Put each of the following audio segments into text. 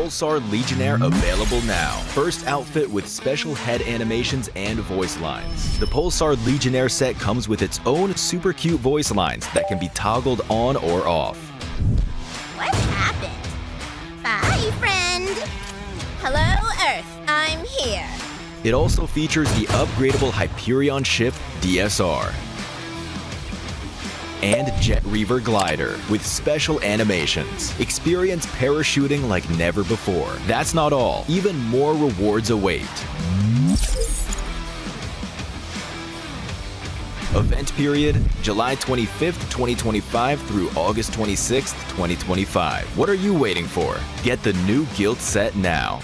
Pulsar Legionnaire available now. First outfit with special head animations and voice lines. The Pulsar Legionnaire set comes with its own super cute voice lines that can be toggled on or off. What happened? Bye, friend. Hello, Earth. I'm here. It also features the upgradable Hyperion ship DSR and Jet Reaver glider with special animations. Experience parachuting like never before. That's not all. Even more rewards await. Event period, July 25th, 2025 through August 26th, 2025. What are you waiting for? Get the new Guild set now.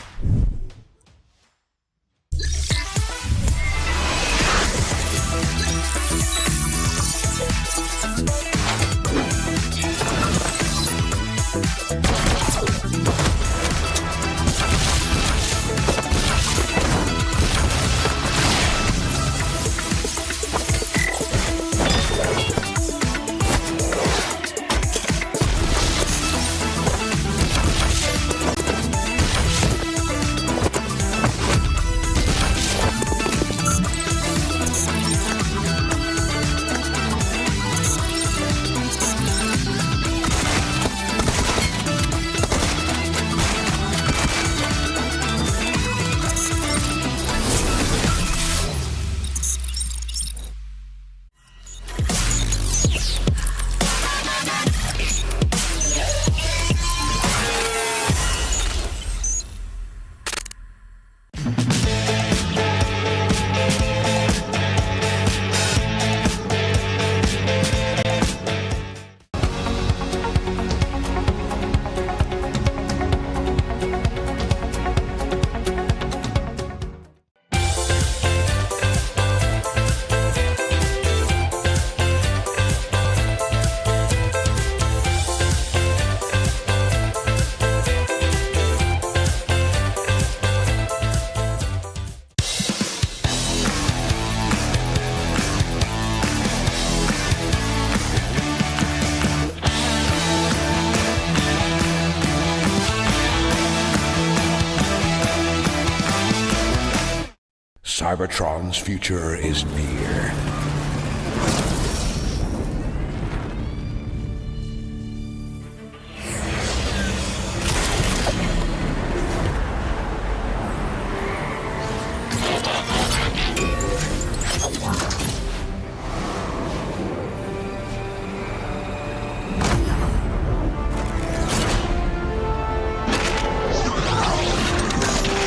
Cybertron's future is near.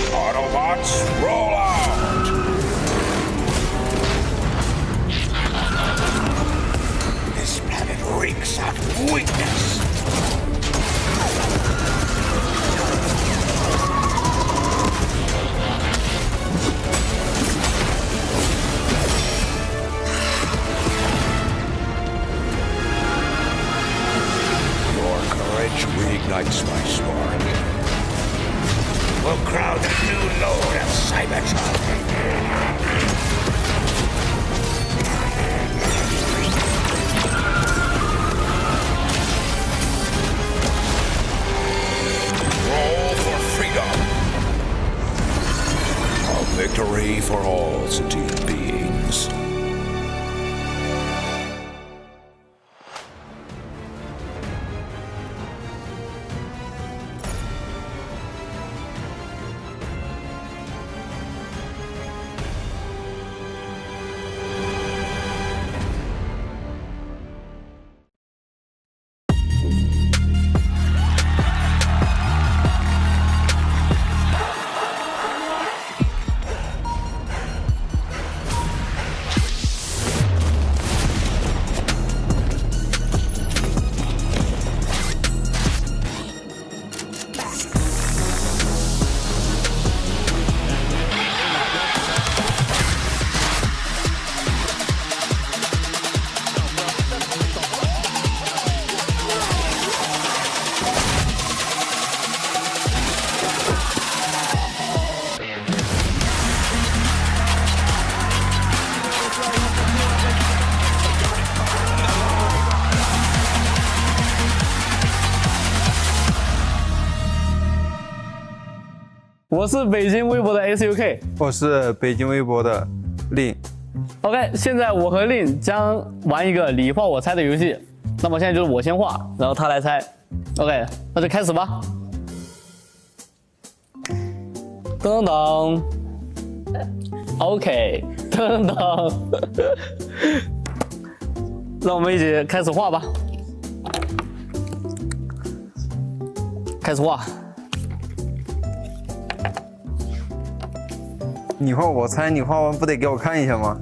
Autobots, roll out! This planet reeks of weakness. Your courage reignites my spark. We'll crowd a new load of Cybertron. Roll for freedom. A victory for all sentient beings. 我是北京微博的 SUK， 我是北京微博的令。OK， 现在我和令将玩一个你画我猜的游戏。那么现在就是我先画，然后他来猜。OK， 那就开始吧。噔噔。OK， 噔噔。让我们一起开始画吧。开始画。你画我猜，你画完不得给我看一下吗？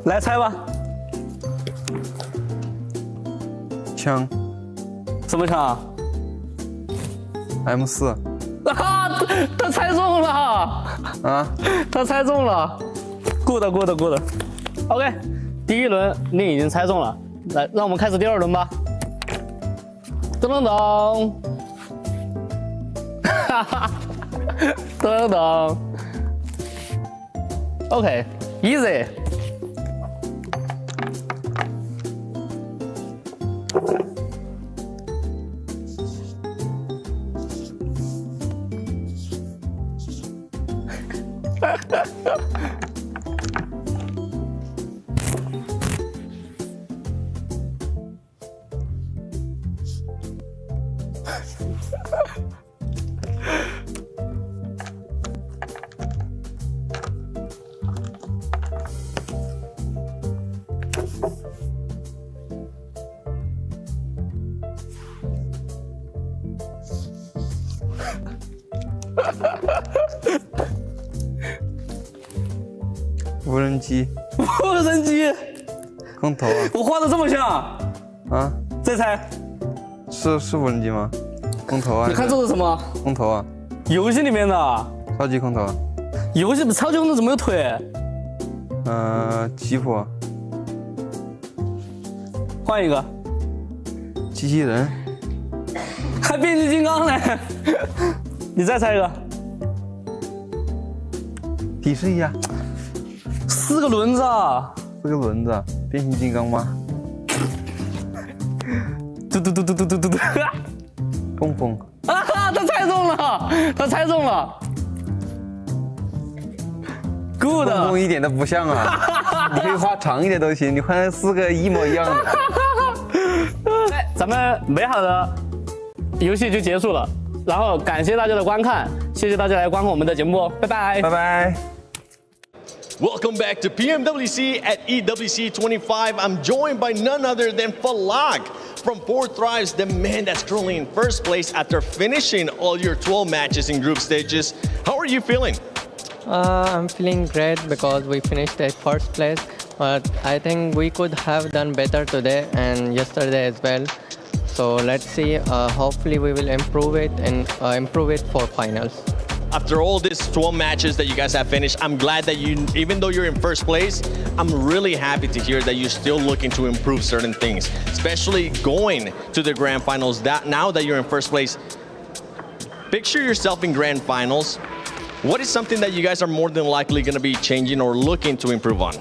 来猜吧。枪什么枪啊？ M4。啊，他猜中了啊！他猜中了 ，good。OK， 第一轮令已经猜中了，来，让我们开始第二轮吧。噔噔噔，哈哈，噔噔。OK，easy。无人机，无人机，空投啊！我画的这么像啊，再猜，是无人机吗？空投啊！你看这是什么？空投啊！游戏里面的超级空投。游戏超级空投怎么有腿？吉普。换一个。机器人。还变形金刚呢？你再猜一个。提示一下。4个轮子啊！4个轮子，变形金刚吗？嘟。蹦蹦。啊！他猜中了。Good。蹦蹦一点都不像啊！你可以画长一点都行，你画4个一模一样的。咱们美好的游戏就结束了，然后感谢大家的观看，谢谢大家来观看我们的节目，拜拜，拜拜。Welcome back to PMWC at EWC 25. I'm joined by none other than Falak from 4 Thrives, the man that's currently in first place after finishing all your 12 matches in group stages. How are you feeling? I'm feeling great because we finished at first place, but I think we could have done better today and yesterday as well. So let's see, hopefully we will improve it and improve it for finals. After all these 12 matches that you guys have finished, I'm glad that you, even though you're in first place, I'm really happy to hear that you're still looking to improve certain things, especially going to the grand finals. Now that you're in first place, picture yourself in grand finals. What is something that you guys are more than likely going to be changing or looking to improve on?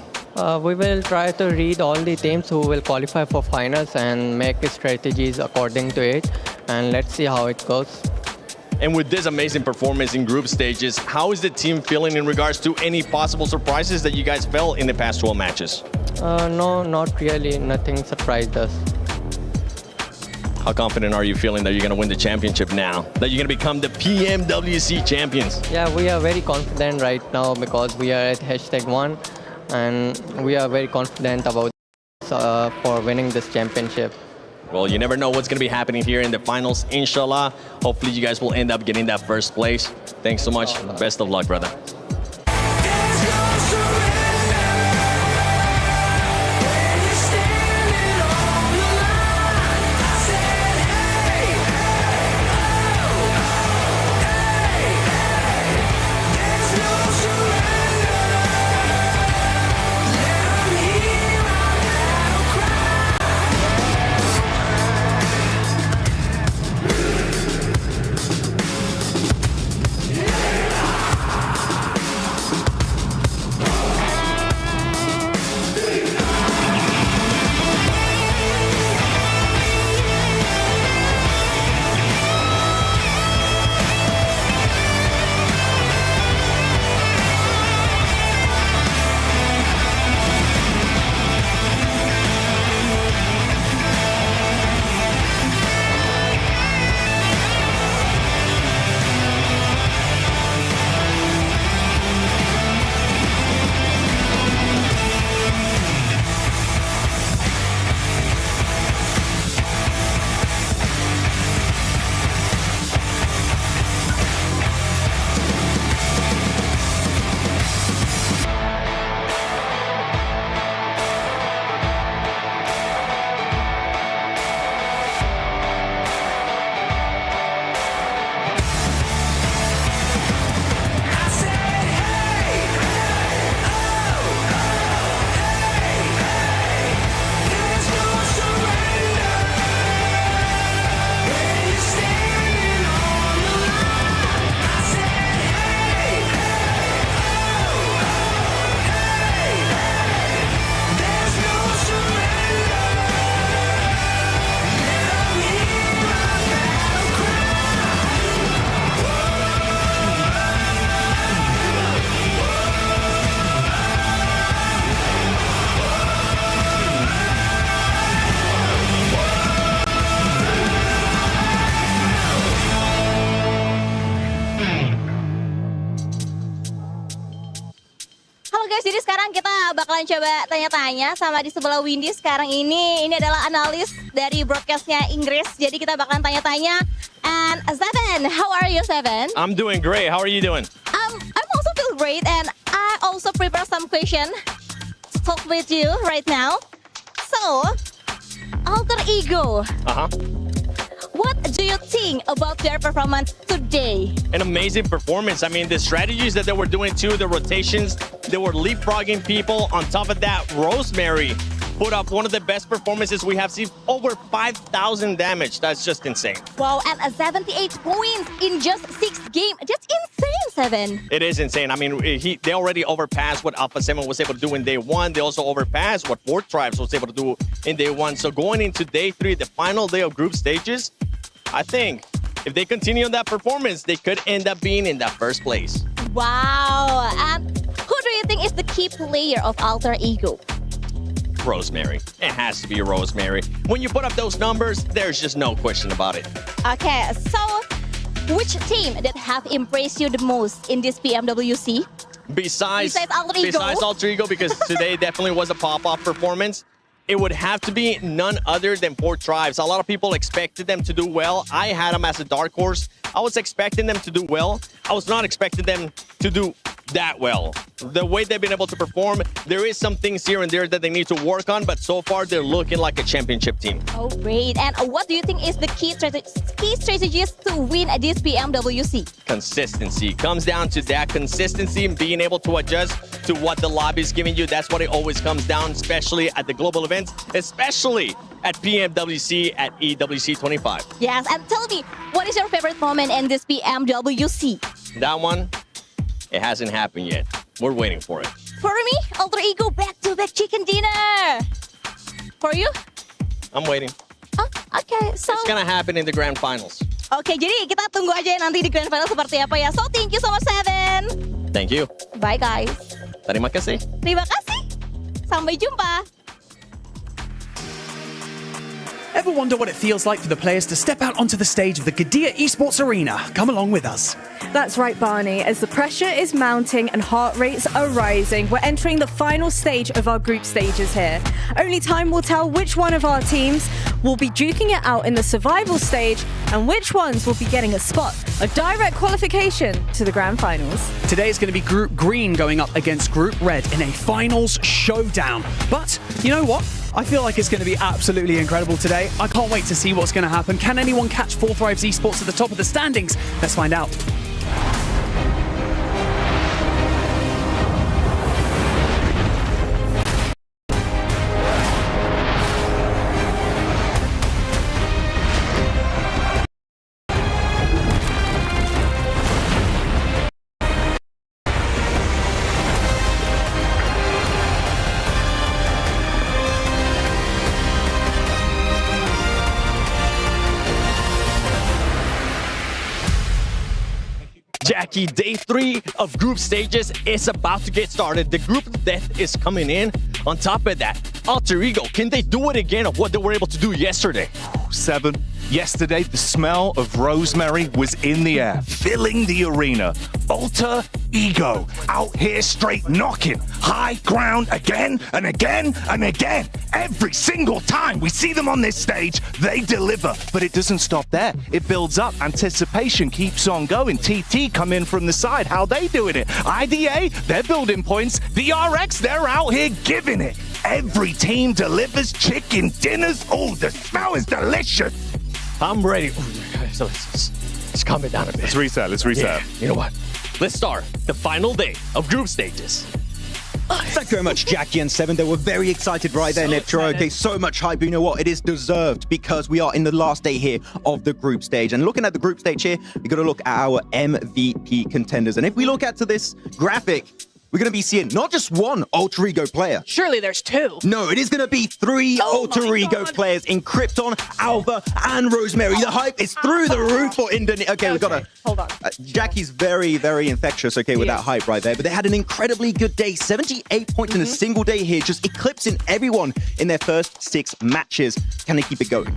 We will try to read all the teams who will qualify for finals and make strategies according to it, and let's see how it goes. And with this amazing performance in group stages, how is the team feeling in regards to any possible surprises that you guys felt in the past 12 matches? No, not really. Nothing surprised us. How confident are you feeling that you're going to win the championship now? That you're going to become the PMWC champions? Yeah, we are very confident right now because we are at #1 and we are very confident about for winning this championship. Well, you never know what's going to be happening here in the finals, inshallah. Hopefully you guys will end up getting that first place. Thanks so much. Best of luck, brother. bakalan coba tanya-tanya sama di sebelah Windy sekarang ini. Ini adalah analis dari broadcastnya Inggris. Jadi kita bakalan tanya-tanya. And Seven, how are you, Seven? I'm doing great. How are you doing? I'm also feel great, and I also prepare some question to talk with you right now. So, Alter Ego, what do you think about their performance today? An amazing performance. I mean, the strategies that they were doing too, the rotations, they were leapfrogging people. On top of that, Rosemary put up one of the best performances we have seen, over 5,000 damage. That's just insane. Wow, and 78 points in just 6 games. That's insane, Seven. It is insane. I mean, they already overpassed what Alpha 7 was able to do in day 1. They also overpassed what Fourth Tribes was able to do in day 1. So going into day 3, the final day of group stages, I think if they continue on that performance, they could end up being in that first place. Wow. And who do you think is the key player of Alter Ego? Rosemary. It has to be Rosemary. When you put up those numbers, there's just no question about it. Okay, so which team that have impressed you the most in this PMWC? Besides Alter Ego? Alter Ego, because today definitely was a pop-off performance, it would have to be none other than Four Tribes. A lot of people expected them to do well. I had them as a dark horse. I was expecting them to do well. I was not expecting them to do that well. The way they've been able to perform, there is some things here and there that they need to work on, but so far they're looking like a championship team. Oh, great. And what do you think is the key strategies to win this PMWC? Consistency. Comes down to that consistency and being able to adjust to what the lobby is giving you. That's what it always comes down, especially at the global events, especially at PMWC at EWC 25. Yes, and tell me, what is your favorite moment in this PMWC? That one, it hasn't happened yet. We're waiting for it. For me, Alter Ego back-to-back chicken dinner. For you? I'm waiting. Oh, okay, so... It's gonna happen in the grand finals. Oke, jadi kita tunggu aja nanti di grand final seperti apa ya. So, thank you so much, Seven. Thank you. Bye, guys. Terima kasih. Terima kasih. Sampai jumpa. Ever wonder what it feels like for the players to step out onto the stage of the RA Esports Arena? Come along with us. That's right, Barney. As the pressure is mounting and heart rates are rising, we're entering the final stage of our group stages here. Only time will tell which one of our teams will be duking it out in the survival stage and which ones will be getting a spot, a direct qualification to the grand finals. Today is going to be Group Green going up against Group Red in a finals showdown. But you know what? I feel like it's going to be absolutely incredible today. I can't wait to see what's going to happen. Can anyone catch Four Thrives Esports at the top of the standings? Let's find out. Jackie, day 3 of group stages is about to get started. The group of death is coming in. On top of that, Alter Ego, can they do it again of what they were able to do yesterday? 7. Yesterday, the smell of rosemary was in the air, filling the arena. Alter Ego out here straight knocking high ground again and again and again. Every single time we see them on this stage, they deliver. But it doesn't stop there. It builds up. Anticipation keeps on going. TT come in from the side. How they doing it? IDA, they're building points. The RX, they're out here giving it. Every team delivers chicken dinners. Oh, the smell is delicious. I'm ready. So let's calm it down a bit. Let's reset. Yeah, you know what? Let's start the final day of group stages. Thank you very much, Jackie and Seven. They were very excited right there, Nepturo. Okay, so much hype. But you know what? It is deserved because we are in the last day here of the group stage. And looking at the group stage here, we got to look at our MVP contenders. And if we look at this graphic, we're going to be seeing not just one Alter Ego player. Surely there's 2. No, it is going to be 3 Alter Ego players in Krypton, Alpha, and Rosemary. The hype is through the roof for Indonesia. Okay, we got to... Hold on. Jackie's very, very infectious, okay, with that hype right there. But they had an incredibly good day. 78 points in a single day here, just eclipsing everyone in their first 6 matches. Can they keep it going?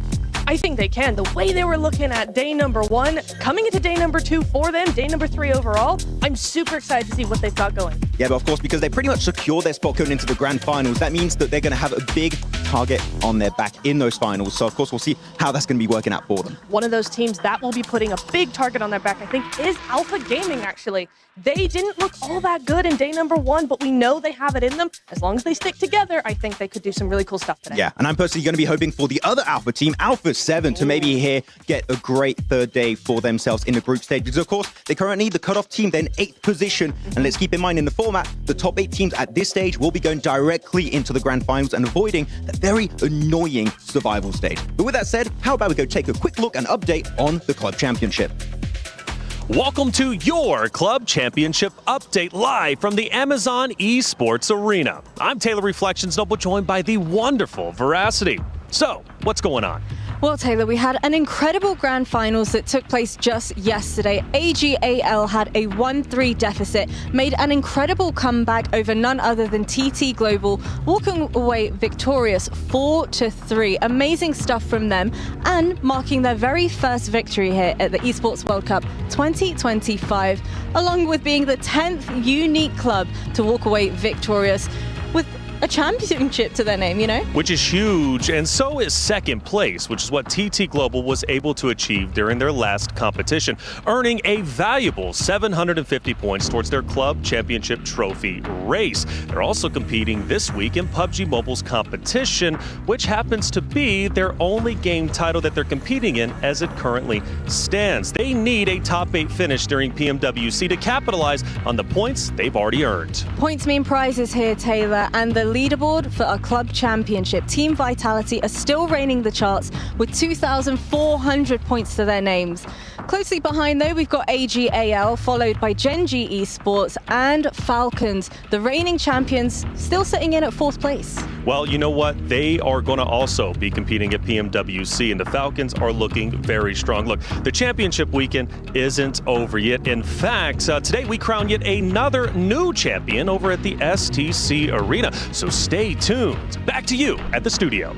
I think they can. The way they were looking at day number 1, coming into day number 2 for them, day number 3 overall, I'm super excited to see what they've got going. Yeah, but of course, because they pretty much secure their spot going into the grand finals, that means that they're going to have a big target on their back in those finals. So, of course, we'll see how that's going to be working out for them. One of those teams that will be putting a big target on their back, I think, is Alpha Gaming, actually. They didn't look all that good in day number 1, but we know they have it in them. As long as they stick together, I think they could do some really cool stuff today. Yeah, and I'm personally going to be hoping for the other Alpha team, Alpha 7, to maybe here get a great third day for themselves in the group stage. Because, of course, they currently the cutoff team, then 8th position. And let's keep in mind, in the format, the top 8 teams at this stage will be going directly into the grand finals and avoiding the very annoying survival stage. But with that said, how about we go take a quick look and update on the club championship? Welcome to your Club Championship update live from the Amazon Esports Arena. I'm Taylor Reflections Noble, joined by the wonderful Veracity. So, what's going on? Well, Taylor, we had an incredible grand finals that took place just yesterday. AGAL had a 1-3 deficit, made an incredible comeback over none other than TT Global, walking away victorious 4-3. Amazing stuff from them and marking their very first victory here at the Esports World Cup 2025, along with being the 10th unique club to walk away victorious with a championship to their name, you know? Which is huge, and so is second place, which is what TT Global was able to achieve during their last competition, earning a valuable 750 points towards their club championship trophy race. They're also competing this week in PUBG Mobile's competition, which happens to be their only game title that they're competing in as it currently stands. They need a top 8 finish during PMWC to capitalize on the points they've already earned. Points mean prizes here, Taylor, and the leaderboard for our club championship. Team Vitality are still reigning the charts with 2,400 points to their names. Closely behind, though, we've got AGAL, followed by Genji Esports and Falcons, the reigning champions, still sitting in at 4th place. Well, you know what? They are going to also be competing at PMWC, and the Falcons are looking very strong. Look, the championship weekend isn't over yet. In fact, today we crown yet another new champion over at the STC Arena. So stay tuned. Back to you at the studio.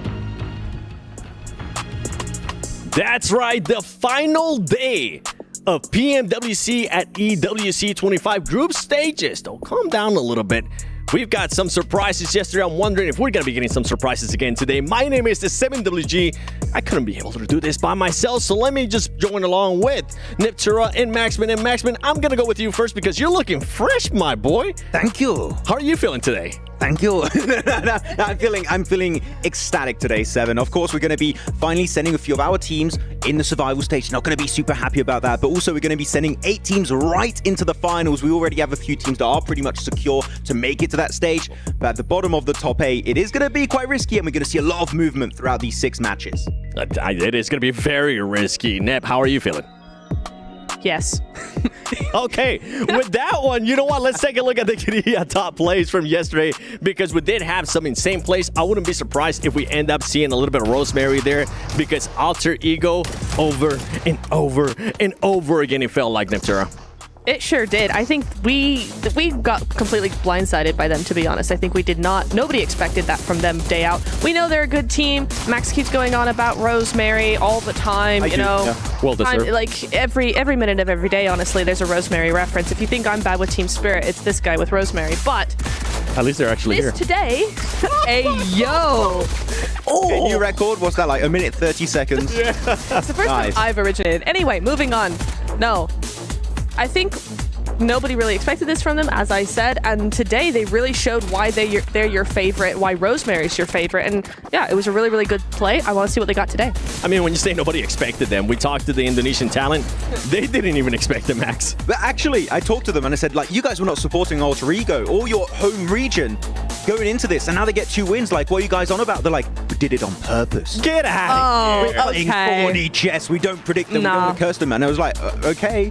That's right, the final day of PMWC at EWC 25 group stages. Don't calm down a little bit. We've got some surprises yesterday. I'm wondering if we're going to be getting some surprises again today. My name is the 7WG. I couldn't be able to do this by myself, so let me just join along with Niptura and Maxman. And Maxman, I'm going to go with you first because you're looking fresh, my boy. Thank you. How are you feeling today? Thank you. I'm feeling ecstatic today, Seven. Of course, we're going to be finally sending a few of our teams in the survival stage. Not going to be super happy about that, but also we're going to be sending 8 teams right into the finals. We already have a few teams that are pretty much secure to make it to that stage, but at the bottom of the top 8, it is going to be quite risky, and we're going to see a lot of movement throughout these 6 matches. It is going to be very risky. Nep, how are you feeling? Yes. Okay, with that one, you know what? Let's take a look at the top plays from yesterday because we did have some insane plays. I wouldn't be surprised if we end up seeing a little bit of Rosemary there because Alter Ego over and over and over again, it felt like, Neptura. It sure did. I think we got completely blindsided by them, to be honest. I think we did not. Nobody expected that from them day out. We know they're a good team. Max keeps going on about Rosemary all the time. Well deserved. Like every minute of every day, honestly, there's a Rosemary reference. If you think I'm bad with Team Spirit, it's this guy with Rosemary. But at least they're actually here. Today, hey yo. Okay, new record. What's that, like a minute 30 seconds? Yeah. It's the first time I've originated. Anyway, moving on. No. I think nobody really expected this from them, as I said, and today they really showed why they're your favorite, why Rosemary's your favorite, and yeah, it was a really, really good play. I want to see what they got today. I mean, when you say nobody expected them, we talked to the Indonesian talent. They didn't even expect them, Max. But actually, I talked to them and I said, like, you guys were not supporting Alter Ego or your home region going into this, and now they get 2 wins. Like, what are you guys on about? They're like, we did it on purpose. Get out of here. We're playing 4D chess. We don't predict them. We don't want to curse them. And I was like, okay.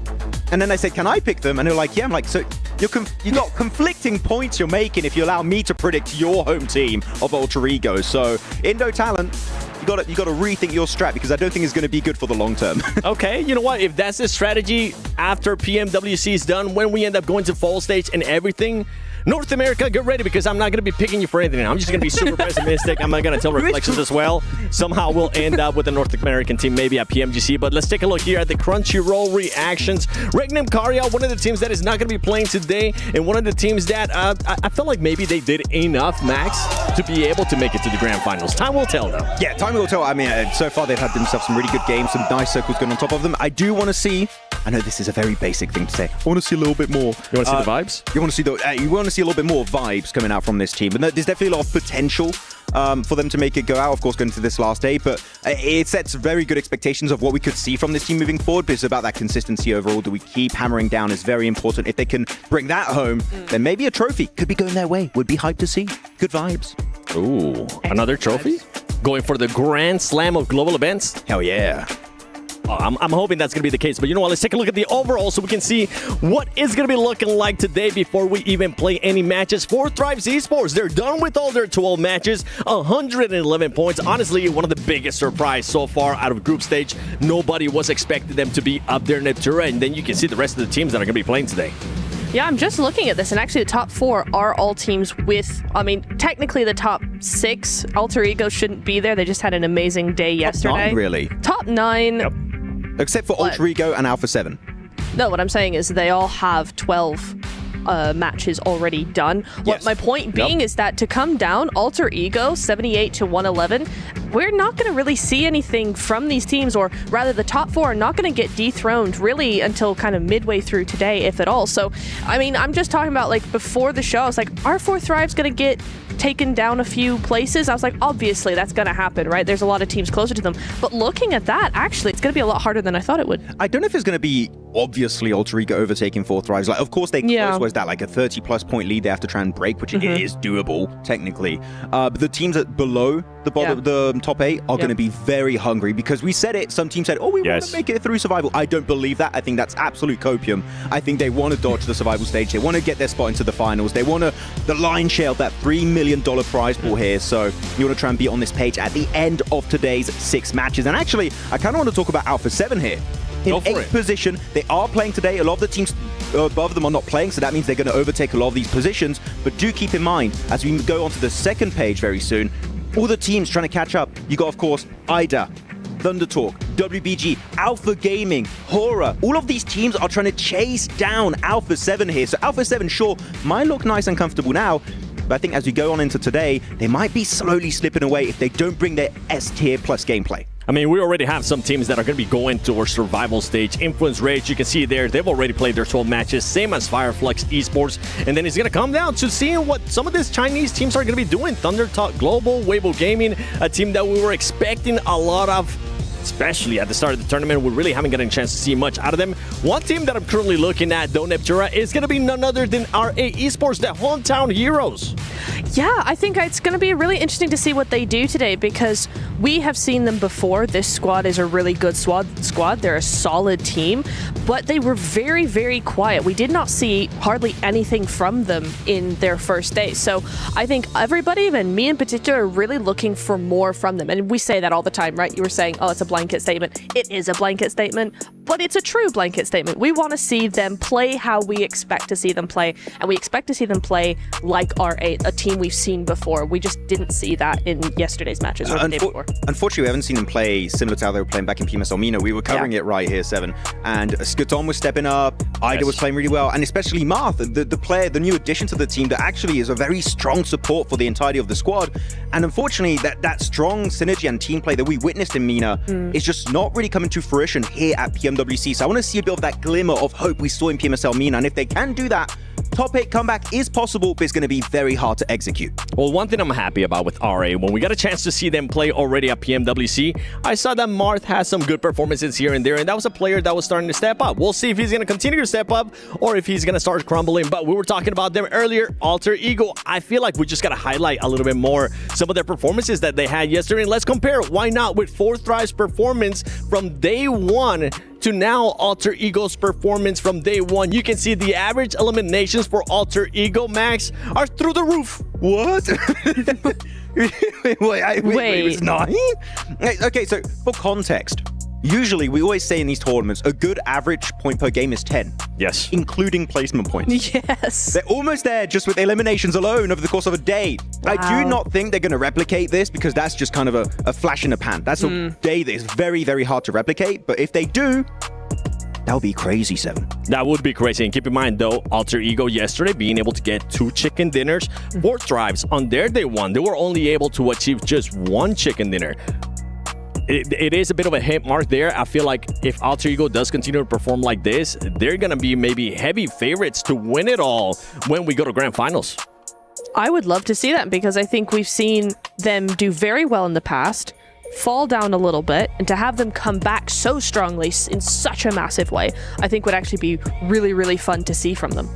And then I said, can I pick them? And they're like, yeah. I'm like, so you got conflicting points you're making if you allow me to predict your home team of Alter Ego. So Indo talent, you got to rethink your strat because I don't think it's going to be good for the long term. Okay, you know what? If that's the strategy after PMWC is done, when we end up going to fall stage and everything, North America, get ready because I'm not going to be picking you for anything. I'm just going to be super pessimistic. I'm not going to tell Reflections as well. Somehow we'll end up with a North American team, maybe at PMGC. But let's take a look here at the Crunchyroll reactions. Regnum Karya, one of the teams that is not going to be playing today, and one of the teams that I feel like maybe they did enough, Max, to be able to make it to the grand finals. Time will tell, though. Yeah, time will tell. I mean, so far they've had themselves some really good games, some nice circles going on top of them. I do want to see, I know this is a very basic thing to say, I want to see a little bit more. You want to see the vibes? You want to see a little bit more vibes coming out from this team. But there's definitely a lot of potential for them to make it go out, of course, going to this last day. But it sets very good expectations of what we could see from this team moving forward. But it's about that consistency overall that we keep hammering down is very important. If they can bring that home, then maybe a trophy could be going their way. Would be hyped to see. Good vibes. Ooh, another trophy? Going for the Grand Slam of global events? Hell yeah. I'm hoping that's going to be the case. But you know what? Let's take a look at the overall so we can see what is going to be looking like today before we even play any matches. For Thrives Esports, they're done with all their 12 matches, 111 points. Honestly, one of the biggest surprise so far out of group stage. Nobody was expecting them to be up there, Neptura. And then you can see the rest of the teams that are going to be playing today. Yeah, I'm just looking at this, and actually the top 4 are all teams with, I mean, technically the top 6, Alter Ego shouldn't be there. They just had an amazing day yesterday. Top 9, really? Top 9. Yep. Except for Alter Ego and Alpha 7. No, what I'm saying is they all have 12 matches already done. What my point being is that to come down, Alter Ego, 78 to 111, we're not going to really see anything from these teams, or rather the top 4 are not going to get dethroned really until kind of midway through today, if at all. So, I mean, I'm just talking about like before the show, I was like, are 4 Thrives going to get taken down a few places? I was like, obviously that's going to happen, right? There's a lot of teams closer to them. But looking at that, actually, it's going to be a lot harder than I thought it would. I don't know if it's going to be obviously Alter Ego overtaking 4 Thrives. Like, of course, they close. Was that like a 30-plus point lead they have to try and break, which is doable, technically. But the teams that below the bottom, the top 8 are going to be very hungry because we said it. Some teams said, oh, we want to make it through survival. I don't believe that. I think that's absolute copium. I think they want to dodge the survival stage. They want to get their spot into the finals. They want the lion's share of that $3 million prize pool here. So you want to try and be on this page at the end of today's 6 matches. And actually, I kind of want to talk about Alpha 7 here. In 8th position, they are playing today. A lot of the teams above them are not playing, so that means they're going to overtake a lot of these positions. But do keep in mind, as we go onto the second page very soon, all the teams trying to catch up. You got, of course, IDA, Thunder Talk, WBG, Alpha Gaming, Horror. All of these teams are trying to chase down Alpha 7 here. So Alpha 7, sure, might look nice and comfortable now, but I think as we go on into today, they might be slowly slipping away if they don't bring their S-tier plus gameplay. I mean, we already have some teams that are going to be going to our survival stage. Influence Rage, you can see there, they've already played their 12 matches, same as Fireflex Esports. And then it's going to come down to seeing what some of these Chinese teams are going to be doing. Thunder Talk Global, Weibo Gaming, a team that we were expecting a lot of, especially at the start of the tournament. We really haven't gotten a chance to see much out of them. One team that I'm currently looking at, though, Neptura, is going to be none other than RA Esports, the hometown heroes. Yeah, I think it's going to be really interesting to see what they do today because we have seen them before. This squad is a really good squad. They're a solid team, but they were very, very quiet. We did not see hardly anything from them in their first day. So I think everybody, and me in particular, are really looking for more from them. And we say that all the time, right? You were saying, oh, it's a blanket statement. It is a blanket statement, but it's a true blanket statement. We want to see them play how we expect to see them play, and we expect to see them play like RA, a team we've seen before. We just didn't see that in yesterday's matches or the day before. Unfortunately, we haven't seen them play similar to how they were playing back in PMS Almina. We were covering it right here, 7. And Skaton was stepping up, Ida was playing really well, and especially Marth, the player, the new addition to the team that actually is a very strong support for the entirety of the squad. And unfortunately, that strong synergy and team play that we witnessed in Mina is just not really coming to fruition here at PMWC. So I want to see a bit of that glimmer of hope we saw in PMSL Mina. And if they can do that, top 8 comeback is possible, but it's going to be very hard to execute. Well, one thing I'm happy about with RA, when we got a chance to see them play already at PMWC, I saw that Marth has some good performances here and there, and that was a player that was starting to step up. We'll see if he's going to continue to step up or if he's going to start crumbling, but we were talking about them earlier. Alter Ego, I feel like we just got to highlight a little bit more some of their performances that they had yesterday, and let's compare, why not, with 4 Thrive's performance from day 1 to now Alter Ego's performance from day 1. You can see the average eliminations for Alter Ego, Max, are through the roof. What? wait, it's 9? Okay, so for context, Usually, we always say in these tournaments, a good average point per game is 10. Yes. Including placement points. Yes. They're almost there just with eliminations alone over the course of a day. Wow. I do not think they're going to replicate this because that's just kind of a flash in the pan. That's a day that is very, very hard to replicate. But if they do, that would be crazy, Seven. That would be crazy. And keep in mind, though, Alter Ego yesterday being able to get 2 chicken dinners, 4 drives on their day 1. They were only able to achieve just 1 chicken dinner. It is a bit of a hit mark there. I feel like if Alter Ego does continue to perform like this, they're going to be maybe heavy favorites to win it all when we go to Grand Finals. I would love to see that because I think we've seen them do very well in the past, fall down a little bit, and to have them come back so strongly in such a massive way, I think would actually be really, really fun to see from them.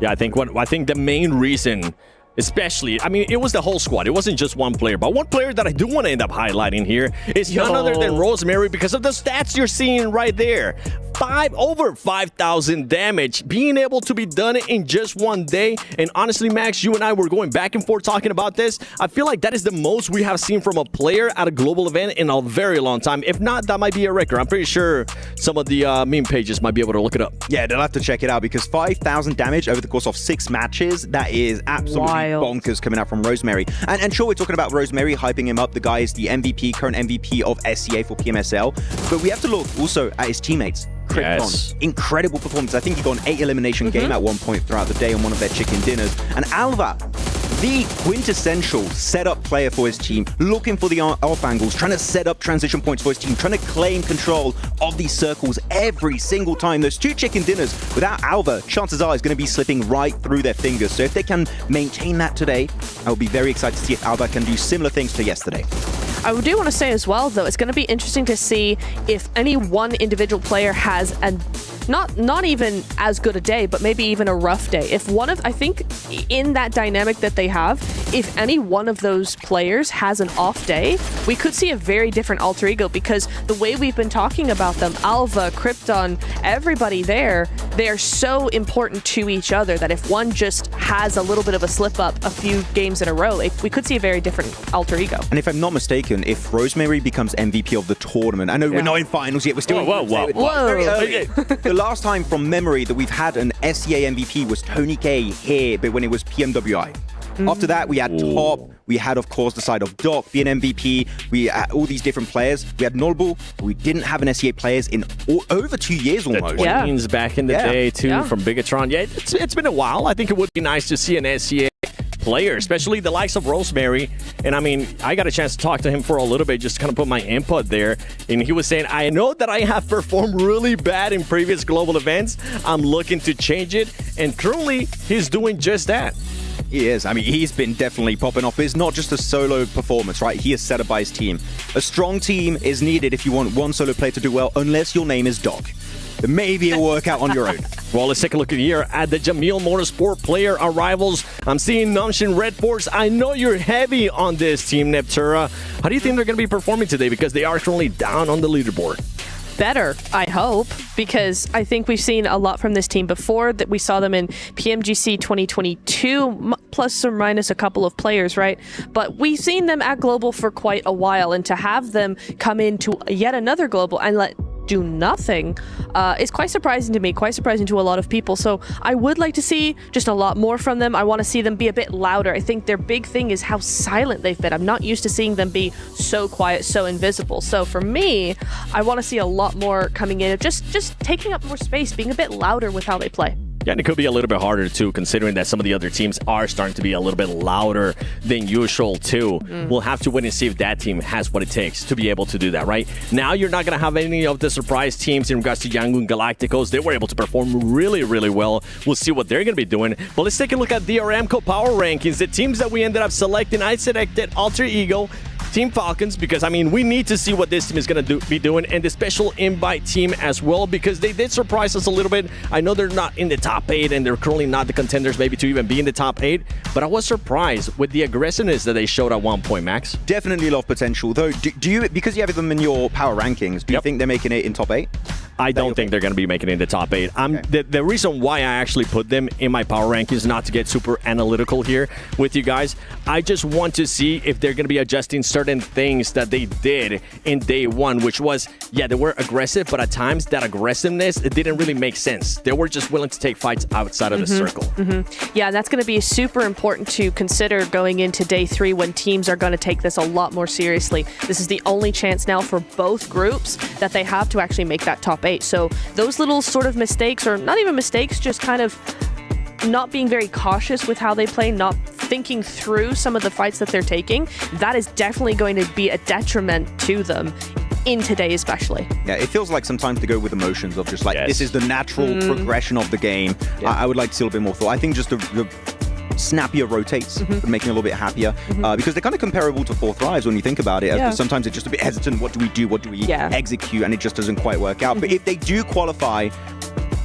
Yeah, I think the main reason, especially, I mean, it was the whole squad. It wasn't just one player. But one player that I do want to end up highlighting here is none other than Rosemary because of the stats you're seeing right there. Over 5,000 damage being able to be done in just one day. And honestly, Max, you and I were going back and forth talking about this. I feel like that is the most we have seen from a player at a global event in a very long time. If not, that might be a record. I'm pretty sure some of the meme pages might be able to look it up. Yeah, they'll have to check it out because 5,000 damage over the course of 6 matches, that is absolutely bonkers coming out from Rosemary. And sure, we're talking about Rosemary, hyping him up. The guy is the MVP, current MVP of SCA for PMSL. But we have to look also at his teammates. Krypton, yes. Incredible performance. I think he got an 8 elimination game at one point throughout the day on one of their chicken dinners. And Alva, the quintessential setup player for his team, looking for the off angles, trying to set up transition points for his team, trying to claim control of these circles every single time. Those 2 chicken dinners without Alva, chances are, is going to be slipping right through their fingers. So if they can maintain that today, I will be very excited to see if Alva can do similar things to yesterday. I do want to say as well, though, it's going to be interesting to see if any one individual player has not even as good a day, but maybe even a rough day. I think in that dynamic that they have, if any one of those players has an off day, we could see a very different Alter Ego because the way we've been talking about them, Alva, Krypton, everybody there, they're so important to each other that if one just has a little bit of a slip up a few games in a row, we could see a very different Alter Ego. And if I'm not mistaken, if Rosemary becomes MVP of the tournament, I know we're not in finals yet, we're still very early. The last time from memory that we've had an SCA MVP was Tony K here, but when it was PMWI. After that, we had Top. We had, of course, the side of Doc being MVP. We had all these different players. We had Notable. We didn't have an SCA players in over 2 years almost. The Twins back in the day, too, from Bigatron. Yeah, it's been a while. I think it would be nice to see an SCA player, especially the likes of Rosemary. And I mean, I got a chance to talk to him for a little bit, just to kind of put my input there. And he was saying, I know that I have performed really bad in previous global events. I'm looking to change it. And currently, he's doing just that. He is. I mean, he's been definitely popping off. It's not just a solo performance, right? He is set up by his team. A strong team is needed if you want one solo player to do well, unless your name is Doc. Maybe it'll work out on your own. Well, let's take a look here at the Jamil Motorsport player arrivals. I'm seeing Namshin Red Force. I know you're heavy on this team, Neptura. How do you think they're going to be performing today? Because they are currently down on the leaderboard. Better, I hope, because I think we've seen a lot from this team before. That we saw them in PMGC 2022, plus or minus a couple of players, right? But we've seen them at Global for quite a while, and to have them come into yet another Global and do nothing is quite surprising to me, quite surprising to a lot of people. So I would like to see just a lot more from them. I want to see them be a bit louder. I think their big thing is how silent they've been. I'm not used to seeing them be so quiet, so invisible. So for me, I want to see a lot more coming in, just taking up more space, being a bit louder with how they play. Yeah, and it could be a little bit harder, too, considering that some of the other teams are starting to be a little bit louder than usual, too. We'll have to wait and see if that team has what it takes to be able to do that, right? Now, you're not going to have any of the surprise teams in regards to Yangon Galacticos. They were able to perform really, really well. We'll see what they're going to be doing. But let's take a look at the Aramco Power Rankings. The teams that we ended up selecting, I selected Alter Ego, Team Falcons, because, I mean, we need to see what this team is going to be doing, and the special invite team as well, because they did surprise us a little bit. I know they're not in the top 8, and they're currently not the contenders maybe to even be in the top 8, but I was surprised with the aggressiveness that they showed at one point, Max. Definitely a lot of potential, though. Do you, because you have them in your power rankings, do you think they're making it in top 8? I don't think they're going to be making it in the top 8. The reason why I actually put them in my power rankings, not to get super analytical here with you guys, I just want to see if they're going to be adjusting certain things that they did in day 1, which was, yeah, they were aggressive, but at times that aggressiveness, it didn't really make sense. They were just willing to take fights outside of the circle. Yeah, that's going to be super important to consider going into day 3 when teams are going to take this a lot more seriously. This is the only chance now for both groups that they have to actually make that top 8. So those little sort of mistakes, or not even mistakes, just kind of not being very cautious with how they play, not thinking through some of the fights that they're taking, that is definitely going to be a detriment to them in today especially. Yeah, it feels like sometimes they go with emotions of just like, this is the natural progression of the game. I would like to see a little bit more thought. I think just the snappier rotates would make me a little bit happier because they're kind of comparable to 4th Thrives when you think about it. Sometimes it's just a bit hesitant. What do we do? What do we execute? And it just doesn't quite work out. But if they do qualify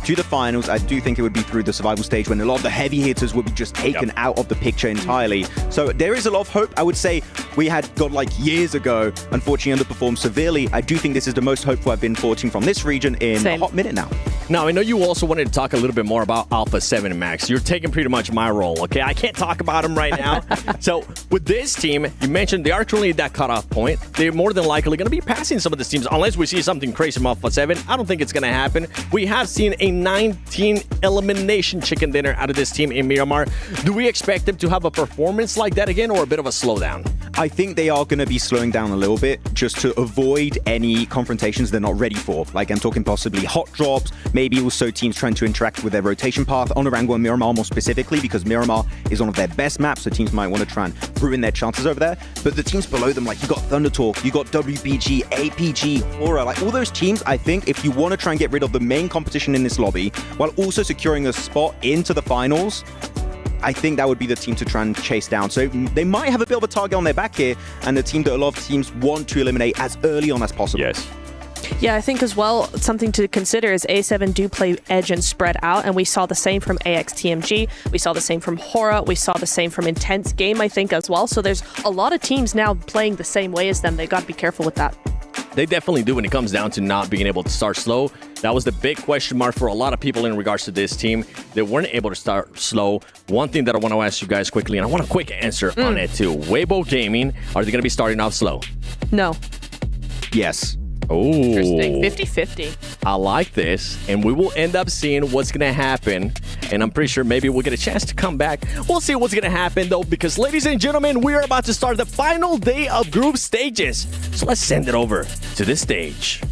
to the finals, I do think it would be through the survival stage when a lot of the heavy hitters would be just taken out of the picture entirely. So there is a lot of hope. I would say we had like years ago, unfortunately underperformed severely. I do think this is the most hopeful I've been watching from this region in a hot minute now. Now, I know you also wanted to talk a little bit more about Alpha 7 Max. You're taking pretty much my role, okay? I can't talk about him right now. So with this team, you mentioned they are currently at that cutoff point. They're more than likely going to be passing some of these teams unless we see something crazy from Alpha 7. I don't think it's going to happen. We have seen a 19 elimination chicken dinner out of this team in Miramar. Do we expect them to have a performance like that again or a bit of a slowdown? I think they are going to be slowing down a little bit just to avoid any confrontations they're not ready for. Like I'm talking possibly hot drops, maybe also teams trying to interact with their rotation path on Orango and Miramar more specifically because Miramar is one of their best maps, so teams might want to try and ruin their chances over there. But the teams below them, like you got Thunder Talk, you got WBG, APG, Aura, like all those teams, I think if you want to try and get rid of the main competition in this lobby while also securing a spot into the finals, I think that would be the team to try and chase down. So they might have a bit of a target on their back here, and the team that a lot of teams want to eliminate as early on as possible. Yes. Yeah, I think as well, something to consider is A7 do play edge and spread out, and we saw the same from AXTMG, we saw the same from Hora, we saw the same from Intense Game, I think, as well. So there's a lot of teams now playing the same way as them. They got to be careful with that. They definitely do when it comes down to not being able to start slow. That was the big question mark for a lot of people in regards to this team. They weren't able to start slow. One thing that I want to ask you guys quickly, and I want a quick answer on it too. Weibo Gaming, are they going to be starting off slow? No. Yes. Oh, interesting. 50-50. I like this, and we will end up seeing what's going to happen, and I'm pretty sure maybe we'll get a chance to come back. We'll see what's going to happen, though, because, ladies and gentlemen, we are about to start the final day of group stages. So let's send it over to this stage.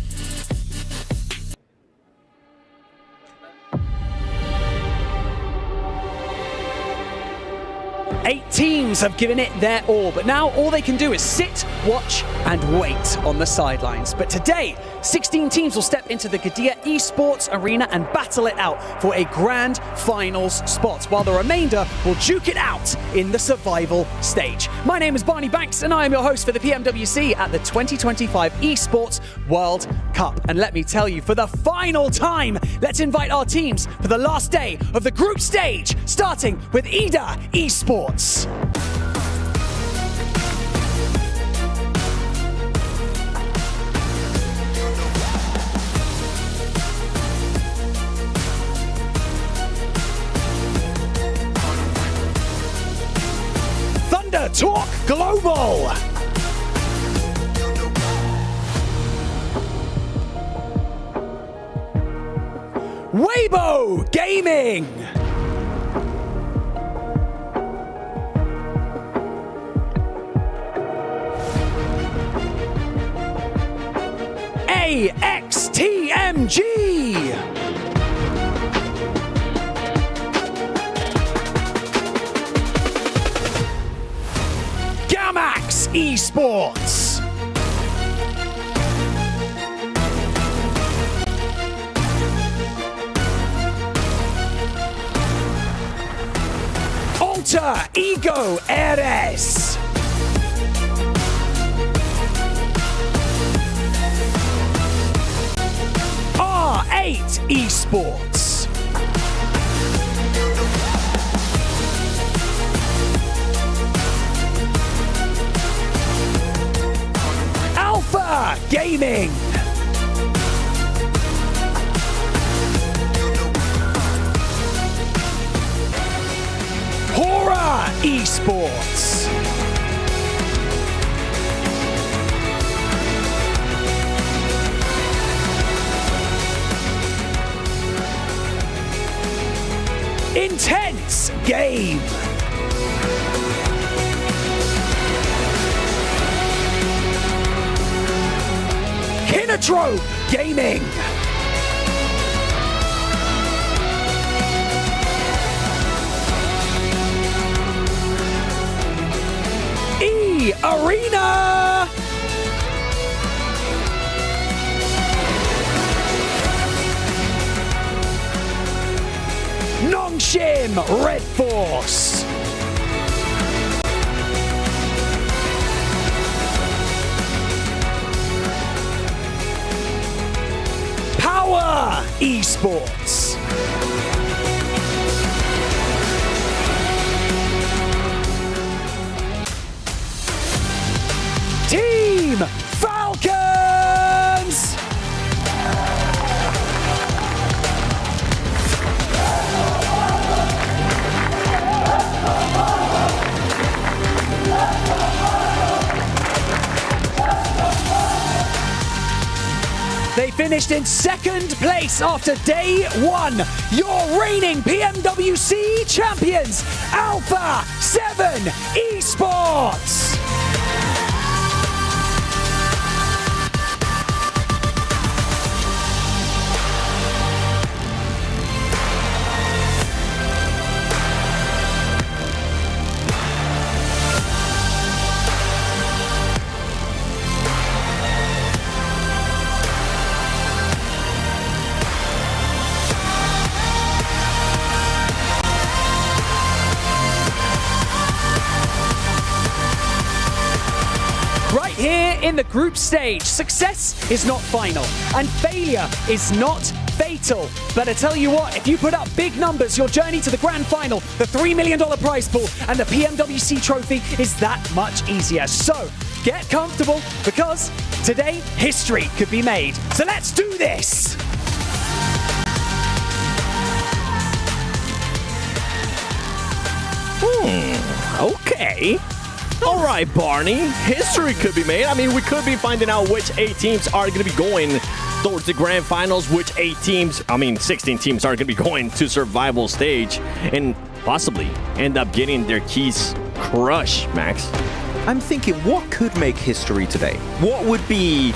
Eight teams have given it their all, but now all they can do is sit, watch, and wait on the sidelines. But today, 16 teams will step into the Gadia Esports arena and battle it out for a grand finals spot, while the remainder will duke it out in the survival stage. My name is Barney Banks, and I am your host for the PMWC at the 2025 Esports World Cup. And let me tell you, for the final time, let's invite our teams for the last day of the group stage, starting with EDA Esports. Thunder Talk Global. Weibo Gaming. AXTMG! Gamax Esports! Alter Ego RS! RA Esports. Alpha Gaming. Esports. Intense game. Kinetro Gaming. Arena. Nongshim Red Force. Power Esports. Team Falcons! They finished in second place after day one. Your reigning PMWC champions, Alpha 7 Esports! Here in the group stage, success is not final and failure is not fatal. But I tell you what, if you put up big numbers, your journey to the grand final, the $3 million prize pool and the PMWC trophy is that much easier. So get comfortable because today history could be made. So let's do this. Okay. All right, Barney. History could be made. I mean, we could be finding out which 8 teams are going to be going towards the grand finals, which 16 teams are going to be going to survival stage and possibly end up getting their keys crushed, Max. I'm thinking, what could make history today? What would be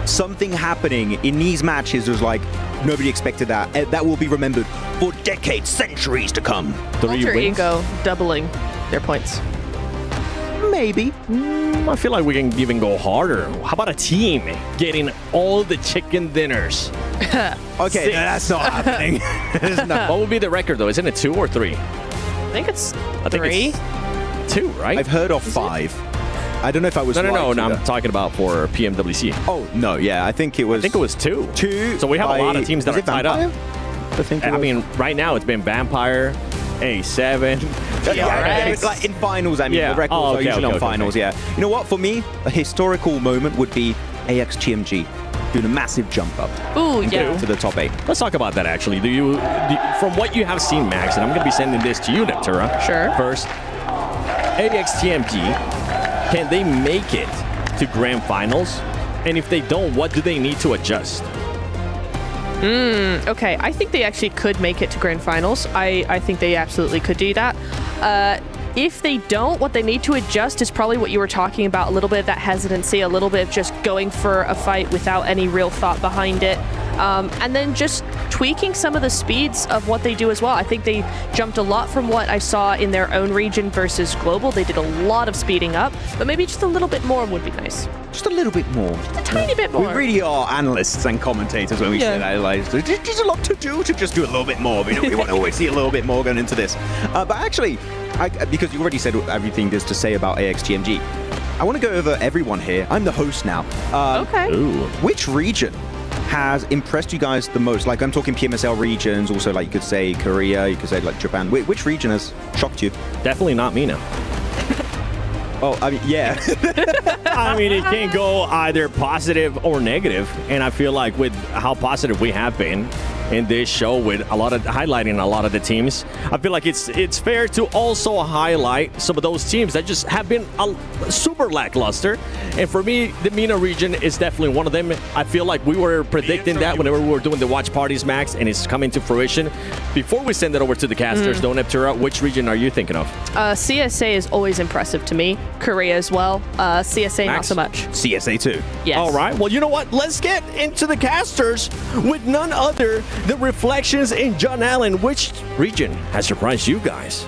something happening in these matches was like, nobody expected that. That will be remembered for decades, centuries to come. Alter Ego doubling their points. Maybe. I feel like we can even go harder. How about a team getting all the chicken dinners? Okay, that's not happening. What would be the record, though? Isn't it 2 or 3? I think it's 3. It's 2, right? I've heard of 5. I don't know if I was No, I'm talking about for PMWC. Oh, no, yeah, I think it was 2. 2. So we have a lot of teams that are tied up. I mean, right now it's been Vampire, A7, TRX. Like in finals, I mean, the records are usually on finals, yeah. You know what, for me, a historical moment would be AXTMG doing a massive jump up to the top 8. Let's talk about that, actually. From what you have seen, Max, and I'm going to be sending this to you, Neptura. Sure. First, AXTMG, can they make it to grand finals? And if they don't, what do they need to adjust? Okay, I think they actually could make it to grand finals. I think they absolutely could do that. If they don't, what they need to adjust is probably what you were talking about, a little bit of that hesitancy, a little bit of just going for a fight without any real thought behind it. And then just tweaking some of the speeds of what they do as well. I think they jumped a lot from what I saw in their own region versus global. They did a lot of speeding up, but maybe just a little bit more would be nice. Just a little bit more. Just a tiny bit more. We really are analysts and commentators when we say that. Like, there's a lot to do to just do a little bit more. We want to always see a little bit more going into this. But actually, because you already said everything there's to say about AXTMG, I want to go over everyone here. I'm the host now. Okay. Which region has impressed you guys the most? Like, I'm talking PMSL regions, also like you could say Korea, you could say like Japan. Which region has shocked you? Definitely not MENA. Oh, I mean, yeah. I mean, it can go either positive or negative, and I feel like with how positive we have been in this show with a lot of highlighting a lot of the teams, I feel like it's fair to also highlight some of those teams that just have been super lackluster. And for me, the MENA region is definitely one of them. I feel like we were predicting that whenever we were doing the watch parties, Max, and it's coming to fruition. Before we send it over to the casters, though, Neptura, which region are you thinking of? CSA is always impressive to me. Korea as well. CSA Max? not so much. CSA too. Yes. All right. Well, you know what? Let's get into the casters with none other than Reflections in John Allen. Which region has surprised you guys?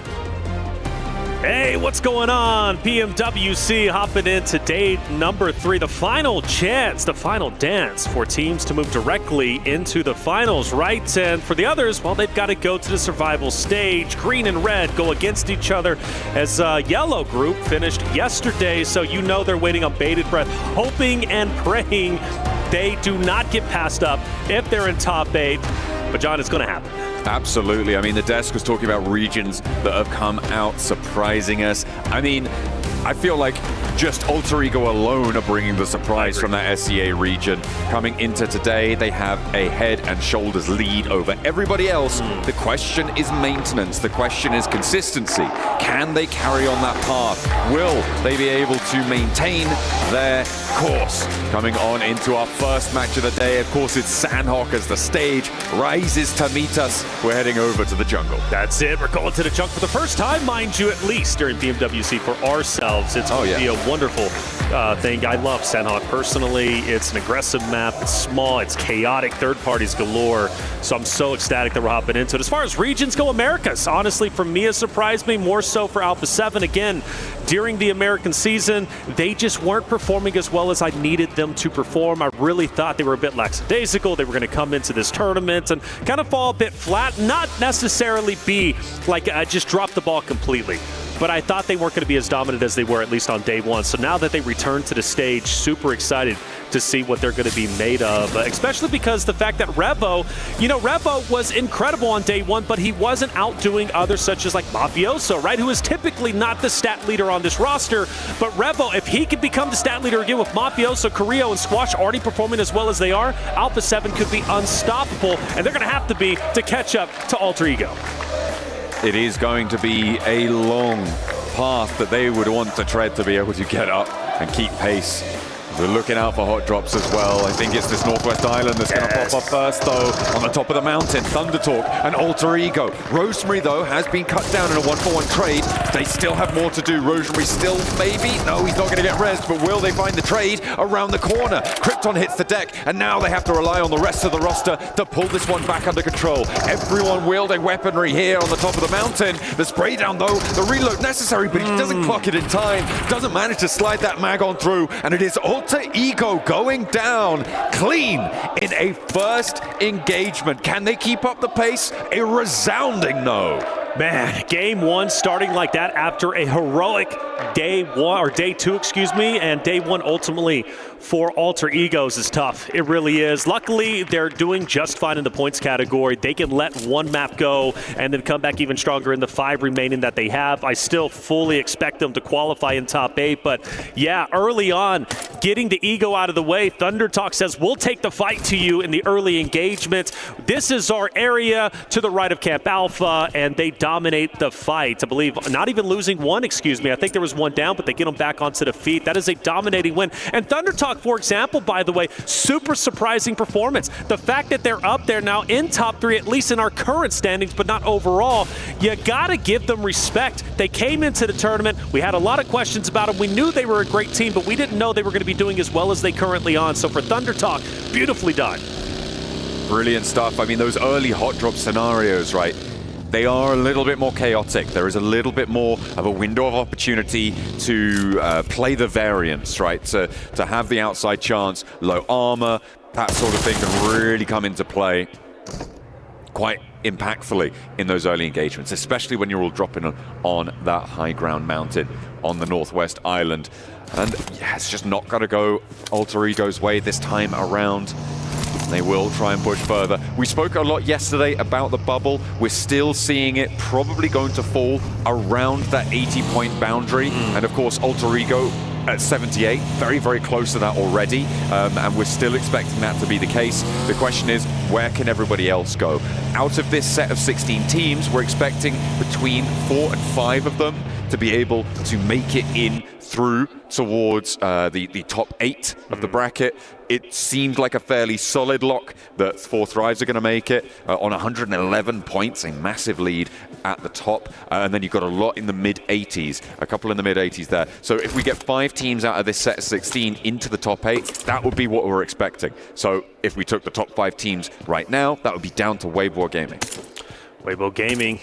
Hey, what's going on? PMWC hopping into day number 3, the final chance, the final dance for teams to move directly into the finals, right? And for the others, well, they've got to go to the survival stage. Green and red go against each other as yellow group finished yesterday, so you know they're waiting on bated breath, hoping and praying they do not get passed up if they're in top 8. But John, it's going to happen. Absolutely. I mean, the desk was talking about regions that have come out surprising us. I mean, I feel like just Alter Ego alone are bringing the surprise from that SEA region. Coming into today, they have a head and shoulders lead over everybody else. The question is maintenance. The question is consistency. Can they carry on that path? Will they be able to maintain their course? Coming on into our first match of the day, of course, it's Sanhok as the stage rises to meet us. We're heading over to the jungle. That's it. We're going to the jungle for the first time, mind you, at least during PMWC for ourselves. It's going to be a wonderful thing. I love Sanhok personally. It's an aggressive map. It's small. It's chaotic. Third parties galore. So I'm so ecstatic that we're hopping into it. As far as regions go, Americas, honestly, for me, has surprised me more so for Alpha 7. Again, during the American season, they just weren't performing as well as I needed them to perform. I really thought they were a bit lackadaisical. They were going to come into this tournament and kind of fall a bit flat, not necessarily be like just drop the ball completely. But I thought they weren't going to be as dominant as they were, at least on day 1. So now that they return to the stage, super excited to see what they're going to be made of, especially because the fact that Revo, you know, Revo was incredible on day 1, but he wasn't outdoing others such as like Mafioso, right, who is typically not the stat leader on this roster. But Revo, if he could become the stat leader again with Mafioso, Carrillo, and Squash already performing as well as they are, Alpha 7 could be unstoppable, and they're going to have to be to catch up to Alter Ego. It is going to be a long path that they would want to tread to be able to get up and keep pace. We're looking out for hot drops as well. I think it's this Northwest Island that's going to pop up first, though. On the top of the mountain, Thunder Talk and Alter Ego. Rosemary, though, has been cut down in a 1-for-1 trade. They still have more to do. Rosemary still, maybe? No, he's not going to get rest, but will they find the trade around the corner? Krypton hits the deck, and now they have to rely on the rest of the roster to pull this one back under control. Everyone wielding weaponry here on the top of the mountain. The spray down, though, the reload necessary, but he doesn't clock it in time. Doesn't manage to slide that mag on through, and it is Alter Ego going down clean in a first engagement. Can they keep up the pace? A resounding no. Man, game 1 starting like that after a heroic day 1, or day 2, excuse me, and day 1 ultimately for Alter Egos is tough. It really is. Luckily, they're doing just fine in the points category. They can let one map go and then come back even stronger in the 5 remaining that they have. I still fully expect them to qualify in top 8, but yeah, early on, getting the ego out of the way, Thunder Talk says, we'll take the fight to you in the early engagement. This is our area to the right of Camp Alpha, and they dominate the fight. I believe not even losing one, excuse me. I think there was one down, but they get them back onto the feet. That is a dominating win. And Thunder Talk, for example, by the way, super surprising performance. The fact that they're up there now in top 3, at least in our current standings, but not overall, you gotta give them respect. They came into the tournament. We had a lot of questions about them. We knew they were a great team, but we didn't know they were going to be doing as well as they currently are. So for Thunder Talk, beautifully done. Brilliant stuff. I mean, those early hot drop scenarios, right? They are a little bit more chaotic. There is a little bit more of a window of opportunity to play the variance, right? To have the outside chance, low armor, that sort of thing can really come into play quite impactfully in those early engagements, especially when you're all dropping on that high ground mountain on the Northwest Island. And yeah, it's just not going to go Alter Ego's way this time around. They will try and push further. We spoke a lot yesterday about the bubble. We're still seeing it probably going to fall around that 80-point boundary. And of course, Alter Ego at 78, very, very close to that already. And we're still expecting that to be the case. The question is, where can everybody else go? Out of this set of 16 teams, we're expecting between 4 and 5 of them to be able to make it in through towards the top 8 of the bracket. It seemed like a fairly solid lock that 4 Thrives are going to make it on 111 points, a massive lead at the top. And then you've got a lot in the mid-80s, a couple in the mid-80s there. So if we get 5 teams out of this set of 16 into the top 8, that would be what we're expecting. So if we took the top 5 teams right now, that would be down to Weibo Gaming. Weibo Gaming,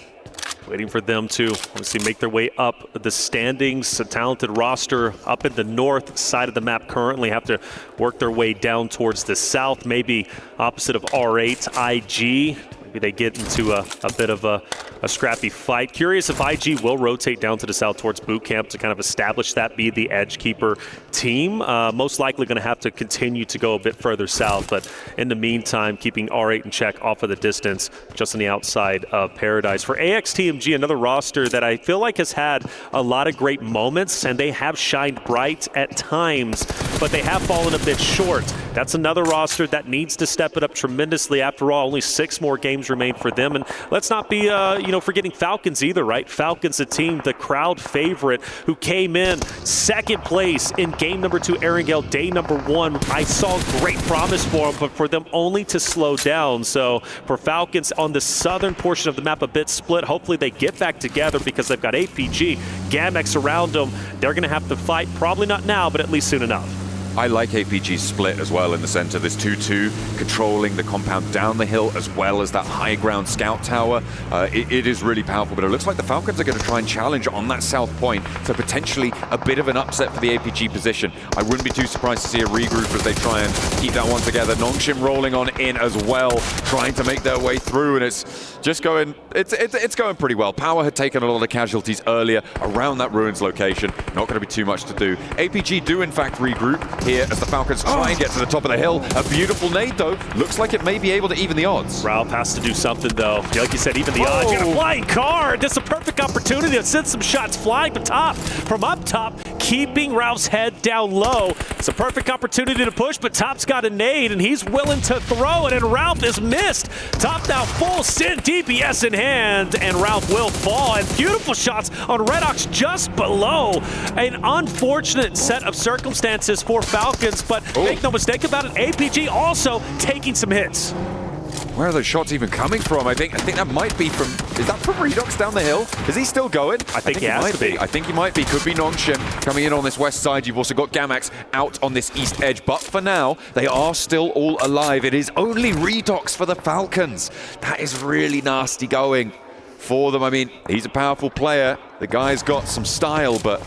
waiting for them to obviously make their way up the standings. A talented roster up in the north side of the map currently, have to work their way down towards the south, maybe opposite of R8, IG. Maybe they get into a bit of a scrappy fight. Curious if IG will rotate down to the south towards boot camp to kind of establish that, be the edge keeper team. Most likely going to have to continue to go a bit further south, but in the meantime, keeping R8 in check off of the distance, just on the outside of Paradise. For AXTMG, another roster that I feel like has had a lot of great moments, and they have shined bright at times, but they have fallen a bit short. That's another roster that needs to step it up tremendously. After all, only 6 more games remain for them, and let's not be forgetting Falcons either, right? Falcons, a team, the crowd favorite, who came in second place in game number 2, Erangel, day number 1. I saw great promise for them, but for them only to slow down. So for Falcons on the southern portion of the map, a bit split. Hopefully they get back together because they've got APG, Gamex around them. They're going to have to fight, probably not now, but at least soon enough. I like APG's split as well in the center. This 2-2 controlling the compound down the hill as well as that high ground scout tower. It is really powerful, but it looks like the Falcons are going to try and challenge on that south point, so potentially a bit of an upset for the APG position. I wouldn't be too surprised to see a regroup as they try and keep that one together. Nongshim rolling on in as well, trying to make their way through, and it's just going, it's going pretty well. Power had taken a lot of casualties earlier around that ruins location. Not going to be too much to do. APG do in fact regroup here as the Falcons try and get to the top of the hill. A beautiful nade though. Looks like it may be able to even the odds. Ralph has to do something though. Like you said, even the odds. You got a flying car. This is a perfect opportunity to send some shots flying to top. From up top, keeping Ralph's head down low. It's a perfect opportunity to push, but Top's got a nade and he's willing to throw it, and Ralph is missed. Top now full send, DPS in hand, and Ralph will fall. And beautiful shots on Redox just below. An unfortunate set of circumstances for Falcons, but make no mistake about it, APG also taking some hits. Where are those shots even coming from? I think that might be from, is that from Redox down the hill? Is he still going? I think he has to be. I think he might be. Could be Nongshim coming in on this west side. You've also got Gamax out on this east edge, but for now, they are still all alive. It is only Redox for the Falcons. That is really nasty going for them. I mean, he's a powerful player. The guy's got some style, but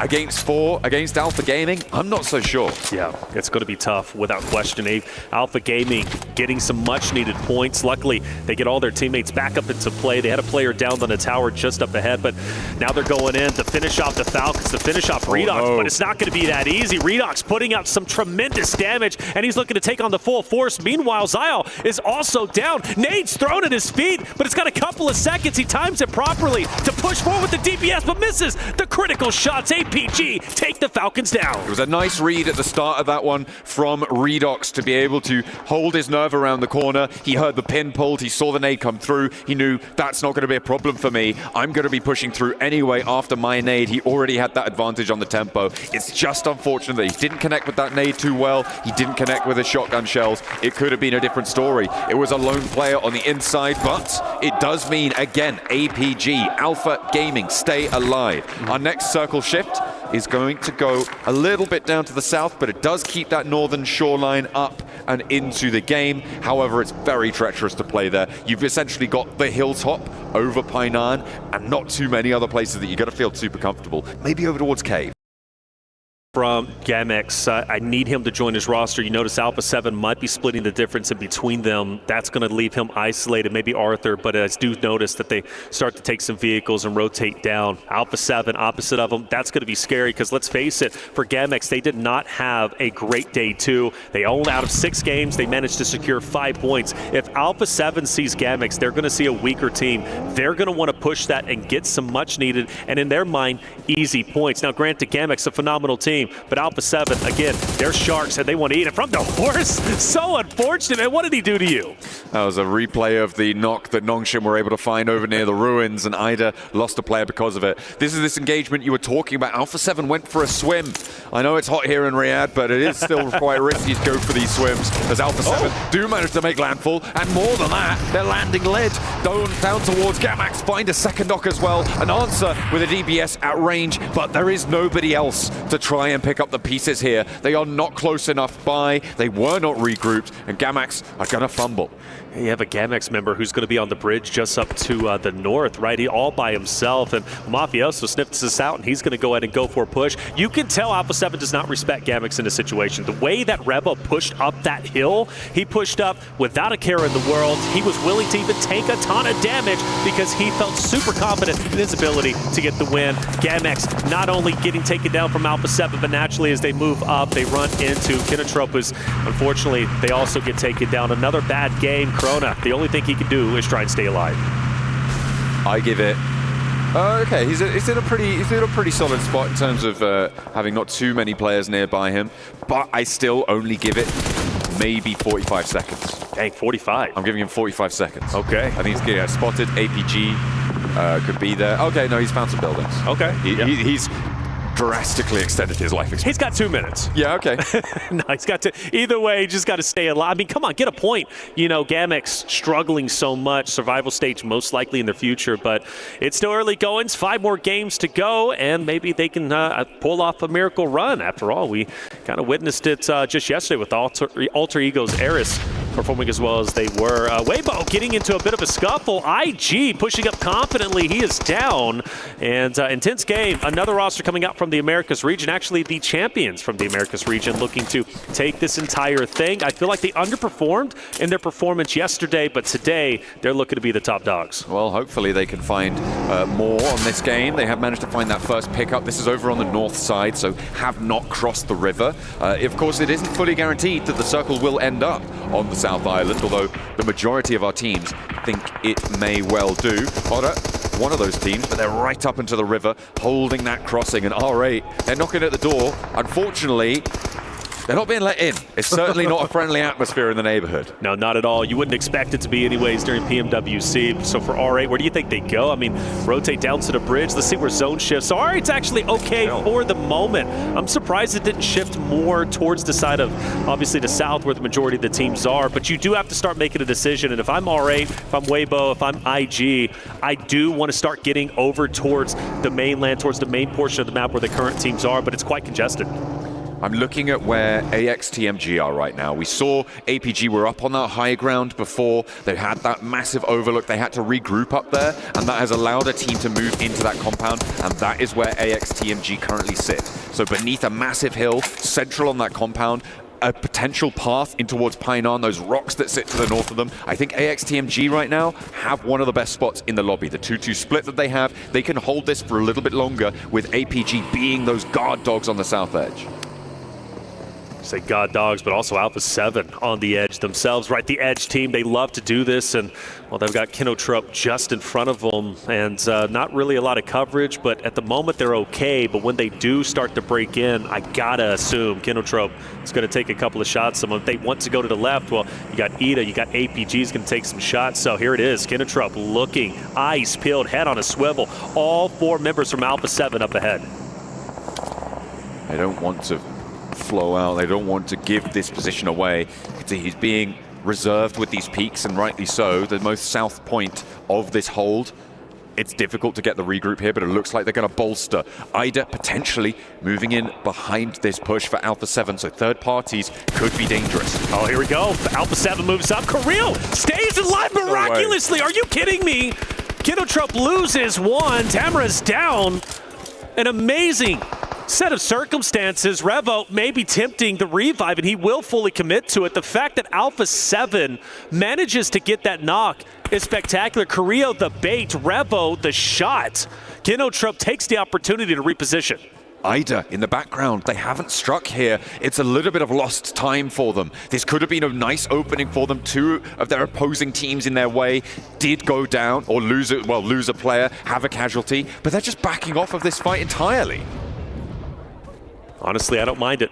against 4, against Alpha Gaming, I'm not so sure. Yeah, it's going to be tough without question. Alpha Gaming getting some much needed points. Luckily, they get all their teammates back up into play. They had a player down on the tower just up ahead, but now they're going in to finish off the Falcons, to finish off Redox, but it's not going to be that easy. Redox putting out some tremendous damage, and he's looking to take on the full force. Meanwhile, Zyle is also down. Nade's thrown at his feet, but it's got a couple of seconds. He times it properly to push forward with the DPS, but misses the critical shots. APG take the Falcons down. It was a nice read at the start of that one from Redox to be able to hold his nerve around the corner. He heard the pin pulled, he saw the nade come through, he knew that's not going to be a problem for me. I'm going to be pushing through anyway after my nade. He already had that advantage on the tempo. It's just unfortunate that he didn't connect with that nade too well. He didn't connect with his shotgun shells. It could have been a different story. It was a lone player on the inside, but it does mean, again, APG, Alpha Gaming, stay alive. Our next circle shift is going to go a little bit down to the south, but it does keep that northern shoreline up and into the game. However, it's very treacherous to play there. You've essentially got the hilltop over Painan and not too many other places that you're going to feel super comfortable. Maybe over towards Cave. from Gamex. I need him to join his roster. You notice Alpha 7 might be splitting the difference in between them. That's going to leave him isolated, maybe Arthur, but I do notice that they start to take some vehicles and rotate down. Alpha 7, opposite of them, that's going to be scary because let's face it, for Gamex, they did not have a great day 2. They owned out of 6 games, they managed to secure 5 points. If Alpha 7 sees Gamex, they're going to see a weaker team. They're going to want to push that and get some much needed, and in their mind, easy points. Now, granted, Gamex, a phenomenal team, but Alpha 7, again, they're sharks and they want to eat it from the horse. So unfortunate, man. What did he do to you? That was a replay of the knock that Nongshim were able to find over near the ruins, and Ida lost a player because of it. This is this engagement you were talking about. Alpha 7 went for a swim. I know it's hot here in Riyadh, but it is still quite risky to go for these swims, as Alpha 7 do manage to make landfall, and more than that, they're landing lead. Down towards Gamax, find a second knock as well. An answer with a DBS at range, but there is nobody else to try and pick up the pieces here. They are not close enough by. They were not regrouped, and Gamax are going to fumble. You have a Gamex member who's going to be on the bridge just up to the north, right? He all by himself, and Mafioso sniffs this out, and he's going to go ahead and go for a push. You can tell Alpha 7 does not respect Gamex in this situation. The way that Reba pushed up that hill, he pushed up without a care in the world. He was willing to even take a ton of damage because he felt super confident in his ability to get the win. Gamex not only getting taken down from Alpha 7, but naturally as they move up, they run into Kinetropus. Unfortunately, they also get taken down. Another bad game. Corona, the only thing he can do is try and stay alive. I give it. Okay, he's in a pretty solid spot in terms of having not too many players nearby him, but I still only give it maybe 45 seconds. Dang, 45. I'm giving him 45 seconds. Okay. I think he's getting spotted. APG could be there. Okay, no, he's found some buildings. Okay. He's drastically extended his life expectancy. He's got 2 minutes. Yeah, okay. No, he's got to. Either way, you just got to stay alive. I mean, come on, get a point. You know, Gamex struggling so much, survival stage most likely in the future, but it's still early goings. 5 more games to go, and maybe they can pull off a miracle run. After all, we kind of witnessed it just yesterday with Alter Ego's Eris performing as well as they were. Weibo getting into a bit of a scuffle. IG pushing up confidently. He is down. And intense game. Another roster coming out from the Americas region. Actually, the champions from the Americas region looking to take this entire thing. I feel like they underperformed in their performance yesterday, but today they're looking to be the top dogs. Well, hopefully they can find more on this game. They have managed to find that first pickup. This is over on the north side, so have not crossed the river. Of course, it isn't fully guaranteed that the circle will end up on the South Island, although the majority of our teams think it may well do. Otter, one of those teams, but they're right up into the river, holding that crossing, and RA, they're knocking at the door. Unfortunately, they're not being let in. It's certainly not a friendly atmosphere in the neighborhood. No, not at all. You wouldn't expect it to be anyways during PMWC. So for RA, where do you think they go? I mean, rotate down to the bridge. Let's see where zone shifts. So RA's actually okay for the moment. I'm surprised it didn't shift more towards the side of, obviously, the south where the majority of the teams are. But you do have to start making a decision. And if I'm RA, if I'm Weibo, if I'm IG, I do want to start getting over towards the mainland, towards the main portion of the map where the current teams are. But it's quite congested. I'm looking at where AXTMG are right now. We saw APG were up on that high ground before. They had that massive overlook. They had to regroup up there, and that has allowed a team to move into that compound, and that is where AXTMG currently sit. So beneath a massive hill, central on that compound, a potential path in towards Painan, those rocks that sit to the north of them. I think AXTMG right now have one of the best spots in the lobby. The 2-2 split that they have, they can hold this for a little bit longer with APG being those guard dogs on the south edge. Say God dogs, but also Alpha 7 on the edge themselves, right? The edge team, they love to do this, and well, they've got Kinotrope just in front of them, and not really a lot of coverage, but at the moment they're okay. But when they do start to break in, I gotta assume Kinotrope is going to take a couple of shots. If they want to go to the left, well, you got Ida, you got APG's going to take some shots. So here it is, Kinotrope looking, eyes peeled, head on a swivel. All 4 members from Alpha 7 up ahead. I don't want to flow out. They don't want to give this position away. He's being reserved with these peaks, and rightly so. The most south point of this hold. It's difficult to get the regroup here, but it looks like they're going to bolster. Ida potentially moving in behind this push for Alpha 7, so third parties could be dangerous. Oh, here we go. Alpha 7 moves up. Kirill stays alive miraculously. Are you kidding me? Kinotrope loses one. Tamara's down. An amazing set of circumstances, Revo may be tempting the revive, and he will fully commit to it. The fact that Alpha 7 manages to get that knock is spectacular. Carrillo the bait, Revo the shot. Kinotrop takes the opportunity to reposition. Ida in the background, they haven't struck here. It's a little bit of lost time for them. This could have been a nice opening for them. Two of their opposing teams in their way did go down or lose a player, have a casualty, but they're just backing off of this fight entirely. Honestly, I don't mind it.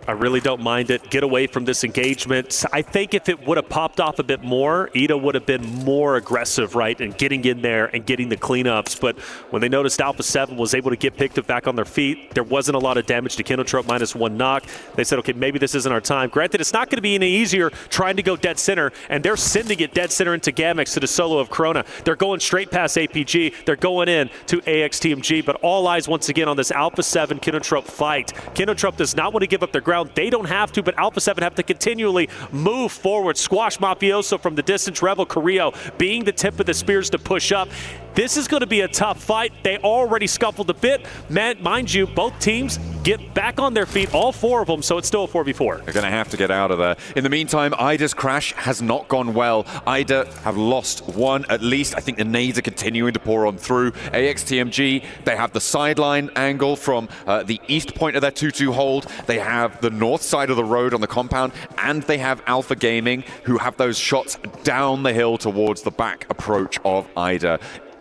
I really don't mind it. Get away from this engagement. I think if it would have popped off a bit more, Ida would have been more aggressive, right, and getting in there and getting the cleanups. But when they noticed Alpha 7 was able to get picked up back on their feet, there wasn't a lot of damage to Kinotrop, -1 knock. They said, okay, maybe this isn't our time. Granted, it's not going to be any easier trying to go dead center, and they're sending it dead center into Gamex to the solo of Corona. They're going straight past APG. They're going in to AXTMG, but all eyes once again on this Alpha 7 Kinotrop fight. Kinotrop does not want to give up their ground. They don't have to, but Alpha 7 have to continually move forward. Squash Mafioso from the distance. Rebel Carrillo being the tip of the spears to push up. This is going to be a tough fight. They already scuffled a bit. Mind you, both teams get back on their feet, all four of them, so it's still a 4v4. They're going to have to get out of there. In the meantime, Ida's crash has not gone well. Ida have lost one at least. I think the nades are continuing to pour on through. AXTMG, they have the sideline angle from the east point of their 2-2 hold. They have the north side of the road on the compound, and they have Alpha Gaming, who have those shots down the hill towards the back approach of Ida.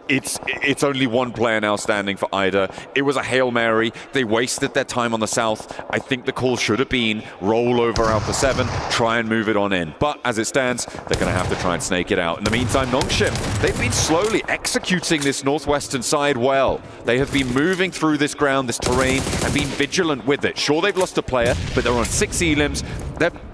It's only one player now standing for Ida. It was a Hail Mary. They wasted their time on the south. I think the call should have been roll over Alpha 7, try and move it on in. But as it stands, they're going to have to try and snake it out. In the meantime, Nongshim, they've been slowly executing this northwestern side well. They have been moving through this ground, this terrain, and been vigilant with it. Sure, they've lost a player, but they're on 6 elims.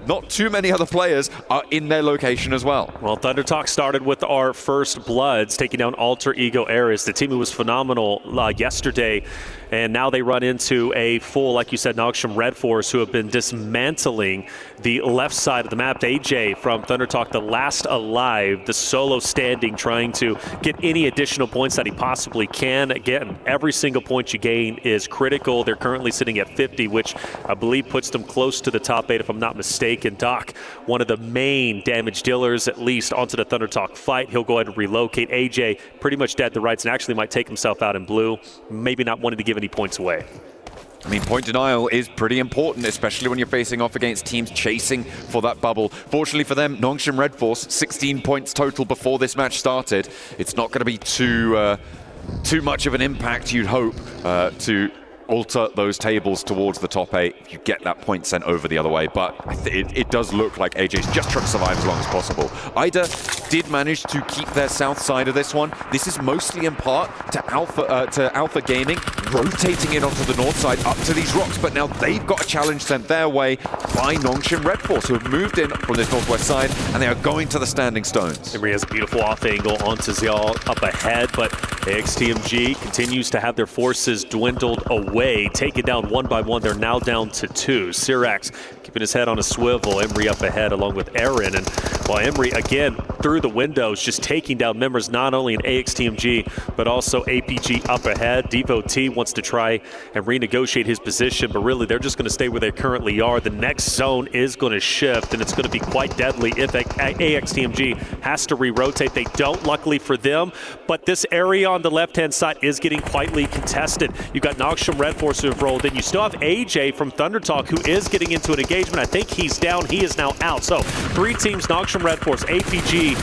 Not too many other players are in their location as well. Well, Thunder Talk started with our first Bloods, taking down Alter Ego Ares, the team who was phenomenal yesterday. And now they run into a full, like you said, Nogsham Red Force, who have been dismantling the left side of the map. AJ from Thunder Talk, the last alive, the solo standing, trying to get any additional points that he possibly can. Again, every single point you gain is critical. They're currently sitting at 50, which I believe puts them close to the top 8, if I'm not mistaken. Doc, one of the main damage dealers, at least, onto the Thunder Talk fight. He'll go ahead and relocate. AJ pretty much dead to rights and actually might take himself out in blue. Maybe not wanting to give any points away. I mean, point denial is pretty important, especially when you're facing off against teams chasing for that bubble. Fortunately for them, Nongshim Red Force, 16 points total before this match started. It's not going to be too much of an impact, you'd hope, to alter those tables towards the top 8 if you get that point sent over the other way. But it does look like AJ's just trying to survive as long as possible. Ida did manage to keep their south side of this one. This is mostly in part to Alpha Gaming rotating in onto the north side up to these rocks, but now they've got a challenge sent their way by Nongshim Red Force, who have moved in from this northwest side, and they are going to the Standing Stones. Emery has a beautiful off angle onto Zial up ahead, but AXTMG continues to have their forces dwindled away, taken down one by one. They're now down to 2. Syrax keeping his head on a swivel. Emery up ahead along with Aaron, and while Emery again through the windows just taking down members not only in AXTMG but also APG up ahead. Devo T wants to try and renegotiate his position, but really they're just going to stay where they currently are. The next zone is going to shift, and it's going to be quite deadly if AXTMG has to re-rotate. They don't, luckily for them, but this area on the left-hand side is getting quietly contested. You've got Nogsham Red Force who have rolled in. You still have AJ from Thunder Talk, who is getting into an engagement. I think he's down. He is now out. So 3 teams, Nogsham Red Force, APG,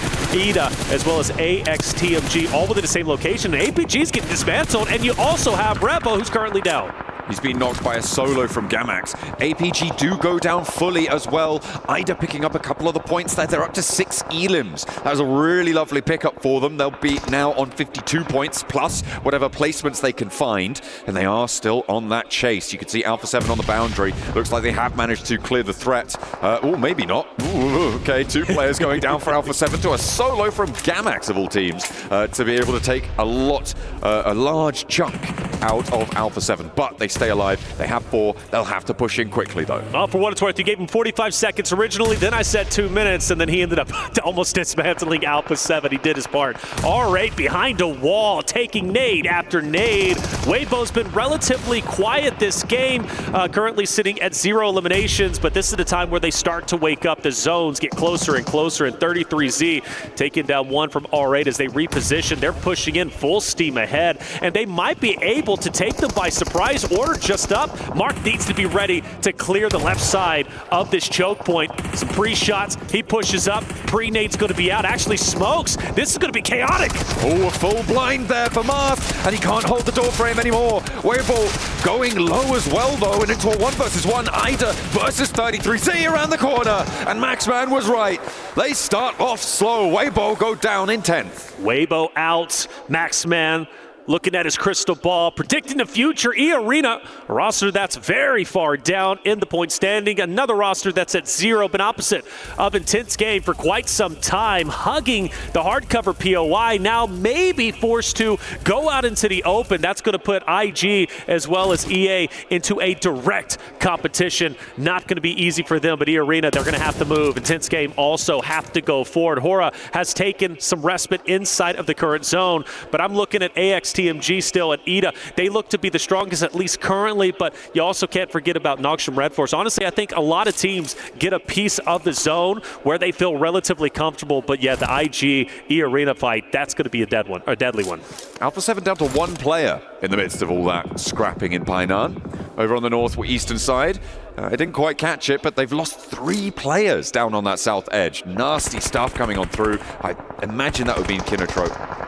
Ida, as well as AXTMG, all within the same location. And APG is getting dismantled, and you also have Repo, who's currently down. He's been knocked by a solo from Gamax. APG do go down fully as well. Ida picking up a couple of the points there. They're up to 6 elims. That was a really lovely pickup for them. They'll be now on 52 points plus whatever placements they can find, and they are still on that chase. You can see Alpha 7 on the boundary. Looks like they have managed to clear the threat. Oh, maybe not. Ooh, okay, 2 players going down for Alpha 7 to a solo from Gamax of all teams to be able to take a large chunk out of Alpha 7. But they stay alive. They have 4. They'll have to push in quickly, though. Well, for what it's worth, you gave him 45 seconds originally, then I said 2 minutes, and then he ended up almost dismantling Alpha 7. He did his part. RA behind a wall, taking nade after nade. Weibo's been relatively quiet this game, currently sitting at 0 eliminations, but this is the time where they start to wake up. The zones get closer and closer, and 33Z taking down 1 from R8 as they reposition. They're pushing in full steam ahead, and they might be able to take them by surprise. Order just up. Mark needs to be ready to clear the left side of this choke point. Some pre-shots. He pushes up. Pre-nade's going to be out. Actually smokes. This is going to be chaotic. Oh, a full blind there for Marth, and he can't hold the door frame anymore. Weibo going low as well, though, and into a 1 versus 1. Ida versus 33Z around the corner, and Maxman was right. They start off slow. Weibo go down in 10th. Weibo out. Maxman looking at his crystal ball, predicting the future. E-Arena, a roster that's very far down in the point standing. Another roster that's at 0, been opposite of intense game for quite some time, hugging the hardcover POI, now maybe forced to go out into the open. That's going to put IG as well as EA into a direct competition. Not going to be easy for them, but E-Arena, they're going to have to move. Intense game also have to go forward. Hora has taken some respite inside of the current zone, but I'm looking at AXTMG still at Ida. They look to be the strongest, at least currently, but you also can't forget about Noxium Red Force. Honestly, I think a lot of teams get a piece of the zone where they feel relatively comfortable, but yeah, the IG E-Arena fight, that's going to be a deadly one. Alpha 7 down to 1 player in the midst of all that scrapping in Painan. Over on the northeastern side, I didn't quite catch it, but they've lost 3 players down on that south edge. Nasty stuff coming on through. I imagine that would be in Kinotrope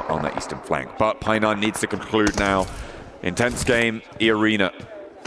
on that eastern flank. But Painan needs to conclude now. Intense game, E-Arena.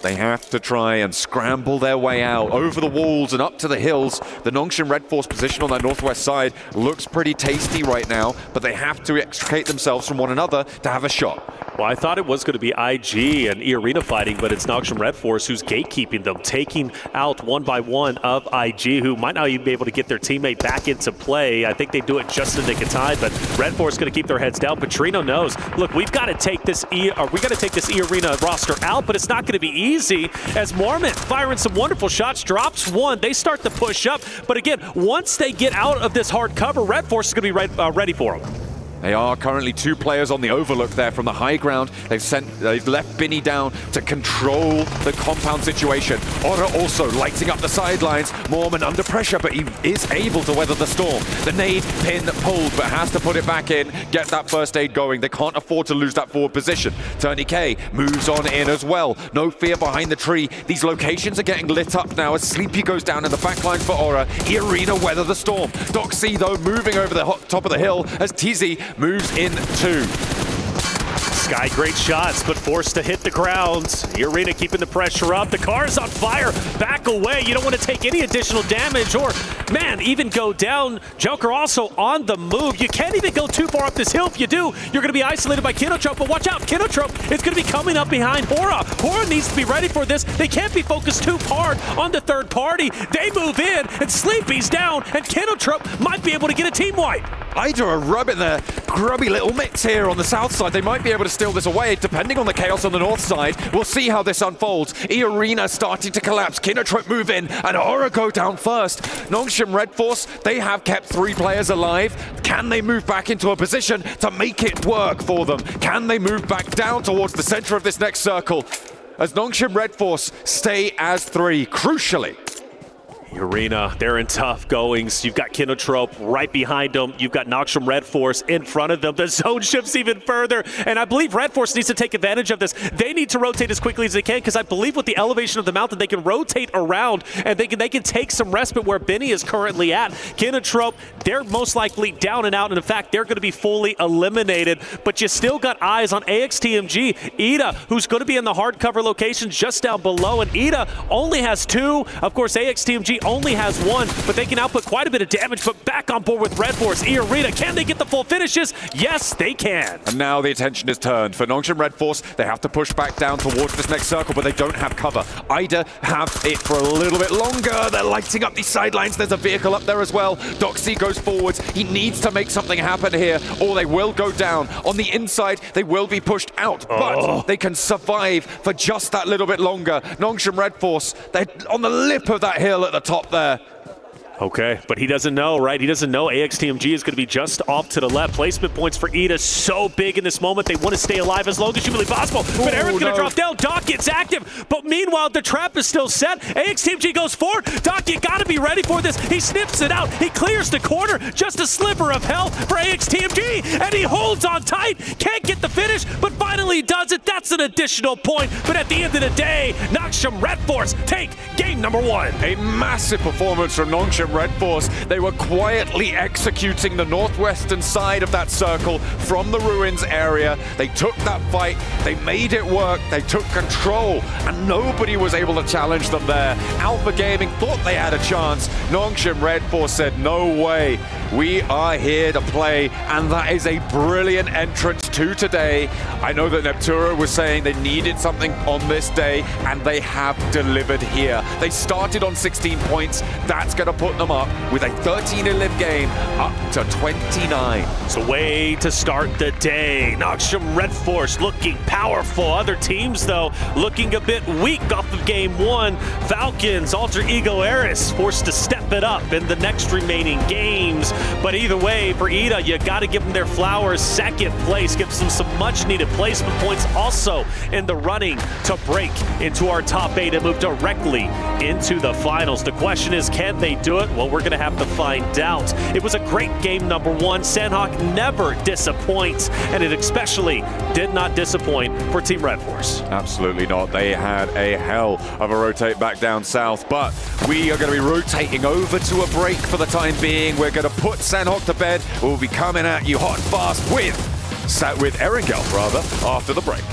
They have to try and scramble their way out over the walls and up to the hills. The Nongshan Red Force position on that northwest side looks pretty tasty right now, but they have to extricate themselves from one another to have a shot. Well, I thought it was going to be IG and E-Arena fighting, but it's Noxium Red Force who's gatekeeping them, taking out 1 by 1 of IG, who might not even be able to get their teammate back into play. I think they do it just in the nick of time, but Red Force is going to keep their heads down. Petrino knows, look, we've got to take this E-Arena roster out, but it's not going to be easy, as Mormon firing some wonderful shots, drops 1. They start to push up, but again, once they get out of this hard cover, Red Force is going to be ready for them. They are currently 2 players on the overlook there from the high ground. They've left Binny down to control the compound situation. Ora also lighting up the sidelines. Mormon under pressure, but he is able to weather the storm. The nade pin pulled, but has to put it back in, get that first aid going. They can't afford to lose that forward position. Turney K moves on in as well. No fear behind the tree. These locations are getting lit up now as Sleepy goes down in the back line for Ora. E-Arena weather the storm. Doc C, though, moving over the top of the hill as TZ moves in 2. Sky, great shots, but forced to hit the ground. E-Arena keeping the pressure up. The car is on fire. Back away. You don't want to take any additional damage or, man, even go down. Joker also on the move. You can't even go too far up this hill. If you do, you're going to be isolated by Kinotrope, but watch out. Kinotrope is going to be coming up behind Hora. Hora needs to be ready for this. They can't be focused too hard on the third party. They move in, and Sleepy's down, and Kinotrope might be able to get a team wipe. Ida are rubbing their grubby little mitts here on the south side. They might be able to steal this away, depending on the chaos on the north side. We'll see how this unfolds. E-Arena starting to collapse. Kinotrope move in, and Aura go down first. Nongshan Red Force, they have kept 3 players alive. Can they move back into a position to make it work for them? Can they move back down towards the center of this next circle? As Nongshan Red Force stay as 3, crucially. E-Arena, they're in tough goings. You've got Kinotrope right behind them. You've got Noxium Red Force in front of them. The zone shifts even further, and I believe Red Force needs to take advantage of this. They need to rotate as quickly as they can, because I believe with the elevation of the mountain, they can rotate around, and they can take some respite where Benny is currently at. Kinotrope, they're most likely down and out, and in fact, they're going to be fully eliminated, but you still got eyes on AXTMG. Ida, who's going to be in the hardcover location just down below, and Ida only has 2. Of course, AXTMG only has one, but they can output quite a bit of damage. But back on board with Red Force, Arena, can they get the full finishes? Yes, they can. And now the attention is turned. For Nongshim Red Force, they have to push back down towards this next circle, but they don't have cover. Ida have it for a little bit longer. They're lighting up these sidelines. There's a vehicle up there as well. Doxy goes forwards. He needs to make something happen here, or they will go down. On the inside, they will be pushed out, but they can survive for just that little bit longer. Nongshim Red Force, they're on the lip of that hill at the top there. Okay, but he doesn't know, right? He doesn't know AXTMG is going to be just off to the left. Placement points for Ida so big in this moment. They want to stay alive as long as humanly possible. But Aaron's going to drop down. Doc gets active. But meanwhile, the trap is still set. AXTMG goes forward. Doc, you got to be ready for this. He sniffs it out. He clears the corner. Just a sliver of hell for AXTMG. And he holds on tight. Can't get the finish, but finally does it. That's an additional point. But at the end of the day, Nongshim Red Force take game number 1. A massive performance from Nongshim Red Force. They were quietly executing the northwestern side of that circle from the ruins area. They took that fight, they made it work, they took control, and nobody was able to challenge them there. Alpha Gaming thought they had a chance. Nongshim Red Force said, no way, we are here to play, and that is a brilliant entrance to today. I know that Neptura was saying they needed something on this day, and they have delivered here. They started on 16 points. That's going to put them up with a 13-11 game up to 29. It's a way to start the day. Nongshim Red Force looking powerful. Other teams, though, looking a bit weak off of game 1. Falcons, Alter Ego Eris forced to step it up in the next remaining games. But either way, for Ida, you got to give them their flowers. Second place gives them some much-needed placement points. Also in the running to break into our top 8 and move directly into the finals. The question is, can they do it? Well, we're going to have to find out. It was a great game number 1. Sanhok never disappoints, and it especially did not disappoint for Team Red Force. Absolutely not. They had a hell of a rotate back down south, but we are going to be rotating over to a break for the time being. We're going to put Sanhok to bed. We'll be coming at you hot and fast with Erengel, rather, after the break.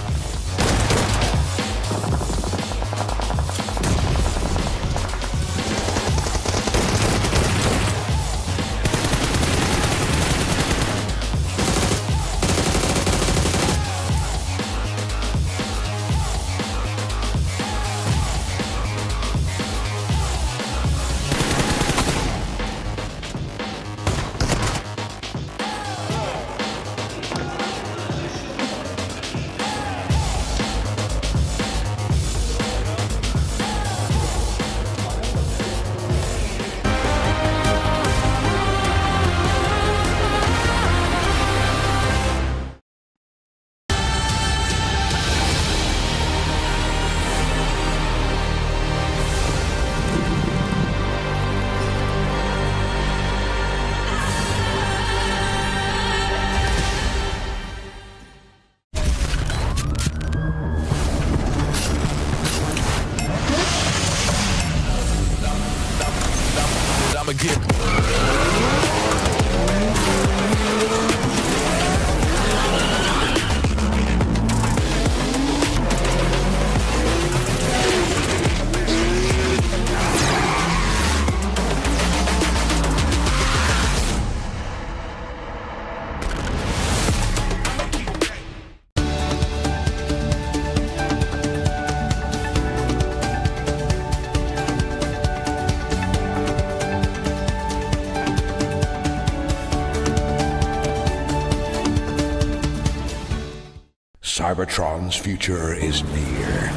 Cybertron's future is near.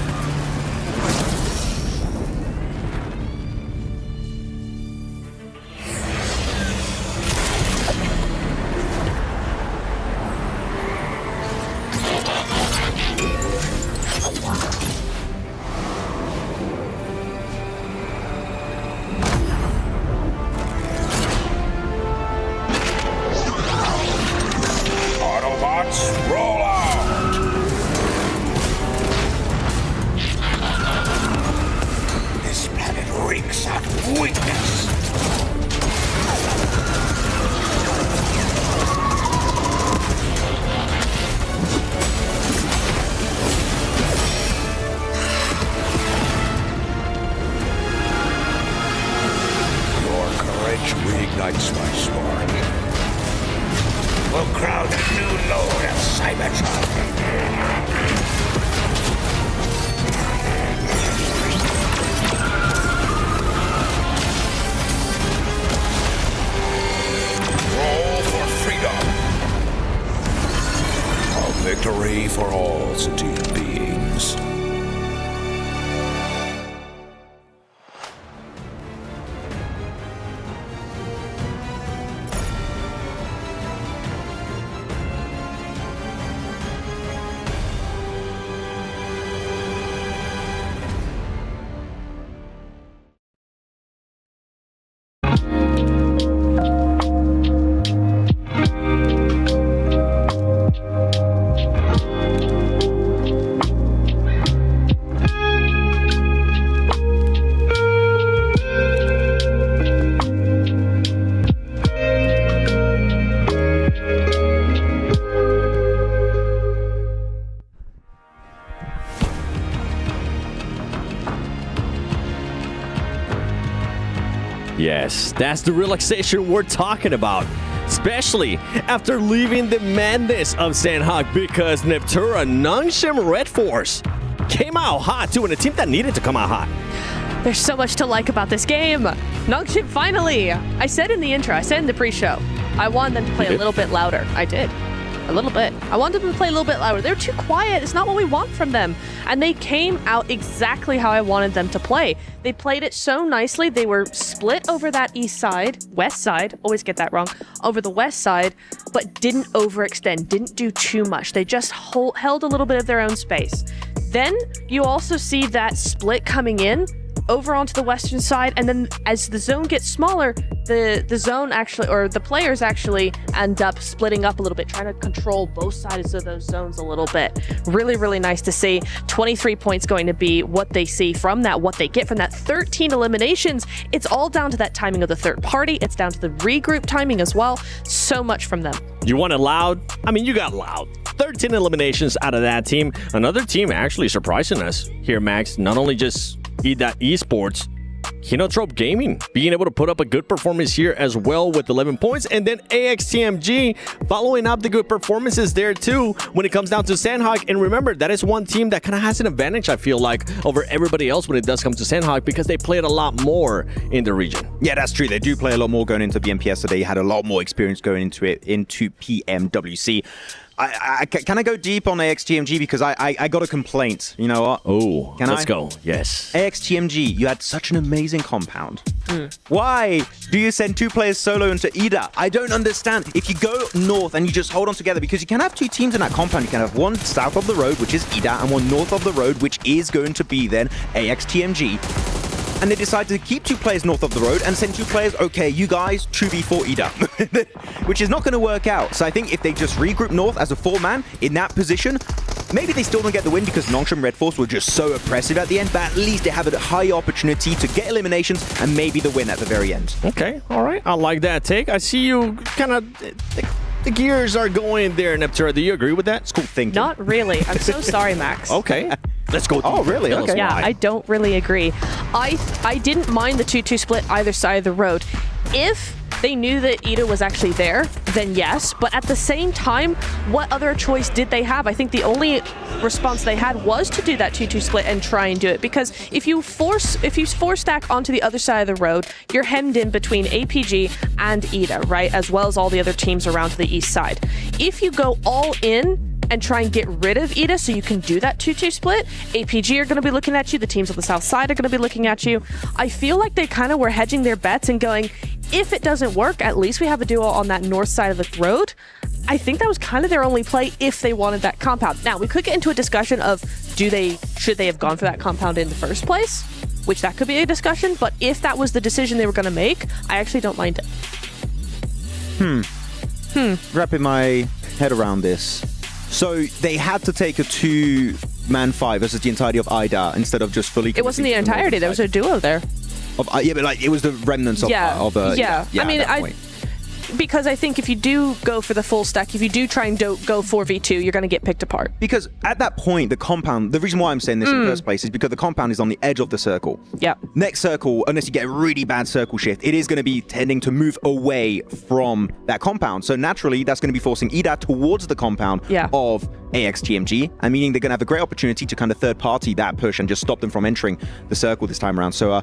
Autobots, roll out! This planet reeks of weakness. ignites my spark. We'll crown a new lord of Cybertron. Roll for freedom. A victory for all sentient beings. Yes, that's the relaxation we're talking about. Especially after leaving the madness of Sanhok, because Neptura Nongshim Red Force came out hot too, and a team that needed to come out hot. There's so much to like about this game. Nongshim finally. I said in the intro, I said in the pre-show, I wanted them to play a little bit louder. I did. A little bit. I wanted them to play a little bit louder. They're too quiet. It's not what we want from them. And they came out exactly how I wanted them to play. They played it so nicely. They were split over that east side, west side, always get that wrong, over the west side, but didn't overextend, didn't do too much. They just held a little bit of their own space. Then you also see that split coming in over onto the western side, and then as the zone gets smaller, the zone actually, or the players actually end up splitting up a little bit, trying to control both sides of those zones a little bit. Really, really nice to see. 23 points going to be what they see from that, what they get from that. 13 eliminations. It's all down to that timing of the third party. It's down to the regroup timing as well. So much from them. You want it loud? I mean, you got loud. 13 eliminations out of that team. Another team actually surprising us here, Max. Not only just Esports, Kinotrope Gaming being able to put up a good performance here as well with 11 points, and then AXTMG following up the good performances there too when it comes down to Sanhok. And remember, that is one team that kind of has an advantage, I feel like, over everybody else when it does come to Sanhok, because they played a lot more in the region. Yeah, that's true. They do play a lot more going into BMPS, so they had a lot more experience going into it, into PMWC. Can I go deep on AXTMG, because I got a complaint. You know what? Oh, let's go. Yes. AXTMG, you had such an amazing compound. Why do you send two players solo into Ida? I don't understand. If you go north and you just hold on together, because you can have two teams in that compound. You can have one south of the road, which is Ida, and one north of the road, which is going to be then AXTMG. And they decide to keep two players north of the road and send two players, okay, you guys, 2v4 Ida, which is not going to work out. So I think if they just regroup north as a four-man in that position, maybe they still don't get the win because Nongshim Red Force were just so oppressive at the end, but at least they have a high opportunity to get eliminations and maybe the win at the very end. Okay, all right. I like that take. I see you kind of... The gears are going there, Neptura. Do you agree with that? It's cool thinking. Not really. I'm so sorry, Max. Okay. Let's go. Oh, really? Okay. Yeah, I don't really agree. I didn't mind the 2-2 split either side of the road. If they knew that Ida was actually there, then yes. But at the same time, what other choice did they have? I think the only response they had was to do that 2-2 split and try and do it. Because if you force stack onto the other side of the road, you're hemmed in between APG and Ida, right? As well as all the other teams around to the east side. If you go all in and try and get rid of Ida so you can do that 2-2 split, APG are going to be looking at you, the teams on the south side are going to be looking at you. I feel like they kind of were hedging their bets and going, if it doesn't work, at least we have a duo on that north side of the road. I think that was kind of their only play if they wanted that compound. Now, we could get into a discussion of should they have gone for that compound in the first place, which that could be a discussion, but if that was the decision they were going to make, I actually don't mind it. Wrapping my head around this. So they had to take a two-man five versus the entirety of Ida instead of just fully... It wasn't the entirety. There was a duo there. Yeah, but like it was the remnants of... Yeah. I mean, Because I think if you do go for the full stack, if you do try and go 4v2, you're going to get picked apart. Because at that point, the compound, the reason why I'm saying this in the first place is because the compound is on the edge of the circle. Yeah. Next circle, unless you get a really bad circle shift, it is going to be tending to move away from that compound. So naturally, that's going to be forcing EDA towards the compound of AXGMG, and meaning they're going to have a great opportunity to kind of third party that push and just stop them from entering the circle this time around. So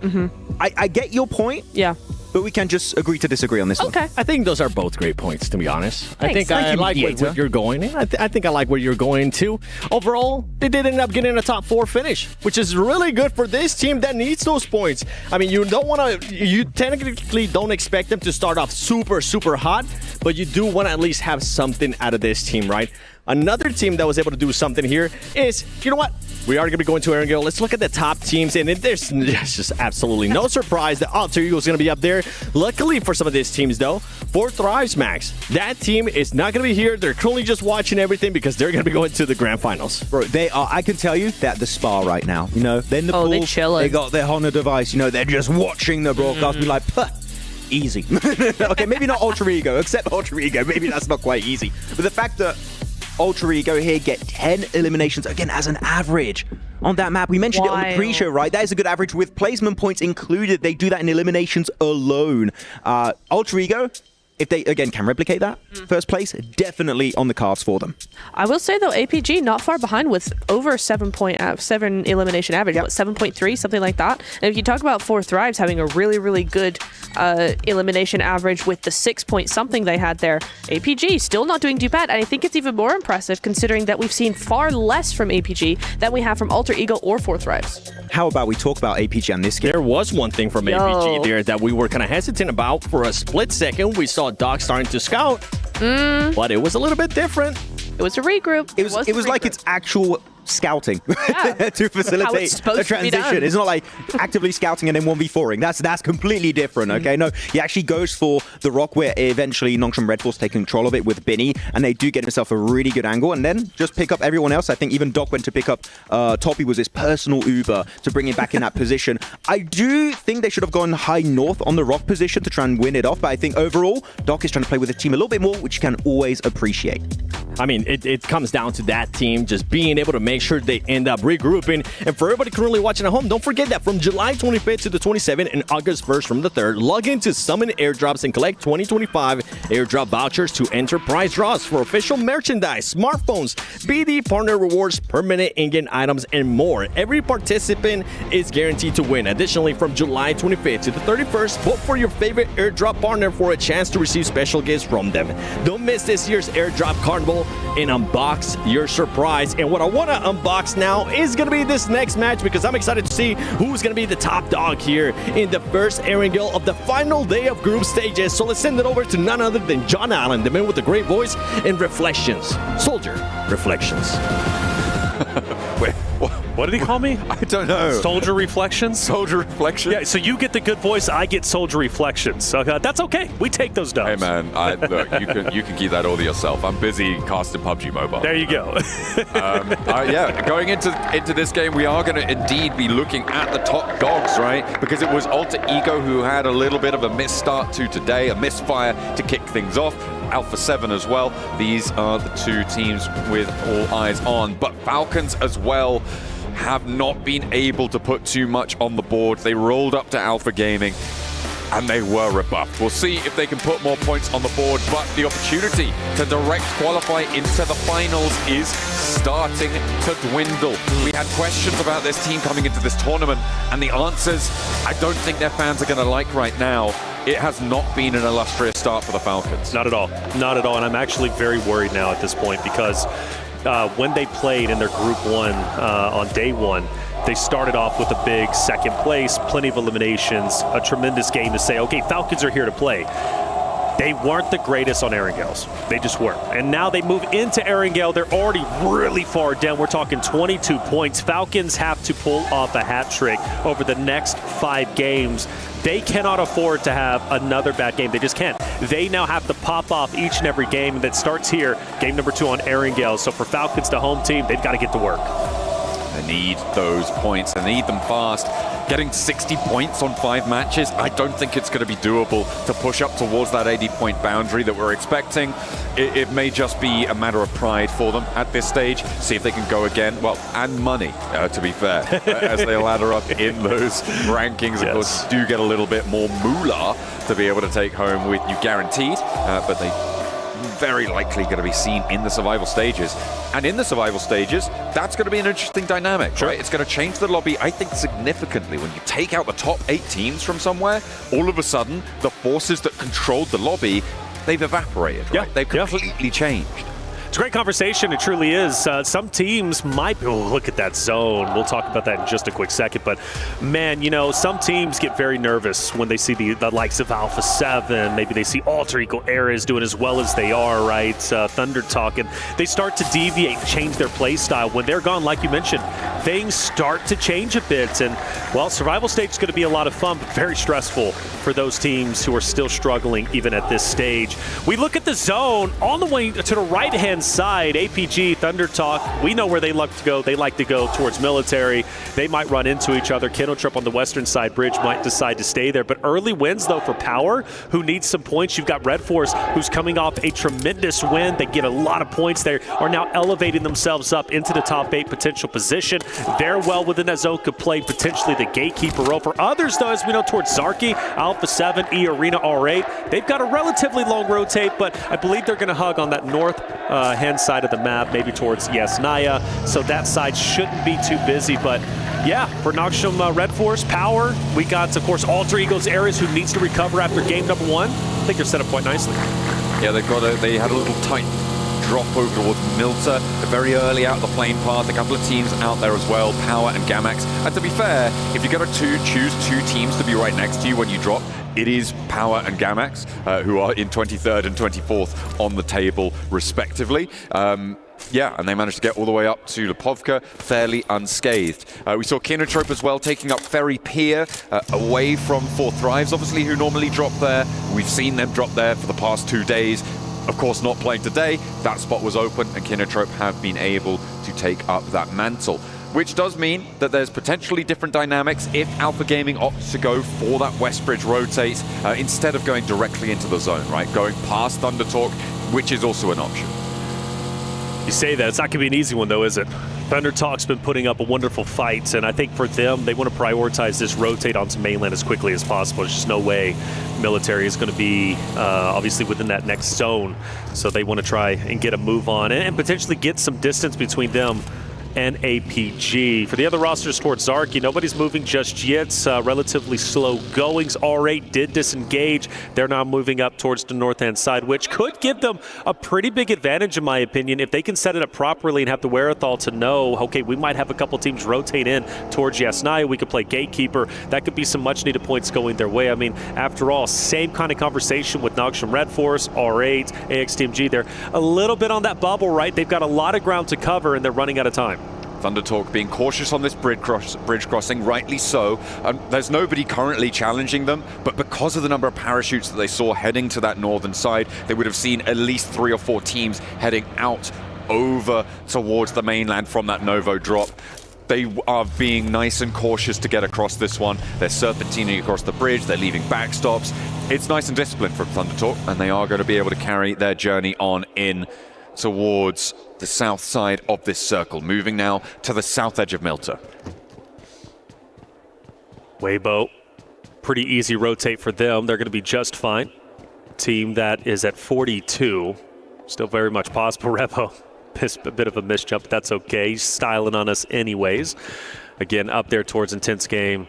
I get your point. Yeah. But we can just agree to disagree on this one. Okay. I think those are both great points, to be honest. Thanks. I think I like where you're going. And I think I like where you're going, too. Overall, they did end up getting a top 4 finish, which is really good for this team that needs those points. I mean, you technically don't expect them to start off super, super hot, but you do want to at least have something out of this team, right? Another team that was able to do something here is, you know what? We are going to be going to Erangel. Let's look at the top teams, and there's just absolutely no surprise that Alter Ego is going to be up there. Luckily for some of these teams, though, 4 Thrives Max. That team is not going to be here. They're currently just watching everything because they're going to be going to the grand finals. Bro, they are. I can tell you they're at the spa right now. You know, they're in the pool. They chilling. They got their Honor device. You know, they're just watching the broadcast. Be like, puh. Easy. Okay, maybe not Ultra Ego, except Ultra Ego. Maybe that's not quite easy. But the fact that Ultra Ego here get 10 eliminations, again, as an average on that map. We mentioned it on the pre-show, right? That is a good average with placement points included. They do that in eliminations alone. Ultra Ego, if they, again, can replicate that first place, definitely on the cards for them. I will say, though, APG not far behind with over 7 elimination average, what, 7.3, something like that. And if you talk about 4 Thrives having a really, really good elimination average with the 6 point something they had there, APG still not doing too bad. And I think it's even more impressive considering that we've seen far less from APG than we have from Alter Ego or 4 Thrives. How about we talk about APG on this game? There was one thing from APG there that we were kind of hesitant about for a split second. We saw Doc starting to scout, but it was a little bit different. It was a regroup. It was like it's actual scouting to facilitate a transition. It's not like actively scouting and then 1v4ing. That's completely different, okay? No, he actually goes for the rock where eventually Nongshim Red Force take control of it with Binny, and they do get himself a really good angle and then just pick up everyone else. I think even Doc went to pick up Toppy was his personal Uber to bring him back in that position. I do think they should have gone high north on the rock position to try and win it off, but I think overall, Doc is trying to play with the team a little bit more, which you can always appreciate. I mean, it comes down to that team just being able to make sure they end up regrouping. And for everybody currently watching at home, don't forget that from July 25th to the 27th and August 1st from the 3rd, log into Summon Airdrops and collect 2025 airdrop vouchers to enter prize draws for official merchandise, smartphones, BD partner rewards, permanent in-game items, and more. Every participant is guaranteed to win. Additionally, from July 25th to the 31st, vote for your favorite airdrop partner for a chance to receive special gifts from them. Don't miss this year's airdrop carnival and unbox your surprise. And what I want to unbox now is going to be this next match because I'm excited to see who's going to be the top dog here in the first Erangel of the final day of group stages. So let's send it over to none other than John Allen, the man with the great voice and Reflections. Soldier Reflections. Wait, what did he call me? I don't know. Soldier Reflections? Soldier Reflections? Yeah, so you get the good voice, I get Soldier Reflections. So that's okay. We take those dubs. Hey, man, look, you can keep that all to yourself. I'm busy casting PUBG Mobile. There you go. Yeah, going into this game, we are going to indeed be looking at the top dogs, right? Because it was Alter Ego who had a little bit of a misstart to today, a misfire to kick things off. Alpha 7 as well. These are the two teams with all eyes on. But Falcons as well have not been able to put too much on the board. They rolled up to Alpha Gaming and they were rebuffed. We'll see if they can put more points on the board, but the opportunity to direct qualify into the finals is starting to dwindle. We had questions about this team coming into this tournament, and the answers I don't think their fans are going to like right now. It has not been an illustrious start for the Falcons. Not at all. Not at all. And I'm actually very worried now at this point because when they played in their Group 1 on day 1, they started off with a big second place, plenty of eliminations, a tremendous game to say, okay, Falcons are here to play. They weren't the greatest on Erangels. They just weren't. And now they move into Erangel. They're already really far down. We're talking 22 points. Falcons have to pull off a hat trick over the next 5 games. They cannot afford to have another bad game. They just can't. They now have to pop off each and every game that starts here, game number 2 on Erangel. So for Falcons, the home team, they've got to get to work. They need those points. They need them fast. getting 60 points on 5 matches, I don't think it's going to be doable to push up towards that 80-point boundary that we're expecting. It may just be a matter of pride for them at this stage. See if they can go again. Well, and money, to be fair, as they ladder up in those rankings. Of course, do get a little bit more moolah to be able to take home with you guaranteed, but they very likely going to be seen in the survival stages. And in the survival stages, that's going to be an interesting dynamic, right? It's going to change the lobby, I think, significantly. When you take out the top 8 teams from somewhere, all of a sudden, the forces that controlled the lobby, they've evaporated, right? They've completely changed. It's a great conversation. It truly is. Some teams might... Oh, look at that zone. We'll talk about that in just a quick second. But, man, you know, some teams get very nervous when they see the likes of Alpha 7. Maybe they see Alter Ego Ares doing as well as they are, right? Thunder Talk. And they start to deviate and change their play style. When they're gone, like you mentioned, things start to change a bit. And, well, survival stage is going to be a lot of fun, but very stressful for those teams who are still struggling even at this stage. We look at the zone on the way to the right-hand side. APG, Thunder Talk, we know where they like to go. They like to go towards military. They might run into each other. Kinotrip on the western side bridge might decide to stay there. But early wins, though, for Power, who needs some points. You've got Red Force, who's coming off a tremendous win. They get a lot of points. They are now elevating themselves up into the top 8 potential position. They're well within that zone, could play potentially the gatekeeper over. Others, though, as we know, towards Zarky, Alpha 7, E Arena, R8. They've got a relatively long rotate, but I believe they're going to hug on that north hand side of the map, maybe towards Yesnaya. So that side shouldn't be too busy. But yeah, for Noksham Red Force, Power, we got, of course, Alter Ego's Ares, who needs to recover after game number 1. I think they're set up quite nicely. Yeah, they had a little tight drop over towards Milta very early out the plane path. A couple of teams out there as well, Power and Gamax. And to be fair, if you're going to choose 2 teams to be right next to you when you drop, it is Power and Gamax, who are in 23rd and 24th on the table, respectively. Yeah, and they managed to get all the way up to Lipovka fairly unscathed. We saw Kinotrope as well taking up Ferry Pier away from 4 Thrives, obviously, who normally drop there. We've seen them drop there for the past 2 days. Of course, not playing today. That spot was open, and Kinotrope have been able to take up that mantle, which does mean that there's potentially different dynamics if Alpha Gaming opts to go for that West Bridge rotate instead of going directly into the zone, right? Going past Thunder Talk, which is also an option. You say that. It's not going to be an easy one, though, is it? Thunder Talk's been putting up a wonderful fight, and I think for them, they want to prioritize this rotate onto mainland as quickly as possible. There's just no way military is going to be obviously within that next zone, so they want to try and get a move on and potentially get some distance between them and APG. For the other rosters towards Zarky, nobody's moving just yet. Relatively slow goings. R8 did disengage. They're now moving up towards the north-hand side, which could give them a pretty big advantage, in my opinion, if they can set it up properly and have the wherewithal to know, okay, we might have a couple teams rotate in towards Yasnaya. We could play gatekeeper. That could be some much-needed points going their way. I mean, after all, same kind of conversation with Noksham Red Force, R8, AXTMG. They're a little bit on that bubble, right? They've got a lot of ground to cover, and they're running out of time. Thunder Talk being cautious on this bridge crossing, rightly so. There's nobody currently challenging them, but because of the number of parachutes that they saw heading to that northern side, they would have seen at least 3 or 4 teams heading out over towards the mainland from that Novo drop. They are being nice and cautious to get across this one. They're serpentining across the bridge, they're leaving backstops. It's nice and disciplined from Thunder Talk, and they are going to be able to carry their journey on in towards the south side of this circle, moving now to the south edge of Milta. Weibo, pretty easy rotate for them. They're going to be just fine. Team that is at 42, still very much possible. Revo, a bit of a misjump, but that's okay. He's styling on us anyways. Again, up there towards intense game.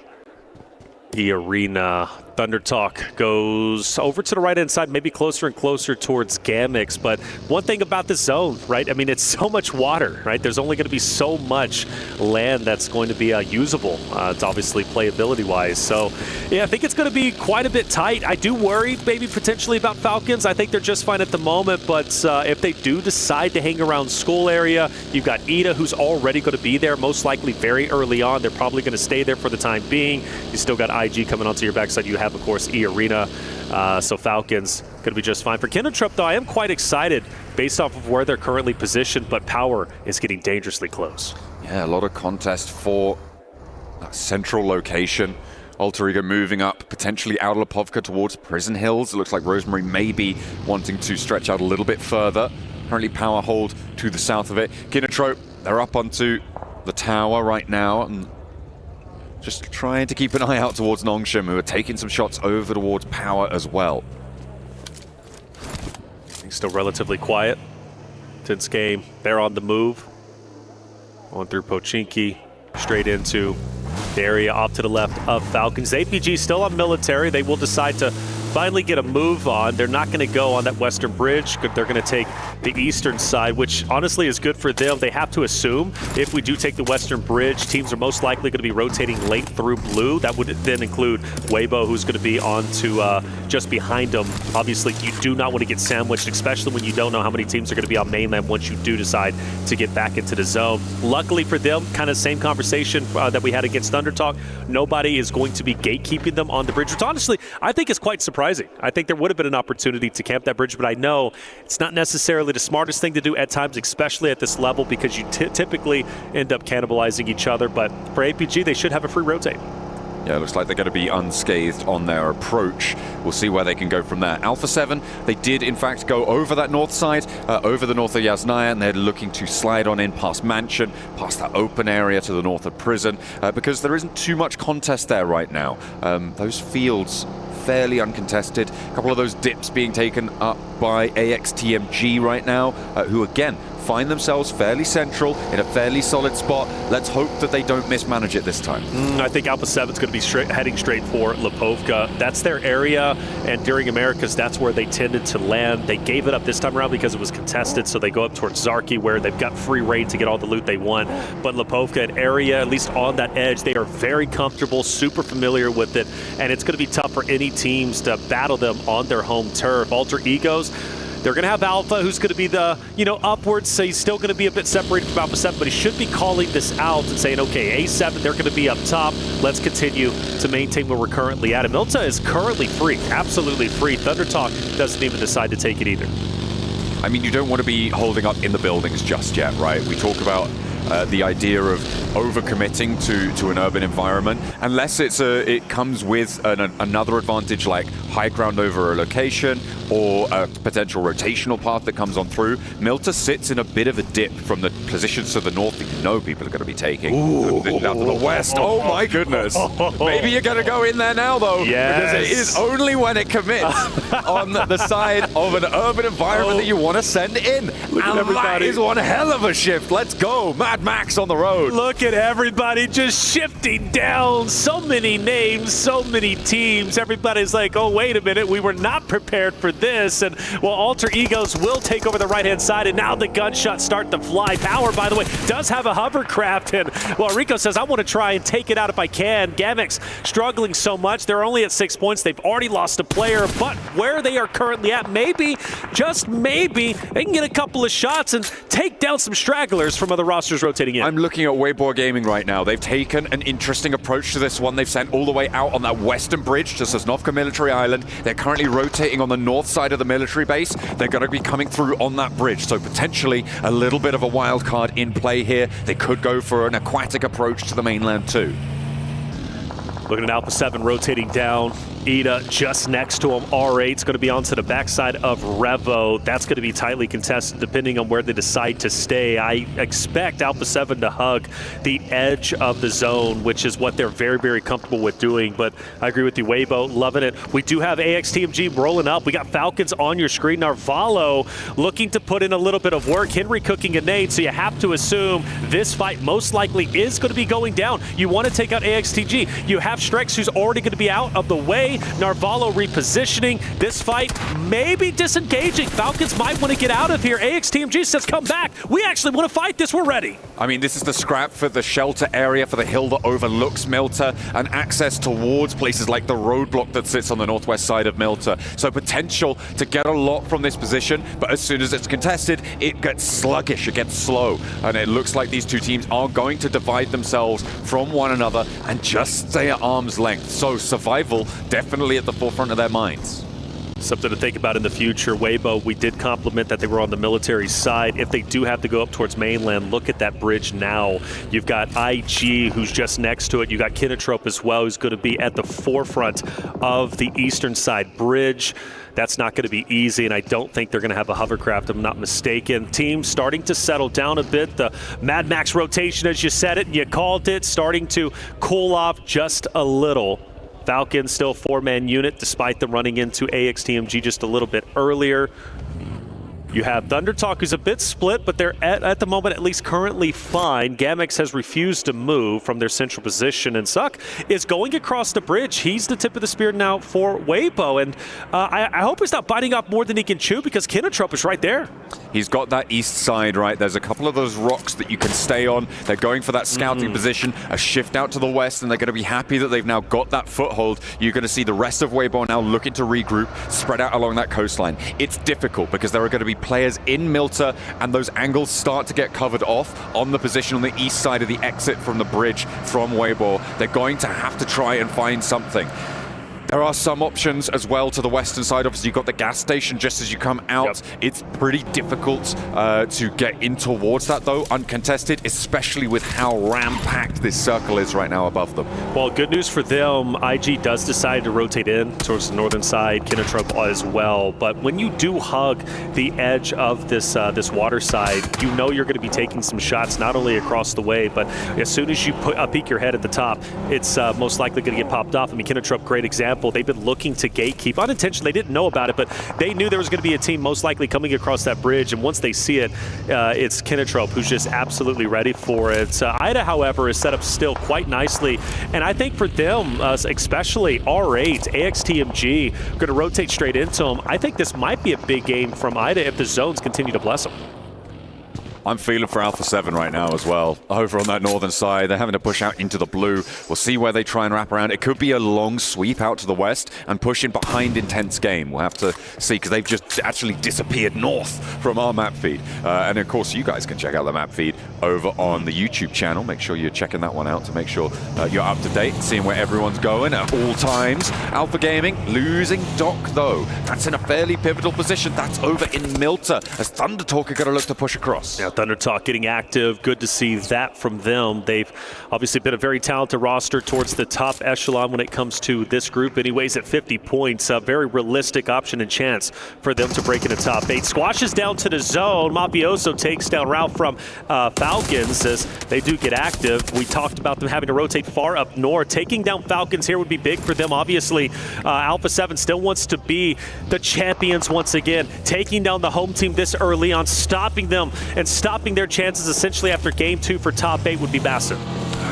The arena. Thunder Talk goes over to the right-hand side, maybe closer and closer towards Gamix. But one thing about this zone, right? I mean, it's so much water, right? There's only going to be so much land that's going to be usable. It's obviously playability-wise. So, yeah, I think it's going to be quite a bit tight. I do worry maybe potentially about Falcons. I think they're just fine at the moment. But if they do decide to hang around school area, you've got Ida, who's already going to be there, most likely very early on. They're probably going to stay there for the time being. You still got IG coming onto your backside. You have, of course, E-Arena, so Falcons going to be just fine. For Kinotrip, though, I am quite excited based off of where they're currently positioned, but Power is getting dangerously close. Yeah, a lot of contest for that central location. Alter Ego moving up, potentially out of Lipovka towards Prison Hills. It looks like Rosemary may be wanting to stretch out a little bit further. Currently power hold to the south of it. Kinatrope, they're up onto the tower right now and just trying to keep an eye out towards Nongshim, who are taking some shots over towards power as well. He's still relatively quiet. Tense game. They're on the move. Going through Pochinki, straight into the area off to the left of Falcons. APG still on military. They will decide to finally get a move on. They're not going to go on that western bridge. They're going to take the eastern side, which honestly is good for them. They have to assume if we do take the western bridge, teams are most likely going to be rotating late through blue. That would then include Weibo, who's going to be on to just behind them. Obviously, you do not want to get sandwiched, especially when you don't know how many teams are going to be on mainland once you do decide to get back into the zone. Luckily for them, kind of same conversation that we had against Undertalk. Nobody is going to be gatekeeping them on the bridge, which honestly, I think is quite surprising. I think there would have been an opportunity to camp that bridge, but I know it's not necessarily the smartest thing to do at times, especially at this level, because you typically end up cannibalizing each other. But for APG, they should have a free rotate. Yeah, it looks like they're going to be unscathed on their approach. We'll see where they can go from there. Alpha 7, they did in fact go over that north side, over the north of Yasnaya, and they're looking to slide on in past Mansion, past that open area to the north of Prison, because there isn't too much contest there right now. Those fields fairly uncontested. A couple of those dips being taken up by AXTMG right now, who again find themselves fairly central in a fairly solid spot. Let's hope that they don't mismanage it this time. I think Alpha 7's going to be heading straight for Lipovka. That's their area, and during Americas, that's where they tended to land. They gave it up this time around because it was contested, so they go up towards Zarki, where they've got free reign to get all the loot they want. But Lipovka, an area, at least on that edge, they are very comfortable, super familiar with it, and it's going to be tough for any teams to battle them on their home turf. Alter Egos, they're going to have Alpha, who's going to be the, upwards, so he's still going to be a bit separated from Alpha 7, but he should be calling this out and saying, okay, A7, they're going to be up top. Let's continue to maintain where we're currently at. And Milta is currently free, absolutely free. Thundertalk doesn't even decide to take it either. I mean, you don't want to be holding up in the buildings just yet, right? We talk about the idea of overcommitting to an urban environment, unless it comes with another advantage like high ground over a location or a potential rotational path that comes on through. Milta sits in a bit of a dip from the positions to the north that you know people are going to be taking. Down to the west. Oh my goodness. Maybe you're going to go in there now though. Yes. Because it is only when it commits on the side of an urban environment that you want to send in. Look at everybody. That is one hell of a shift. Let's go. Mad Max on the road. Look at everybody just shifting down. So many names, so many teams. Everybody's like, oh, wait a minute. We were not prepared for this. And, well, Alter Egos will take over the right-hand side. And now the gunshots start to fly. Power, by the way, does have a hovercraft. And, well, Rico says, I want to try and take it out if I can. Gamex struggling so much. They're only at 6 points. They've already lost a player. But where they are currently at, maybe, just maybe, they can get a couple of shots and take down some stragglers from other rosters rotating in. I'm looking at Weibo Gaming right now. They've taken an interesting approach to this one. They've sent all the way out on that western bridge to Sosnovka Military Island. They're currently rotating on the north side of the military base. They're going to be coming through on that bridge, so potentially a little bit of a wild card in play here. They could go for an aquatic approach to the mainland too. Looking at Alpha 7 rotating down. Ida just next to him. R8's going to be onto the backside of Revo. That's going to be tightly contested depending on where they decide to stay. I expect Alpha 7 to hug the edge of the zone, which is what they're very, very comfortable with doing. But I agree with you, Weibo, loving it. We do have AXTMG rolling up. We got Falcons on your screen. Narvalo looking to put in a little bit of work. Henry cooking a nade, so you have to assume this fight most likely is going to be going down. You want to take out AXTG. You have Strex, who's already going to be out of the way. Narvalo repositioning. This fight maybe disengaging. Falcons might want to get out of here. AXTMG says, come back. We actually want to fight this. We're ready. I mean, this is the scrap for the shelter area for the hill that overlooks Milta and access towards places like the roadblock that sits on the northwest side of Milta. So potential to get a lot from this position, but as soon as it's contested, it gets sluggish, it gets slow. And it looks like these two teams are going to divide themselves from one another and just stay at arm's length. So survival definitely at the forefront of their minds. Something to think about in the future. Weibo, we did compliment that they were on the military side. If they do have to go up towards mainland, look at that bridge now. You've got IG, who's just next to it. You got Kinotrope as well, who's going to be at the forefront of the eastern side bridge. That's not going to be easy, and I don't think they're going to have a hovercraft, if I'm not mistaken. Team starting to settle down a bit. The Mad Max rotation, as you said it, and you called it, starting to cool off just a little. Falcons still 4-man unit, despite them running into AXTMG just a little bit earlier. You have ThunderTalk, who's a bit split, but they're at the moment, at least currently fine. Gamex has refused to move from their central position, and Suck is going across the bridge. He's the tip of the spear now for Weibo, and I hope he's not biting off more than he can chew, because Kinotrope is right there. He's got that east side, right? There's a couple of those rocks that you can stay on. They're going for that scouting position, a shift out to the west, and they're going to be happy that they've now got that foothold. You're going to see the rest of Weibo now looking to regroup, spread out along that coastline. It's difficult because there are going to be players in Milta, and those angles start to get covered off on the position on the east side of the exit from the bridge from Weibo. They're going to have to try and find something. There are some options as well to the western side. Obviously, you've got the gas station just as you come out. Yep. It's pretty difficult to get in towards that, though, uncontested, especially with how ram-packed this circle is right now above them. Well, good news for them. IG does decide to rotate in towards the northern side, Kinotrope as well. But when you do hug the edge of this this water side, you know you're going to be taking some shots, not only across the way, but as soon as you peek your head at the top, it's most likely going to get popped off. I mean, Kinotrope, great example. They've been looking to gatekeep unintentionally. They didn't know about it, but they knew there was going to be a team most likely coming across that bridge. And once they see it, it's Kinotrope who's just absolutely ready for it. IDA, however, is set up still quite nicely. And I think for them, especially R8, AXTMG, going to rotate straight into them. I think this might be a big game from IDA if the zones continue to bless them. I'm feeling for Alpha 7 right now as well. Over on that northern side, they're having to push out into the blue. We'll see where they try and wrap around. It could be a long sweep out to the west and push in behind Intense Game. We'll have to see, because they've just actually disappeared north from our map feed. And of course, you guys can check out the map feed over on the YouTube channel. Make sure you're checking that one out to make sure you're up to date, seeing where everyone's going at all times. Alpha Gaming losing Doc, though. That's in a fairly pivotal position. That's over in Milta, as ThunderTalk are going to look to push across. Yeah, ThunderTalk getting active. Good to see that from them. They've obviously been a very talented roster towards the top echelon when it comes to this group. Anyways, at 50 points, a very realistic option and chance for them to break into top 8. Squashes down to the zone. Mafioso takes down Ralph from Falcons as they do get active. We talked about them having to rotate far up north. Taking down Falcons here would be big for them. Obviously, Alpha 7 still wants to be the champions once again. Taking down the home team this early on, stopping them and stopping their chances essentially after game 2 for top 8 would be massive.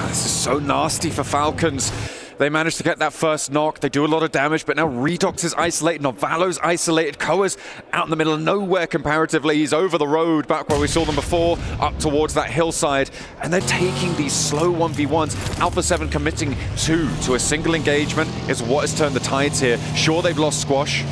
This is so nasty for Falcons. They managed to get that first knock. They do a lot of damage, but now Redox is isolated. Novalo's isolated. Koa's out in the middle of nowhere comparatively. He's over the road, back where we saw them before, up towards that hillside. And they're taking these slow 1v1s. Alpha 7 committing to a single engagement is what has turned the tides here. Sure, they've lost Squash,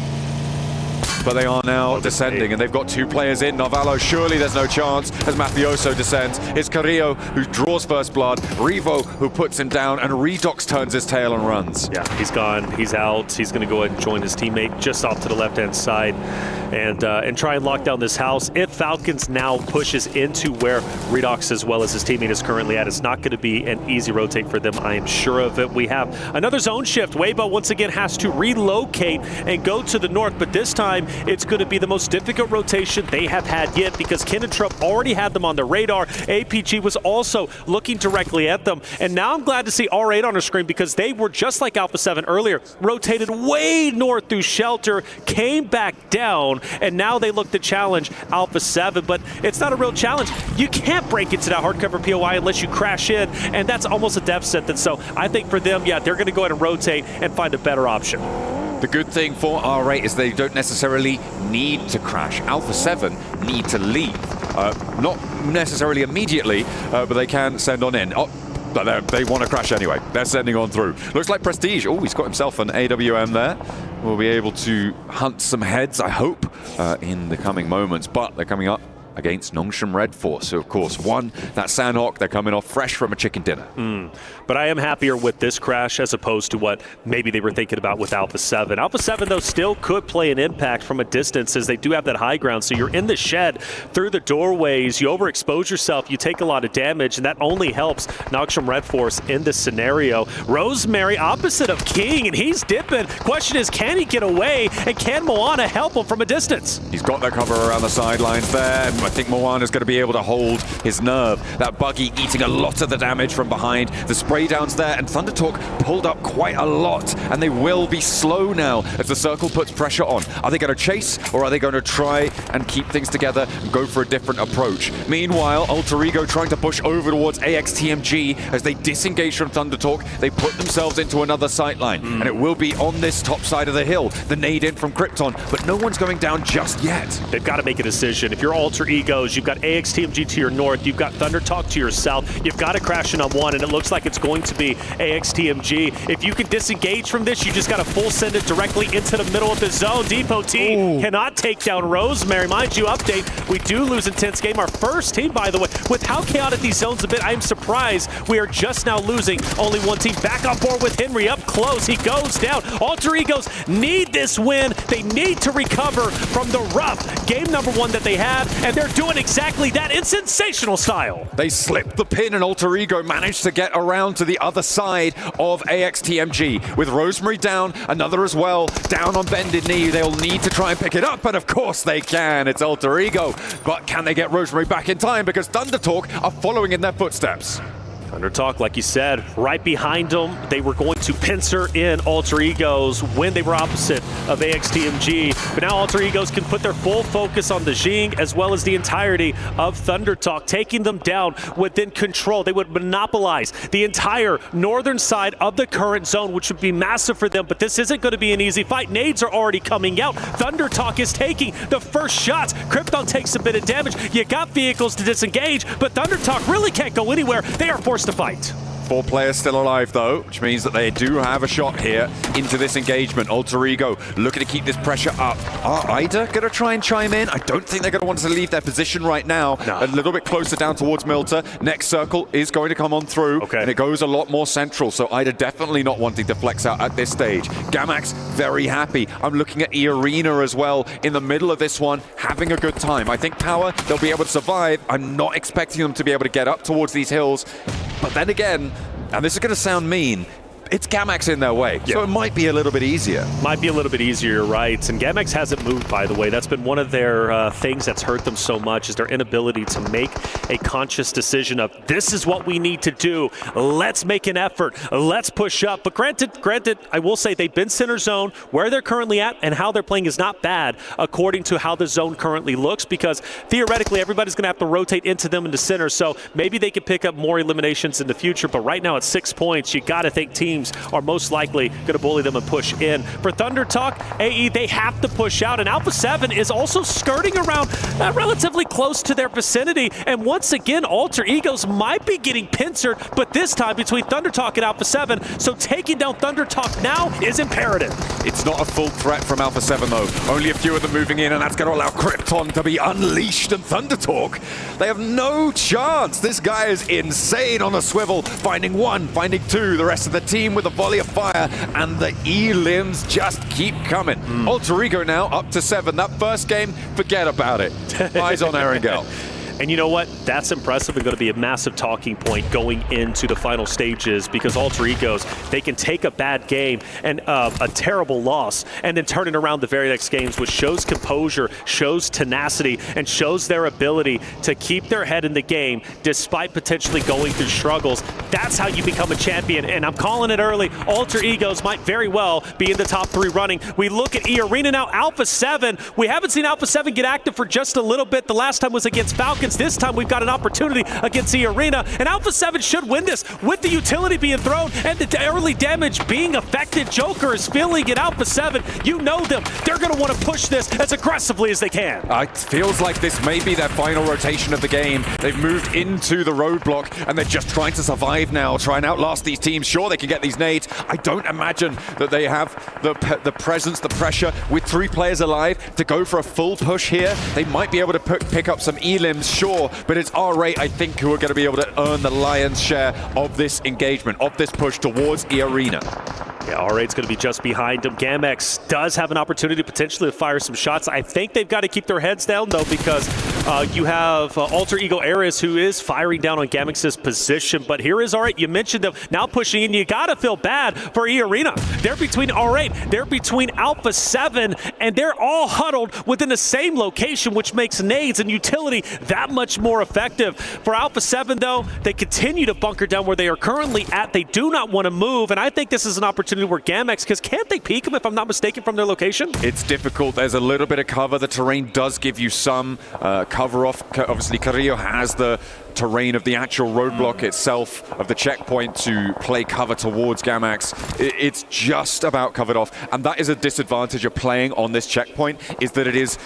but they are now descending, and they've got 2 players in. Novalo, surely there's no chance as Mafioso descends. It's Carrillo who draws first blood, Revo who puts him down, and Redox turns his tail and runs. Yeah, he's gone, he's out. He's going to go ahead and join his teammate just off to the left-hand side and try and lock down this house. If Falcons now pushes into where Redox as well as his teammate is currently at, it's not going to be an easy rotate for them, I am sure of it. We have another zone shift. Weibo once again has to relocate and go to the north, but this time it's going to be the most difficult rotation they have had yet, because Kinotrope already had them on their radar. APG was also looking directly at them, and now I'm glad to see R8 on the screen, because they were just like Alpha 7 earlier, rotated way north through shelter, came back down, and now they look to challenge Alpha 7, but it's not a real challenge. You can't break into that hardcover POI unless you crash in, and that's almost a death sentence. So I think for them, yeah, they're going to go ahead and rotate and find a better option. The good thing for RA is they don't necessarily need to crash. Alpha 7 need to leave. Not necessarily immediately, but they can send on in. Oh, but they want to crash anyway. They're sending on through. Looks like Prestige. Oh, he's got himself an AWM there. We'll be able to hunt some heads, I hope, in the coming moments. But they're coming up against Nongshim Red Force, who of course won that Sanhok. They're coming off fresh from a chicken dinner. But I am happier with this crash as opposed to what maybe they were thinking about with Alpha 7. Alpha 7, though, still could play an impact from a distance as they do have that high ground. So you're in the shed, through the doorways, you overexpose yourself, you take a lot of damage, and that only helps Nongshim Red Force in this scenario. Rosemary opposite of King, and he's dipping. Question is, can he get away, and can Moana help him from a distance? He's got that cover around the sidelines there. I think Moana's going to be able to hold his nerve. That buggy eating a lot of the damage from behind. The spray downs there, and Thundertalk pulled up quite a lot, and they will be slow now as the circle puts pressure on. Are they going to chase, or are they going to try and keep things together and go for a different approach? Meanwhile, Alter Ego trying to push over towards AXTMG as they disengage from Thundertalk. They put themselves into another sightline, and it will be on this top side of the hill. The nade in from Krypton, but no one's going down just yet. They've got to make a decision. If you're Alter Egos, you've got AXTMG to your north, you've got Thundertalk to your south, you've got to crash in on one, and it looks like it's going to be AXTMG. If you can disengage from this, you just got to full send it directly into the middle of the zone. Depot T cannot take down Rosemary. Mind you, update, we do lose Intense Game. Our first team, by the way. With how chaotic these zones have been, I am surprised we are just now losing only one team. Back on board with Henry, up close, he goes down. Alter Egos need this win. They need to recover from the rough game number one that they had, and they're doing exactly that in sensational style. They slipped the pin, and Alter Ego managed to get around to the other side of AXTMG. With Rosemary down, another as well, down on bended knee. They'll need to try and pick it up, and of course they can. It's Alter Ego, but can they get Rosemary back in time? Because Thundertalk are following in their footsteps. Thundertalk, like you said, right behind them. They were going to pincer in Alter Egos when they were opposite of AXTMG. But now Alter Egos can put their full focus on the Jing as well as the entirety of Thundertalk. Taking them down would then control. They would monopolize the entire northern side of the current zone, which would be massive for them. But this isn't going to be an easy fight. Nades are already coming out. Thundertalk is taking the first shots. Krypton takes a bit of damage. You got vehicles to disengage, but Thundertalk really can't go anywhere. They are forced to fight. 4 players still alive though, which means that they do have a shot here into this engagement. Alter Ego looking to keep this pressure up. Are Ida going to try and chime in? I don't think they're going to want to leave their position right now. No. A little bit closer down towards Milta. Next circle is going to come on through, and it goes a lot more central, so Ida definitely not wanting to flex out at this stage. Gamax very happy. I'm looking at E-Arena as well in the middle of this one, having a good time. I think Power, they'll be able to survive. I'm not expecting them to be able to get up towards these hills, but then again, and this is going to sound mean, it's Gamax in their way, so it might be a little bit easier. Might be a little bit easier, you're right. And Gamax hasn't moved, by the way. That's been one of their things that's hurt them so much, is their inability to make a conscious decision of, this is what we need to do. Let's make an effort. Let's push up. But granted, I will say they've been center zone. Where they're currently at and how they're playing is not bad according to how the zone currently looks, because theoretically everybody's going to have to rotate into them into center. So maybe they could pick up more eliminations in the future. But right now at 6 points, you got to think teams are most likely going to bully them and push in. For Thundertalk, AE, they have to push out, and Alpha 7 is also skirting around relatively close to their vicinity, and once again, Alter Egos might be getting pincered, but this time between Thundertalk and Alpha 7, so taking down Thundertalk now is imperative. It's not a full threat from Alpha 7 though. Only a few of them moving in, and that's going to allow Krypton to be unleashed, and Thundertalk, they have no chance. This guy is insane on a swivel, finding one, finding two, the rest of the team with a volley of fire, and the E-limbs just keep coming. Alter Ego now up to 7. That first game, forget about it. Eyes on Erangel. And you know what? That's impressive and going to be a massive talking point going into the final stages, because Alter Egos, they can take a bad game and a terrible loss and then turn it around the very next games, which shows composure, shows tenacity, and shows their ability to keep their head in the game despite potentially going through struggles. That's how you become a champion, and I'm calling it early. Alter Egos might very well be in the top 3 running. We look at E-Arena now, Alpha 7. We haven't seen Alpha 7 get active for just a little bit. The last time was against Falcon. seconds. This time we've got an opportunity against the Arena, and Alpha 7 should win this with the utility being thrown and the early damage being affected. Joker is feeling it. Alpha 7, you know them. They're going to want to push this as aggressively as they can. It feels like this may be their final rotation of the game. They've moved into the roadblock, and they're just trying to survive now, try and outlast these teams. Sure, they can get these nades. I don't imagine that they have the presence, the pressure, with 3 players alive to go for a full push here. They might be able to pick up some elims, sure, but it's RA, I think, who are going to be able to earn the lion's share of this engagement, of this push towards E-Arena. Yeah, R8's going to be just behind him. Gamex does have an opportunity potentially to fire some shots. I think they've got to keep their heads down, though, because you have Alter Ego Ares, who is firing down on Gamex's position. But here is R8. You mentioned them now pushing in. You got to feel bad for E-Arena. They're between R8, they're between Alpha 7, and they're all huddled within the same location, which makes nades and utility that much more effective. For Alpha 7, though, they continue to bunker down where they are currently at. They do not want to move, and I think this is an opportunity where Gamex, because can't they peek them, if I'm not mistaken, from their location? It's difficult. There's a little bit of cover. The terrain does give you some cover off. Obviously, Carrillo has the terrain of the actual roadblock itself, of the checkpoint, to play cover towards Gamex. It's just about covered off, and that is a disadvantage of playing on this checkpoint, is that it is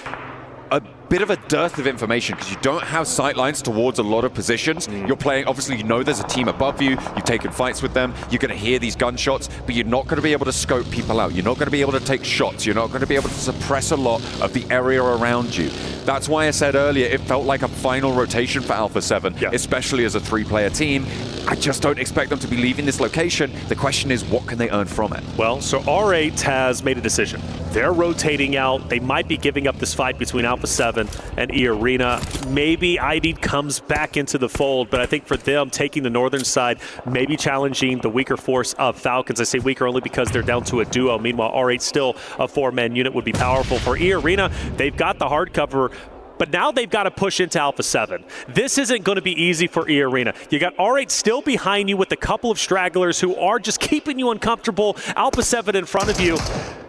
a bit of a dearth of information because you don't have sight lines towards a lot of positions. You're playing, obviously you know there's a team above you, you've taken fights with them, you're going to hear these gunshots, but you're not going to be able to scope people out. You're not going to be able to take shots. You're not going to be able to suppress a lot of the area around you. That's why I said earlier it felt like a final rotation for Alpha 7, especially as a 3-player team. I just don't expect them to be leaving this location. The question is, what can they earn from it? Well, so R8 has made a decision. They're rotating out. They might be giving up this fight between Alpha 7 and E-Arena. Maybe ID comes back into the fold, but I think for them, taking the northern side, maybe challenging the weaker force of Falcons. I say weaker only because they're down to a duo. Meanwhile, R8 still a 4-man unit would be powerful. For E-Arena, they've got the hard cover, but now they've got to push into Alpha 7. This isn't going to be easy for E-Arena. You got R8 still behind you with a couple of stragglers who are just keeping you uncomfortable. Alpha 7 in front of you.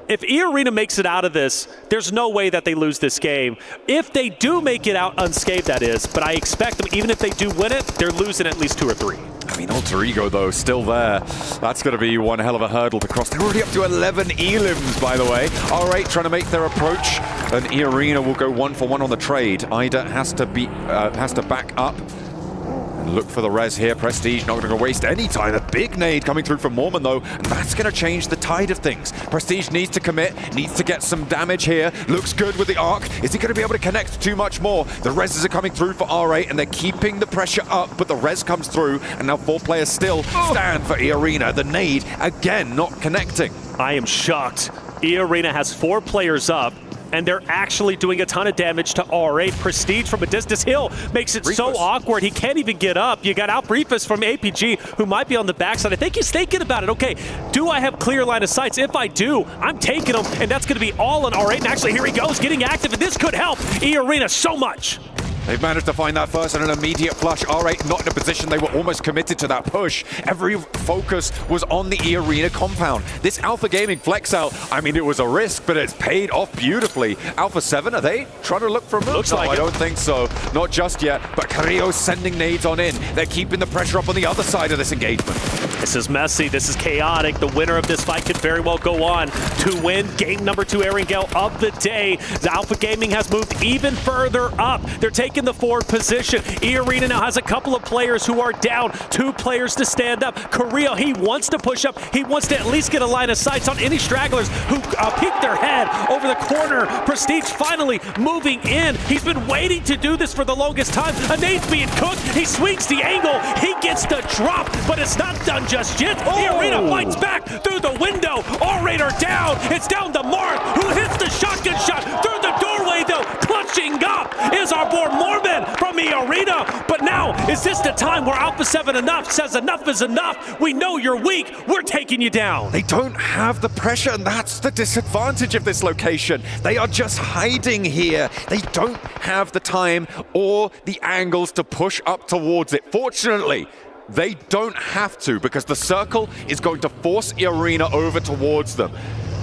If E-Arena makes it out of this, there's no way that they lose this game. If they do make it out unscathed, that is, but I expect them, even if they do win it, they're losing at least 2 or 3. I mean, Alter Ego, though, still there. That's going to be one hell of a hurdle to cross. They're already up to 11 elims, by the way. R8 trying to make their approach, and E-Arena will go 1-for-1 on the trade. Ida has to back up and look for the res here. Prestige not going to waste any time. A big nade coming through from Mormon, though, and that's going to change the tide of things. Prestige needs to commit, needs to get some damage here. Looks good with the arc. Is he going to be able to connect too much more? The reses are coming through for R8, and they're keeping the pressure up, but the res comes through, and now 4 players still stand for E-Arena. The nade, again, not connecting. I am shocked. E-Arena has 4 players up, and they're actually doing a ton of damage to R8. Prestige from a distance. Hill makes it so awkward, he can't even get up. You got Albriefus from APG, who might be on the backside. I think he's thinking about it. Okay, do I have clear line of sights? If I do, I'm taking him, and that's going to be all on R8. And actually, here he goes, getting active, and this could help E-Arena so much. They've managed to find that first and an immediate flush. R8 not in a position. They were almost committed to that push. Every focus was on the E-Arena compound. This Alpha Gaming flex out, I mean, it was a risk, but it's paid off beautifully. Alpha 7, are they trying to look for a move? Looks no, like I don't think so. Not just yet, but Carrillo's sending nades on in. They're keeping the pressure up on the other side of this engagement. This is messy. This is chaotic. The winner of this fight could very well go on to win game number 2 Erangel of the day. The Alpha Gaming has moved even further up. They're taking the 4th position. E-Arena now has a couple of players who are down. 2 players to stand up. Carrillo, he wants to push up. He wants to at least get a line of sights on any stragglers who peek their head over the corner. Prestige finally moving in. He's been waiting to do this for the longest time. A nade's being cooked. He swings the angle. He gets the drop, but it's not done just yet. E-Arena fights back through the window. R8 are down. It's down to Marth, who hits the shotgun shot through the doorway, though. Clutching up is our boy Mormon from E-Arena. But now, is this the time where Alpha 7 says enough is enough? We know you're weak. We're taking you down. They don't have the pressure, and that's the disadvantage of this location. They are just hiding here. They don't have the time or the angles to push up towards it. Fortunately, they don't have to, because the circle is going to force E-Arena over towards them.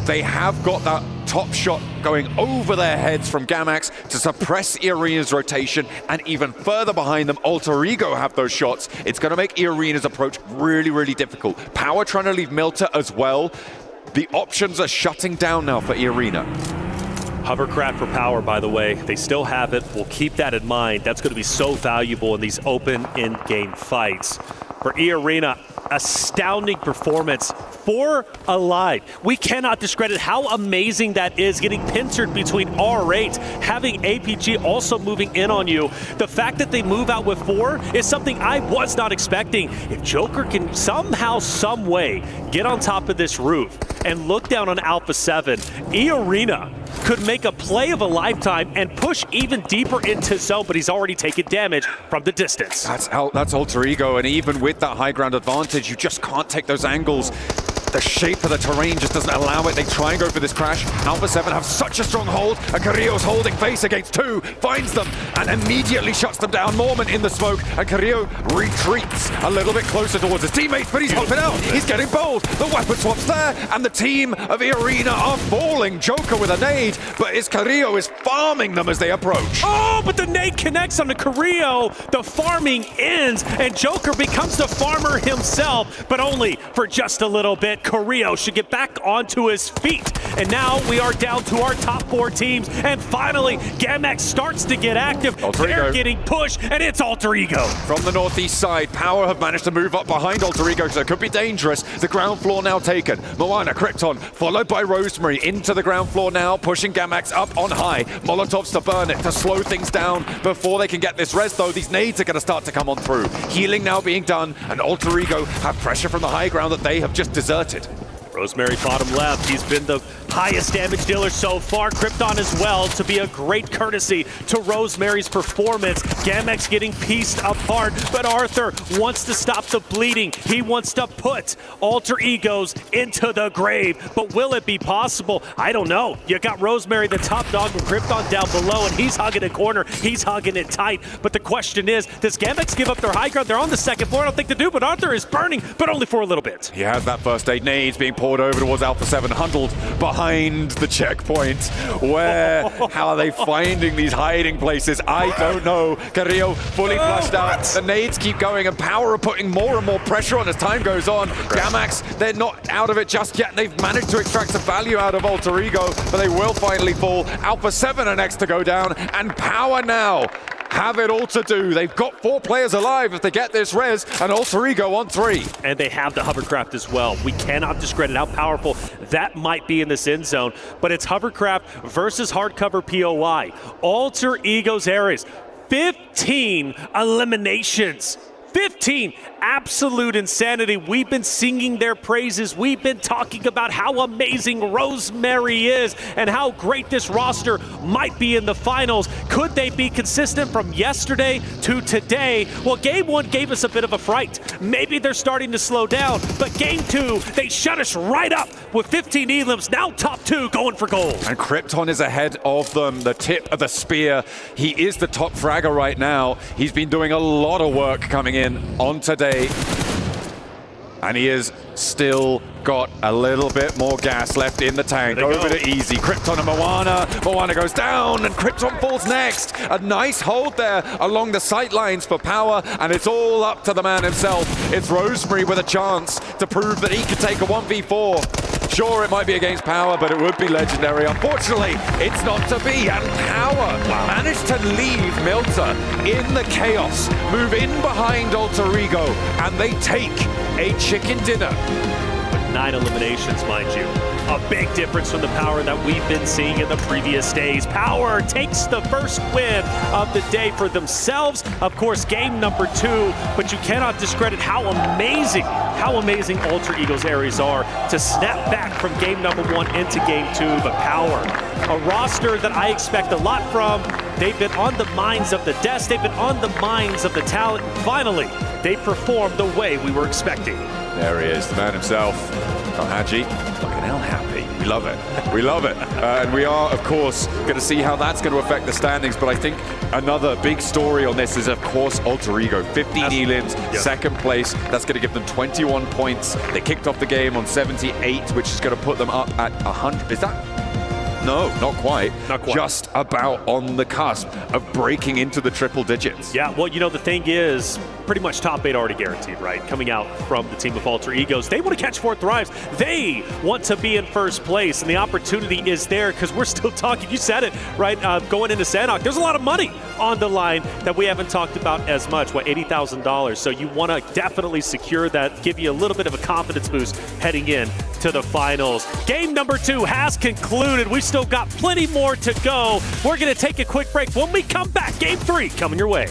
They have got that top shot going over their heads from Gamax to suppress E-Arena's rotation, and even further behind them, Alter Ego have those shots. It's going to make E-Arena's approach really, really difficult. Power trying to leave Milta as well. The options are shutting down now for E-Arena. Hovercraft for Power, by the way, they still have it. We'll keep that in mind. That's going to be so valuable in these open in-game fights. For E-Arena, astounding performance. 4 alive. We cannot discredit how amazing that is, getting pincered between R8, having APG also moving in on you. The fact that they move out with 4 is something I was not expecting. If Joker can somehow, some way get on top of this roof and look down on Alpha 7, E-Arena could make a play of a lifetime and push even deeper into zone, but he's already taken damage from the distance. That's Alter Ego, and even with that high ground advantage, you just can't take those angles. The shape of the terrain just doesn't allow it. They try and go for this crash. Alpha 7 have such a strong hold, and Carrillo's holding face against 2, finds them, and immediately shuts them down. Mormon in the smoke, and Carrillo retreats a little bit closer towards his teammates, but he's hopping out. He's getting bold. The weapon swap's there, and the team of E-Arena are falling. Joker with a nade, but Carrillo is farming them as they approach. Oh, but the nade connects on the Carrillo. The farming ends, and Joker becomes the farmer himself, but only for just a little bit. Carrillo should get back onto his feet. And now we are down to our top 4 teams. And finally, Gamax starts to get active. They're getting pushed, and it's Alter Ego. From the northeast side, Power have managed to move up behind Alter Ego, so it could be dangerous. The ground floor now taken. Moana, Krypton, followed by Rosemary into the ground floor now, pushing Gamax up on high. Molotovs to burn it, to slow things down before they can get this res, though. These nades are going to start to come on through. Healing now being done, and Alter Ego have pressure from the high ground that they have just deserted. Rosemary bottom left. He's been the highest damage dealer so far. Krypton as well, to be a great courtesy to Rosemary's performance. Gamax getting pieced apart, but Arthur wants to stop the bleeding. He wants to put Alter Egos into the grave, but will it be possible? I don't know. You got Rosemary, the top dog, and Krypton down below, and he's hugging a corner. He's hugging it tight, but the question is, does Gamax give up their high ground? They're on the second floor. I don't think they do, but Arthur is burning, but only for a little bit. He has that first aid. Nades being poured over towards Alpha 7, huddled behind the checkpoint. Where? How are they finding these hiding places? I don't know. Carrillo fully flushed out. The nades keep going, and Power are putting more and more pressure on as time goes on. Gamax, they're not out of it just yet. They've managed to extract some value out of Alter Ego, but they will finally fall. Alpha 7 are next to go down, and Power now have it all to do. They've got 4 players alive if they get this res, and Alter Ego on 3. And they have the hovercraft as well. We cannot discredit how powerful that might be in this end zone, but it's hovercraft versus hardcover POI. Alter Ego's areas, 15 eliminations. 15, absolute insanity. We've been singing their praises. We've been talking about how amazing Rosemary is and how great this roster might be in the finals. Could they be consistent from yesterday to today? Well, game 1 gave us a bit of a fright. Maybe they're starting to slow down, but game 2, they shut us right up with 15 elims, now top 2 going for gold. And Krypton is ahead of them, the tip of the spear. He is the top fragger right now. He's been doing a lot of work coming in on today, and he has still got a little bit more gas left in the tank. Over to Easy. Krypton and Moana. Moana goes down, and Krypton falls next. A nice hold there along the sight lines for Power, and it's all up to the man himself. It's Rosemary with a chance to prove that he can take a 1v4. Sure, it might be against Power, but it would be legendary. Unfortunately, it's not to be, and Power managed to leave Milta in the chaos, move in behind Alter Ego, and they take a chicken dinner. 9 eliminations, mind you. A big difference from the Power that we've been seeing in the previous days. Power takes the first win of the day for themselves. Of course, game number 2, but you cannot discredit how amazing Alter Ego's areas are to snap back from game number 1 into game 2. But Power, a roster that I expect a lot from. They've been on the minds of the desk. They've been on the minds of the talent. Finally, they performed the way we were expecting. There he is, the man himself. Haji, looking hell happy. We love it. We love it. And we are, of course, going to see how that's going to affect the standings. But I think another big story on this is, of course, Alter Ego. 15 elims, second place. That's going to give them 21 points. They kicked off the game on 78, which is going to put them up at 100. Is that? No, not quite. Not quite. Just about on the cusp of breaking into the triple digits. Yeah, well, the thing is, pretty much top 8 already guaranteed, right? Coming out from the team of Alter Egos. They want to catch 4th Thrives. They want to be in first place, and the opportunity is there because we're still talking. You said it, right? Going into Sanhok, there's a lot of money on the line that we haven't talked about as much. What, $80,000? So you want to definitely secure that, give you a little bit of a confidence boost heading in to the finals. Game number 2 has concluded. We've still got plenty more to go. We're going to take a quick break. When we come back, game 3 coming your way.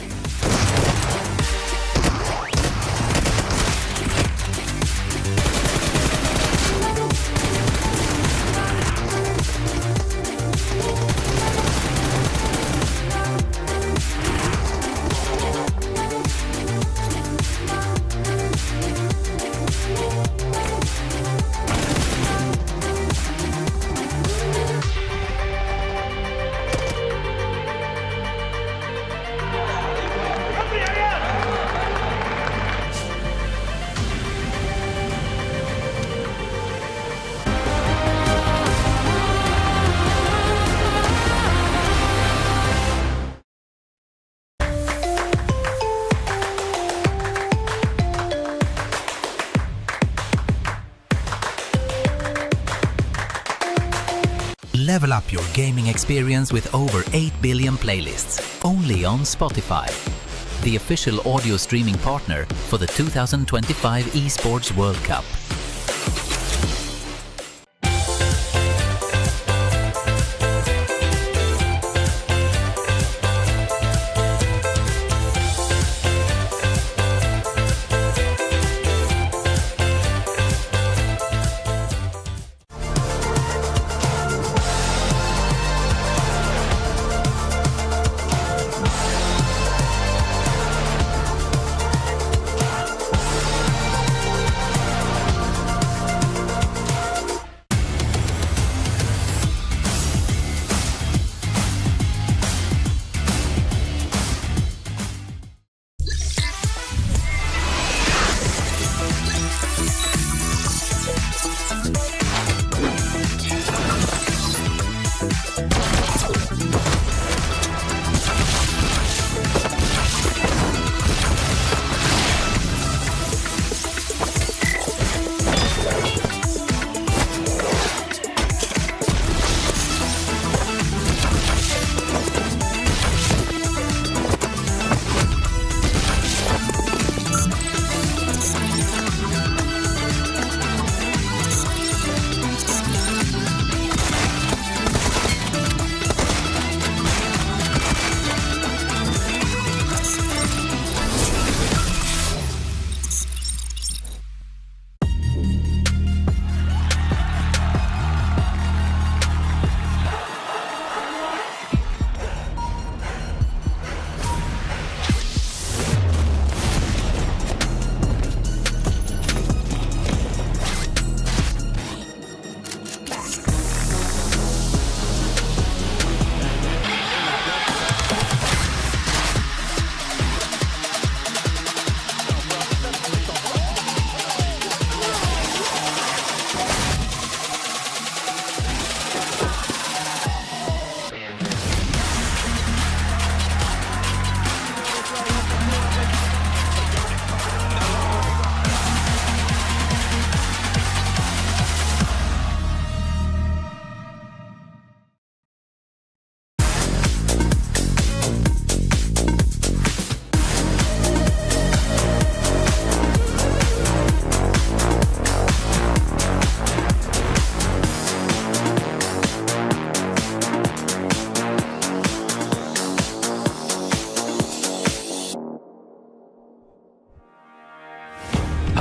Level up your gaming experience with over 8 billion playlists, only on Spotify, the official audio streaming partner for the 2025 ESports World Cup.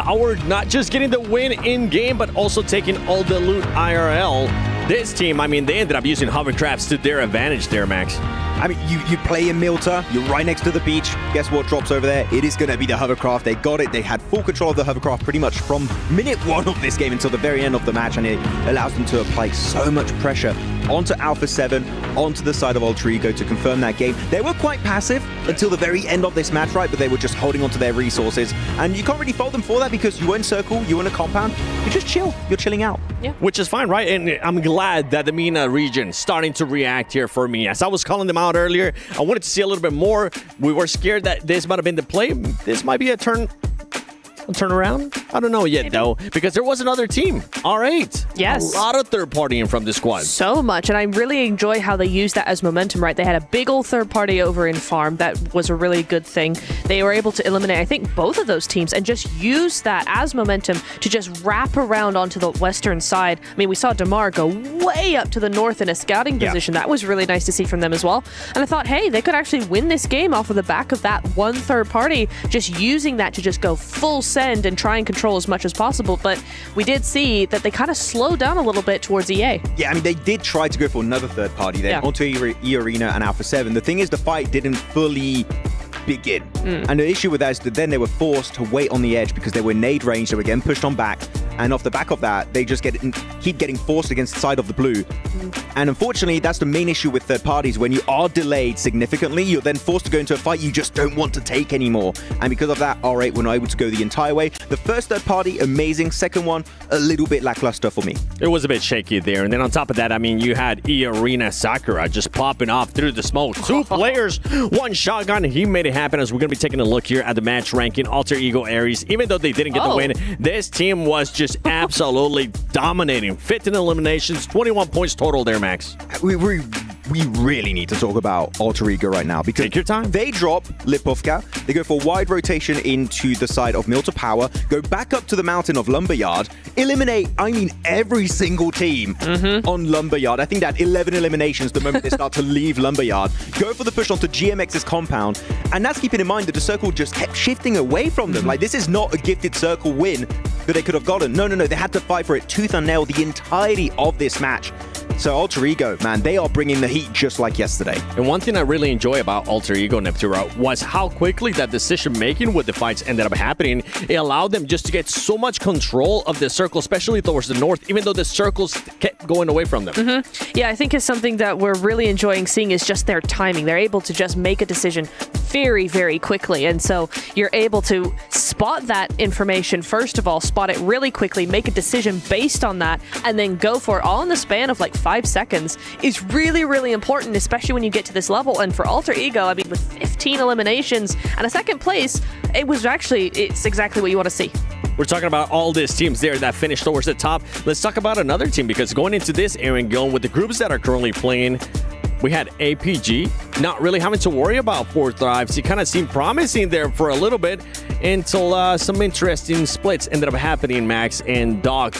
Howard not just getting the win in-game, but also taking all the loot IRL. This team, I mean, they ended up using hovercrafts to their advantage there, Max. I mean, you play in Milta, you're right next to the beach. Guess what drops over there? It is going to be the hovercraft. They got it. They had full control of the hovercraft pretty much from minute 1 of this game until the very end of the match, and it allows them to apply so much pressure onto Alpha 7, onto the side of Alter Ego to confirm that game. They were quite passive until the very end of this match, right? But they were just holding onto their resources. And you can't really fault them for that because you were in circle, you were in a compound. You just chill. You're chilling out. Yeah. Which is fine, right? And I'm glad that the MENA region starting to react here for me. As I was calling them out earlier, I wanted to see a little bit more. We were scared that this might have been the play. This might be a turnaround? I don't know yet, though, because there was another team, R8. Yes. A lot of third party in from the squad. So much, and I really enjoy how they used that as momentum, right? They had a big old third party over in Farm. That was a really good thing. They were able to eliminate, I think, both of those teams and just use that as momentum to just wrap around onto the western side. I mean, we saw Damar go way up to the north in a scouting position. That was really nice to see from them as well. And I thought, hey, they could actually win this game off of the back of that one third party, just using that to just go full send and try and control as much as possible. But we did see that they kind of slowed down a little bit towards EA. Yeah, I mean, they did try to go for another third party there onto E Arena and Alpha 7. The thing is, the fight didn't fully begin. And the issue with that is that then they were forced to wait on the edge because they were nade range, they were getting pushed on back, and off the back of that, they just keep getting forced against the side of the blue. And unfortunately, that's the main issue with third parties. When you are delayed significantly, you're then forced to go into a fight you just don't want to take anymore. And because of that, R8 were not able to go the entire way. The first third party, amazing. Second one, a little bit lackluster for me. It was a bit shaky there. And then on top of that, I mean, you had E-Arena Sakura just popping off through the smoke. 2 players, 1 shotgun. He made it happen. As we're going to be taking a look here at the match ranking, Alter Ego Ares, even though they didn't get the win, this team was just absolutely dominating. 15 eliminations, 21 points total there, Max. We really need to talk about Alter Ego right now because take your time. They drop Lipovka, they go for wide rotation into the side of Milta Power, go back up to the mountain of Lumberyard, eliminate, I mean, every single team on Lumberyard. I think that 11 eliminations the moment they start to leave Lumberyard, go for the push onto GMX's compound, and that's keeping in mind that the circle just kept shifting away from them. Like, this is not a gifted circle win that they could have gotten. No, they had to fight for it tooth and nail the entirety of this match. So Alter Ego, man, they are bringing the heat just like yesterday. And one thing I really enjoy about Alter Ego, Neptura, was how quickly that decision-making with the fights ended up happening. It allowed them just to get so much control of the circle, especially towards the north, even though the circles kept going away from them. Yeah, I think it's something that we're really enjoying seeing is just their timing. They're able to just make a decision very, very quickly. And so you're able to spot that information, first of all, spot it really quickly, make a decision based on that, and then go for it all in the span of like 5 seconds is really, really important, especially when you get to this level. And for Alter Ego, I mean, with 15 eliminations and a second place, it's exactly what you want to see. We're talking about all these teams there that finished towards the top. Let's talk about another team, because going into this, Aaron, going with the groups that are currently playing, we had APG not really having to worry about 4 thrives. He kind of seemed promising there for a little bit until some interesting splits ended up happening, Max, and Doc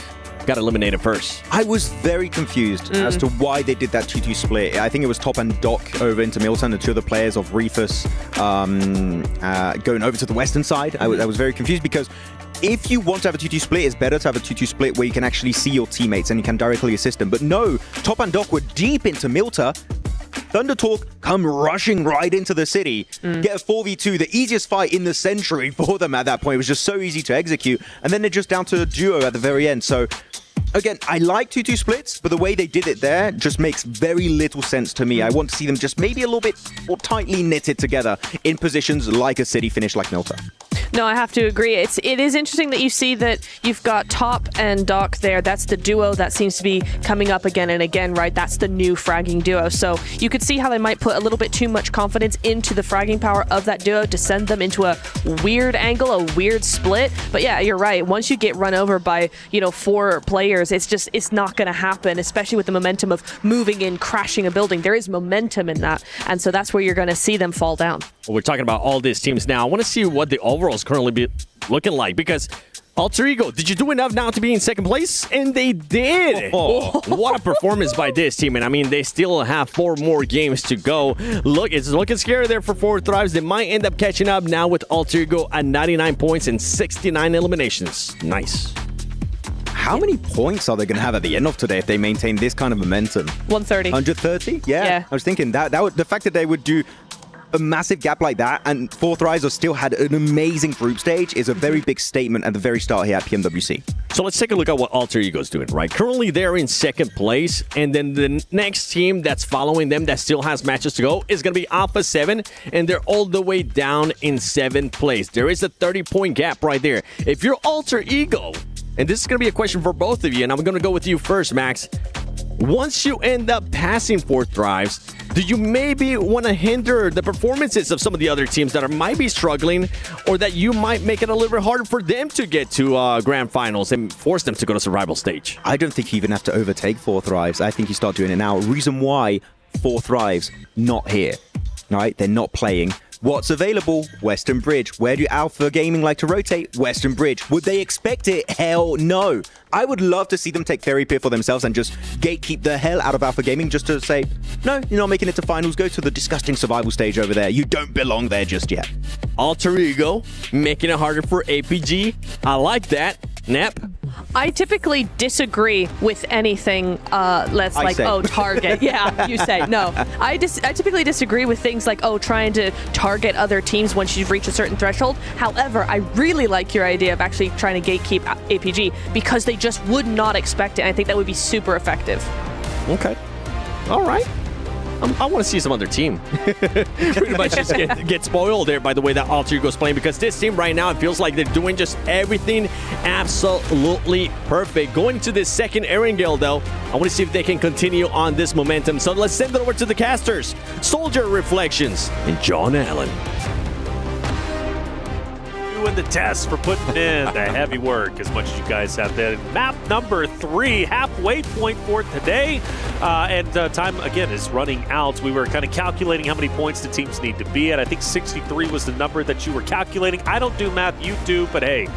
got eliminated first. I was very confused as to why they did that 2-2 split. I think it was Top and Doc over into Milton, the 2 other players of Reefus going over to the western side. I was very confused because if you want to have a 2-2 split, it's better to have a 2-2 split where you can actually see your teammates and you can directly assist them. But no, Top and Doc were deep into Milta. Thunder Talk come rushing right into the city, get a 4v2, the easiest fight in the century for them at that point. It was just so easy to execute. And then they're just down to a duo at the very end. So again, I like 2-2 splits, but the way they did it there just makes very little sense to me. I want to see them just maybe a little bit more tightly knitted together in positions like a city finish like Milta. No, I have to agree. It is interesting that you see that you've got Top and Doc there. That's the duo that seems to be coming up again and again, right? That's the new fragging duo. So you could see how they might put a little bit too much confidence into the fragging power of that duo to send them into a weird angle, a weird split. But yeah, you're right. Once you get run over by, 4 players, it's not going to happen, especially with the momentum of moving in, crashing a building. There is momentum in that. And so that's where you're going to see them fall down. Well, we're talking about all these teams now. I want to see what the overalls currently be looking like, because Alter Ego, did you do enough now to be in second place? And they did. What a performance by this team. And I mean, they still have 4 more games to go. Look, it's looking scary there for 4 thrives. They might end up catching up now with Alter Ego at 99 points and 69 eliminations. Nice. How many points are they going to have at the end of today if they maintain this kind of momentum? 130. 130? Yeah. I was thinking that would, the fact that they would do a massive gap like that, and 4th Rise have still had an amazing group stage, is a very big statement at the very start here at PMWC. So let's take a look at what Alter Ego's doing, right? Currently, they're in 2nd place, and then the next team that's following them that still has matches to go is going to be Alpha 7, and they're all the way down in 7th place. There is a 30-point gap right there. If you're Alter Ego, and this is going to be a question for both of you, and I'm going to go with you first, Max. Once you end up passing 4th Drives, do you maybe want to hinder the performances of some of the other teams that might be struggling, or that you might make it a little bit harder for them to get to Grand Finals and force them to go to Survival Stage? I don't think you even have to overtake 4th Rives. I think you start doing it now. Reason why 4th Rives not here, right? They're not playing. What's available? Western Bridge. Where do Alpha Gaming like to rotate? Western Bridge. Would they expect it? Hell no. I would love to see them take Fairy Pier for themselves and just gatekeep the hell out of Alpha Gaming just to say, no, you're not making it to finals. Go to the disgusting survival stage over there. You don't belong there just yet. Alter Ego, making it harder for APG. I like that. Nep? I typically disagree with anything target. Yeah, you say. No. I typically disagree with things like, trying to target other teams once you've reached a certain threshold. However, I really like your idea of actually trying to gatekeep APG because they just would not expect it. And I think that would be super effective. Okay. All right. I want to see some other team pretty much just get spoiled there by the way that Alter Ego's playing, because this team right now, it feels like they're doing just everything absolutely perfect. Going to this second Erangel, though, I want to see if they can continue on this momentum. So let's send it over to the casters. Soldier Reflections and John Allen. Doing the test for putting in the heavy work as much as you guys have there. Map number 3, halfway point for today. Time, again, is running out. We were kind of calculating how many points the teams need to be at. I think 63 was the number that you were calculating. I don't do math, you do, but hey,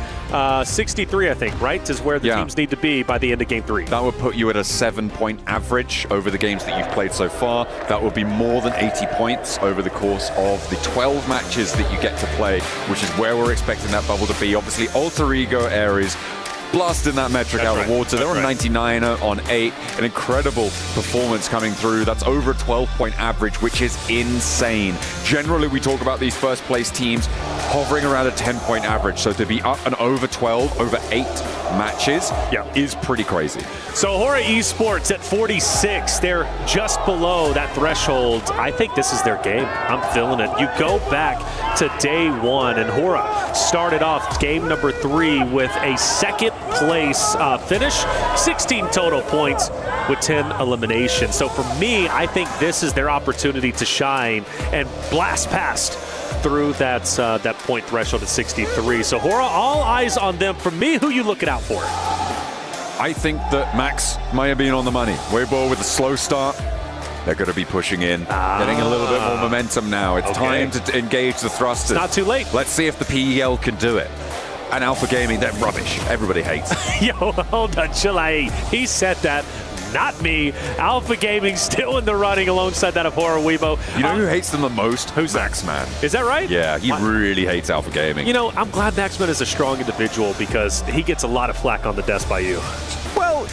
63, I think, right, is where the teams need to be by the end of Game 3. That would put you at a 7-point average over the games that you've played so far. That would be more than 80 points over the course of the 12 matches that you get to play, which is where we're expecting that bubble to be. Obviously, Alter Ego Ares blasting that metric out of water. They're on 99er on 8. An incredible performance coming through. That's over a 12-point average, which is insane. Generally, we talk about these first place teams hovering around a 10-point average. So to be up and over 12, over 8 matches is pretty crazy. So RA Esports at 46, they're just below that threshold. I think this is their game. I'm feeling it. You go back to day 1, and Hora started off game number 3 with a 2nd place finish, 16 total points with 10 eliminations. So for me, I think this is their opportunity to shine and blast past through that point threshold at 63. So Hora, all eyes on them. For me, who you looking out for? I think that Max might have been on the money. Weibo with a slow start. They're going to be pushing in, getting a little bit more momentum now. It's time to engage the thrusters. It's not too late. Let's see if the PEL can do it. And Alpha Gaming, they're rubbish. Everybody hates it. Yo, hold on, chill out. He said that, not me. Alpha Gaming still in the running alongside that of Hora Weibo. You know who hates them the most? Who's Maxman? Is that right? Yeah, he really hates Alpha Gaming. You know, I'm glad Maxman is a strong individual because he gets a lot of flack on the desk by you. Well,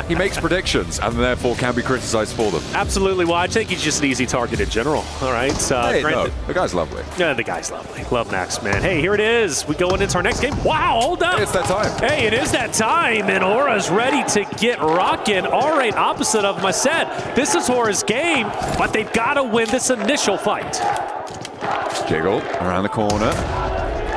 he makes predictions and therefore can be criticized for them. Absolutely. Well, I think he's just an easy target in general. All right. Hey, no, the guy's lovely. Yeah, the guy's lovely. Love Max, man. Hey, here it is. We going into our next game. Wow, hold up. It's that time. Hey, it is that time, and Hora's ready to get rocking. All right, opposite of my set. This is Hora's game, but they've got to win this initial fight. Jiggle around the corner.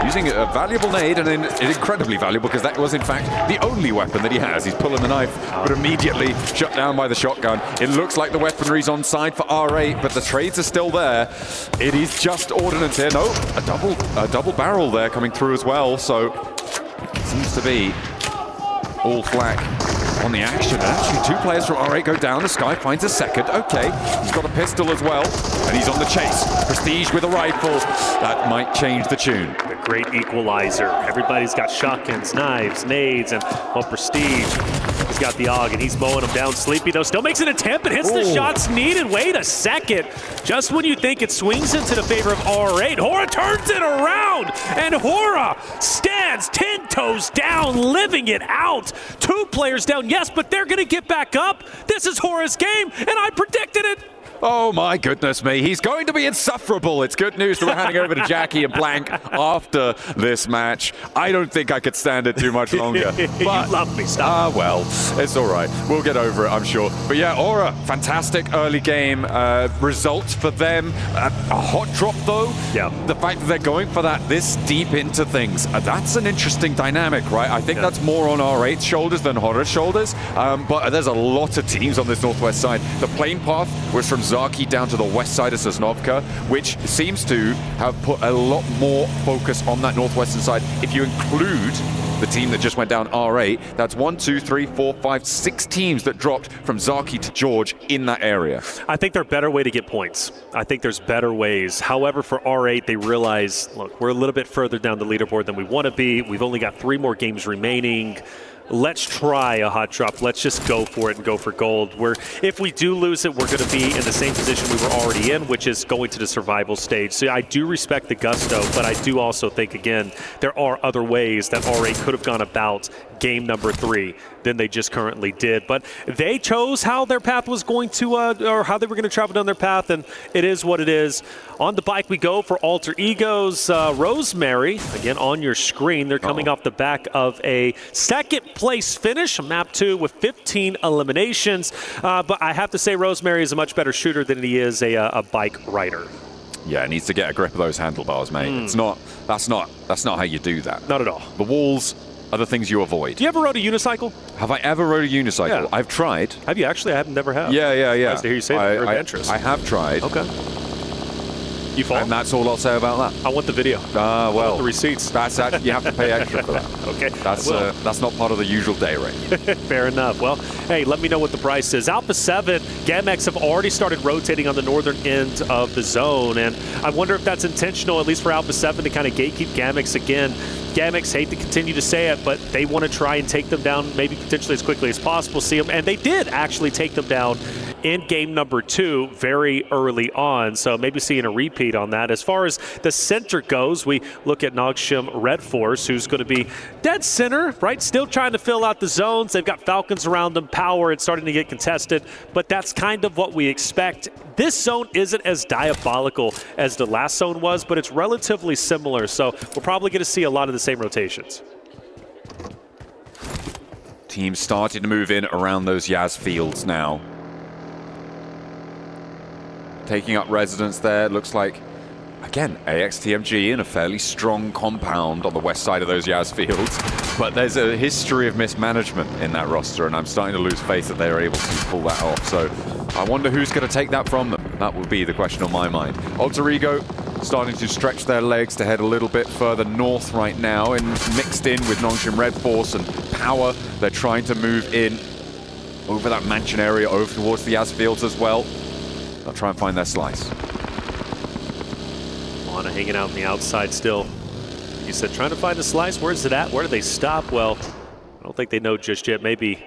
Using a valuable nade, and incredibly valuable because that was in fact the only weapon that he has. He's pulling the knife, but immediately shut down by the shotgun. It looks like the weaponry's on side for RA, but the trades are still there. It is just ordnance here. No, a double barrel there coming through as well. So seems to be all flak on the action. Actually, 2 players from RA go down. The Sky finds a second. Okay, he's got a pistol as well, and he's on the chase. Prestige with a rifle. That might change the tune. The great equalizer. Everybody's got shotguns, knives, nades, and Prestige. He's got the AUG, and he's mowing them down. Sleepy, though, still makes an attempt and hits the shots needed. Wait a second. Just when you think it swings into the favor of R8, Hora turns it around, and Hora stands 10 toes down, living it out. 2 players down, yes, but they're going to get back up. This is Hora's game, and I predicted it. Oh my goodness me, he's going to be insufferable. It's good news that we're handing over to Jackie and Blank after this match. I don't think I could stand it too much longer. But, you love me, stop. well, it's all right. We'll get over it, I'm sure. But yeah, Aura, fantastic early game result for them. A hot drop though. Yeah. The fact that they're going for that this deep into things, that's an interesting dynamic, right? I think that's more on R8's shoulders than Horror's shoulders. But there's a lot of teams on this northwest side. The plane path was from Zaki down to the west side of Sosnovka, which seems to have put a lot more focus on that northwestern side. If you include the team that just went down R8, that's 1, 2, 3, 4, 5, 6 teams that dropped from Zaki to George in that area. I think there's a better way to get points. I think there's better ways. However, for R8, they realize, look, we're a little bit further down the leaderboard than we want to be. We've only got 3 more games remaining. Let's try a hot drop. Let's just go for it and go for gold. If we do lose it, we're going to be in the same position we were already in, which is going to the survival stage. So I do respect the gusto, but I do also think, again, there are other ways that RA could have gone about game number 3 than they just currently did. But they chose how their path was going to, or how they were going to travel down their path, and it is what it is. On the bike we go for Alter Ego's Rosemary. Again, on your screen, they're coming off the back of a second place finish, map 2 with 15 eliminations. But I have to say Rosemary is a much better shooter than he is a bike rider. Yeah, needs to get a grip of those handlebars, mate. It's not. That's not how you do that. Not at all. The walls are the things you avoid. Do you ever rode a unicycle? Have I ever rode a unicycle? Yeah. I've tried. Have you actually? I never have. Yeah. Nice to hear you say that. You're adventurous. I have tried. Okay. You fall? And that's all I'll say about that. I want the video. Well, I want the receipts. That's you have to pay extra for that. Okay. That's not part of the usual day rate. Fair enough. Well, hey, let me know what the price is. Alpha 7, Gamex have already started rotating on the northern end of the zone, and I wonder if that's intentional, at least for Alpha 7, to kind of gatekeep Gamex again. Gamex, hate to continue to say it, but they want to try and take them down maybe potentially as quickly as possible. See them, and they did actually take them down in game number 2 very early on, so maybe seeing a repeat on that. As far as the center goes, we look at Nogshim Red Force, who's going to be dead center, right? Still trying to fill out the zones. They've got Falcons around them, power, it's starting to get contested, but that's kind of what we expect. This zone isn't as diabolical as the last zone was, but it's relatively similar, so we're probably going to see a lot of the same rotations. Teams starting to move in around those Yaz fields now. Taking up residence there, looks like, again, AXTMG in a fairly strong compound on the west side of those Yaz fields. But there's a history of mismanagement in that roster, and I'm starting to lose faith that they are able to pull that off. So I wonder who's going to take that from them. That would be the question on my mind. Alter Ego starting to stretch their legs to head a little bit further north right now, and mixed in with Nongshim Red Force and Power. They're trying to move in over that mansion area, over towards the Yaz fields as well. They'll try and find their slice. Lana hanging out on the outside still. You said trying to find a slice. Where's it at? Where do they stop? Well, I don't think they know just yet. Maybe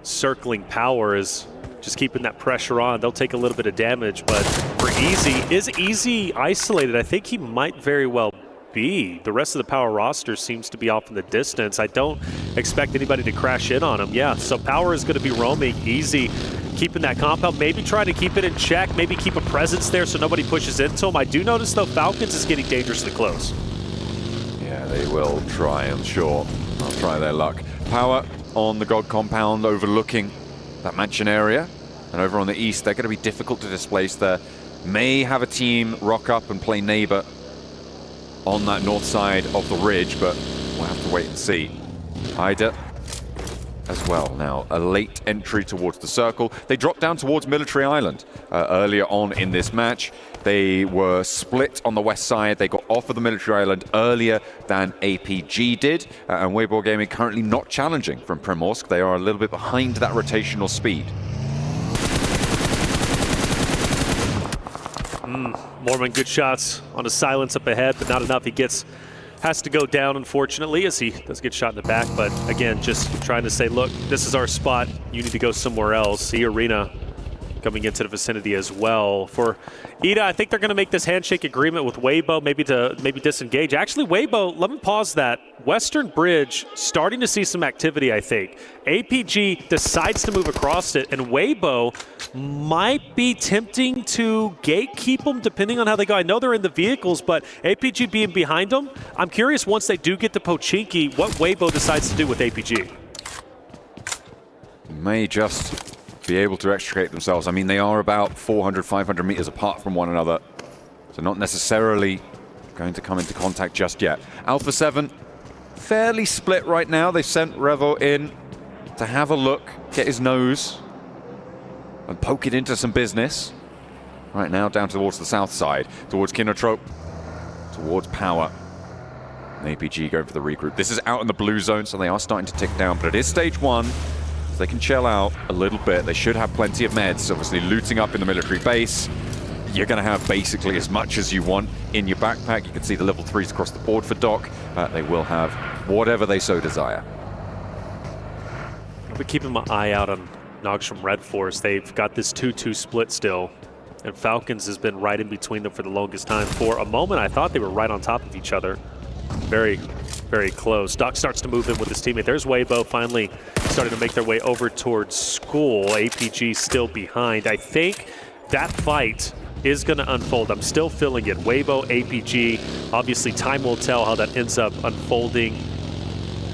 circling Power is just keeping that pressure on. They'll take a little bit of damage, but for Easy, is Easy isolated? I think he might very well be. The rest of the Power roster seems to be off in the distance. I don't expect anybody to crash in on him. Yeah, so Power is going to be roaming. Easy keeping that compound, maybe try to keep it in check, maybe keep a presence there so nobody pushes into him. I do notice, though, Falcons is getting dangerously close. Yeah, they will try, I'm sure. I'll try their luck. Power on the God compound overlooking that mansion area. And over on the east, they're going to be difficult to displace there. May have a team rock up and play neighbor on that north side of the ridge, but we'll have to wait and see. Ida as well now, a late entry towards the circle. They dropped down towards Military Island earlier on in this match. They were split on the west side. They got off of the Military Island earlier than APG did, and Weibo Gaming currently not challenging from Primorsk. They are a little bit behind that rotational speed. Mormon, good shots on a silence up ahead, but not enough. He has to go down, unfortunately, as he does get shot in the back. But again, just trying to say, look, this is our spot. You need to go somewhere else. See Arena coming into the vicinity as well. For Ida, I think they're going to make this handshake agreement with Weibo, maybe disengage. Actually, Weibo, let me pause that. Western Bridge starting to see some activity, I think. APG decides to move across it, and Weibo might be tempting to gatekeep them depending on how they go. I know they're in the vehicles, but APG being behind them, I'm curious once they do get to Pochinki, what Weibo decides to do with APG. May just be able to extricate themselves. I mean, they are about 400, 500 meters apart from one another, so not necessarily going to come into contact just yet. Alpha 7, fairly split right now. They sent Revo in to have a look, get his nose, and poke it into some business. Right now, down towards the south side, towards Kinotrope, towards Power. And APG going for the regroup. This is out in the blue zone, so they are starting to tick down, but it is stage 1. They can chill out a little bit. They should have plenty of meds. Obviously, looting up in the military base. You're going to have basically as much as you want in your backpack. You can see the level 3s across the board for Doc. They will have whatever they so desire. I'll be keeping my eye out on Nogs from Red Force. They've got this 2-2 split still, and Falcons has been right in between them for the longest time. For a moment, I thought they were right on top of each other. Very, very close. Doc starts to move in with his teammate. There's Weibo finally starting to make their way over towards school. APG still behind. I think that fight is going to unfold. I'm still feeling it. Weibo, APG. Obviously, time will tell how that ends up unfolding.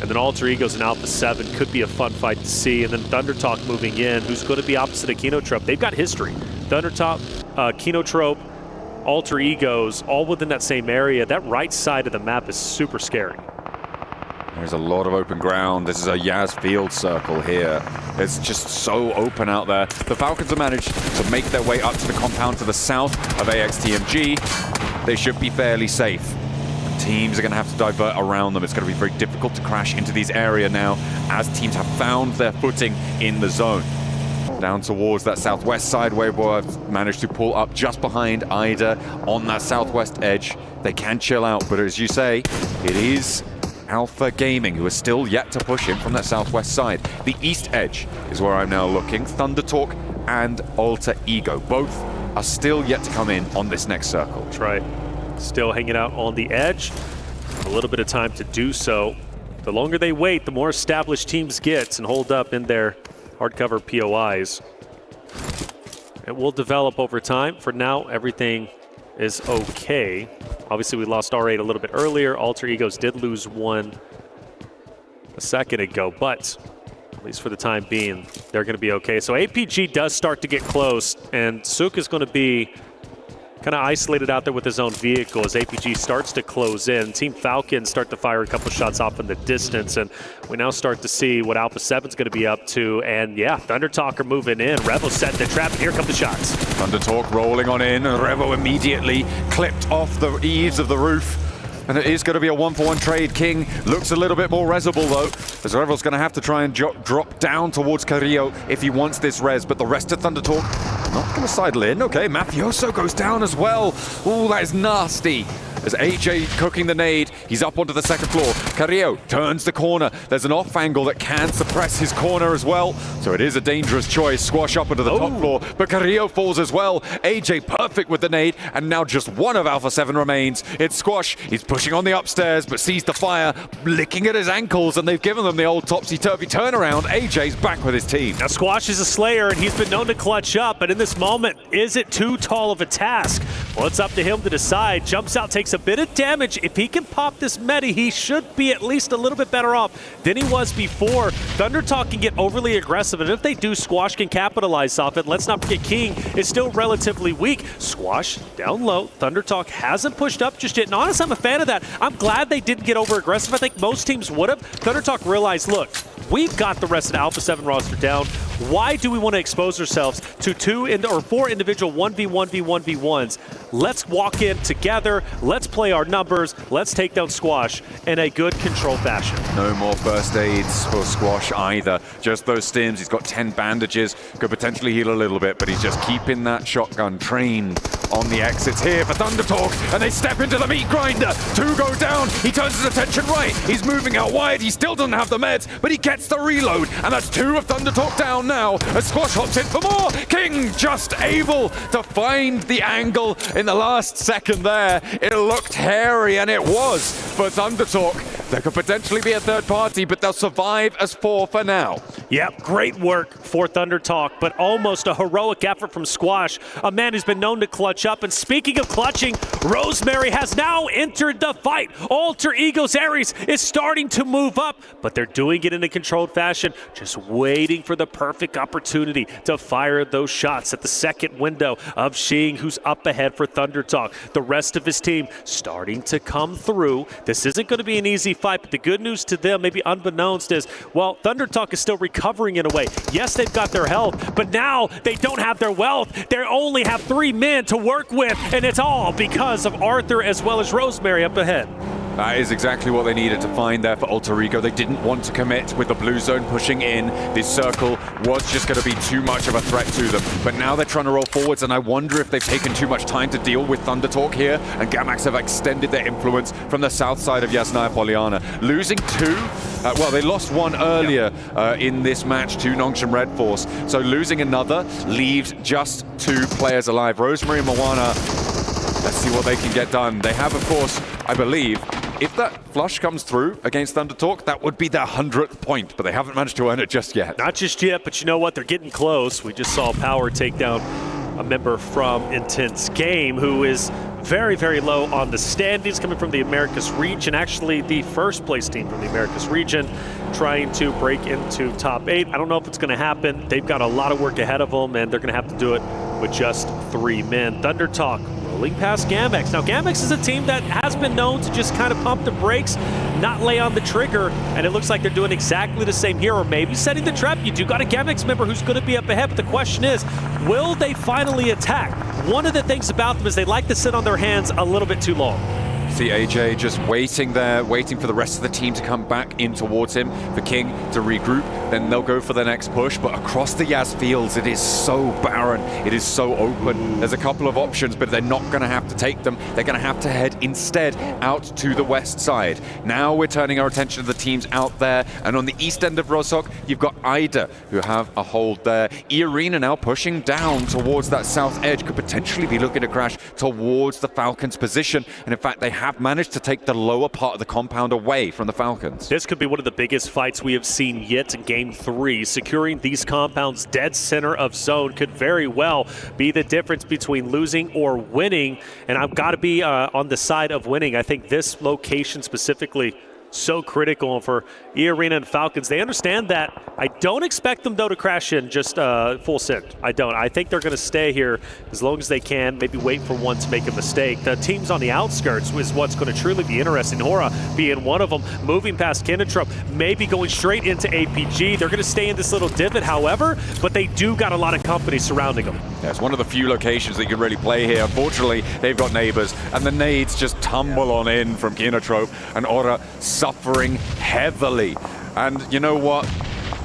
And then Alter Egos and Alpha 7 could be a fun fight to see. And then Thundertalk moving in, who's going to be opposite of Kinotrope. They've got history. Thundertalk, Kinotrope, Alter Egos, all within that same area. That right side of the map is super scary. There's a lot of open ground. This is a Yaz field circle here. It's just so open out there. The Falcons have managed to make their way up to the compound to the south of AXTMG. They should be fairly safe. Teams are going to have to divert around them. It's going to be very difficult to crash into these areas now as teams have found their footing in the zone. Down towards that southwest side, Weibo have managed to pull up just behind Ida on that southwest edge. They can chill out, but as you say, it is Alpha Gaming who are still yet to push in from that southwest side. The east edge is where I'm now looking. Thundertalk and Alter Ego, both are still yet to come in on this next circle. That's right. Still hanging out on the edge. A little bit of time to do so. The longer they wait, the more established teams get and hold up in their hardcover POIs. It will develop over time. For now, everything is okay. Obviously, we lost R8 a little bit earlier. Alter Egos did lose one a second ago, but at least for the time being, they're going to be okay. So APG does start to get close, and Suk is going to be kind of isolated out there with his own vehicle as APG starts to close in. Team Falcons start to fire a couple shots off in the distance, and we now start to see what Alpha 7's going to be up to. And yeah, Thundertalk are moving in. Revo set the trap. Here come the shots. Thundertalk rolling on in. Revo immediately clipped off the eaves of the roof. And it is going to be a 1-for-1 trade. King looks a little bit more resable, though, as Revo's going to have to try and drop down towards Carrillo if he wants this res. But the rest of Thundertalk not going to sidle in. Okay, Mafioso goes down as well. Ooh, that is nasty. As AJ cooking the nade, he's up onto the second floor. Carrillo turns the corner. There's an off angle that can suppress his corner as well. So it is a dangerous choice. Squash up onto the top floor, but Carrillo falls as well. AJ perfect with the nade, and now just one of Alpha 7 remains. It's Squash. He's pushing on the upstairs, but sees the fire, licking at his ankles, and they've given them the old topsy-turvy turnaround. AJ's back with his team. Now Squash is a slayer, and he's been known to clutch up, but in this moment, is it too tall of a task? Well, it's up to him to decide. Jumps out, takes a bit of damage. If he can pop this meta, he should be at least a little bit better off than he was before. Thundertalk can get overly aggressive, and if they do, Squash can capitalize off it. Let's not forget King is still relatively weak. Squash down low. Thundertalk hasn't pushed up just yet, and honestly, I'm a fan of that. I'm glad they didn't get over aggressive. I think most teams would have. Thundertalk realized, look, we've got the rest of the Alpha 7 roster down. Why do we want to expose ourselves to 4 individual 1v1v1v1s? Let's walk in together. Let's play our numbers. Let's take down Squash in a good controlled fashion. No more first aids for Squash either. Just those stims. He's got 10 bandages. Could potentially heal a little bit, but he's just keeping that shotgun trained on the exits here for ThunderTalk, and they step into the meat grinder. 2 go down. He turns his attention right. He's moving out wide. He still doesn't have the meds, but he gets the reload, and that's 2 of ThunderTalk down now as Squash hops in for more. King just able to find the angle in the last second there. It looked hairy, and it was for ThunderTalk. There could potentially be a third party, but they'll survive as 4 for now. Yep, great work for ThunderTalk, but almost a heroic effort from Squash, a man who's been known to clutch up. And speaking of clutching, Rosemary has now entered the fight. Alter Ego's Ares is starting to move up, but they're doing it in a controlled fashion, just waiting for the perfect opportunity to fire those shots at the second window of Shing, who's up ahead for ThunderTalk. The rest of his team starting to come through. This isn't going to be an easy fight, but the good news to them, maybe unbeknownst, is, well, ThunderTalk is still recovering in a way. Yes, they've got their health, but now they don't have their wealth. They only have 3 men to work with, and it's all because of Arthur as well as Rosemary up ahead. That is exactly what they needed to find there for Alter Ego. They didn't want to commit with the blue zone pushing in. This circle was just going to be too much of a threat to them. But now they're trying to roll forwards, and I wonder if they've taken too much time to deal with ThunderTalk here, and Gamax have extended their influence from the south side of Yasnaya Polyana. Losing 2, well, they lost 1 earlier in this match to Nongshim Red Force. So losing another leaves just 2 players alive. Rosemary and Moana, let's see what they can get done. They have, of course, I believe, if that flush comes through against ThunderTalk, that would be their 100th point, but they haven't managed to earn it just yet. Not just yet, but you know what? They're getting close. We just saw Power take down a member from Intense Game who is very, very low on the standings, coming from the Americas region, actually the first place team from the Americas region, trying to break into top 8. I don't know if it's going to happen. They've got a lot of work ahead of them, and they're going to have to do it with just 3 men. ThunderTalk rolling past Gamex. Now, Gamex is a team that has been known to just kind of pump the brakes, not lay on the trigger, and it looks like they're doing exactly the same here, or maybe setting the trap. You do got a Gamex member who's going to be up ahead, but the question is, will they finally attack? One of the things about them is they like to sit on their hands a little bit too long. See AJ just waiting there, waiting for the rest of the team to come back in towards him, for King to regroup, then they'll go for the next push. But across the Yas fields, it is so barren, it is so open. There's a couple of options, but they're not going to have to take them. They're going to have to head instead out to the west side. Now we're turning our attention to the teams out there, and on the east end of Rosok, you've got Ida, who have a hold there. E-Arena now pushing down towards that south edge, could potentially be looking to crash towards the Falcons' position, and in fact, they have managed to take the lower part of the compound away from the Falcons. This could be one of the biggest fights we have seen yet in Game 3. Securing these compounds dead center of zone could very well be the difference between losing or winning, and I've got to be on the side of winning. I think this location specifically so critical for E-Arena and Falcons. They understand that. I don't expect them, though, to crash in just full send. I don't. I think they're going to stay here as long as they can, maybe wait for one to make a mistake. The teams on the outskirts is what's going to truly be interesting. Hora being one of them, moving past Kinnetrop, maybe going straight into APG. They're going to stay in this little divot, however, but they do got a lot of company surrounding them. Yeah, it's one of the few locations that you can really play here. Unfortunately, they've got neighbors, and the nades just tumble on in from Kinnetrop, and Ora suffering heavily. And you know what?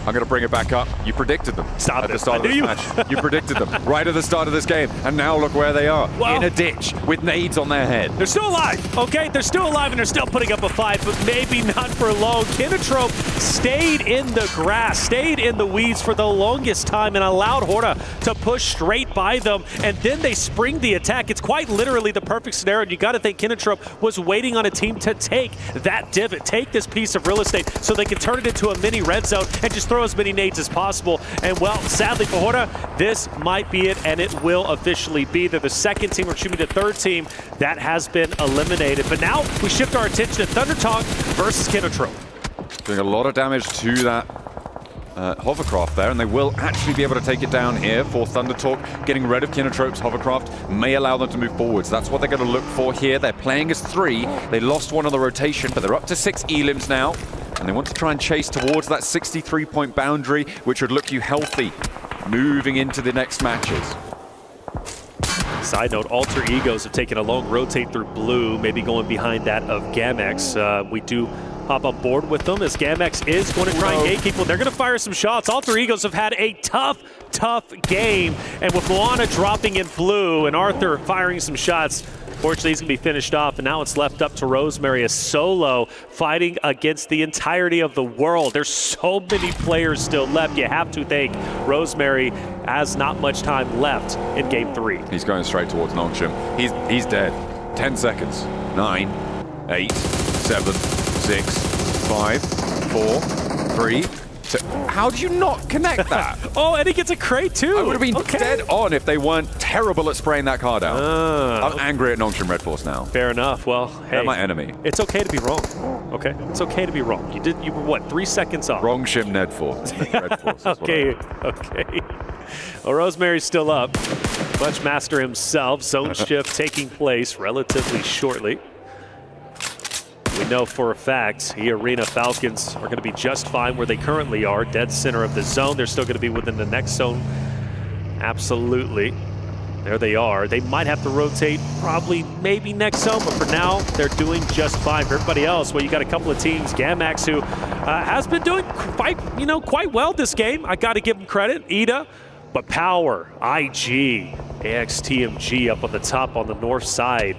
I'm going to bring it back up. You predicted them at the start of this match. You predicted them right at the start of this game. And now look where they are, in a ditch with nades on their head. They're still alive, okay? They're still alive, and they're still putting up a fight, but maybe not for long. Kinnetrop stayed in the grass, stayed in the weeds for the longest time, and allowed Horta to push straight by them, and then they spring the attack. It's quite literally the perfect scenario, and you got to think Kinnetrop was waiting on a team to take that divot, take this piece of real estate, so they can turn it into a mini red zone and just throw as many nades as possible. And well, sadly for Horta, this might be it, and it will officially be. They're the second team, or excuse me, the third team that has been eliminated. But now we shift our attention to ThunderTalk versus Kinnetrop. Doing a lot of damage to that hovercraft there, and they will actually be able to take it down here for ThunderTalk. Getting rid of Kinnetrop's hovercraft may allow them to move forwards. That's what they're going to look for here. They're playing as 3. They lost one on the rotation, but they're up to 6 elims now. And they want to try and chase towards that 63-point boundary, which would look you healthy moving into the next matches. Side note, Alter Egos have taken a long rotate through blue, maybe going behind that of Gamex. We do hop on board with them as Gamex is going to try and gatekeep. They're going to fire some shots. Alter Egos have had a tough game. And with Moana dropping in blue and Arthur firing some shots, fortunately, he's going to be finished off, and now it's left up to Rosemary, a solo fighting against the entirety of the world. There's so many players still left. You have to think Rosemary has not much time left in Game 3. He's going straight towards Nongshim. He's dead. 10 seconds. 9, 8, 7, 6, 5, 4, 3, 2. How do you not connect that? Oh, and he gets a crate too. I would have been dead on if they weren't terrible at spraying that car down. I'm angry at Nongshim Red Force now. Fair enough. Well, hey, they're my enemy. It's okay to be wrong. Okay, it's okay to be wrong. You were what, 3 seconds off? Wrong shim Ned Force. Red Force. Okay. Well, Rosemary's still up. Bunchmaster himself. Zone shift taking place relatively shortly. We know for a fact the Arena Falcons are going to be just fine where they currently are, dead center of the zone. They're still going to be within the next zone. Absolutely. There they are. They might have to rotate probably maybe next zone, but for now, they're doing just fine. For everybody else, well, you got a couple of teams. Gamax, who has been doing quite well this game. I got to give them credit. Ida, but Power, IG, AXTMG up on the top on the north side.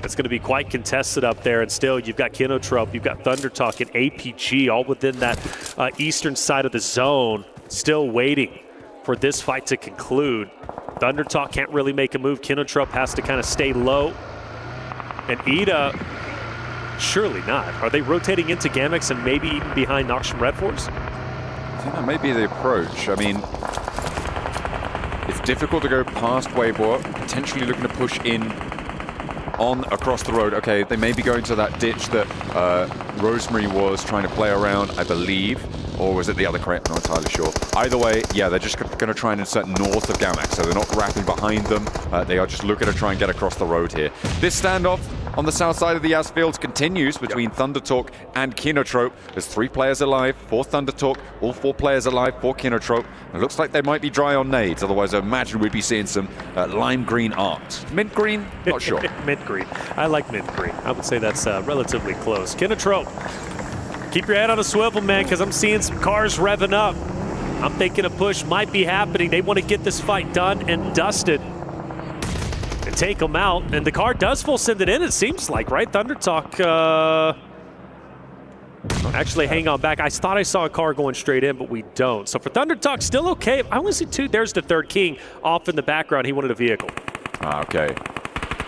It's going to be quite contested up there, and still you've got Kinotrope, you've got Thundertalk and APG all within that eastern side of the zone, still waiting for this fight to conclude. Thundertalk can't really make a move. Kinotrope has to kind of stay low. And Ida, surely not. Are they rotating into Gamex and maybe even behind Nongshim Red Force? I think that may be the approach. I mean, it's difficult to go past Weibo, potentially looking to push in on across the road. Okay, they may be going to that ditch that Rosemary was trying to play around, I believe. Or was it the other crate? I'm not entirely sure. Either way, yeah, they're just going to try and insert north of Gamax, so they're not wrapping behind them. They are just looking to try and get across the road here. This standoff on the south side of the Yas Fields continues between Thundertalk and Kinotrope. There's 3 players alive for Thundertalk, all 4 players alive for Kinotrope. It looks like they might be dry on nades, otherwise I imagine we'd be seeing some lime green art. Mint green? Not sure. Mint green. I like mint green. I would say that's relatively close. Kinotrope, keep your head on a swivel, man, because I'm seeing some cars revving up. I'm thinking a push might be happening. They want to get this fight done and dusted and take them out. And the car does full send it in, it seems like, right? Thundertalk, actually, hang on back. I thought I saw a car going straight in, but we don't. So for Thundertalk, still okay. I only see 2. There's the third king off in the background. He wanted a vehicle. Okay.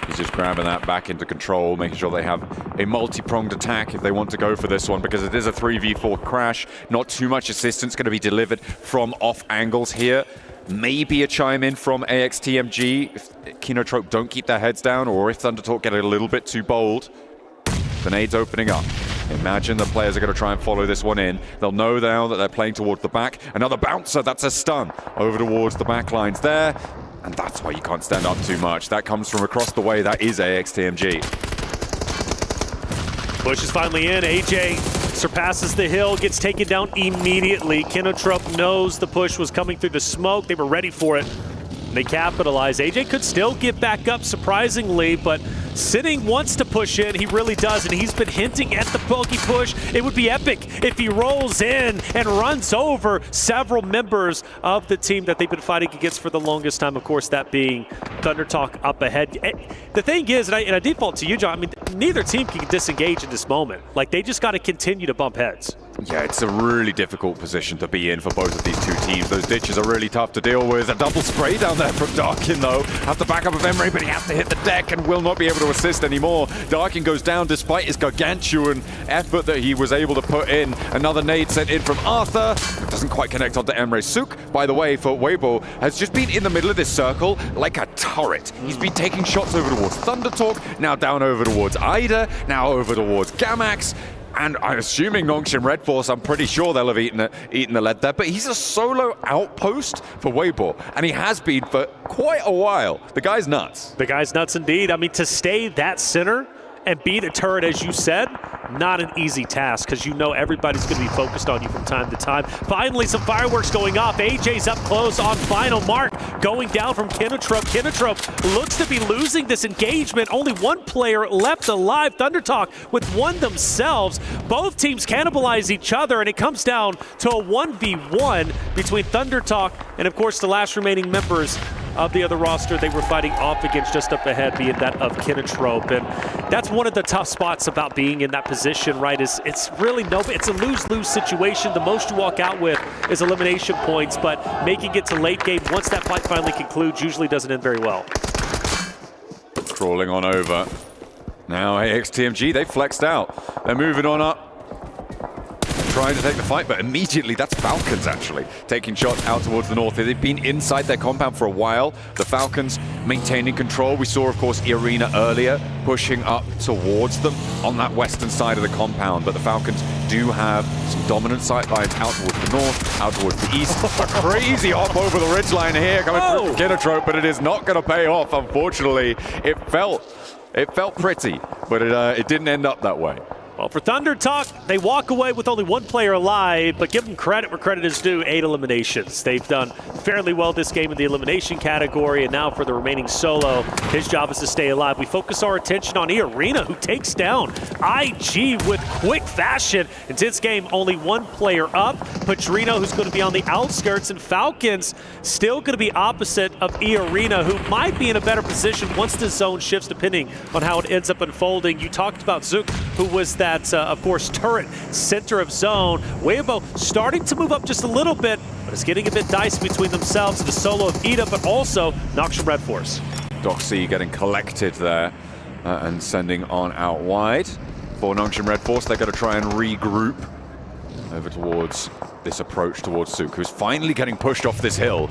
He's just grabbing that back into control, making sure they have a multi-pronged attack if they want to go for this one, because it is a 3v4 crash. Not too much assistance going to be delivered from off angles here. Maybe a chime in from AXTMG if Kinotrope don't keep their heads down, or if Thundertalk get a little bit too bold. The nade's opening up. Imagine the players are going to try and follow this one in. They'll know now that they're playing towards the back. Another bouncer, that's a stun over towards the back lines there. And that's why you can't stand up too much. That comes from across the way. That is AXTMG. Push is finally in. AJ surpasses the hill, gets taken down immediately. Kinotrope knows the push was coming through the smoke. They were ready for it. They capitalize. AJ could still get back up, surprisingly, but Sitting wants to push in. He really does, and he's been hinting at the pokey push. It would be epic if he rolls in and runs over several members of the team that they've been fighting against for the longest time. Of course, that being Thundertalk up ahead. The thing is, and I default to you, John, I mean, neither team can disengage in this moment. Like, they just got to continue to bump heads. Yeah, it's a really difficult position to be in for both of these two teams. Those ditches are really tough to deal with. A double spray down there from Darkin, though. Has the backup of Emery, but he has to hit the deck and will not be able to assist anymore. Darkin goes down despite his gargantuan effort that he was able to put in. Another nade sent in from Arthur. It doesn't quite connect onto Emre. Suk, by the way, for Weibo, has just been in the middle of this circle like a turret. He's been taking shots over towards Thundertalk, now down over towards Ida, now over towards Gamax. And I'm assuming Nongshim Red Force, I'm pretty sure they'll have eaten the lead there. But he's a solo outpost for Weibo, and he has been for quite a while. The guy's nuts. The guy's nuts indeed. I mean, to stay that center and beat a turret, as you said, not an easy task, because you know everybody's going to be focused on you from time to time. Finally, some fireworks going off. AJ's up close on final mark, going down from Kinotrope. Kinotrope looks to be losing this engagement. Only one player left alive. Thundertalk with one themselves. Both teams cannibalize each other, and it comes down to a 1v1 between Thundertalk and, of course, the last remaining members of the other roster they were fighting off against just up ahead, being that of Kinotrope. And that's one of the tough spots about being in that position, right? It's really it's a lose-lose situation. The most you walk out with is elimination points, but making it to late game, once that fight finally concludes, usually doesn't end very well. Crawling on over. Now AXTMG, they flexed out. They're moving on up. Trying to take the fight, but immediately that's Falcons actually taking shots out towards the north. They've been inside their compound for a while. The Falcons maintaining control. We saw, of course, Arena earlier pushing up towards them on that western side of the compound, but the Falcons do have some dominant sight lines out towards the north, out towards the east. A crazy hop over the ridgeline here coming through from Kinotrope, but it is not going to pay off, unfortunately. It felt pretty, but it didn't end up that way. Well, for Thundertalk, they walk away with only one player alive, but give them credit where credit is due, 8 eliminations. They've done fairly well this game in the elimination category, and now for the remaining solo, his job is to stay alive. We focus our attention on Arena, who takes down IG with quick fashion. In this game, only one player up, Padrino, who's going to be on the outskirts, and Falcons still going to be opposite of Arena, who might be in a better position once the zone shifts, depending on how it ends up unfolding. You talked about Zook, who was that of course, turret, center of zone. Weibo starting to move up just a little bit, but it's getting a bit dicey between themselves and the solo of Ida, but also Noxian Red Force. Doxy getting collected there and sending on out wide. For Noxian Red Force, they're going to try and regroup over towards this approach towards Sook, who's finally getting pushed off this hill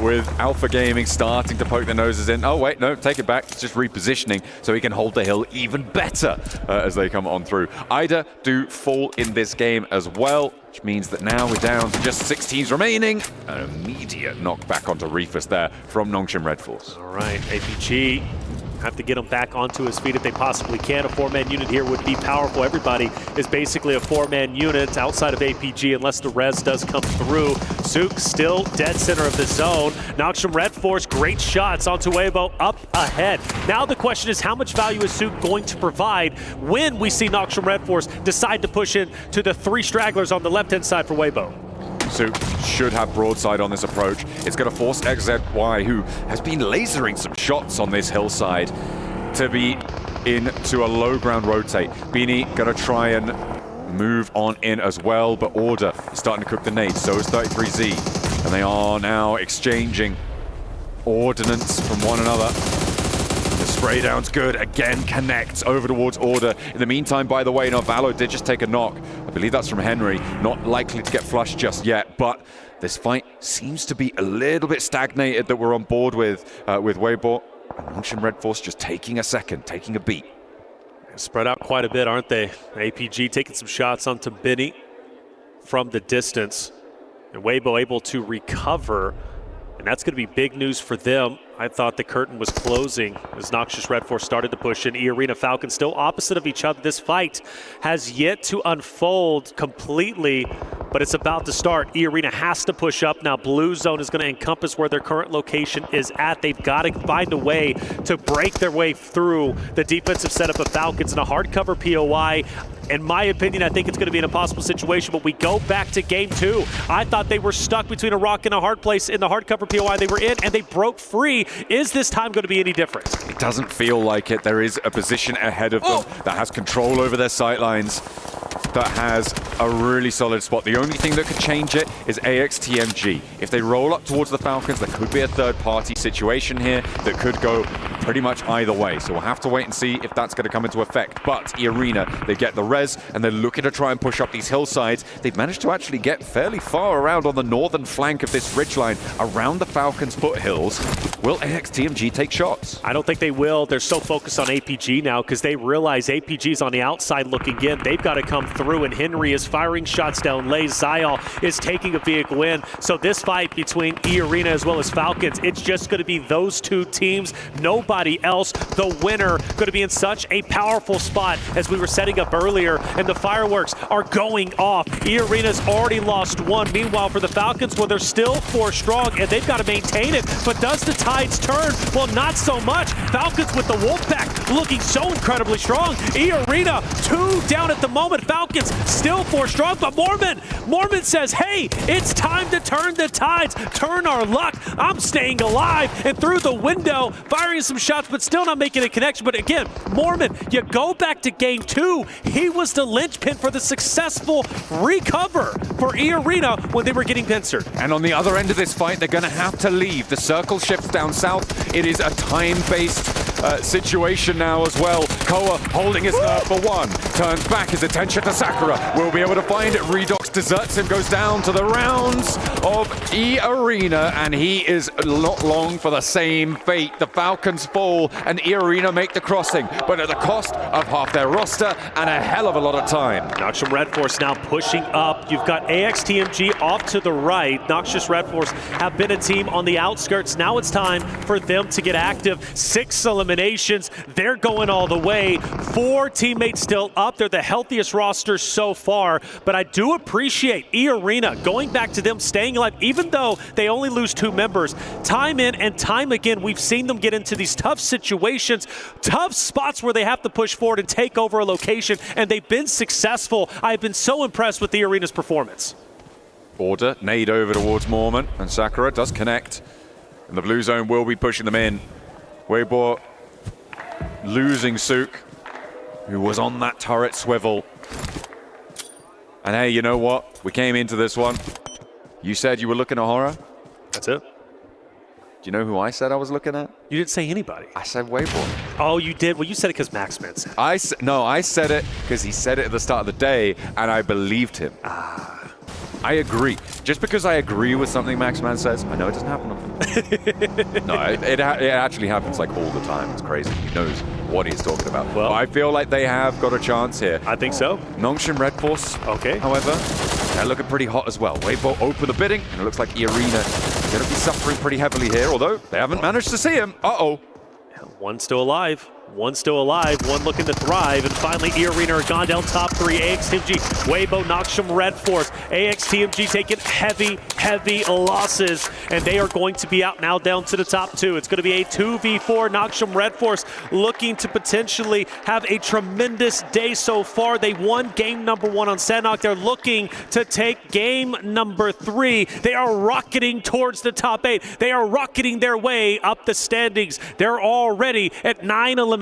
with Alpha Gaming starting to poke their noses in. Oh, wait, no, take it back. It's just repositioning so he can hold the hill even better as they come on through. Ida do fall in this game as well, which means that now we're down to just 6 teams remaining. An immediate knockback onto Reefus there from Noxian Red Force. All right, APG have to get him back onto his feet if they possibly can. A 4-man unit here would be powerful. Everybody is basically a 4-man unit outside of APG unless the res does come through. Zook still dead center of the zone. Noxian Red Force, great shots onto Weibo up ahead. Now the question is, how much value is Zook going to provide when we see Noxian Red Force decide to push in to the 3 stragglers on the left-hand side for Weibo? Zook should have broadside on this approach. It's going to force XZY, who has been lasering some shots on this hillside, to be into a low ground rotate. Beanie going to try and move on in as well, but Order is starting to cook the nades. So is 33Z. And they are now exchanging ordnance from one another. The spray down's good. Again, connects over towards Order. In the meantime, by the way, Valo did just take a knock. I believe that's from Henry. Not likely to get flushed just yet, but this fight seems to be a little bit stagnated that we're on board with Weibo. And Noxian Red Force just taking a second, taking a beat. Spread out quite a bit, aren't they? APG taking some shots onto Benny from the distance. And Weibo able to recover. And that's going to be big news for them. I thought the curtain was closing as Noxious Red Force started to push in. E-Arena Falcons still opposite of each other. This fight has yet to unfold completely, but it's about to start. E-Arena has to push up now. Blue Zone is going to encompass where their current location is at. They've got to find a way to break their way through the defensive setup of Falcons in a hardcover POI. In my opinion, I think it's going to be an impossible situation, but we go back to game 2. I thought they were stuck between a rock and a hard place in the hardcover POI they were in, and they broke free. Is this time going to be any different? It doesn't feel like it. There is a position ahead of them that has control over their sightlines, that has a really solid spot. The only thing that could change it is AXTMG. If they roll up towards the Falcons, there could be a third-party situation here that could go pretty much either way. So we'll have to wait and see if that's going to come into effect. But E-Arena, they get the res, and they're looking to try and push up these hillsides. They've managed to actually get fairly far around on the northern flank of this ridgeline, around the Falcons' foothills. Will AXTMG take shots? I don't think they will. They're so focused on APG now because they realize APG's on the outside looking in. They've got to come through, and Henry is firing shots down Lay. Zyal is taking a vehicle in. So this fight between E-Arena as well as Falcons, it's just going to be those two teams. Nobody nobody else. The winner going to be in such a powerful spot as we were setting up earlier, and the fireworks are going off. E-Arena's already lost one. Meanwhile, for the Falcons, well, they're still 4 strong, and they've got to maintain it. But does the tides turn? Well, not so much. Falcons with the Wolfpack looking so incredibly strong. E-Arena 2 down at the moment. Falcons still 4 strong, but Mormon says, hey, it's time to turn the tides, turn our luck. I'm staying alive, and through the window, firing some shots, but still not making a connection. But again, Mormon, you go back to game 2. He was the linchpin for the successful recover for E-Arena when they were getting pincered. And on the other end of this fight, they're going to have to leave. The circle shifts down south. It is a time-based situation now as well. Koa holding his nerve for 1. Turns back his attention to Sakura. Will be able to find it. Redox deserts him, goes down to the rounds of E-Arena, and he is not long for the same fate. The Falcons fall, and E-Arena make the crossing, but at the cost of half their roster and a hell of a lot of time. Noxious Red Force now pushing up. You've got AXTMG off to the right. Noxious Red Force have been a team on the outskirts. Now it's time for them to get active. 6 eliminations. They're going all the way. 4 teammates still up. They're the healthiest roster so far, but I do appreciate E-Arena going back to them staying alive, even though they only lose 2 members. Time in and time again, we've seen them get into these tough situations, tough spots where they have to push forward and take over a location, and they've been successful. I've been so impressed with E-Arena's performance. Order, nade over towards Mormon, and Sakura does connect. And the blue zone will be pushing them in. Weibo losing Suk, who was on that turret swivel. And hey, you know what? We came into this one. You said you were looking at horror. That's it. Do you know who I said I was looking at? You didn't say anybody. I said Weibo. Oh, you did? Well, you said it because Max Man said it. No, I said it because he said it at the start of the day, and I believed him. I agree. Just because I agree with something Max Man says, I know it doesn't happen often. No, it actually happens like all the time. It's crazy. He knows what he's talking about. Well, I feel like they have got a chance here. I think so. Nongshin Red Force, okay. However, they're looking pretty hot as well. Weibo open the bidding, and it looks like E-Arena is going to be suffering pretty heavily here, although they haven't managed to see him. Uh-oh. One still alive. One still alive, one looking to thrive, and finally E-Arena are gone down top 3. AXTMG, Weibo, Noxious Red Force. AXTMG taking heavy losses, and they are going to be out now down to the top 2. It's going to be a 2v4. Noxious Red Force looking to potentially have a tremendous day so far. They won game number 1 on Sanhok. They're looking to take game number 3. They are rocketing towards the top 8. They are rocketing their way up the standings. They're already at 9 eliminations.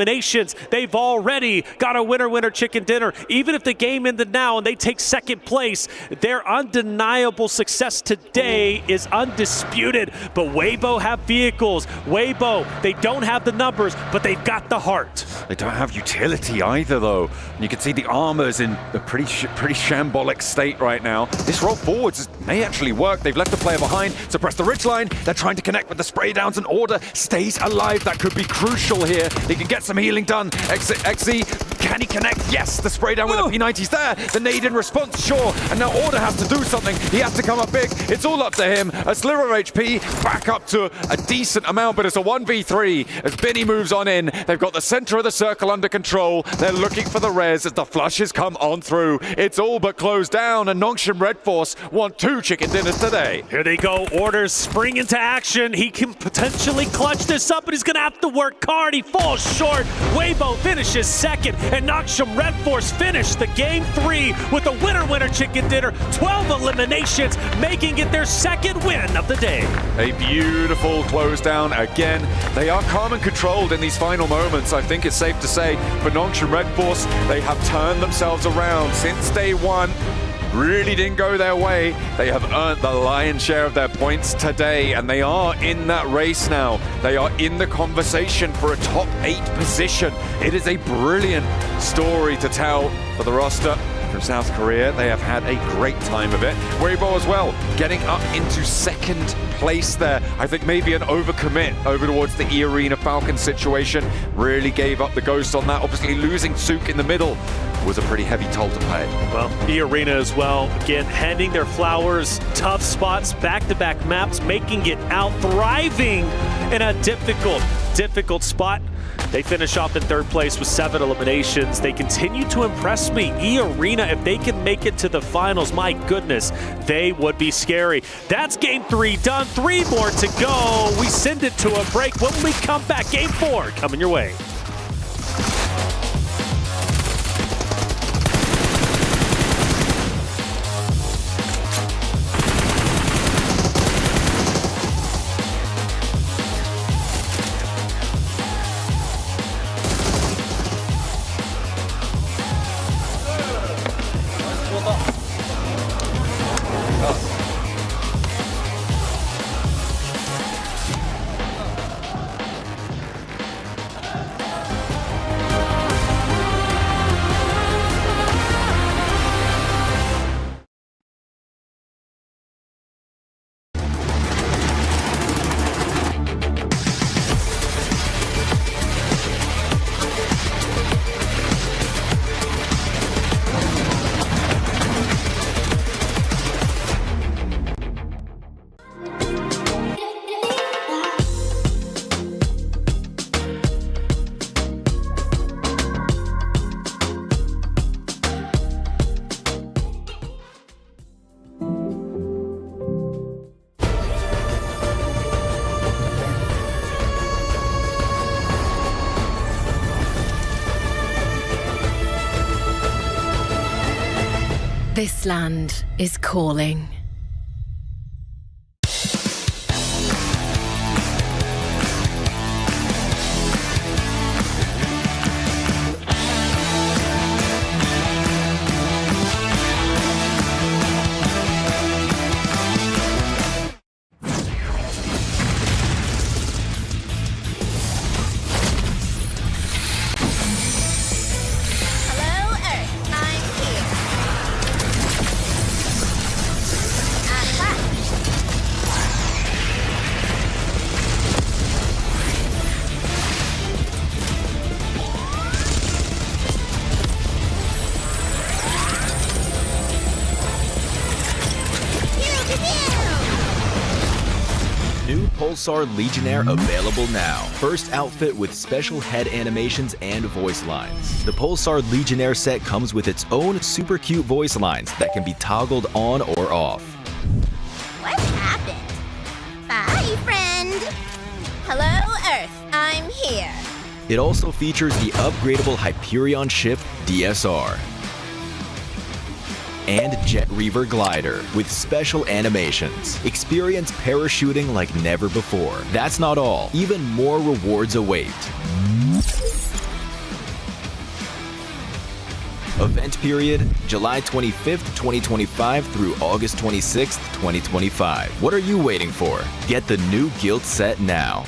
They've already got a winner chicken dinner. Even if the game ended now and they take 2nd place, their undeniable success today is undisputed. But Weibo have vehicles. Weibo, they don't have the numbers, but they've got the heart. They don't have utility either, though. And you can see the armor's in a pretty shambolic state right now. This roll forwards may actually work. They've left the player behind, suppress the ridgeline. They're trying to connect with the spray downs, and Order stays alive. That could be crucial here. They can get some healing done. XZ, can he connect? Yes, the spray down with the P90's there. The nade in response, sure. And now Order has to do something. He has to come up big. It's all up to him. A sliver of HP, back up to a decent amount, but it's a 1v3 as Binny moves on in. They've got the center of the circle under control. They're looking for the res as the flushes come on through. It's all but closed down, and Nongshin Red Force want 2 chicken dinners today. Here they go. Orders spring into action. He can potentially clutch this up, but he's going to have to work hard. He falls short. Weibo finishes 2nd, and Noxious Red Force finished the game 3 with a winner chicken dinner. 12 eliminations, making it their 2nd win of the day. A beautiful close down again. They are calm and controlled in these final moments, I think it's safe to say. For Nongshin Red Force, they have turned themselves around since day 1. Really didn't go their way. They have earned the lion's share of their points today, and they are in that race now. They are in the conversation for a top 8 position. It is a brilliant story to tell for the roster, from South Korea. They have had a great time of it. Weibo as well, getting up into second place there. I think maybe an overcommit over towards the E-Arena Falcon situation. Really gave up the ghost on that. Obviously losing Sook in the middle was a pretty heavy toll to pay. Well, E-Arena as well, again, handing their flowers, tough spots, back-to-back maps, making it out, thriving in a difficult spot. They finish off in third place with 7 eliminations. They continue to impress me. E-Arena, if they can make it to the finals, my goodness, they would be scary. That's game 3 done, 3 more to go. We send it to a break. When we come back, game 4 coming your way. This land is calling. New Pulsar Legionnaire available now. First outfit with special head animations and voice lines. The Pulsar Legionnaire set comes with its own super cute voice lines that can be toggled on or off. What happened? Bye, friend. Hello, Earth. I'm here. It also features the upgradable Hyperion ship DSR and Jet Reaver glider with special animations. Experience parachuting like never before. That's not all. Even more rewards await. Event period, July 25th, 2025 through August 26th, 2025. What are you waiting for? Get the new Guild set now.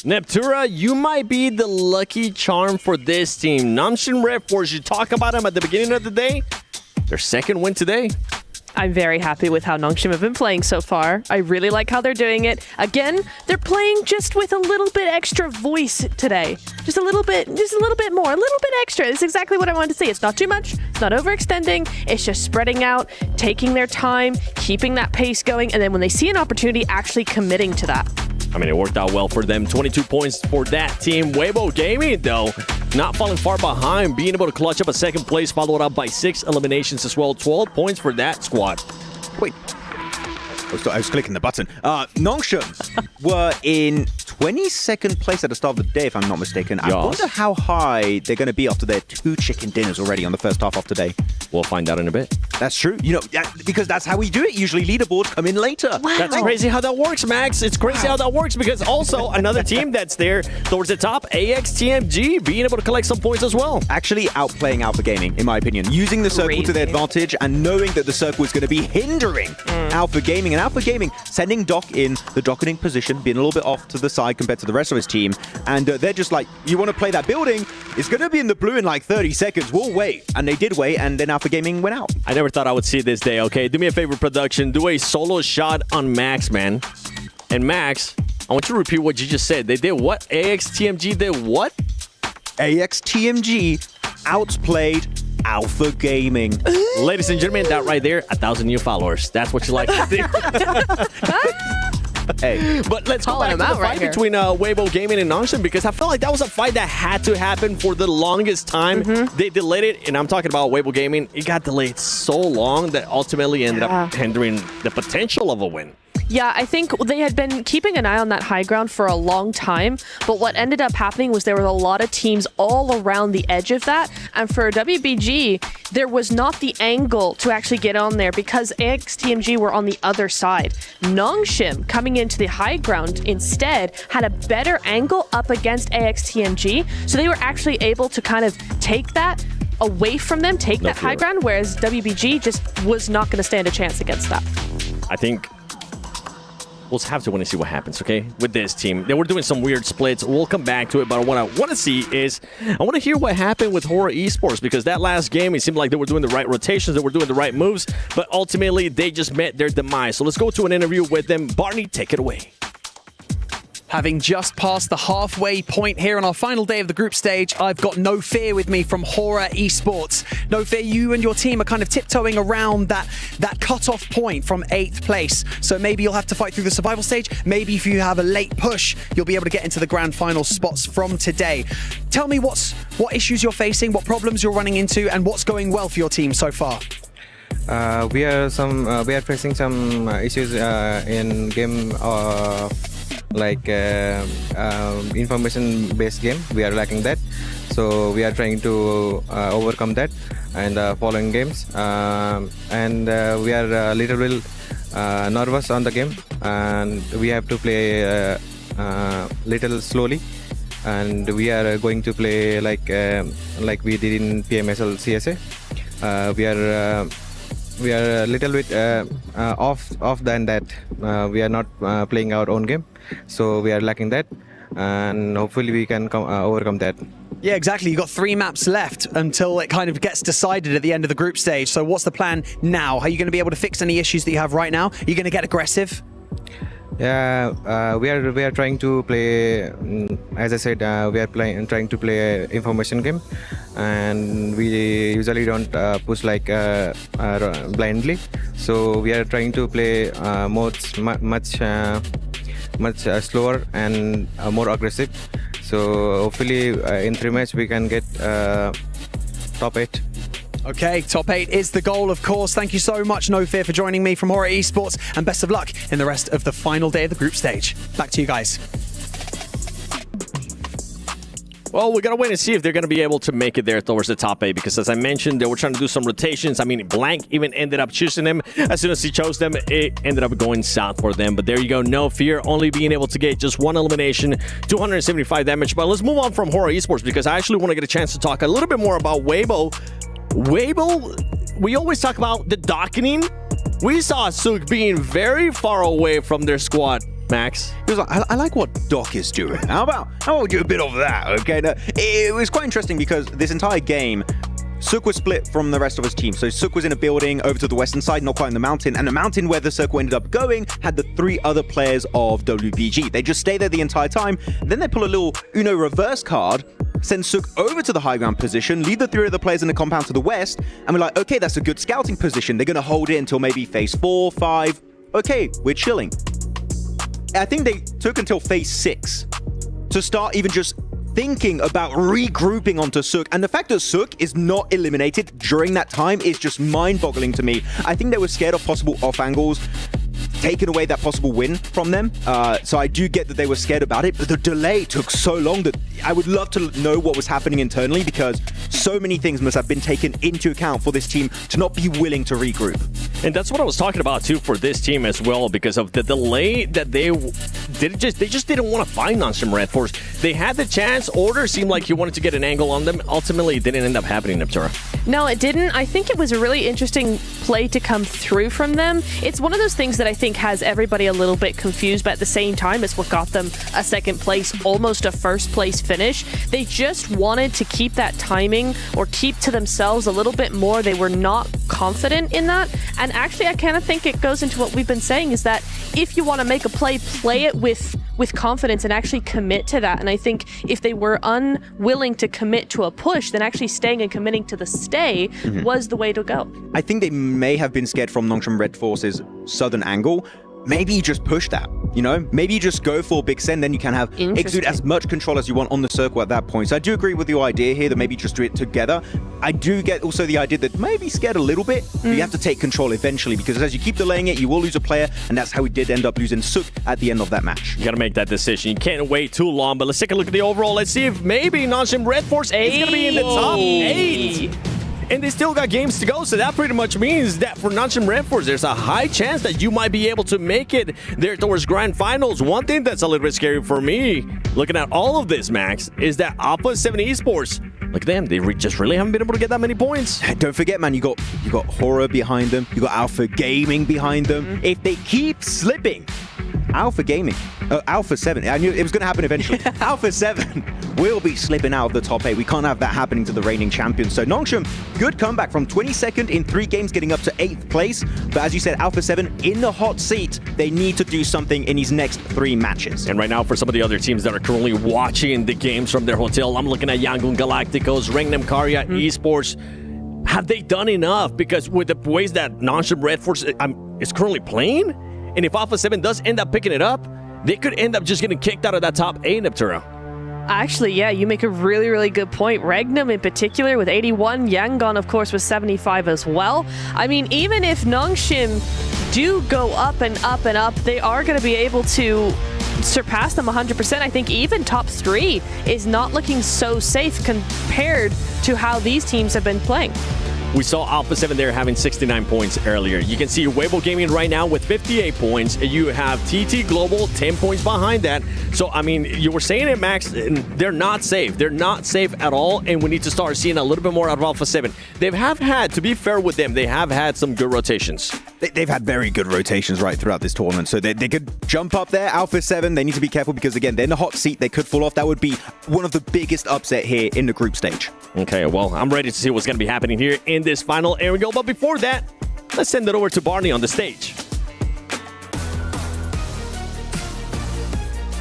Neptura, you might be the lucky charm for this team. Namshin Red Force, you talk about them at the beginning of the day. Their second win today. I'm very happy with how Nongshim have been playing so far. I really like how they're doing it. Again, they're playing just with a little bit extra voice today. Just a little bit more, a little bit extra. It's exactly what I wanted to see. It's not too much. It's not overextending. It's just spreading out, taking their time, keeping that pace going, and then when they see an opportunity, actually committing to that. I mean, it worked out well for them. 22 points for that team. Weibo Gaming, though, not falling far behind, being able to clutch up a second place, followed up by 6 eliminations as well. 12 points for that squad. Wait. I was clicking the button. Nongshim were in 22nd place at the start of the day, if I'm not mistaken. I wonder how high they're going to be after their 2 chicken dinners already on the first half of today. We'll find out in a bit. That's true. You know, because that's how we do it. Usually leaderboards come in later. Wow. That's crazy how that works, Max. It's crazy how that works because also another team that's there towards the top, AXTMG, being able to collect some points as well. Actually outplaying Alpha Gaming, in my opinion. Using the circle to their advantage and knowing that the circle is going to be hindering Alpha Gaming. And Alpha Gaming sending Doc in the docketing position, being a little bit off to the side compared to the rest of his team. And they're just like, you want to play that building? It's going to be in the blue in like 30 seconds. We'll wait. And they did wait, and then Alpha Gaming went out. I never thought I would see this day, okay? Do me a favor, production. Do a solo shot on Max, man. And Max, I want you to repeat what you just said. They did what? AXTMG did what? AXTMG outplayed Alpha Gaming. Ladies and gentlemen, that right there, 1,000 new followers. That's what you like to see. Hey, but let's go back to the fight between Weibo Gaming and Nongshim because I felt like that was a fight that had to happen for the longest time. They delayed it, and I'm talking about Weibo Gaming. It got delayed so long that ultimately ended up hindering the potential of a win. Yeah, I think they had been keeping an eye on that high ground for a long time, but what ended up happening was there were a lot of teams all around the edge of that, and for WBG, there was not the angle to actually get on there because AXTMG were on the other side. Nongshim, coming into the high ground instead, had a better angle up against AXTMG, so they were actually able to kind of take that away from them, take that high ground, whereas WBG just was not going to stand a chance against that. I think we'll have to want to see what happens, okay, with this team. They were doing some weird splits. We'll come back to it, but what I want to see is I want to hear what happened with RA Esports because that last game, it seemed like they were doing the right rotations, they were doing the right moves, but ultimately they just met their demise. So let's go to an interview with them. Barney, take it away. Having just passed the halfway point here on our final day of the group stage, I've got No Fear with me from RA Esports. No Fear, you and your team are kind of tiptoeing around that cut-off point from 8th place. So maybe you'll have to fight through the survival stage. Maybe if you have a late push, you'll be able to get into the grand final spots from today. Tell me what issues you're facing, what problems you're running into, and what's going well for your team so far. We are facing some issues in game. Like information-based game, we are lacking that. So we are trying to overcome that and following games. And we are a little bit nervous on the game, and we have to play little slowly. And we are going to play like we did in PMSL CSA. We are a little bit off than that. We are not playing our own game, so we are lacking that, and hopefully we can overcome that. Yeah, exactly. You've got 3 maps left until it kind of gets decided at the end of the group stage. So what's the plan now? Are you going to be able to fix any issues that you have right now? Are you going to get aggressive? Yeah, we are trying to play. As I said, we are trying to play an information game, and we usually don't push like blindly. So we are trying to play much slower and more aggressive. So hopefully in 3 matches we can get top 8. Okay, top 8 is the goal, of course. Thank you so much, No Fear, for joining me from RA Esports, and best of luck in the rest of the final day of the group stage. Back to you guys. Well, we got to wait and see if they're going to be able to make it there towards the top 8 because, as I mentioned, they were trying to do some rotations. I mean, Blank even ended up choosing them. As soon as he chose them, it ended up going south for them. But there you go, No Fear, only being able to get just 1 elimination, 275 damage. But let's move on from RA Esports because I actually want to get a chance to talk a little bit more about Weibo. Weibo, we always talk about the docketing. We saw Sook being very far away from their squad. Max? He was like, I like what Doc is doing. How about we do a bit of that? Okay, now, it was quite interesting because this entire game, Sook was split from the rest of his team. So Sook was in a building over to the western side, not quite in the mountain. And the mountain where the circle ended up going had the 3 other players of WBG. They just stay there the entire time. Then they pull a little Uno reverse card, send Sook over to the high ground position, leave the 3 other players in the compound to the west. And we're like, okay, that's a good scouting position. They're going to hold it until maybe phase 4, 5. Okay, we're chilling. I think they took until phase 6 to start even just thinking about regrouping onto Sook. And the fact that Sook is not eliminated during that time is just mind-boggling to me. I think they were scared of possible off angles, taking away that possible win from them. So I do get that they were scared about it, but the delay took so long that I would love to know what was happening internally, because so many things must have been taken into account for this team to not be willing to regroup. And that's what I was talking about too for this team as well, because of the delay that they just didn't want to find non-stream Red Force. They had the chance. Order seemed like he wanted to get an angle on them. Ultimately, it didn't end up happening, Neptura. No, it didn't. I think it was a really interesting play to come through from them. It's one of those things that I think has everybody a little bit confused, but at the same time, it's what got them a second place, almost a first place finish. They just wanted to keep that timing or keep to themselves a little bit more. They were not confident in that. And actually, I kind of think it goes into what we've been saying, is that if you want to make a play it with confidence and actually commit to that. And I think if they were unwilling to commit to a push, then actually staying and committing to the stay was the way to go. I think they may have been scared from Nongshim Red Force's southern angle. Maybe you just push that, you know? Maybe you just go for Big Sen, then you can have exude as much control as you want on the circle at that point. So I do agree with your idea here that maybe just do it together. I do get also the idea that maybe scared a little bit, but you have to take control eventually, because as you keep delaying it, you will lose a player, and that's how we did end up losing Sook at the end of that match. You gotta make that decision. You can't wait too long, but let's take a look at the overall. Let's see if maybe Nongshim Red Force is gonna be in the top 8. And they still got games to go, so that pretty much means that for Nongshim Red Force, there's a high chance that you might be able to make it there towards Grand Finals. One thing that's a little bit scary for me, looking at all of this, Max, is that Alpha 7 Esports, look at them, they just really haven't been able to get that many points. Don't forget, man, you got Horror behind them, you got Alpha Gaming behind them. If they keep slipping, Alpha 7, I knew it was going to happen eventually. Alpha 7 will be slipping out of the top 8. We can't have that happening to the reigning champions. So Nongshim, good comeback from 22nd in 3 games, getting up to 8th place. But as you said, Alpha 7 in the hot seat. They need to do something in these next 3 matches. And right now, for some of the other teams that are currently watching the games from their hotel, I'm looking at Yangon Galacticos, Rengnam Karya Esports. Have they done enough? Because with the ways that Nongshim Red Force is currently playing, and if Alpha 7 does end up picking it up, they could end up just getting kicked out of that top 8, Neptura. Actually, yeah, you make a really, really good point. Regnum in particular with 81. Yangon, of course, with 75 as well. I mean, even if Nongshim do go up and up and up, they are going to be able to surpass them 100%. I think even top 3 is not looking so safe compared to how these teams have been playing. We saw Alpha 7 there having 69 points earlier. You can see Weibo Gaming right now with 58 points. You have TT Global 10 points behind that. So, I mean, you were saying it, Max, they're not safe. They're not safe at all, and we need to start seeing a little bit more out of Alpha 7. They have had, to be fair with them, they have had some good rotations. They've had very good rotations right throughout this tournament, so they could jump up there. Alpha 7, they need to be careful because, again, they're in the hot seat. They could fall off. That would be one of the biggest upset here in the group stage. Okay, well, I'm ready to see what's going to be happening here in this final area. But before that, let's send it over to Barney on the stage.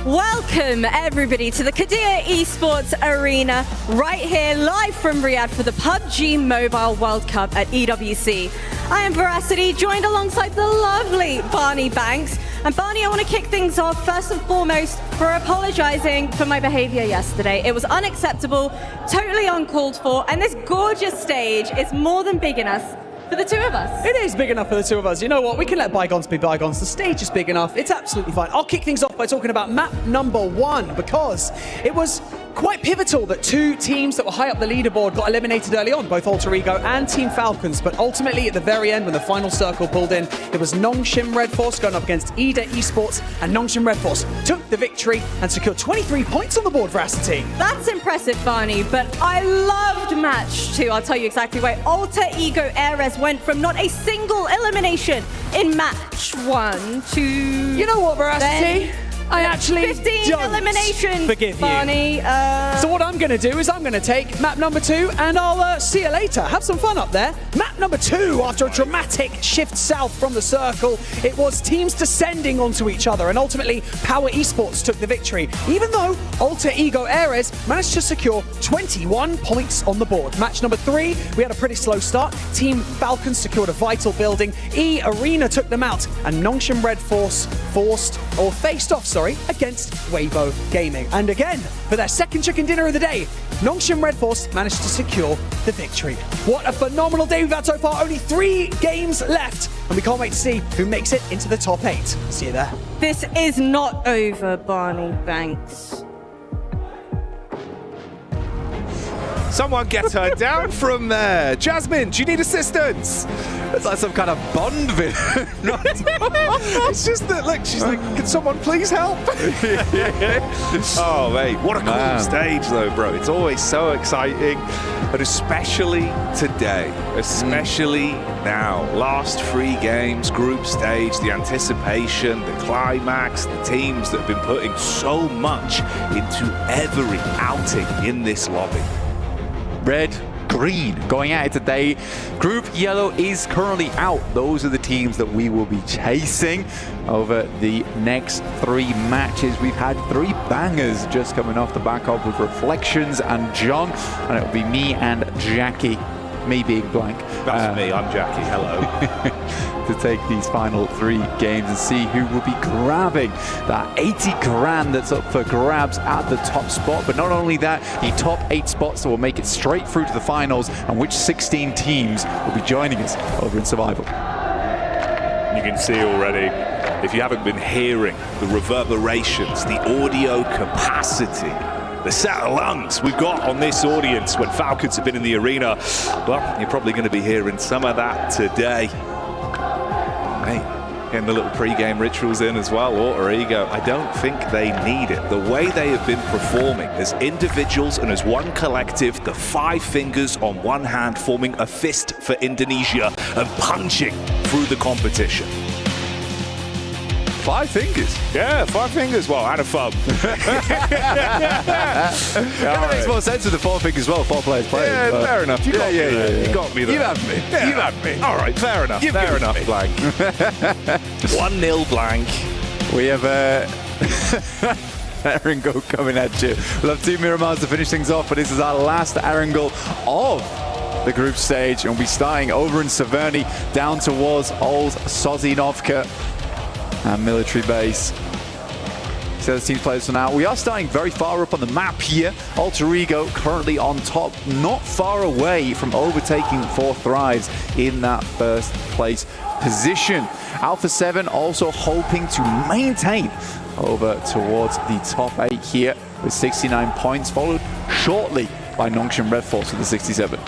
Welcome, everybody, to the Qiddiya Esports Arena, right here, live from Riyadh for the PUBG Mobile World Cup at EWC. I am Veracity, joined alongside the lovely Barney Banks. And Barney, I want to kick things off, first and foremost, for apologizing for my behavior yesterday. It was unacceptable, totally uncalled for, and this gorgeous stage is more than big enough for the 2 of us. It is big enough for the 2 of us. You know what? We can let bygones be bygones. The stage is big enough. It's absolutely fine. I'll kick things off by talking about map number 1, because it was quite pivotal that two teams that were high up the leaderboard got eliminated early on, both Alter Ego and Team Falcons. But ultimately, at the very end, when the final circle pulled in, it was Nongshim Red Force going up against RA Esports, and Nongshim Red Force took the victory and secured 23 points on the board for Asta Team. That's impressive, Barney, but I loved match 2. I'll tell you exactly why. Alter Ego Ares went from not a single elimination in match 1 to... You know what, Veracity? I actually 15 don't eliminations, forgive Barney. you. So what I'm going to do is I'm going to take map number 2 and I'll see you later. Have some fun up there. Map number 2, after a dramatic shift south from the circle, it was teams descending onto each other, and ultimately Power Esports took the victory, even though Alter Ego Ares managed to secure 21 points on the board. Match number 3, we had a pretty slow start. Team Falcons secured a vital building. Arena took them out, and Nongshim Red Force faced off against Weibo Gaming. And again, for their second chicken dinner of the day, Nongshim Red Force managed to secure the victory. What a phenomenal day we've had so far. Only 3 games left, and we can't wait to see who makes it into the top 8. See you there. This is not over, Barney Banks. Someone get her down from there. Jasmine, do you need assistance? It's like some kind of Bond villain. It's just that, look, she's like, can someone please help? Oh, mate, what a cool stage, though, bro. It's always so exciting, but especially today, especially now. Last 3 games, group stage, the anticipation, the climax, the teams that have been putting so much into every outing in this lobby. Red, green going at it today. Group yellow is currently out. Those are the teams that we will be chasing over the next 3 matches. We've had 3 bangers just coming off the back of with Reflections and John, and it'll be me and Jackie. Me being blank. That's me, I'm Jackie, hello. To take these final 3 games and see who will be grabbing that 80 grand that's up for grabs at the top spot. But not only that, the top 8 spots that will make it straight through to the finals, and which 16 teams will be joining us over in Survival. You can see already, if you haven't been hearing the reverberations, the audio capacity, the set of lungs we've got on this audience when Falcons have been in the arena, well, you're probably going to be hearing some of that today. Hey, getting the little pre-game rituals in as well. Alter Ego, I don't think they need it. The way they have been performing as individuals and as one collective, the 5 fingers on one hand forming a fist for Indonesia and punching through the competition. 5 fingers? Yeah, 5 fingers. Well, and a thumb. It makes more sense with the 4 fingers as well. 4 players playing. Yeah, but... fair enough. You got me there. You got me there. You had me. Yeah. You had me. All right, fair enough. Fair enough, blank. 1-0 blank. We have Erangel coming at you. We'll have 2 Miramars to finish things off, but this is our last Erangel of the group stage, and we'll be starting over in Severny down towards Old Sozinovka and military base. So the team's players for now. We are starting very far up on the map here. Alter Ego currently on top, not far away from overtaking 4 Thrives in that first place position. Alpha 7 also hoping to maintain over towards the top 8 here with 69 points, followed shortly by Nongshim Red Force with the 67.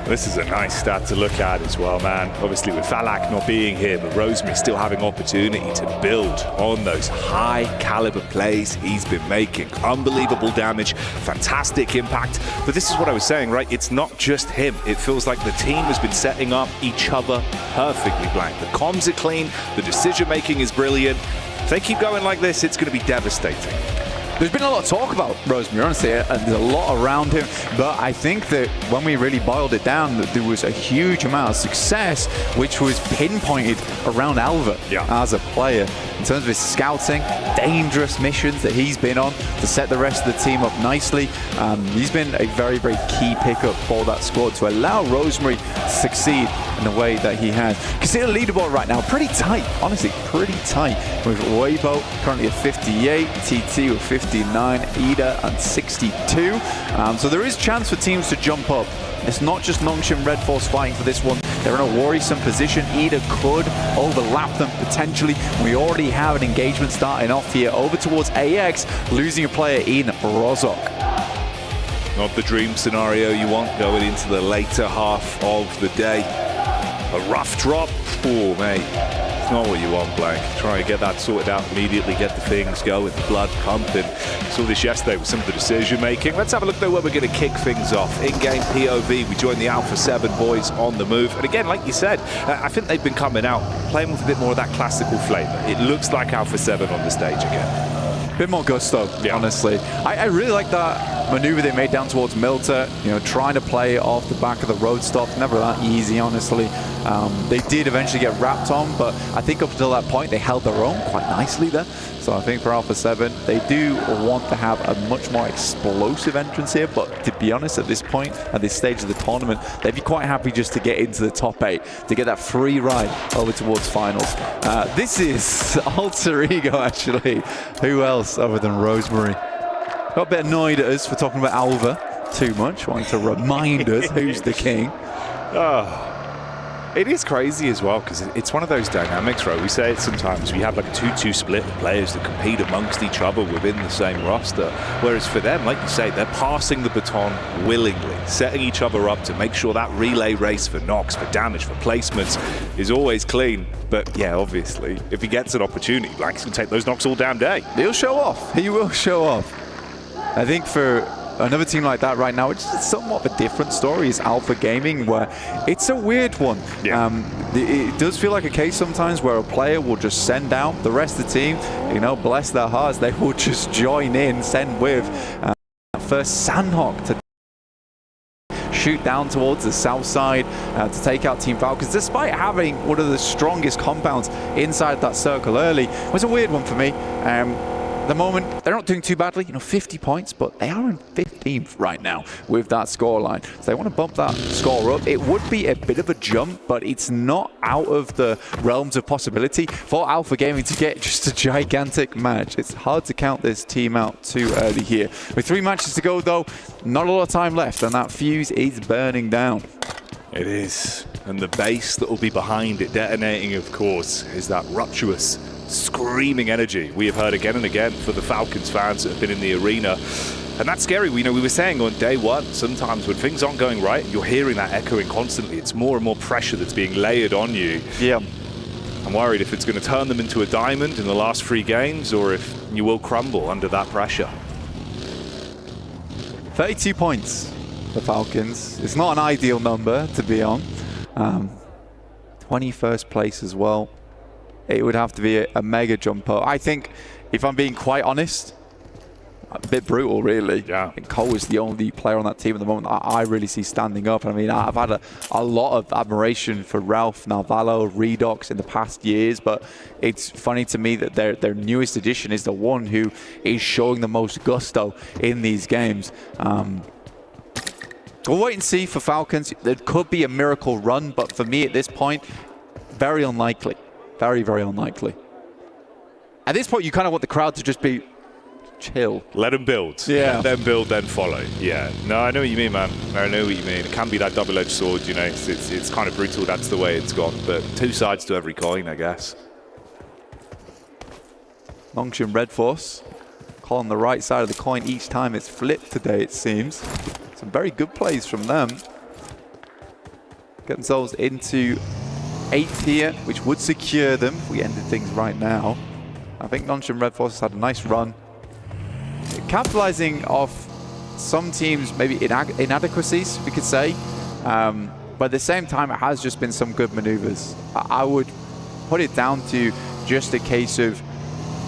This is a nice stat to look at as well, man. Obviously with Falak not being here, but Rosemary still having opportunity to build on those high caliber plays he's been making. Unbelievable damage, fantastic impact. But this is what I was saying, right? It's not just him. It feels like the team has been setting up each other perfectly, blank. The comms are clean, the decision making is brilliant. If they keep going like this, it's going to be devastating. There's been a lot of talk about Rosemary, honestly, and there's a lot around him, but I think that when we really boiled it down, that there was a huge amount of success which was pinpointed around Alva as a player. In terms of his scouting, dangerous missions that he's been on to set the rest of the team up nicely. He's been a very, very key pickup for that squad to allow Rosemary to succeed in the way that he has. You can see the leaderboard right now, pretty tight, honestly, pretty tight. With Weibo currently at 58, TT with 59, Ida at 62. So there is chance for teams to jump up. It's not just Nongshim Red Force fighting for this one. They're in a worrisome position. Either could overlap them potentially. We already have an engagement starting off here over towards AX, losing a player in Rozok. Not the dream scenario you want going into the later half of the day. A rough drop, oh mate, it's not what you want, Blank. Try and get that sorted out immediately, get the things going, the blood pumping. Saw this yesterday with some of the decision making. Let's have a look though where we're going to kick things off. In-game POV, we join the Alpha 7 boys on the move. And again, like you said, I think they've been coming out, playing with a bit more of that classical flavour. It looks like Alpha 7 on the stage again. Bit more gusto, honestly. I really like that maneuver they made down towards Milta, you know, trying to play off the back of the road stop. Never that easy, honestly. They did eventually get wrapped on, but I think up until that point, they held their own quite nicely there. So I think for Alpha 7, they do want to have a much more explosive entrance here, but to be honest, at this point, at this stage of the tournament, they'd be quite happy just to get into the top 8, to get that free ride over towards finals. This is Alter Ego, actually. Who else other than Rosemary? Got a bit annoyed at us for talking about Alva too much, wanting to remind us who's the king. Oh. It is crazy as well, because it's one of those dynamics, right? We say it sometimes, we have like a 2-2 split of players that compete amongst each other within the same roster. Whereas for them, like you say, they're passing the baton willingly, setting each other up to make sure that relay race for knocks, for damage, for placements is always clean. But yeah, obviously, if he gets an opportunity, Blank's going to take those knocks all damn day. He'll show off. He will show off. I think for another team like that right now, it's somewhat of a different story, is Alpha Gaming, where it's a weird one. Yeah. It does feel like a case sometimes where a player will just send out the rest of the team, you know, bless their hearts, they will just join in, send with first Sanhok to shoot down towards the south side to take out Team Falcons, despite having one of the strongest compounds inside that circle early. It was a weird one for me. The moment, they're not doing too badly, you know, 50 points, but they are in 15th right now with that scoreline. So they want to bump that score up. It would be a bit of a jump, but it's not out of the realms of possibility for Alpha Gaming to get just a gigantic match. It's hard to count this team out too early here. With 3 matches to go, though, not a lot of time left, and that fuse is burning down. It is. And the base that will be behind it detonating, of course, is that rapturous, screaming energy we have heard again and again for the Falcons fans that have been in the arena. And that's scary. We were saying on day one, sometimes when things aren't going right, you're hearing that echoing constantly. It's more and more pressure that's being layered on you. Yeah. I'm worried if it's going to turn them into a diamond in the last 3 games, or if you will crumble under that pressure. 32 points for Falcons. It's not an ideal number to be on. 21st place as well. It would have to be a mega jumper. I think, if I'm being quite honest, a bit brutal, really. Yeah. I think Cole is the only player on that team at the moment I really see standing up. I mean, I've had a lot of admiration for Ralph, Nalvalo, Redox in the past years, but it's funny to me that their newest addition is the one who is showing the most gusto in these games. We'll wait and see for Falcons. There could be a miracle run, but for me at this point, very unlikely. Very, very unlikely. At this point, you kind of want the crowd to just be chill. Let them build. Yeah. Let them build, then follow. Yeah. No, I know what you mean, man. I know what you mean. It can be that double-edged sword, you know. It's kind of brutal. That's the way it's gone. But 2 sides to every coin, I guess. Longshan Red Force calling the right side of the coin each time it's flipped today, it seems. Some very good plays from them. Get themselves into 8th here, which would secure them if we ended things right now. I think Longshan Red Force has had a nice run. Capitalizing off some teams' maybe inadequacies, we could say. But at the same time, it has just been some good maneuvers. I would put it down to just a case of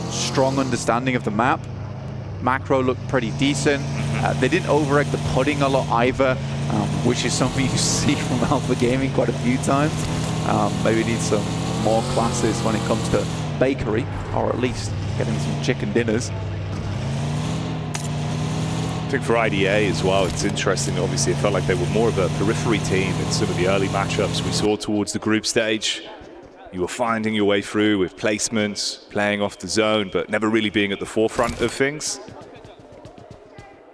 strong understanding of the map. Macro looked pretty decent. They didn't overegg the pudding a lot either, which is something you see from Alpha Gaming quite a few times. Maybe need some more classes when it comes to bakery, or at least getting some chicken dinners. I think for IDA as well, it's interesting. Obviously, it felt like they were more of a periphery team in some of the early matchups we saw towards the group stage. You were finding your way through with placements, playing off the zone, but never really being at the forefront of things.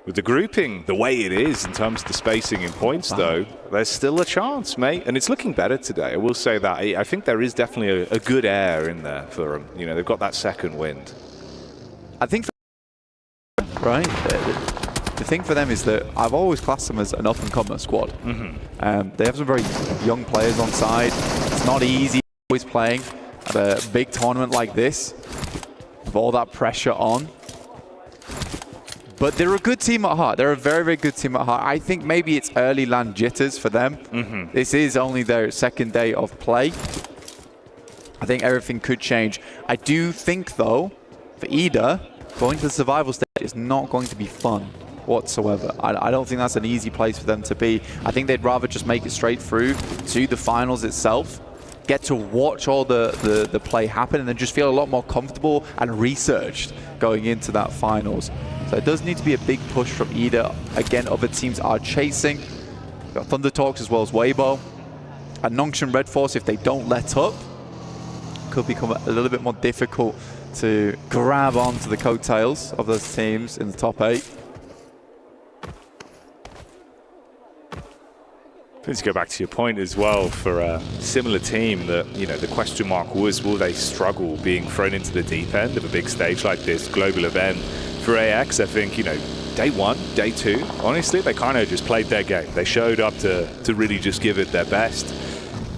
With the grouping the way it is in terms of the spacing in points, though, there's still a chance, mate. And it's looking better today. I will say that. I think there is definitely a good air in there for them. You know, they've got that second wind. I think, right, the thing for them is that I've always classed them as an up-and-comer squad. They have some very young players on side. It's not easy always playing at a big tournament like this with all that pressure on. But they're a good team at heart. They're a very, very good team at heart. I think maybe it's early land jitters for them. This is only their second day of play. I think everything could change. I do think, though, for Ida, going to the survival stage is not going to be fun whatsoever. I don't think that's an easy place for them to be. I think they'd rather just make it straight through to the finals itself, get to watch all the play happen, and then just feel a lot more comfortable and researched going into that finals. So it does need to be a big push from Ida. Again, other teams are chasing. We've got Thunder Talks as well as Weibo. And Nongshim Red Force, if they don't let up, could become a little bit more difficult to grab onto the coattails of those teams in the top 8. Let's go back to your point as well for a similar team that, you know, the question mark was, will they struggle being thrown into the deep end of a big stage like this, global event? For AX, I think, you know, day 1, day 2, honestly, they kind of just played their game. They showed up to really just give it their best.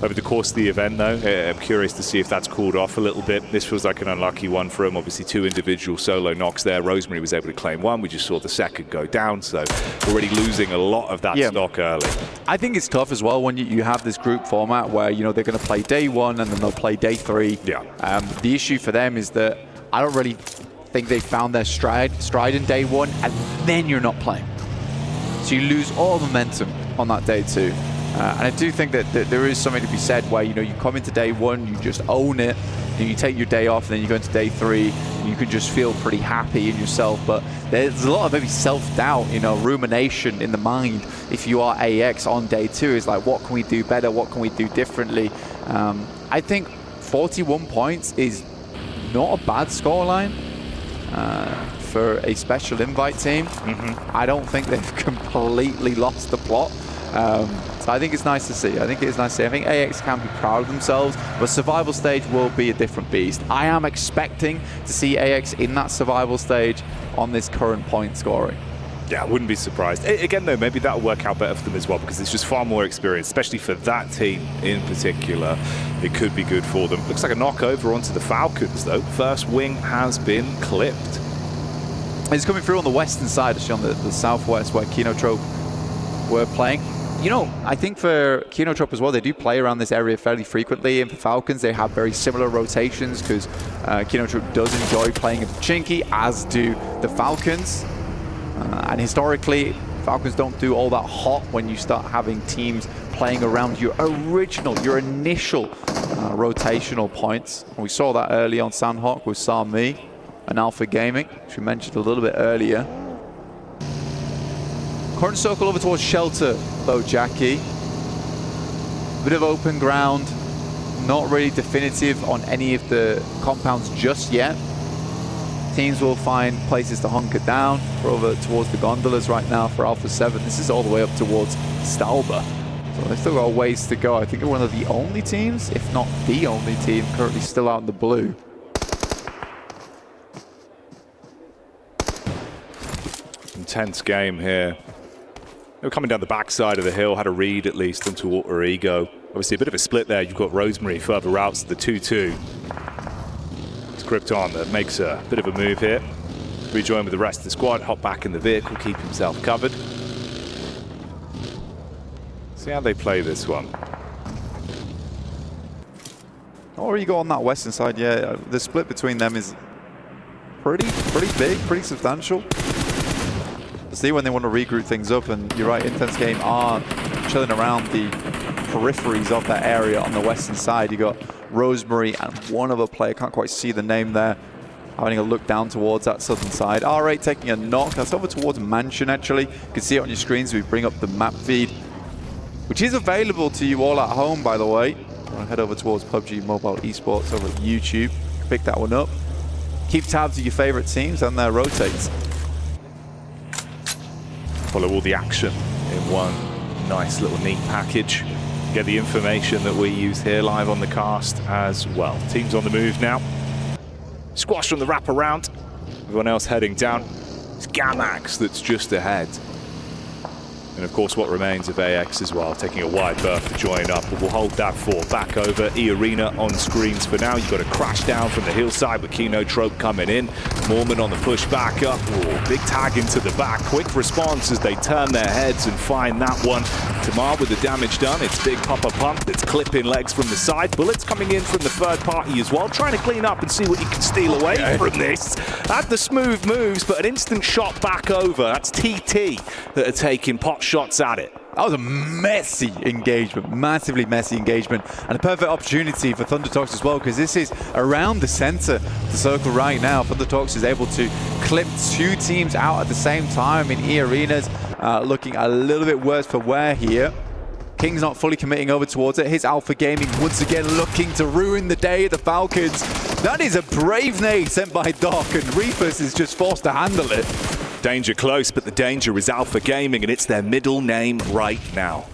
Over the course of the event, though, I'm curious to see if that's cooled off a little bit. This feels like an unlucky one for him. Obviously, 2 individual solo knocks there. Rosemary was able to claim 1. We just saw the second go down, so already losing a lot of that stock early. I think it's tough as well when you have this group format where, you know, they're going to play day 1 and then they'll play day 3. Yeah. The issue for them is that I don't really think they found their stride in day 1, and then you're not playing. So you lose all momentum on that day 2. And I do think that there is something to be said where, you know, you come into day 1, you just own it, and you take your day off, and then you go into day 3, and you can just feel pretty happy in yourself. But there's a lot of maybe self-doubt, you know, rumination in the mind if you are AX on day 2. It's like, what can we do better? What can we do differently? I think 41 points is not a bad scoreline for a special invite team. I don't think they've completely lost the plot. So I think it's nice to see. I think it is nice to see. I think AX can be proud of themselves, but survival stage will be a different beast. I am expecting to see AX in that survival stage on this current point scoring. Yeah, I wouldn't be surprised. Again, though, maybe that'll work out better for them as well, because it's just far more experience, especially for that team in particular. It could be good for them. Looks like a knock over onto the Falcons, though. First wing has been clipped. It's coming through on the western side, actually on the southwest, where Kinotrope were playing. You know, I think for Kinotrope as well, they do play around this area fairly frequently, and for Falcons, they have very similar rotations, because Kinotrope does enjoy playing at the Chinky, as do the Falcons. And historically, Falcons don't do all that hot when you start having teams playing around your initial rotational points. And we saw that early on Sanhok with Sami and Alpha Gaming, which we mentioned a little bit earlier. Current circle over towards Shelter, though, Jackie. Bit of open ground, not really definitive on any of the compounds just yet. Teams will find places to hunker down. We're over towards the gondolas right now for Alpha 7. This is all the way up towards Stalba. So they've still got a ways to go. I think they're one of the only teams, if not the only team, currently still out in the blue. Intense game here. They were coming down the backside of the hill, had a read at least onto Alter Ego. Obviously a bit of a split there. You've got Rosemary further out to the 2-2. It's Krypton that makes a bit of a move here. Rejoin with the rest of the squad, hop back in the vehicle, keep himself covered. See how they play this one. Alter Ego on that western side, yeah. The split between them is pretty big, pretty substantial. See when they want to regroup things up, and you're right, Intense Game are chilling around the peripheries of that area on the western side. You got Rosemary and one other player, can't quite see the name there, having a look down towards that southern side. RA taking a knock, that's over towards Mansion actually. You can see it on your screens, we bring up the map feed, which is available to you all at home, by the way. I'll head over towards PUBG Mobile Esports over at YouTube, pick that one up. Keep tabs of your favorite teams and their rotates. Follow all the action in one nice little neat package. Get the information that we use here live on the cast as well. Teams on the move now. Squash from the wraparound. Everyone else heading down. It's Gamax that's just ahead. And of course what remains of AX as well, taking a wide berth to join up, but we'll hold that for back over. E-Arena on screens for now. You've got a crash down from the hillside with Kino Trope coming in. Mormon on the push back up. Ooh, big tag into the back. Quick response as they turn their heads and find that one. Tamar with the damage done. It's Big Papa Pump that's clipping legs from the side. Bullets coming in from the third party as well, trying to clean up and see what you can steal away from this. Had the smooth moves, but an instant shot back over. That's TT that are taking pot shots at it. That was a messy engagement, massively messy engagement, and a perfect opportunity for Thundertox as well, because this is around the center of the circle right now. Thundertox is able to clip two teams out at the same time. I mean, E-Arena's looking a little bit worse for wear here. King's not fully committing over towards it. His Alpha Gaming once again looking to ruin the day of the Falcons. That is a brave nade sent by Doc, and Reefus is just forced to handle it. Danger close, but the danger is Alpha Gaming, and it's their middle name right now.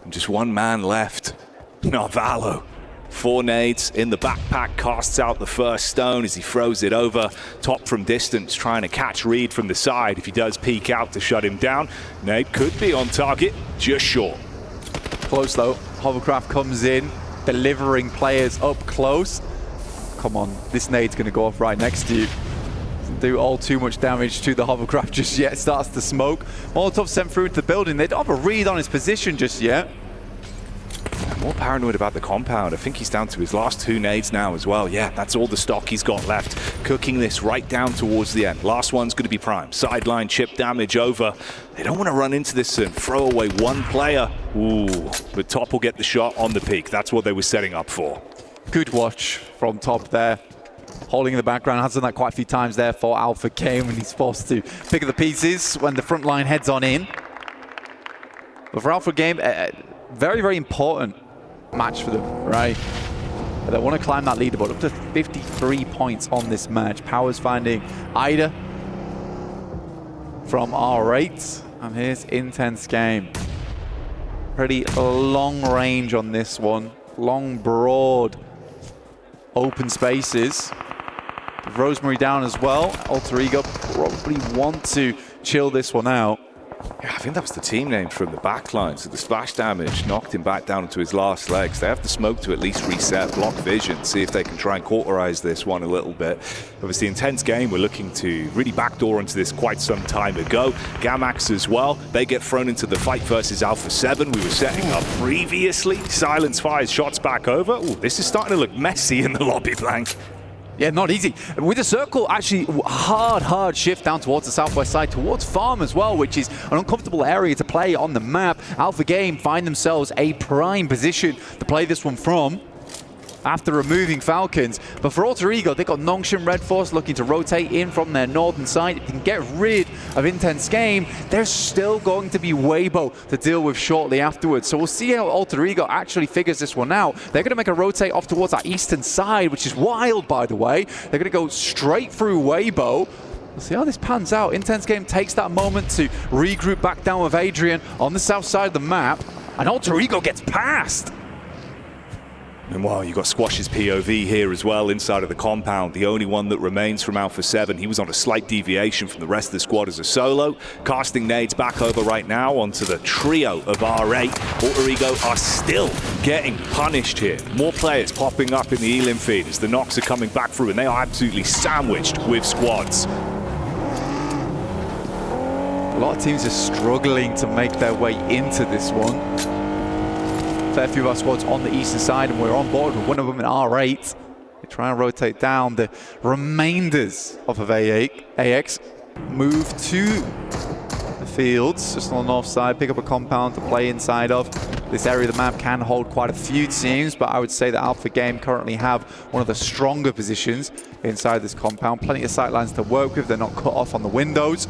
And just one man left, Narvalo. 4 nades in the backpack, casts out the first stone as he throws it over. Top from distance, trying to catch Reed from the side. If he does peek out to shut him down, nade could be on target, just short. Close though, Hovercraft comes in, delivering players up close. Come on, this nade's gonna go off right next to you. Doesn't do all too much damage to the Hovercraft just yet, starts to smoke. Molotov sent through into the building. They don't have a read on his position just yet. More paranoid about the compound. I think he's down to his last 2 nades now as well. Yeah, that's all the stock he's got left. Cooking this right down towards the end. Last one's going to be prime. Sideline chip damage over. They don't want to run into this and throw away one player. Ooh, but Top will get the shot on the peak. That's what they were setting up for. Good watch from Top there. Holding in the background, has done that quite a few times there for Alpha Game, and he's forced to pick up the pieces when the front line heads on in. But for Alpha Game, very, very important match for them, right? They want to climb that leaderboard up to 53 points on this match. Powers finding Ida from R8, and here's Intense Game. Pretty long range on this one. Long, broad, open spaces. Rosemary down as well. Alter Ego probably want to chill this one out. Yeah, I think that was the team name from the backline. So the splash damage knocked him back down into his last legs. They have the smoke to at least reset, block vision, see if they can try and cauterize this one a little bit. Obviously, Intense Game, we're looking to really backdoor into this quite some time ago. Gamax as well, they get thrown into the fight versus Alpha 7. We were setting up previously. Silence fires shots back over. Ooh, this is starting to look messy in the lobby blank. Yeah, not easy. With the circle, actually, hard shift down towards the southwest side, towards Farm as well, which is an uncomfortable area to play on the map. Alpha Game find themselves a prime position to play this one from after removing Falcons. But for Alter Ego, they've got Nongshan Red Force looking to rotate in from their northern side. If they can get rid of Intense Game, there's still going to be Weibo to deal with shortly afterwards. So we'll see how Alter Ego actually figures this one out. They're going to make a rotate off towards that eastern side, which is wild, by the way. They're going to go straight through Weibo. We'll see how this pans out. Intense Game takes that moment to regroup back down with Adrian on the south side of the map, and Alter Ego gets past. Meanwhile, you've got Squash's POV here as well inside of the compound. The only one that remains from Alpha 7. He was on a slight deviation from the rest of the squad as a solo. Casting nades back over right now onto the trio of R8. Alter Ego are still getting punished here. More players popping up in the Elim feed as the knocks are coming back through, and they are absolutely sandwiched with squads. A lot of teams are struggling to make their way into this one. Fair few of our squads on the eastern side, and we're on board with one of them in R8. They try and rotate down the remainders of AX. Move to the fields, just on the north side, pick up a compound to play inside of. This area of the map can hold quite a few teams, but I would say that Alpha Game currently have one of the stronger positions inside this compound. Plenty of sightlines to work with, they're not cut off on the windows.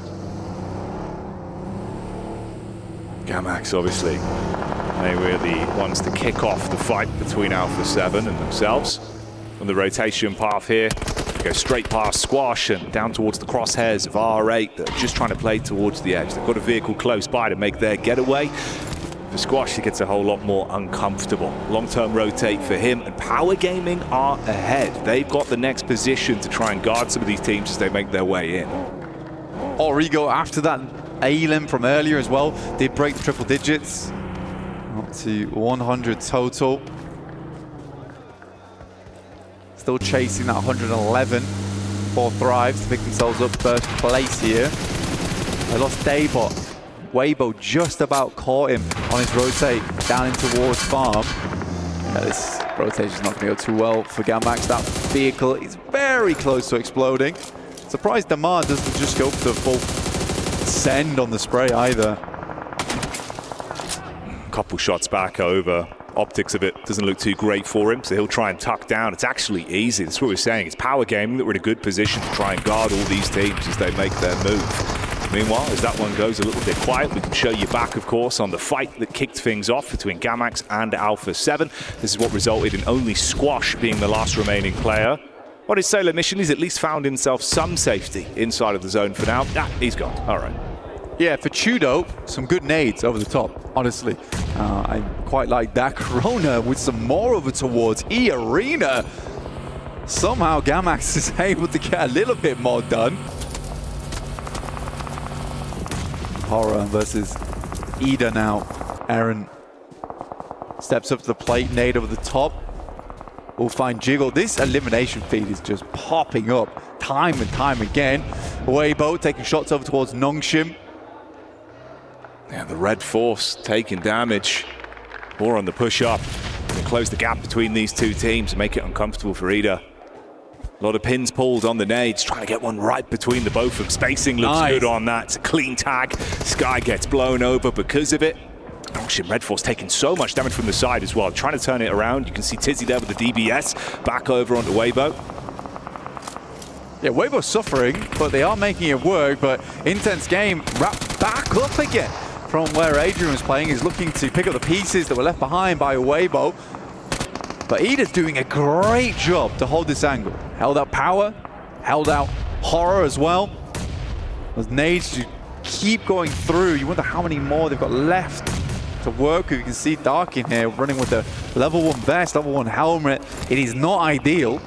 Gamax, obviously. They were the ones to kick off the fight between Alpha 7 and themselves. On the rotation path here, They go straight past Squash and down towards the crosshairs of R8 that are just trying to play towards the edge. They've got a vehicle close by to make their getaway. For Squash, it gets a whole lot more uncomfortable. Long-term rotate for him, and Power Gaming are ahead. They've got the next position to try and guard some of these teams as they make their way in. Origo, after that A-limb from earlier as well, did break the triple digits. Up to 100 total. Still chasing that 111 for Thrives to pick themselves up first place here. They lost Daybot. Weibo just about caught him on his rotate down in towards Farm. Yeah, this rotation's not going to go too well for Gamax. That vehicle is very close to exploding. Surprised Damar doesn't just go for the full send on the spray either. Couple shots back over. Optics of it doesn't look too great for him, so he'll try and tuck down. It's actually easy. That's what we're saying. It's Power Gaming that we're in a good position to try and guard all these teams as they make their move. Meanwhile, as that one goes a little bit quiet, we can show you back, of course, on the fight that kicked things off between Gamax and Alpha 7. This is what resulted in only Squash being the last remaining player. On his solo mission, he's at least found himself some safety inside of the zone for now. He's gone. All right. Yeah, for Chudo, some good nades over the top, honestly. I quite like that. Corona with some more over towards E-Arena. Somehow Gamax is able to get a little bit more done. Horror versus Ida now. Aaron steps up to the plate, nade over the top. We'll find Jiggle. This elimination feed is just popping up time and time again. Weibo taking shots over towards Nongshim. Yeah, the Red Force taking damage. More on the push-up. Close the gap between these two teams and make it uncomfortable for Ida. A lot of pins pulled on the nades, trying to get one right between the both of them. Spacing looks good on that. It's a clean tag. Sky gets blown over because of it. Nongshim, Red Force taking so much damage from the side as well. Trying to turn it around. You can see Tizzy there with the DBS. Back over onto Weibo. Yeah, Weibo's suffering, but they are making it work. But intense game, wrapped back up again from where Adrian was playing. He's looking to pick up the pieces that were left behind by Weibo. But Ida's doing a great job to hold this angle. Held out Power, held out Horror as well. Those nades keep going through. You wonder how many more they've got left to work with. You can see Dark in here running with the level 1 vest, level 1 helmet. It is not ideal.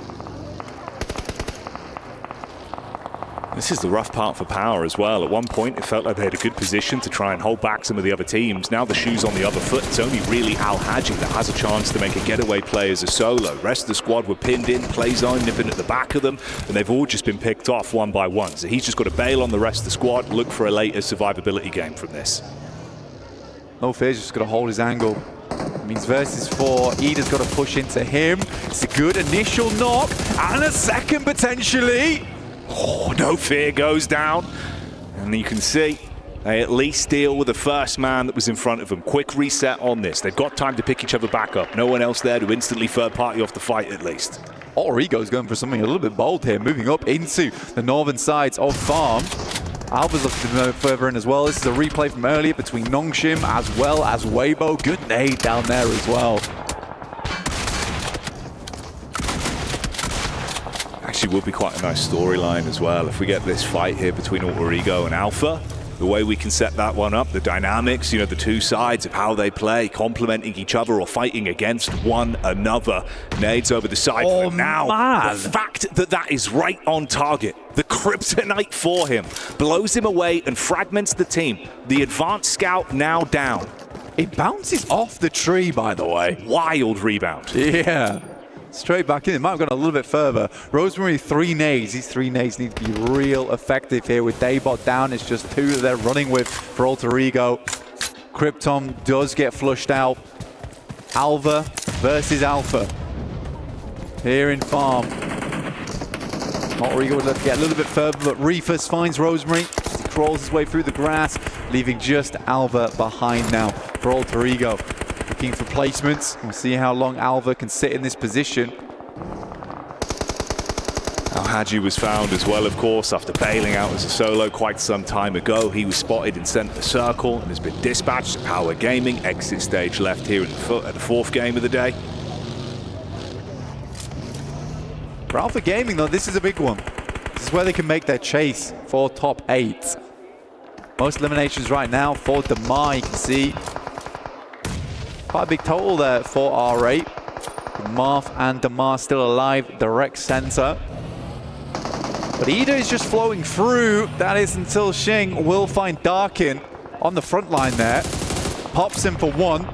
This is the rough part for Power as well. At one point, it felt like they had a good position to try and hold back some of the other teams. Now the shoe's on the other foot. It's only really Al Haji that has a chance to make a getaway play as a solo. The rest of the squad were pinned in, play zone nipping at the back of them, and they've all just been picked off one by one. So he's just got to bail on the rest of the squad, look for a later survivability game from this. No fears, just got to hold his angle. It means versus 4. Ida's got to push into him. It's a good initial knock, and a second potentially. Oh, No Fear goes down, and you can see they at least deal with the first man that was in front of them. Quick reset on this. They've got time to pick each other back up. No one else there to instantly third party off the fight at least. Origo's going for something a little bit bold here, moving up into the northern sides of Farm. Alva's looking to go further in as well. This is a replay from earlier between Nongshim as well as Weibo. Good nade down there as well. Actually would be quite a nice storyline as well if we get this fight here between Origo and Alpha. The way we can set that one up, the dynamics, you know, the two sides of how they play, complementing each other or fighting against one another. Nades over the side for now. The fact that that is right on target, the kryptonite for him, blows him away and fragments the team. The advanced scout now down. It bounces off the tree, by the way. Wild rebound. Yeah. Straight back in. It might have gone a little bit further. Rosemary, 3 nades. These 3 nades need to be real effective here. With Daybot down, it's just 2 that they're running with for Alter Ego. Krypton does get flushed out. Alva versus Alpha. Here in Farm. Alter Ego would love to get a little bit further, but Reefus finds Rosemary. He crawls his way through the grass, leaving just Alva behind now for Alter Ego. Looking for placements. We'll see how long Alva can sit in this position. Al Haji was found as well, of course, after bailing out as a solo quite some time ago. He was spotted in center circle and has been dispatched to Power Gaming. Exit stage left here at the 4th game of the day. For Alpha Gaming, though, this is a big one. This is where they can make their chase for top 8. Most eliminations right now for Damar, you can see. Quite a big total there for RA. Marth and Damar still alive, direct center. But Ida is just flowing through. That is until Xing will find Darkin on the front line there. Pops him for one.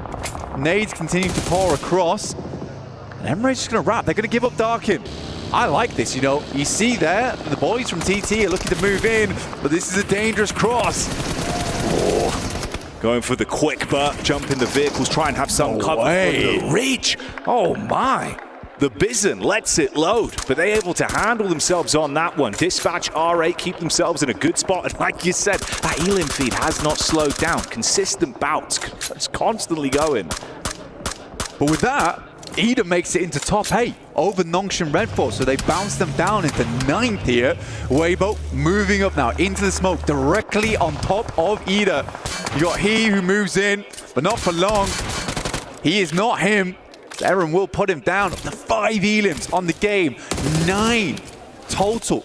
Nades continue to pour across. And Emre's just going to wrap. They're going to give up Darkin. I like this, you know. You see there, the boys from TT are looking to move in, but this is a dangerous cross. Going for the quick butt, jump in the vehicles, try and have some cover from the reach. Oh my. The Bison lets it load, but they're able to handle themselves on that one. Dispatch, RA keep themselves in a good spot. And like you said, that Elim feed has not slowed down. Consistent bouts, it's constantly going. But with that, Ida makes it into top 8 over Nongshan Red Force, so they bounce them down into 9th here. Weibo moving up now into the smoke, directly on top of Ida. You got he who moves in, but not for long. He is not him. Eren will put him down. The 5 elims on the game, 9 total.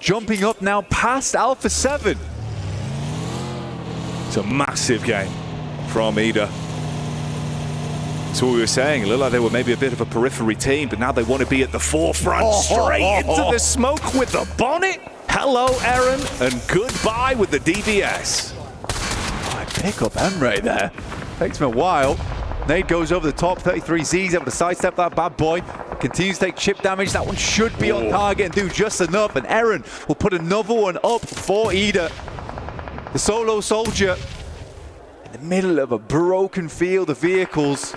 Jumping up now past Alpha 7. It's a massive game from Ida. That's what we were saying. It looked like they were maybe a bit of a periphery team, but now they want to be at the forefront, straight into the smoke with the bonnet. Hello, Eren, and goodbye with the DBS. I pick up Emre there. Takes him a while. Nade goes over the top. 33Z's able to sidestep that bad boy. Continues to take chip damage. That one should be on target and do just enough. And Eren will put another one up for Ida. The solo soldier in the middle of a broken field of vehicles.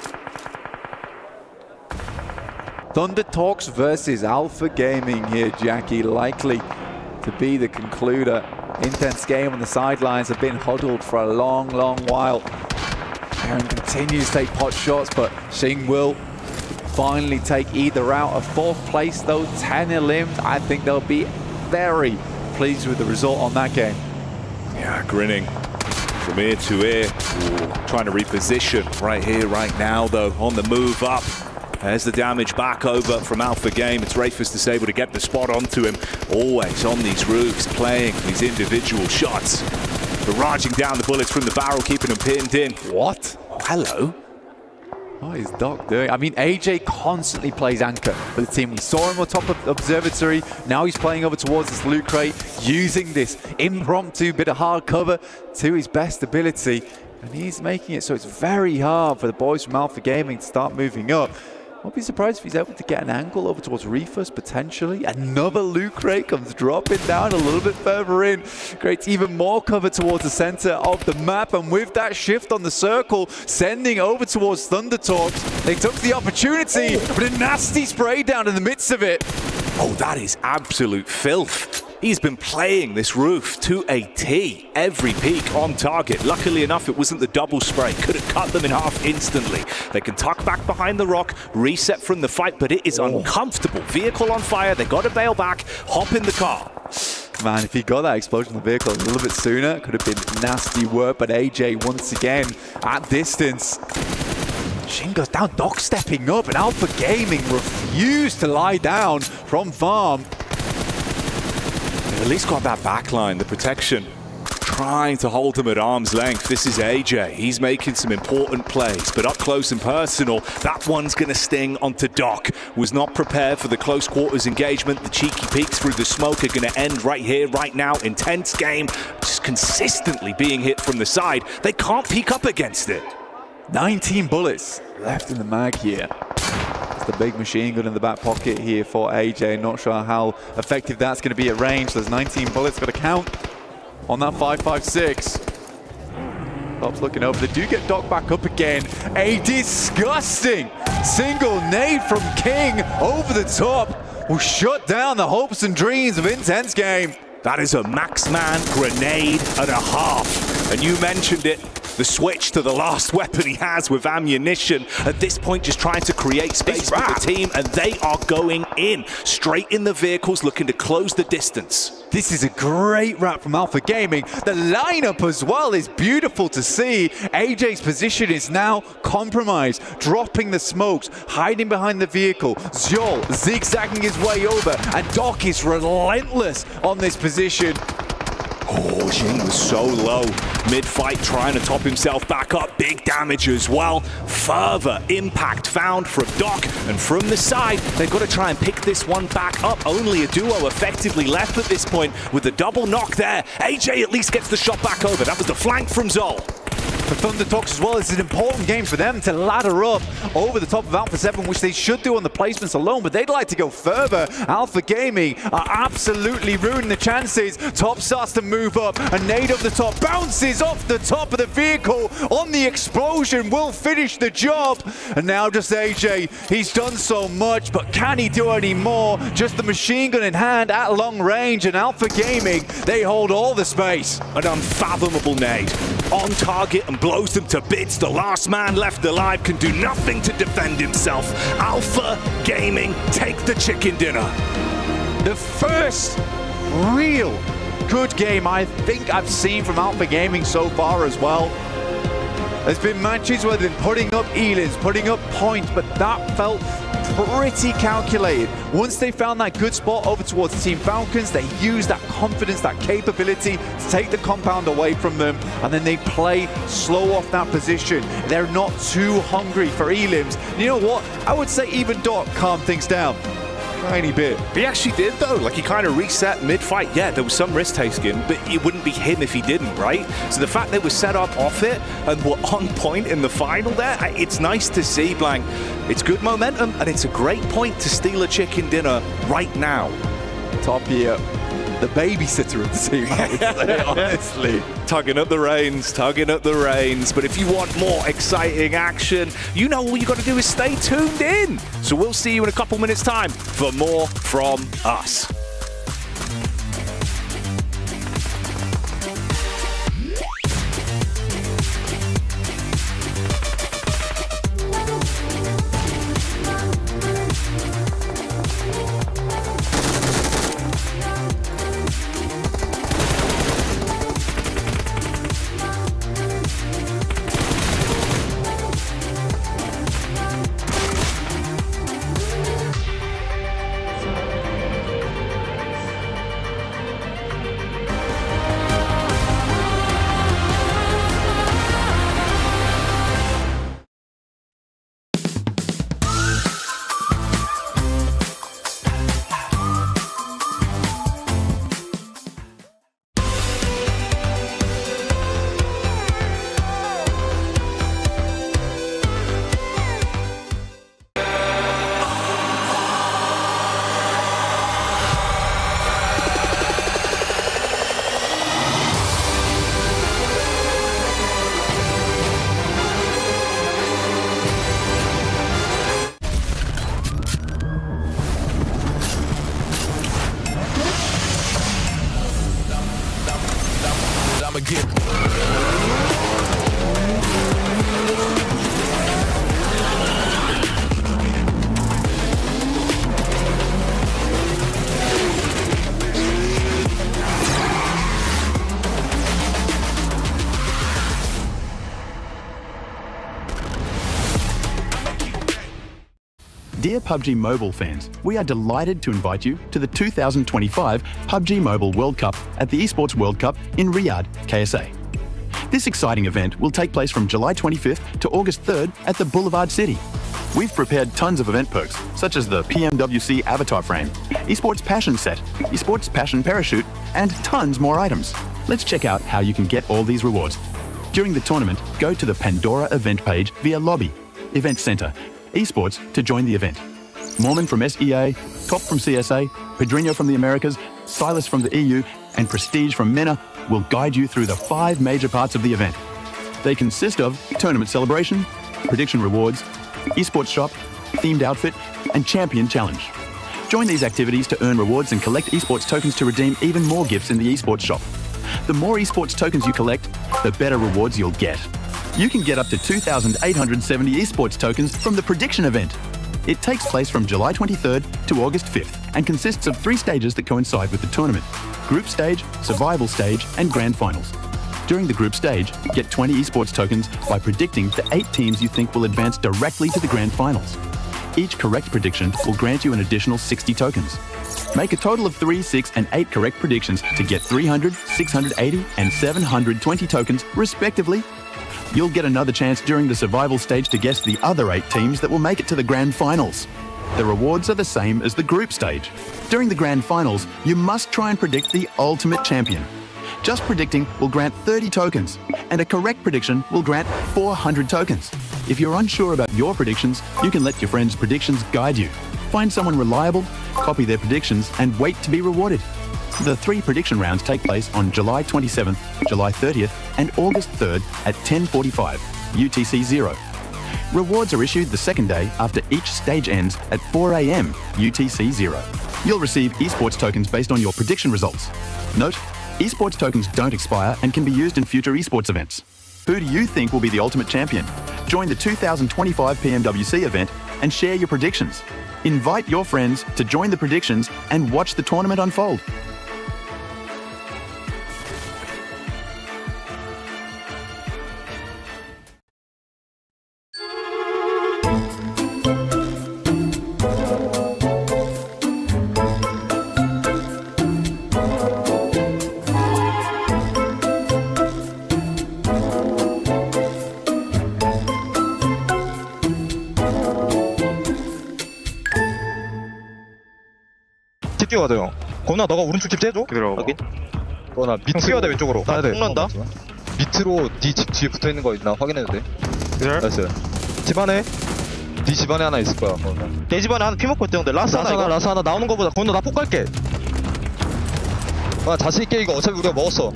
Thunder Talks versus Alpha Gaming here, Jackie, likely to be the concluder. Intense game on the sidelines, have been huddled for a long, long while. Eren continues to take pot shots, but Xing will finally take either out. Of 4th place though, 10 elims. I think they'll be very pleased with the result on that game. Yeah, grinning from ear to ear. Ooh, trying to reposition right here, right now though, on the move up. There's the damage back over from Alpha Game. It's Rayfus that's able to get the spot onto him. Always on these roofs, playing these individual shots. Barraging down the bullets from the barrel, keeping them pinned in. What? Oh, hello. What is Doc doing? I mean, AJ constantly plays anchor for the team. We saw him on top of Observatory. Now he's playing over towards this loot crate, using this impromptu bit of hard cover to his best ability. And he's making it so it's very hard for the boys from Alpha Gaming to start moving up. I'll be surprised if he's able to get an angle over towards Rufus, potentially. Another loot crate comes dropping down a little bit further in. Creates even more cover towards the center of the map. And with that shift on the circle, sending over towards Thunder Talks, they took the opportunity, but a nasty spray down in the midst of it. Oh, that is absolute filth. He's been playing this roof to a T. Every peak on target. Luckily enough, it wasn't the double spray. Could have cut them in half instantly. They can tuck back behind the rock, reset from the fight, but it is uncomfortable. Vehicle on fire. They got to bail back, hop in the car. Man, if he got that explosion in the vehicle a little bit sooner, could have been nasty work. But AJ, once again, at distance. Xing goes down, Doc stepping up, and Alpha Gaming refused to lie down from farm. At least got that back line, the protection. Trying to hold them at arm's length. This is AJ. He's making some important plays, but up close and personal, that one's going to sting onto Doc. Was not prepared for the close quarters engagement. The cheeky peeks through the smoke are going to end right here, right now. Intense game, just consistently being hit from the side. They can't peek up against it. 19 bullets left in the mag here. The big machine gun in the back pocket here for AJ. Not sure how effective that's going to be at range. There's 19 bullets, got to count on that 5.56. Top's looking over. They do get Doc back up again. A disgusting single nade from King over the top will shut down the hopes and dreams of Intense Game. That is a max man grenade and a half. And you mentioned it. The switch to the last weapon he has with ammunition. At this point, just trying to create space for the team, and they are going in. Straight in the vehicles, looking to close the distance. This is a great wrap from Alpha Gaming. The lineup as well is beautiful to see. AJ's position is now compromised, dropping the smokes, hiding behind the vehicle. Zjol zigzagging his way over, and Doc is relentless on this position. Oh, Jing was so low. Mid-fight trying to top himself back up. Big damage as well. Further impact found from Doc. And from the side, they've got to try and pick this one back up. Only a duo effectively left at this point with the double knock there. AJ at least gets the shot back over. That was the flank from Zol. For Thunder Talks as well, it's an important game for them to ladder up over the top of Alpha 7, which they should do on the placements alone, but they'd like to go further. Alpha Gaming are absolutely ruining the chances. Top starts to move up, a nade over the top, bounces off the top of the vehicle on the explosion, will finish the job. And now just AJ, he's done so much, but can he do any more? Just the machine gun in hand at long range, and Alpha Gaming, they hold all the space. An unfathomable nade on target and blows them to bits. The last man left alive can do nothing to defend himself. Alpha Gaming take the chicken dinner. The first real good game I think I've seen from Alpha Gaming so far as well. There's been matches where they've been putting up elims, putting up points, but that felt pretty calculated. Once they found that good spot over towards Team Falcons, they used that confidence, that capability to take the compound away from them, and then they play slow off that position. They're not too hungry for elims. And you know what? I would say even Doc calmed things down. Tiny bit. He actually did though, like he kind of reset mid-fight. Yeah, there was some risk taking, but it wouldn't be him if he didn't, right? So the fact they were set up off it and were on point in the final there, it's nice to see, Blank. It's good momentum and it's a great point to steal a chicken dinner right now. Top here. The babysitter of the team, I would say, honestly. Tugging up the reins, tugging up the reins. But if you want more exciting action, you know all you got to do is stay tuned in. So we'll see you in a couple minutes' time for more from us. Dear PUBG Mobile fans, we are delighted to invite you to the 2025 PUBG Mobile World Cup at the ESPORTS World Cup in Riyadh, KSA. This exciting event will take place from July 25th to August 3rd at the Boulevard City. We've prepared tons of event perks, such as the PMWC avatar frame, Esports Passion set, Esports Passion parachute, and tons more items. Let's check out how you can get all these rewards. During the tournament, go to the Pandora event page via Lobby, Event Center, Esports to join the event. Mormon from SEA, Top from CSA, Pedrinho from the Americas, Silas from the EU, and Prestige from MENA will guide you through the 5 major parts of the event. They consist of tournament celebration, prediction rewards, esports shop, themed outfit, and champion challenge. Join these activities to earn rewards and collect esports tokens to redeem even more gifts in the esports shop. The more esports tokens you collect, the better rewards you'll get. You can get up to 2,870 esports tokens from the prediction event. It takes place from July 23rd to August 5th and consists of 3 stages that coincide with the tournament: group stage, survival stage, and grand finals. During the group stage, get 20 esports tokens by predicting the 8 teams you think will advance directly to the grand finals. Each correct prediction will grant you an additional 60 tokens. Make a total of 3, 6, and 8 correct predictions to get 300, 680, and 720 tokens, respectively. You'll get another chance during the survival stage to guess the other 8 teams that will make it to the grand finals. The rewards are the same as the group stage. During the grand finals, you must try and predict the ultimate champion. Just predicting will grant 30 tokens, and a correct prediction will grant 400 tokens. If you're unsure about your predictions, you can let your friends' predictions guide you. Find someone reliable, copy their predictions, and wait to be rewarded. The 3 prediction rounds take place on July 27th, July 30th, and August 3rd at 10:45 UTC 0. Rewards are issued the second day after each stage ends at 4 AM UTC 0. You'll receive esports tokens based on your prediction results. Note, esports tokens don't expire and can be used in future esports events. Who do you think will be the ultimate champion? Join the 2025 PMWC event and share your predictions. Invite your friends to join the predictions and watch the tournament unfold. 뛰어야 돼요. 건아 너가 오른쪽 집 째줘. 확인. 건아 밑으로 뛰어야 돼. 왼쪽으로. 나야 돼. 폭난다. 밑으로 네 집 뒤에 붙어 있는 거 있나 확인해도 돼. 나이스. 집안에 네 집안에 하나 있을 거야. 내 집안에 하나 피 먹고 있던데. 라스 하나 나오는 거보다 건아 나 폭 갈게. 아 자신 있게 이거 어차피 우리가 먹었어.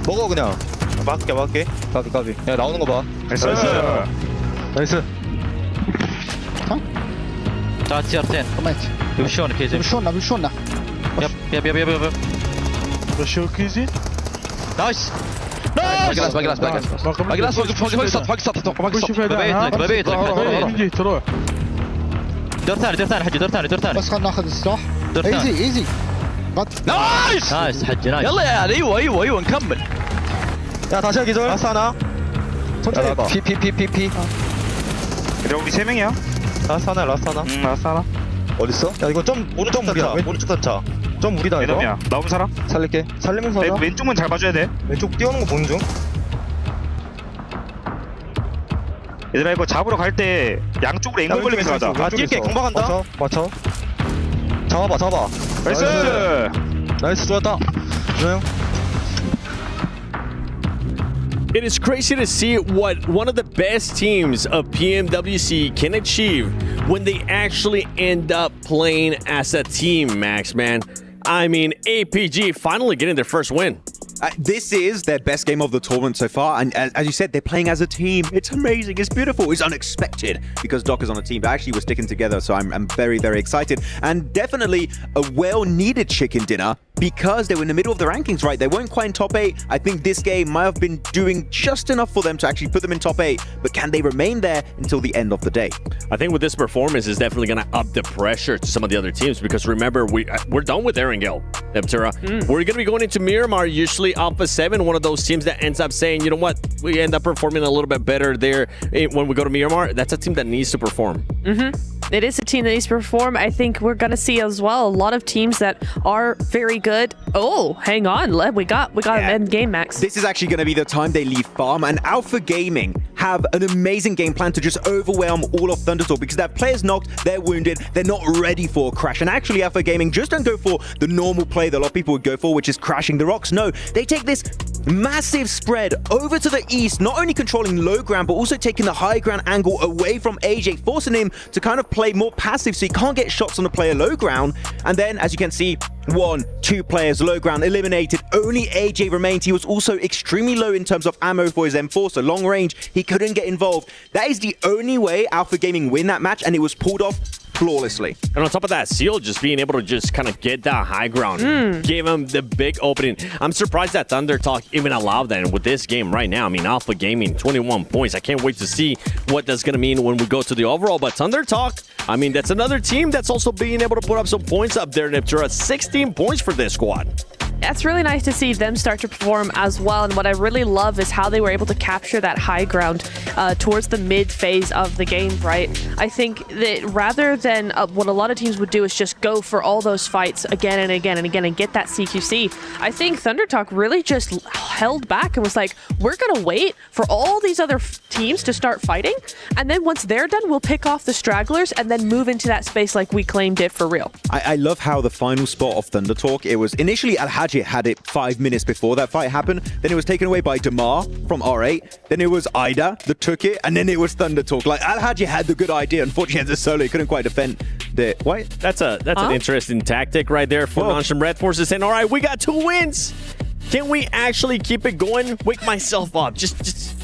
먹어 그냥. 막게. 까비. 야 나오는 거 봐. 나이스. 자, TR10. Wyszony, kiedy? Wyszona. Jeb. Ruszył Kizi? Nice! Baglas, بيجي تروح. دور ثاني حجي دور ثاني. بس خلنا ناخذ السلاح. ايزي. نايس حجي نايس. يلا يا ايوه نكمل. 야 다시 하기 전. 라스 하나. 천천히 해봐. 피. 그래 우리 3명이야. 라스 하나. 어딨어? 야 이거 좀 오른쪽 무리야. 오른쪽 단차. 좀 무리다 이거. 매점이야. 나오면 살아? 살릴게. 살리면서 하자. 왼쪽만 잘 봐줘야 돼. 왼쪽 뛰어오는 거 보는 중. 얘들아 이거 잡으러 갈 때 양쪽으로 앵글 걸리면서 가자. 아 뛸게. 공방한다. 맞춰. 잡아. 나이스 좋았다. 조용. It is crazy to see what one of the best teams of PMWC can achieve when they actually end up playing as a team, Max, man. I mean, APG finally getting their first win. This is their best game of the tournament so far, and as you said, they're playing as a team. It's amazing, it's beautiful, it's unexpected because Doc is on a team, but actually we're sticking together, so I'm very, very excited. And definitely a well-needed chicken dinner because they were in the middle of the rankings, right? They weren't quite in top 8. I think this game might have been doing just enough for them to actually put them in top 8, but can they remain there until the end of the day? I think with this performance is definitely going to up the pressure to some of the other teams because remember, we're done with Erangel, Eptera. We're going to be going into Miramar, usually Alpha 7, one of those teams that ends up saying, you know what, we end up performing a little bit better there when we go to Miramar. That's a team that needs to perform. It is a team that needs to perform. I think we're going to see as well a lot of teams that are very good. Oh, hang on. We got an end game, Max. This is actually going to be the time they leave farm, and Alpha Gaming have an amazing game plan to just overwhelm all of Thunderstorm because their players knocked, they're wounded, they're not ready for a crash. And actually Alpha Gaming just don't go for the normal play that a lot of people would go for, which is crashing the rocks. No, they take this massive spread over to the east, not only controlling low ground, but also taking the high ground angle away from AJ, forcing him to kind of play more passive so he can't get shots on the player low ground. And then, as you can see, 1, 2 players low ground eliminated. Only AJ remained. He was also extremely low in terms of ammo for his M4, so long range, he couldn't get involved. That is the only way Alpha Gaming win that match, and it was pulled off flawlessly. And on top of that, Seal just being able to just kind of get that high ground, gave him the big opening. I'm surprised that Thunder Talk even allowed that. And with this game right now, I mean, Alpha Gaming, 21 points. I can't wait to see what that's going to mean when we go to the overall. But Thunder Talk, I mean, that's another team that's also being able to put up some points up there, Niptura. 16 points for this squad. It's really nice to see them start to perform as well. And what I really love is how they were able to capture that high ground towards the mid phase of the game, right? I think that rather than what a lot of teams would do is just go for all those fights again and again and again and get that CQC, I think Thunder Talk really just held back and was like, we're going to wait for all these other teams to start fighting. And then once they're done, we'll pick off the stragglers and then move into that space like we claimed it for real. I love how the final spot of Thunder Talk, it was initially Al-Haji had it 5 minutes before that fight happened. Then it was taken away by Damar from RA. Then it was Ida that took it. And then it was Thunder Talk. Like, Al-Haji had the good idea. Unfortunately, as a solo, he couldn't quite defend the... What? That's an interesting tactic right there for Nonchalant Red Forces saying, all right, we got 2 wins. Can we actually keep it going? Wake myself up. Just...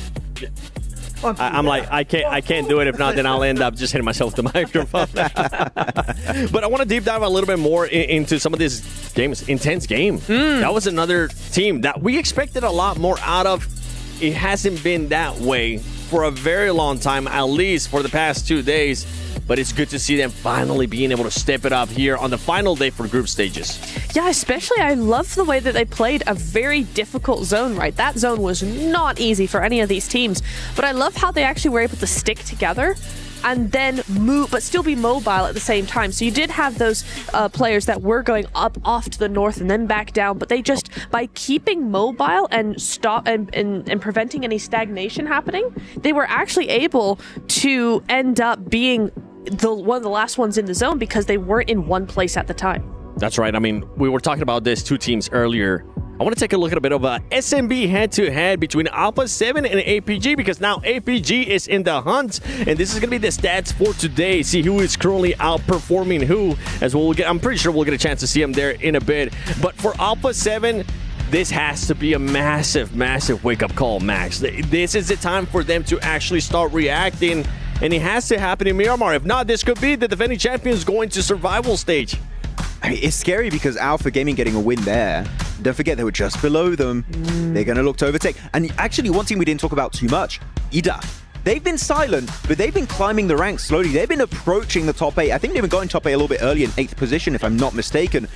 I'm like, I can't do it. If not, then I'll end up just hitting myself with the microphone. But I want to deep dive a little bit more into some of these games. Intense game. That was another team that we expected a lot more out of. It hasn't been that way for a very long time, at least for the past 2 days. But it's good to see them finally being able to step it up here on the final day for group stages. Yeah, especially I love the way that they played a very difficult zone, right? That zone was not easy for any of these teams. But I love how they actually were able to stick together and then move, but still be mobile at the same time. So you did have those players that were going up off to the north and then back down, but they just, by keeping mobile and stop and preventing any stagnation happening, they were actually able to end up being one of the last ones in the zone because they weren't in one place at the time. That's right. I mean, we were talking about this 2 teams earlier. I want to take a look at a bit of a SMB head-to-head between Alpha 7 and APG because now APG is in the hunt, and this is going to be the stats for today. See who is currently outperforming who, as well. I'm pretty sure we'll get a chance to see them there in a bit. But for Alpha 7, this has to be a massive, massive wake-up call, Max. This is the time for them to actually start reacting, and it has to happen in Miramar. If not, this could be the defending champions going to survival stage. I mean, it's scary because Alpha Gaming getting a win there. Don't forget, they were just below them. They're going to look to overtake. And actually, one team we didn't talk about too much, EDA. They've been silent, but they've been climbing the ranks slowly. They've been approaching the top 8. I think they've been going top 8 a little bit early in 8th position, if I'm not mistaken.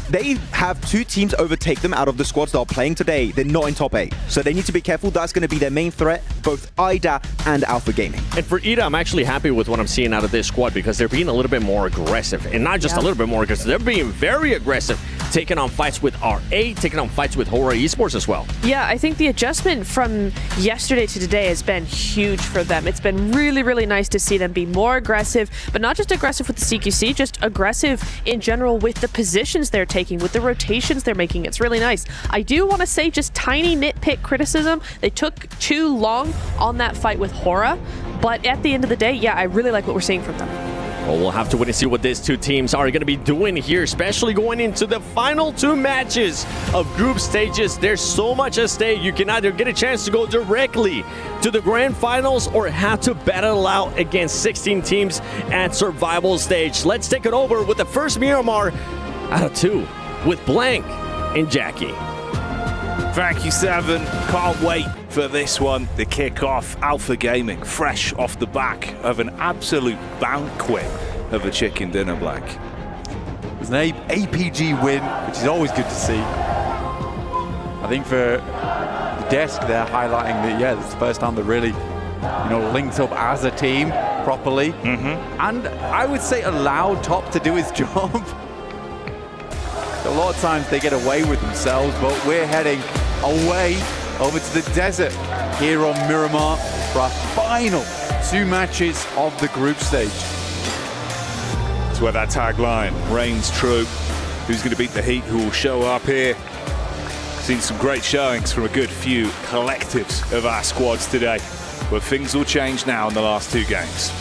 They have 2 teams overtake them out of the squads that are playing today. They're not in top 8. So they need to be careful. That's going to be their main threat, both IDA and Alpha Gaming. And for IDA, I'm actually happy with what I'm seeing out of this squad because they're being a little bit more aggressive. And not just a little bit more aggressive, they're being very aggressive, taking on fights with RA, taking on fights with RA Esports as well. Yeah, I think the adjustment from yesterday to today has been huge for them. It's been really, really nice to see them be more aggressive, but not just aggressive with the CQC, just aggressive in general with the positions they're taking, with the rotations they're making. It's really nice. I do want to say just tiny nitpick criticism. They took too long on that fight with Hora, but at the end of the day, yeah, I really like what we're seeing from them. Well, we'll have to wait and see what these 2 teams are going to be doing here, especially going into the final 2 matches of group stages. There's so much at stake. You can either get a chance to go directly to the grand finals or have to battle out against 16 teams at survival stage. Let's take it over with the first Miramar out of 2 with Blank and Jackie. Thank you, Seven. Can't wait for this one. The kickoff, Alpha Gaming, fresh off the back of an absolute banquet of a chicken dinner, Black. It was an APG win, which is always good to see. I think for the desk, they're highlighting that, yeah, this is the first time they're really, linked up as a team properly. And I would say allowed Top to do his job. A lot of times they get away with themselves, but we're heading away over to the desert here on Miramar for our final 2 matches of the group stage. It's where that tagline reigns true. Who's going to beat the heat? Who will show up here? Seen some great showings from a good few collectives of our squads today, but things will change now in the last 2 games.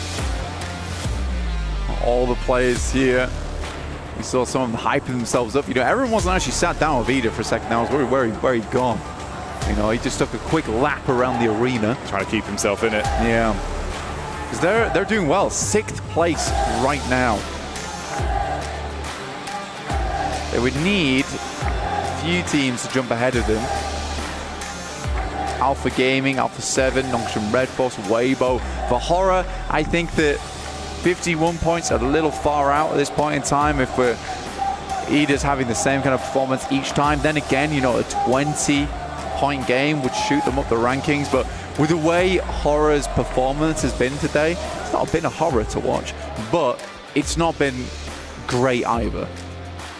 All the players here. We saw some of them hyping themselves up. Everyone wasn't actually sat down with Ida for a second. I was worried where he'd gone. He just took a quick lap around the arena. Trying to keep himself in it. Yeah. because they're doing well. 6th place right now. They would need a few teams to jump ahead of them. Alpha Gaming, Alpha 7, Nongshim Red Force, Weibo. For Horror, I think that 51 points are a little far out at this point in time if we're Eda's having the same kind of performance each time. Then again, you know, a 20-point game would shoot them up the rankings, but with the way Horror's performance has been today, it's not been a horror to watch, but it's not been great either.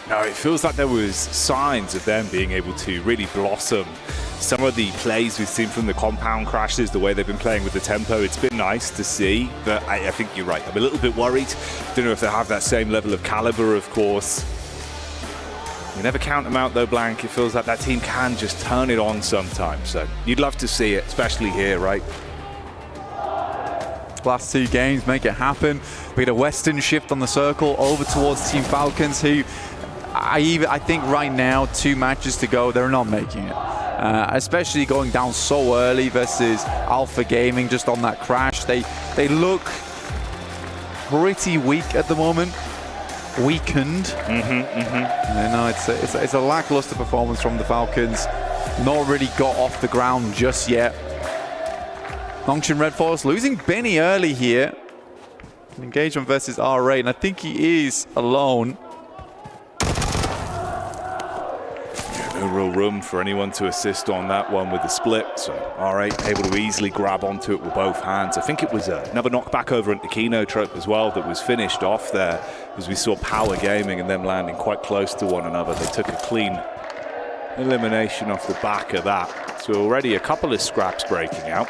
No, it feels like there was signs of them being able to really blossom. Some of the plays we've seen from the compound crashes, the way they've been playing with the tempo, it's been nice to see, but I think you're right. I'm a little bit worried. Don't know if they have that same level of caliber, of course. You never count them out though, Blank. It feels like that team can just turn it on sometimes. So you'd love to see it, especially here, right? Last 2 games make it happen. We get a Western shift on the circle over towards Team Falcons, who I think right now, 2 matches to go, they're not making it. Especially going down so early versus Alpha Gaming just on that crash. They look pretty weak at the moment. Weakened. No, it's a lackluster performance from the Falcons. Not really got off the ground just yet. Nongshim Red Force losing Benny early here. An engagement versus RA, and I think he is alone. No real room for anyone to assist on that one with the split, so RA able to easily grab onto it with both hands. I think it was another knockback over into Kino Trope as well that was finished off there, as we saw Power Gaming and them landing quite close to one another. They took a clean elimination off the back of that. So already a couple of scraps breaking out.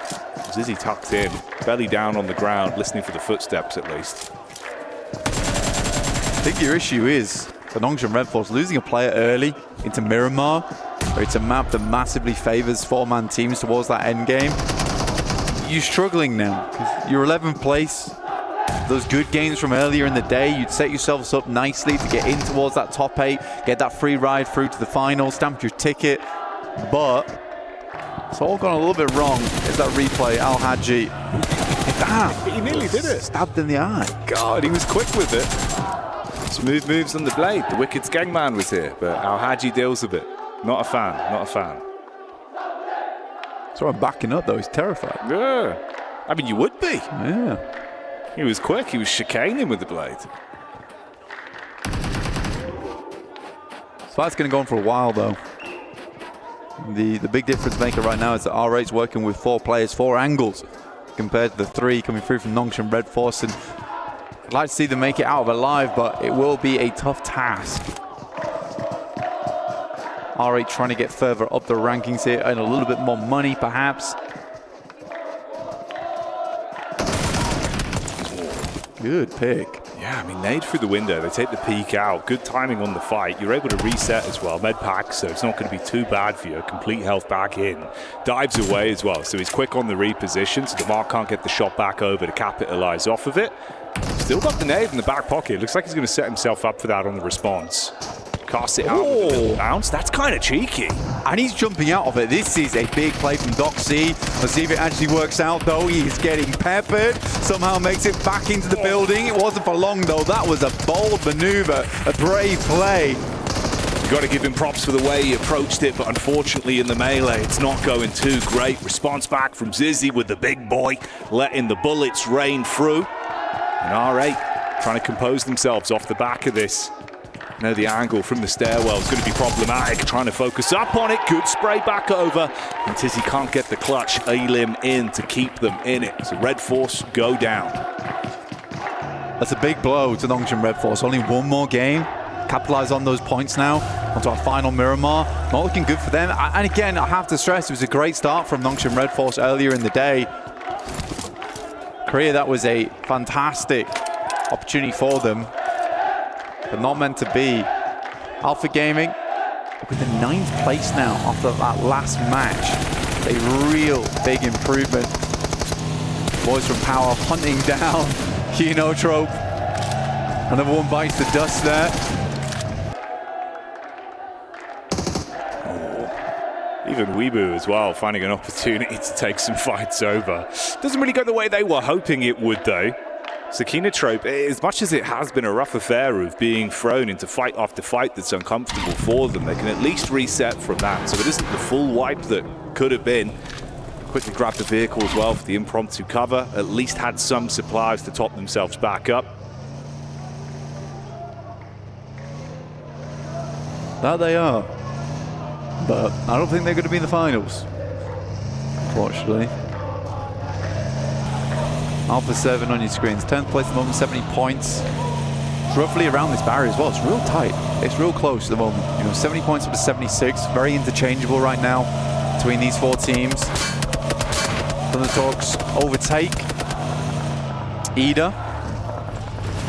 Zizzy tucked in, belly down on the ground, listening for the footsteps at least. I think your issue is for Nongshim Red Force losing a player early into Miramar, where it's a map that massively favors 4-man teams towards that end game. You're struggling now. You're 11th place. Those good games from earlier in the day, you'd set yourselves up nicely to get in towards that top 8, get that free ride through to the final, stamp your ticket, but it's all gone a little bit wrong. Is that replay, Al Hadji? He nearly did it. Stabbed in the eye. God, he was quick with it. Smooth moves on the blade. The Wicked Skengman was here, but Al Hadji deals with it. Not a fan, not a fan. So I'm backing up though, he's terrified. Yeah. I mean, you would be. Yeah. He was quick, he was chicaning with the blade. So that's going to go on for a while though. The big difference maker right now is that RA's working with 4 players, 4 angles, compared to the 3 coming through from Nongshim Red Force. And I'd like to see them make it out of it alive, but it will be a tough task. RA trying to get further up the rankings here and a little bit more money perhaps. Good pick. Yeah, I mean, nade through the window. They take the peek out. Good timing on the fight. You're able to reset as well. Med pack, so it's not going to be too bad for you. Complete health back in. Dives away as well, so he's quick on the reposition, so DeMar can't get the shot back over to capitalize off of it. Still got the nade in the back pocket. Looks like he's going to set himself up for that on the response. Cast it out with a little bounce. That's kind of cheeky. And he's jumping out of it. This is a big play from Doc C. Let's see if it actually works out, though. He's getting peppered. Somehow makes it back into the building. It wasn't for long, though. That was a bold maneuver, a brave play. You've got to give him props for the way he approached it, but unfortunately in the melee, it's not going too great. Response back from Zizzy with the big boy, letting the bullets rain through. And RA trying to compose themselves off the back of this. Now the angle from the stairwell is going to be problematic. Trying to focus up on it. Good spray back over. And Tizzy can't get the clutch Elim in to keep them in it. So Red Force go down. That's a big blow to Nongshim Red Force. Only 1 more game. Capitalize on those points now. Onto our final Miramar. Not looking good for them. And again, I have to stress, it was a great start from Nongshim Red Force earlier in the day. Korea, that was a fantastic opportunity for them. But not meant to be. Alpha Gaming with the 9th place now after that last match. A real big improvement. Boys from Power hunting down Kino Trope. Another one bites the dust there. Even Weibo as well, finding an opportunity to take some fights over. Doesn't really go the way they were hoping it would, though. So Kinotrope, as much as it has been a rough affair of being thrown into fight after fight that's uncomfortable for them, they can at least reset from that. So it isn't the full wipe that could have been. Quickly grabbed the vehicle as well for the impromptu cover. At least had some supplies to top themselves back up. That they are. But I don't think they're going to be in the finals, unfortunately. Alpha 7 on your screens, 10th place at the moment, 70 points. It's roughly around this barrier as well. It's real tight. It's real close at the moment. You know, 70 points up to 76. Very interchangeable right now between these four teams. Thundertalks overtake Ida.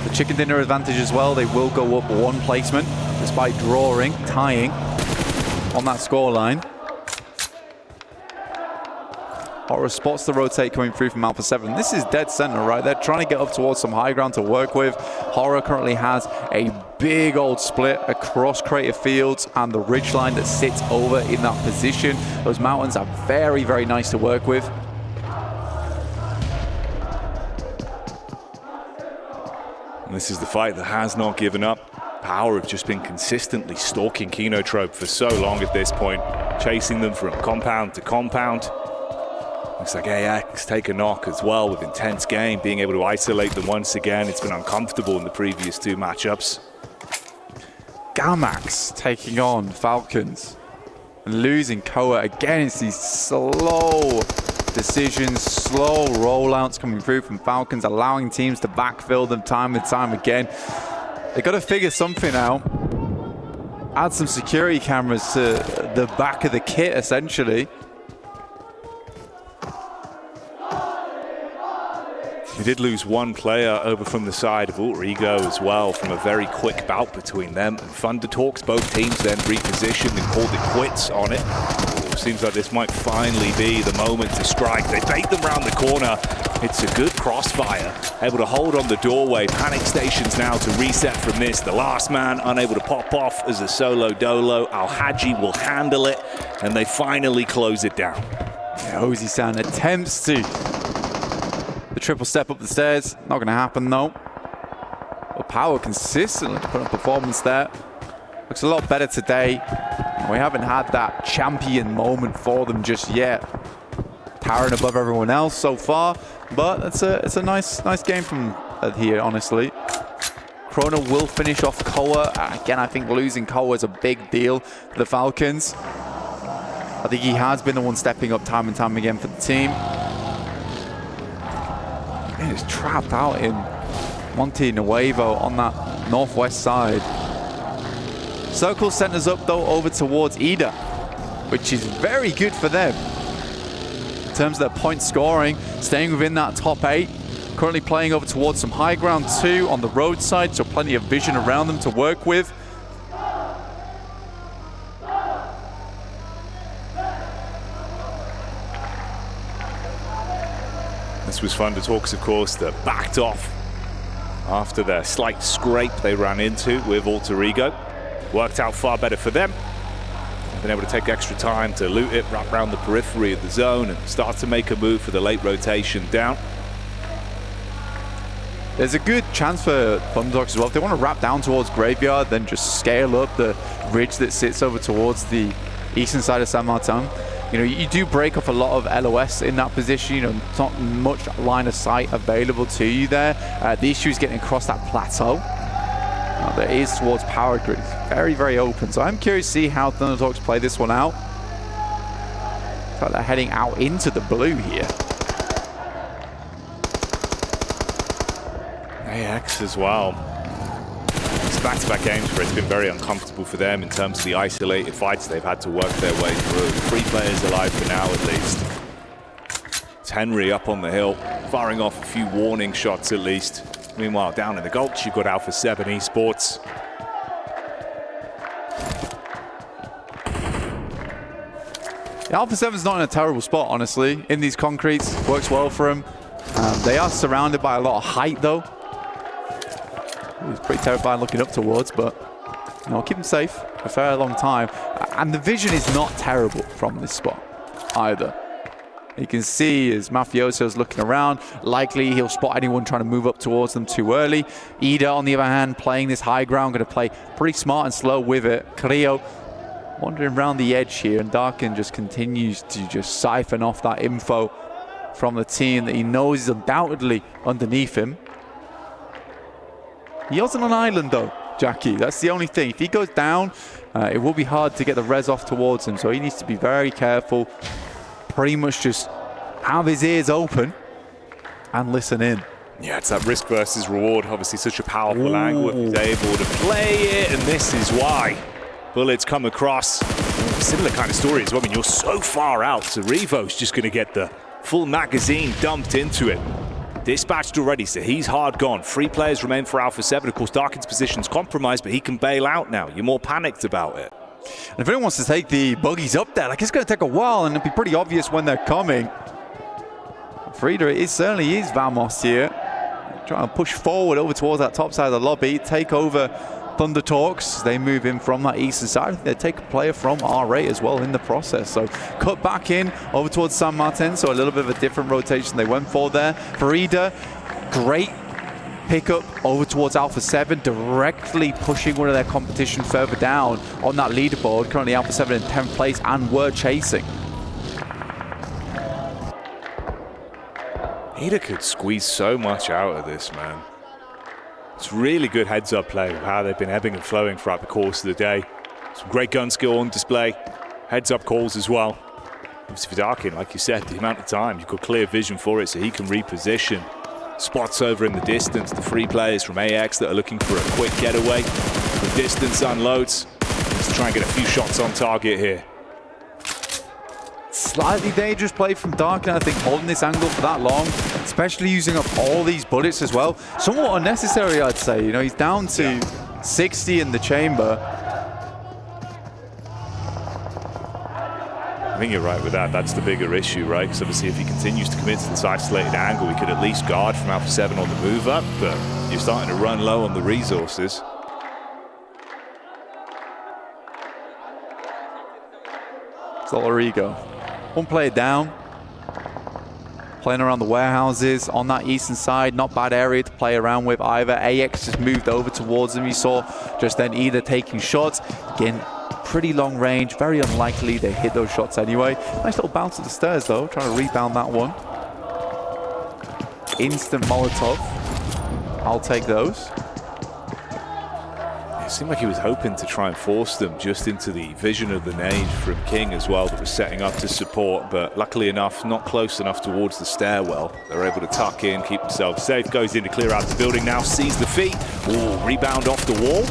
The chicken dinner advantage as well. They will go up one placement despite tying on that scoreline. Horror spots the rotate coming through from Alpha 7. This is dead center, right? They're trying to get up towards some high ground to work with. Horror currently has a big old split across Crater Fields and the ridgeline that sits over in that position. Those mountains are very, very nice to work with. And this is the fight that has not given up. Power have just been consistently stalking Kinotrope for so long at this point, chasing them from compound to compound. Looks like AX take a knock as well with intense game, being able to isolate them once again. It's been uncomfortable in the previous two matchups. Gamax taking on Falcons and losing Koa again. It's these slow decisions, slow rollouts coming through from Falcons, allowing teams to backfill them time and time again. They've got to figure something out. Add some security cameras to the back of the kit, essentially. They did lose one player over from the side of Alter Ego as well, from a very quick bout between them and Thundertalks. Both teams then repositioned and called it quits on it. Seems like this might finally be the moment to strike. They bait them round the corner. It's a good crossfire. Able to hold on the doorway. Panic stations now to reset from this. The last man unable to pop off as a solo dolo. Al-Haji will handle it, and they finally close it down. Yeah, Ozi-san attempts to the triple step up the stairs. Not going to happen though. But Power consistently put up performance there. Looks a lot better today. We haven't had that champion moment for them just yet. Towering above everyone else so far, but it's a nice game from here, honestly. Chrono will finish off Koa. Again, I think losing Koa is a big deal for the Falcons. I think he has been the one stepping up time and time again for the team. He's trapped out in Monte Nuevo on that northwest side. Circle centers up though over towards Ida, which is very good for them in terms of their point scoring, staying within that top 8. Currently playing over towards some high ground too on the roadside, so plenty of vision around them to work with. This was Thundertalks, of course, that backed off after their slight scrape they ran into with Alter Ego. Worked out far better for them. Been able to take extra time to loot it, wrap around the periphery of the zone and start to make a move for the late rotation down. There's a good chance for Thundertalks as well. If they want to wrap down towards Graveyard, then just scale up the ridge that sits over towards the eastern side of San Martin. You know, you do break off a lot of LOS in that position. You know, it's not much line of sight available to you there. The issue is getting across that plateau. That is towards Power Grid. It's very, very open. So I'm curious to see how Thundertalks play this one out. Looks like they're heading out into the blue here. AX as well. It's back-to-back games where it's been very uncomfortable for them in terms of the isolated fights they've had to work their way through. 3 players alive for now at least. It's Henry up on the hill, firing off a few warning shots at least. Meanwhile, down in the Gulch, you've got Alpha 7 Esports. Yeah, Alpha 7's not in a terrible spot, honestly. In these concretes, works well for them. They are surrounded by a lot of height, though. It's pretty terrifying looking up towards, but you know, keep them safe. a fair long time. And the vision is not terrible from this spot either. You can see as Mafioso's looking around, likely he'll spot anyone trying to move up towards them too early. Ida, on the other hand, playing this high ground, going to play pretty smart and slow with it. Creo wandering around the edge here, and Darkin just continues to just siphon off that info from the team that he knows is undoubtedly underneath him. He wasn't on island though, Jackie. That's the only thing. If he goes down, it will be hard to get the res off towards him, so he needs to be very careful. Pretty much just have his ears open and listen in. Yeah, it's that risk versus reward. Obviously such a powerful angle if he's able to play it, and this is why. Bullets come across. Similar kind of story as well. I mean, you're so far out, so Revo's just going to get the full magazine dumped into it. Dispatched already, so he's hard gone. 3 players remain for Alpha 7. Of course, Darkin's position's compromised, but he can bail out now. You're more panicked about it. And if anyone wants to take the buggies up there, like, it's going to take a while, and it'll be pretty obvious when they're coming. Frida, it certainly is Vamos here. Trying to push forward over towards that top side of the lobby, take over Thunder Talks. They move in from that eastern side. They take a player from RA as well in the process. So cut back in over towards San Martin. So a little bit of a different rotation they went for there. Frida, great pickup over towards Alpha 7, directly pushing one of their competition further down on that leaderboard. Currently Alpha 7 in 10th place, and were chasing. Ida could squeeze so much out of this, man. It's really good heads-up play of how they've been ebbing and flowing throughout the course of the day. Some great gun skill on display, heads-up calls as well. Obviously for Darkin, like you said, the amount of time, you've got clear vision for it, so he can reposition. Spots over in the distance, the 3 players from AX that are looking for a quick getaway. The distance unloads. Let's try and get a few shots on target here. Slightly dangerous play from Darkin, I think, holding this angle for that long, especially using up all these bullets as well. Somewhat unnecessary, I'd say. You know, he's down to 60 in the chamber. I think you're right with that. That's the bigger issue, right? Because obviously if he continues to commit to this isolated angle, we could at least guard from Alpha 7 on the move up, but you're starting to run low on the resources. Solarigo. One player down. Playing around the warehouses on that eastern side. Not bad area to play around with either. AX just moved over towards them. You saw just then either taking shots. Again, pretty long range. Very unlikely they hit those shots anyway. Nice little bounce at the stairs though. Trying to rebound that one. Instant Molotov. I'll take those. It seemed like he was hoping to try and force them just into the vision of the nade from King as well that was setting up to support, but luckily enough, not close enough towards the stairwell. They're able to tuck in, keep themselves safe. Goes in to clear out the building now, sees the feet. Ooh, rebound off the wall.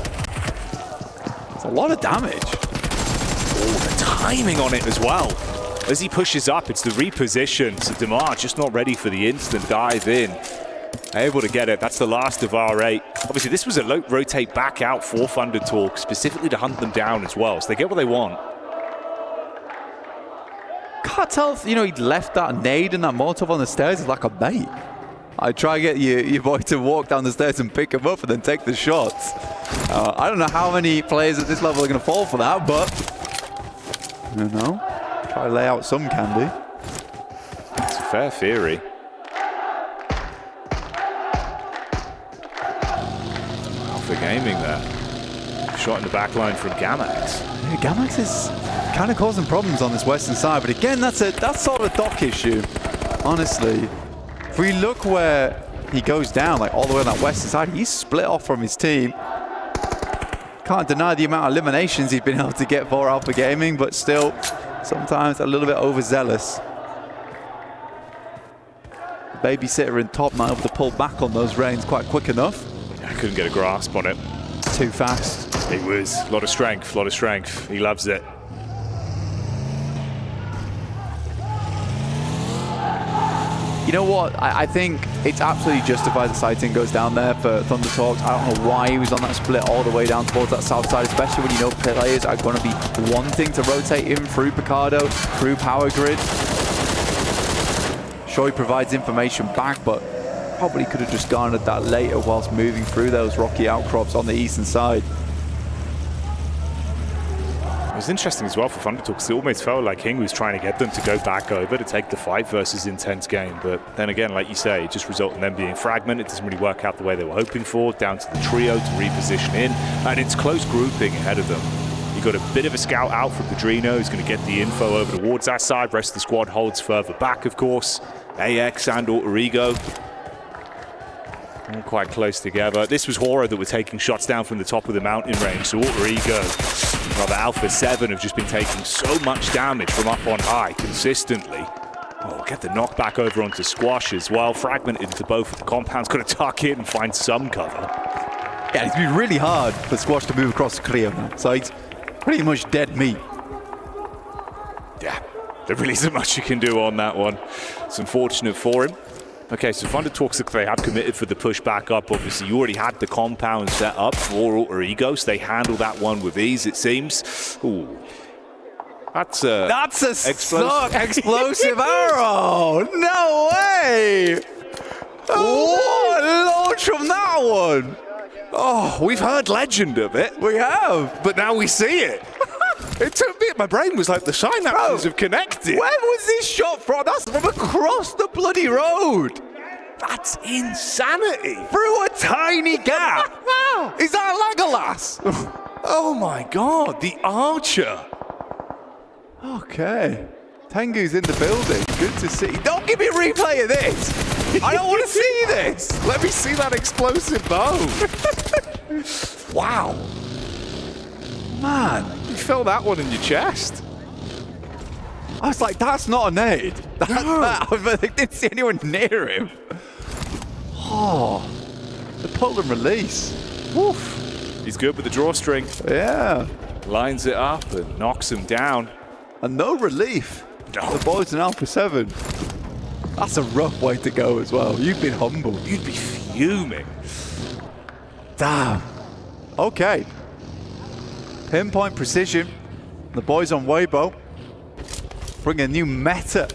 It's a lot of damage. Oh, the timing on it as well. As he pushes up, it's the reposition. So Demar just not ready for the instant dive in. Able to get it. That's the last of RA. Obviously, this was a rotate back out for Thunder Talk, specifically to hunt them down as well. So they get what they want. Can't tell if, you know, he'd left that nade and that Molotov on the stairs like a bait. I try to get your boy to walk down the stairs and pick him up and then take the shots. I don't know how many players at this level are going to fall for that, but I don't know. Try to lay out some candy. It's a fair theory. For gaming there. Shot in the back line from Gamax. Yeah, Gamax is kind of causing problems on this western side, but again, that's sort of a dock issue, honestly. If we look where he goes down, like all the way on that western side, he's split off from his team. Can't deny the amount of eliminations he's been able to get for Alpha Gaming, but still, sometimes a little bit overzealous. Babysitter in top might be able to pull back on those reins quite quick enough. I couldn't get a grasp on it. Too fast. It was a lot of strength, a lot of strength. He loves it. You know what? I think it's absolutely justified the sighting goes down there for Thunder Talks. I don't know why he was on that split all the way down towards that south side, especially when you know players are going to be wanting to rotate him through Picardo, through Power Grid. Sure, he provides information back, but probably could have just garnered that later whilst moving through those rocky outcrops on the eastern side. was interesting as well for Thunder Talks. It almost felt like Hing was trying to get them to go back over to take the fight versus intense game. But then again, like you say, it just resulted in them being fragmented. It doesn't really work out the way they were hoping for. Down to the trio to reposition in. And it's close grouping ahead of them. You got a bit of a scout out from Padrino, who's going to get the info over towards that side. Rest of the squad holds further back, of course. AX and Alter Ego. All quite close together. This was Hora that were taking shots down from the top of the mountain range. So Alter Ego, rather Alpha 7, have just been taking so much damage from up on high consistently. Oh, get the knockback over onto Squash as well. Fragmented into both of the compounds. Got to tuck in and find some cover. Yeah, it's been really hard for Squash to move across the Korea now. So it's pretty much dead meat. Yeah, there really isn't much you can do on that one. It's unfortunate for him. Okay, so Thunder Talks, they have committed for the push back up. Obviously, you already had the compound set up for Alter Ego, so they handle that one with ease, it seems. Ooh. That's a explosive arrow! No way! What a launch from that one! Oh, we've heard legend of it. We have. But now we see it. It took me, my brain was like the synapses have connected. Where was this shot from? That's from across the bloody road. That's insanity. Through a tiny gap. Is that Legolas? Oh my God, the archer. Okay. Tengu's in the building. Good to see. Don't give me a replay of this. I don't want to see this. Let me see that explosive bow. Wow. Man, you felt that one in your chest. I was like, that's not a nade. I didn't see anyone near him. Oh, the pull and release. Woof. He's good with the drawstring. Yeah. Lines it up and knocks him down. And no relief. No. The boys in Alpha 7. That's a rough way to go as well. You've been humbled. You'd be fuming. Damn. Okay. Pinpoint precision. The boys on Weibo bring a new meta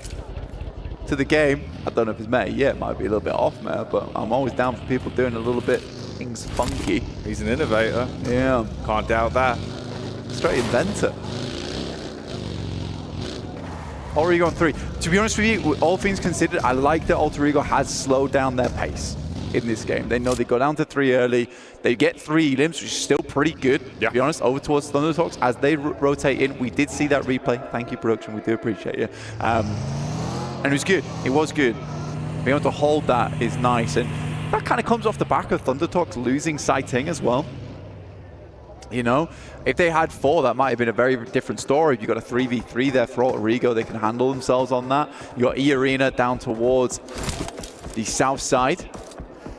to the game. I don't know if it's meta yet. Might be a little bit off meta, but I'm always down for people doing a little bit things funky. He's an innovator. Yeah. Can't doubt that. Straight inventor. Alter Ego on 3. To be honest with you, all things considered, I like that Alter Ego has slowed down their pace in this game. They know they go down to 3 early. They get 3 elims, which is still pretty good, to be honest, over towards Thunder Talks. As they rotate in, we did see that replay. Thank you, production. We do appreciate you. And it was good. It was good. Being able to hold that is nice. And that kind of comes off the back of Thunder Talks losing Sighting as well. You know, if they had 4, that might have been a very different story. You got a 3v3 there for Alter Ego. They can handle themselves on that. You got E-Arena down towards the south side,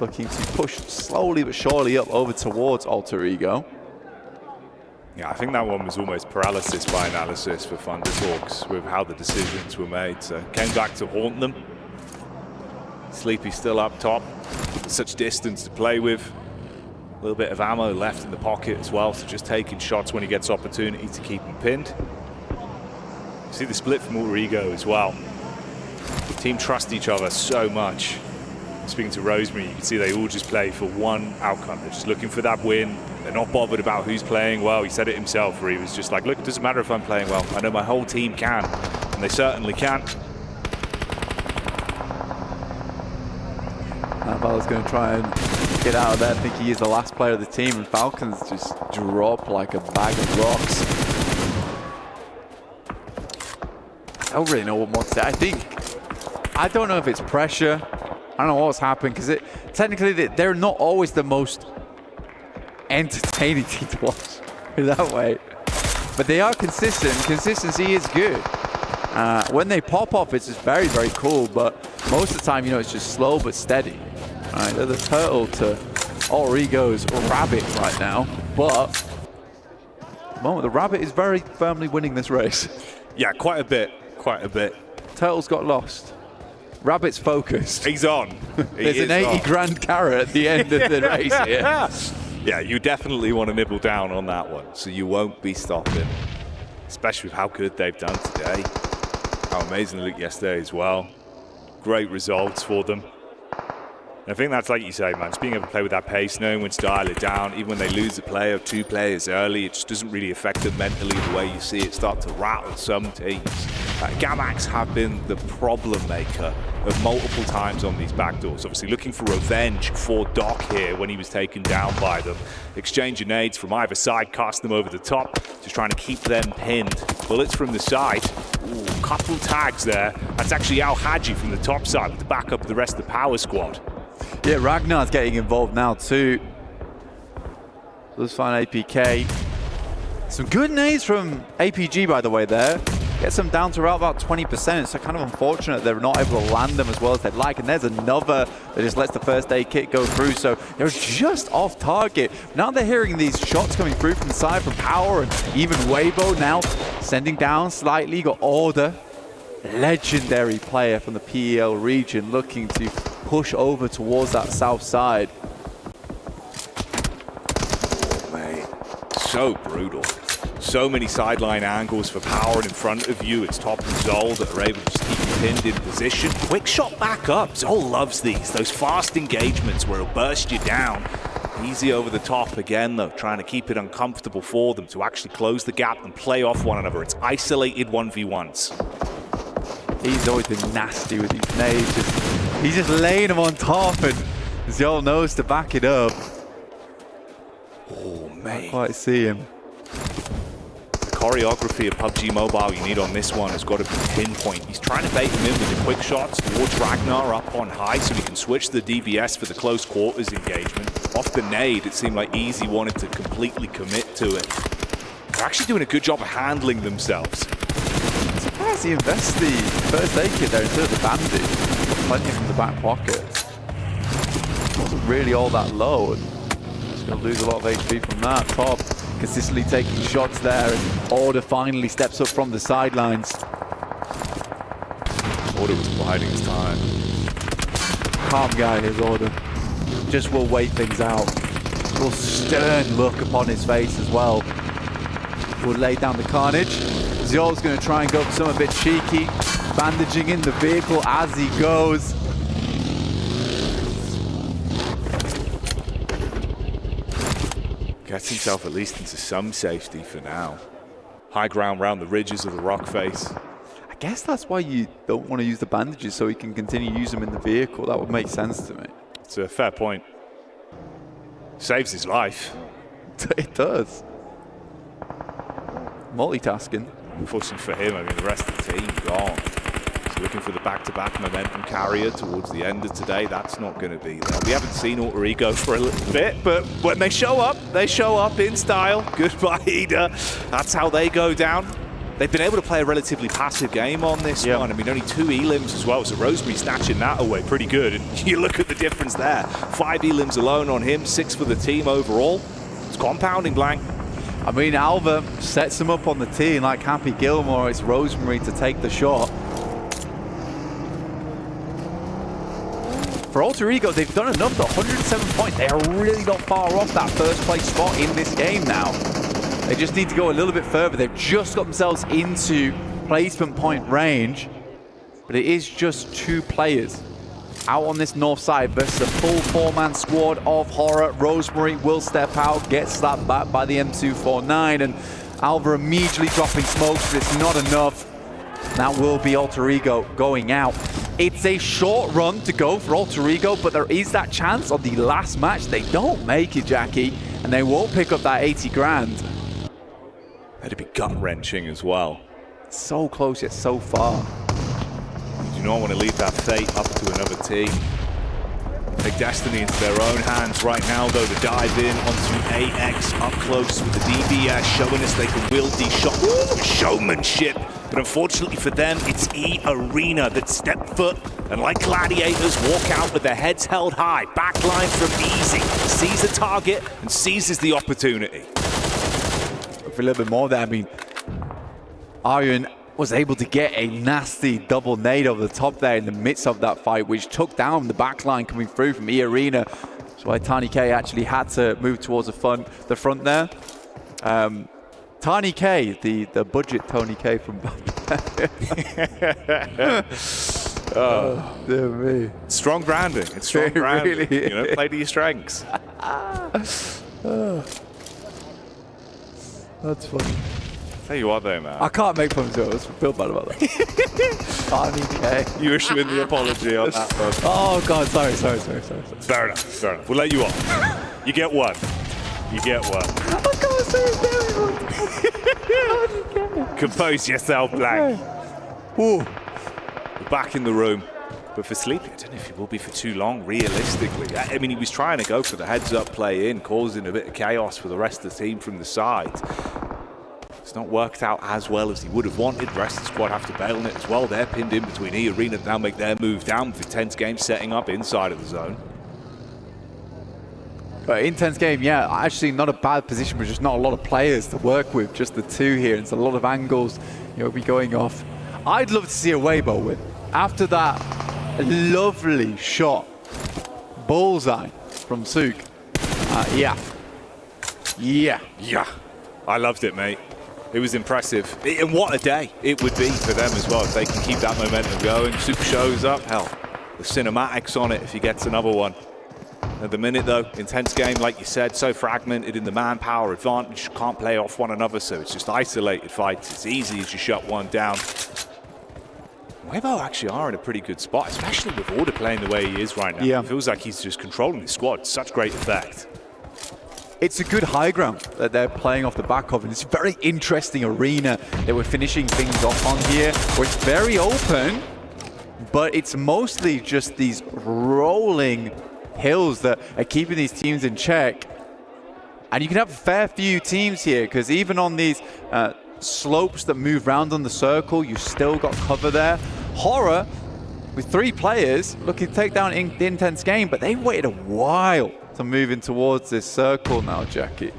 looking to push slowly but surely up over towards Alter Ego. Yeah, I think that one was almost paralysis by analysis for Thunder Talks with how the decisions were made. So came back to haunt them. Sleepy still up top. Such distance to play with. A little bit of ammo left in the pocket as well, so just taking shots when he gets opportunity to keep him pinned. You see the split from Alter Ego as well. The team trust each other so much. Speaking to Rosemary, you can see they all just play for one outcome. They're just looking for that win. They're not bothered about who's playing well. He said it himself, where he was just like, look, it doesn't matter if I'm playing well. I know my whole team can, and they certainly can. Val's going to try and get out of there. I think he is the last player of the team, and Falcons just drop like a bag of rocks. I don't really know what more to say. I don't know if it's pressure. I don't know what's happened, because technically they're not always the most entertaining team to watch in that way. But they are consistent. Consistency is good. When they pop off, it's just very, very cool. But most of the time, you know, it's just slow but steady. All right, they're the turtle to Alter Ego's rabbit right now. But at the moment, the rabbit is very firmly winning this race. Yeah, quite a bit. Quite a bit. Turtle's got lost. Rabbit's focused. He's on. There's an 80 grand carrot at the end of the race here. Yeah, you definitely want to nibble down on that one, so you won't be stopping. Especially with how good they've done today. How amazing they looked yesterday as well. Great results for them. I think that's like you say, man, just being able to play with that pace, knowing when to dial it down. Even when they lose a player or two players early, it just doesn't really affect them mentally the way you see it start to rattle some teams. Gamax have been the problem maker of multiple times on these backdoors. Obviously looking for revenge for Doc here when he was taken down by them. Exchanging nades from either side, cast them over the top, just trying to keep them pinned. Bullets from the side. Ooh, couple tags there. That's actually Al Haji from the top side with the backup of the rest of the power squad. Yeah, Ragnar's getting involved now too. Let's find APK. Some good nades from APG, by the way, there. Gets them down to around about 20%. It's kind of unfortunate they're not able to land them as well as they'd like. And there's another that just lets the first aid kit go through. So they're just off target. Now they're hearing these shots coming through from the side from Power and even Weibo now sending down slightly. Got Order, legendary player from the PEL region, looking to push over towards that south side. Oh, mate, so brutal. So many sideline angles for Power in front of you. It's Top and Zol that are able to just keep you pinned in position. Quick shot back up. Zol loves these. Those fast engagements where he'll burst you down. Easy over the top again, though, trying to keep it uncomfortable for them to actually close the gap and play off one another. It's isolated 1v1s. He's always been nasty with these nades. He's just laying them on top, and Zol knows to back it up. Oh, mate. Can't quite see him. Choreography of PUBG Mobile you need on this one has got to be pinpoint. He's trying to bait him in with the quick shots towards Ragnar up on high so he can switch the DBS for the close quarters engagement. Off the nade, it seemed like Easy wanted to completely commit to it. They're actually doing a good job of handling themselves. I'm surprised he invests the first aid kit there instead of the bandage. Got plenty from the back pocket. Wasn't really all that low. He's going to lose a lot of HP from that. Top consistently taking shots there, and Order finally steps up from the sidelines. Order was biding his time. Calm guy, his Order. Just will wait things out. Real stern look upon his face as well. Will lay down the carnage. Zol's going to try and go for something a bit cheeky, bandaging in the vehicle as he goes. Gets himself at least into some safety for now. High ground round the ridges of the rock face. I guess that's why you don't want to use the bandages, so he can continue to use them in the vehicle. That would make sense to me. It's a fair point. Saves his life. It does. Multitasking. Unfortunately for him, I mean, the rest of the team gone. So looking for the back-to-back momentum carrier towards the end of today. That's not going to be there. We haven't seen Alter Ego for a little bit, but when they show up in style. Goodbye, Ida. That's how they go down. They've been able to play a relatively passive game on this one. I mean, only 2 elims as well, so Rosemary snatching that away pretty good. And you look at the difference there. 5 elims alone on him, 6 for the team overall. It's compounding, Blank. I mean, Alva sets him up on the tee, and like Happy Gilmore, it's Rosemary to take the shot. For Alter Ego, they've done enough, though. 107 points. They are really not far off that first place spot in this game now. They just need to go a little bit further. They've just got themselves into placement point range, but it is just 2 players out on this north side versus a full 4-man squad of Horror. Rosemary will step out, get slapped back by the M249, and Alva immediately dropping smokes, but it's not enough. That will be Alter Ego going out. It's a short run to go for Alter Ego, but there is that chance on the last match. They don't make it, Jackie, and they won't pick up that 80 grand. That'd be gut-wrenching as well. So close yet so far. You do not want to leave that fate up to another team. Take destiny into their own hands right now, though, to dive in onto AX up close with the DBS, showing us they can wield these shots. Ooh, showmanship. But unfortunately for them, it's E Arena that step foot and like gladiators walk out with their heads held high. Backline from Easy. Sees the target and seizes the opportunity. For a little bit more there, I mean, Aryan was able to get a nasty double nade over the top there in the midst of that fight, which took down the backline coming through from E Arena. That's why Tiny K actually had to move towards the front there. Tiny K, the budget Tony K from Oh, dear me. Strong branding. It's strong branding. Really you know, play to your strengths. That's funny. Tell you what though, man. I can't make fun of it. I feel bad about that. Barney K. You issuing the apology on that one. Oh God, sorry. Fair enough. We'll let you off. You get one. You get one. I can't say it. Compose yourself, Blank. Ooh. We're back in the room. But for Sleepy, I don't know if he will be for too long, realistically. I mean, he was trying to go for the heads-up play in, causing a bit of chaos for the rest of the team from the side. It's not worked out as well as he would have wanted. The rest of the squad have to bail on it as well. They're pinned in between E-Arena to now make their move down. The intense game setting up inside of the zone. Intense game, yeah. Actually, not a bad position, but just not a lot of players to work with. Just the two here. It's a lot of angles, you know, be going off. I'd love to see a Weibo win. After that lovely shot, bullseye from Sook. Yeah. I loved it, mate. It was impressive. And what a day it would be for them as well if they can keep that momentum going. Sook shows up. Hell, the cinematics on it if he gets another one. At the minute, though, intense game, like you said, so fragmented in the manpower advantage. Can't play off one another, so it's just isolated fights. It's easy as you shut one down. Weibo actually are in a pretty good spot, especially with Order playing the way he is right now. Yeah. It feels like he's just controlling the squad. Such great effect. It's a good high ground that they're playing off the back of, and it's a very interesting arena that we're finishing things off on here, where it's very open, but it's mostly just these rolling hills that are keeping these teams in check. And you can have a fair few teams here, because even on these slopes that move round on the circle, you still got cover there. Horror, with 3 players, looking to take down the intense game, but they waited a while to move in towards this circle now, Jackie.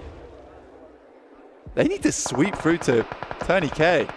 They need to sweep through to Tony K.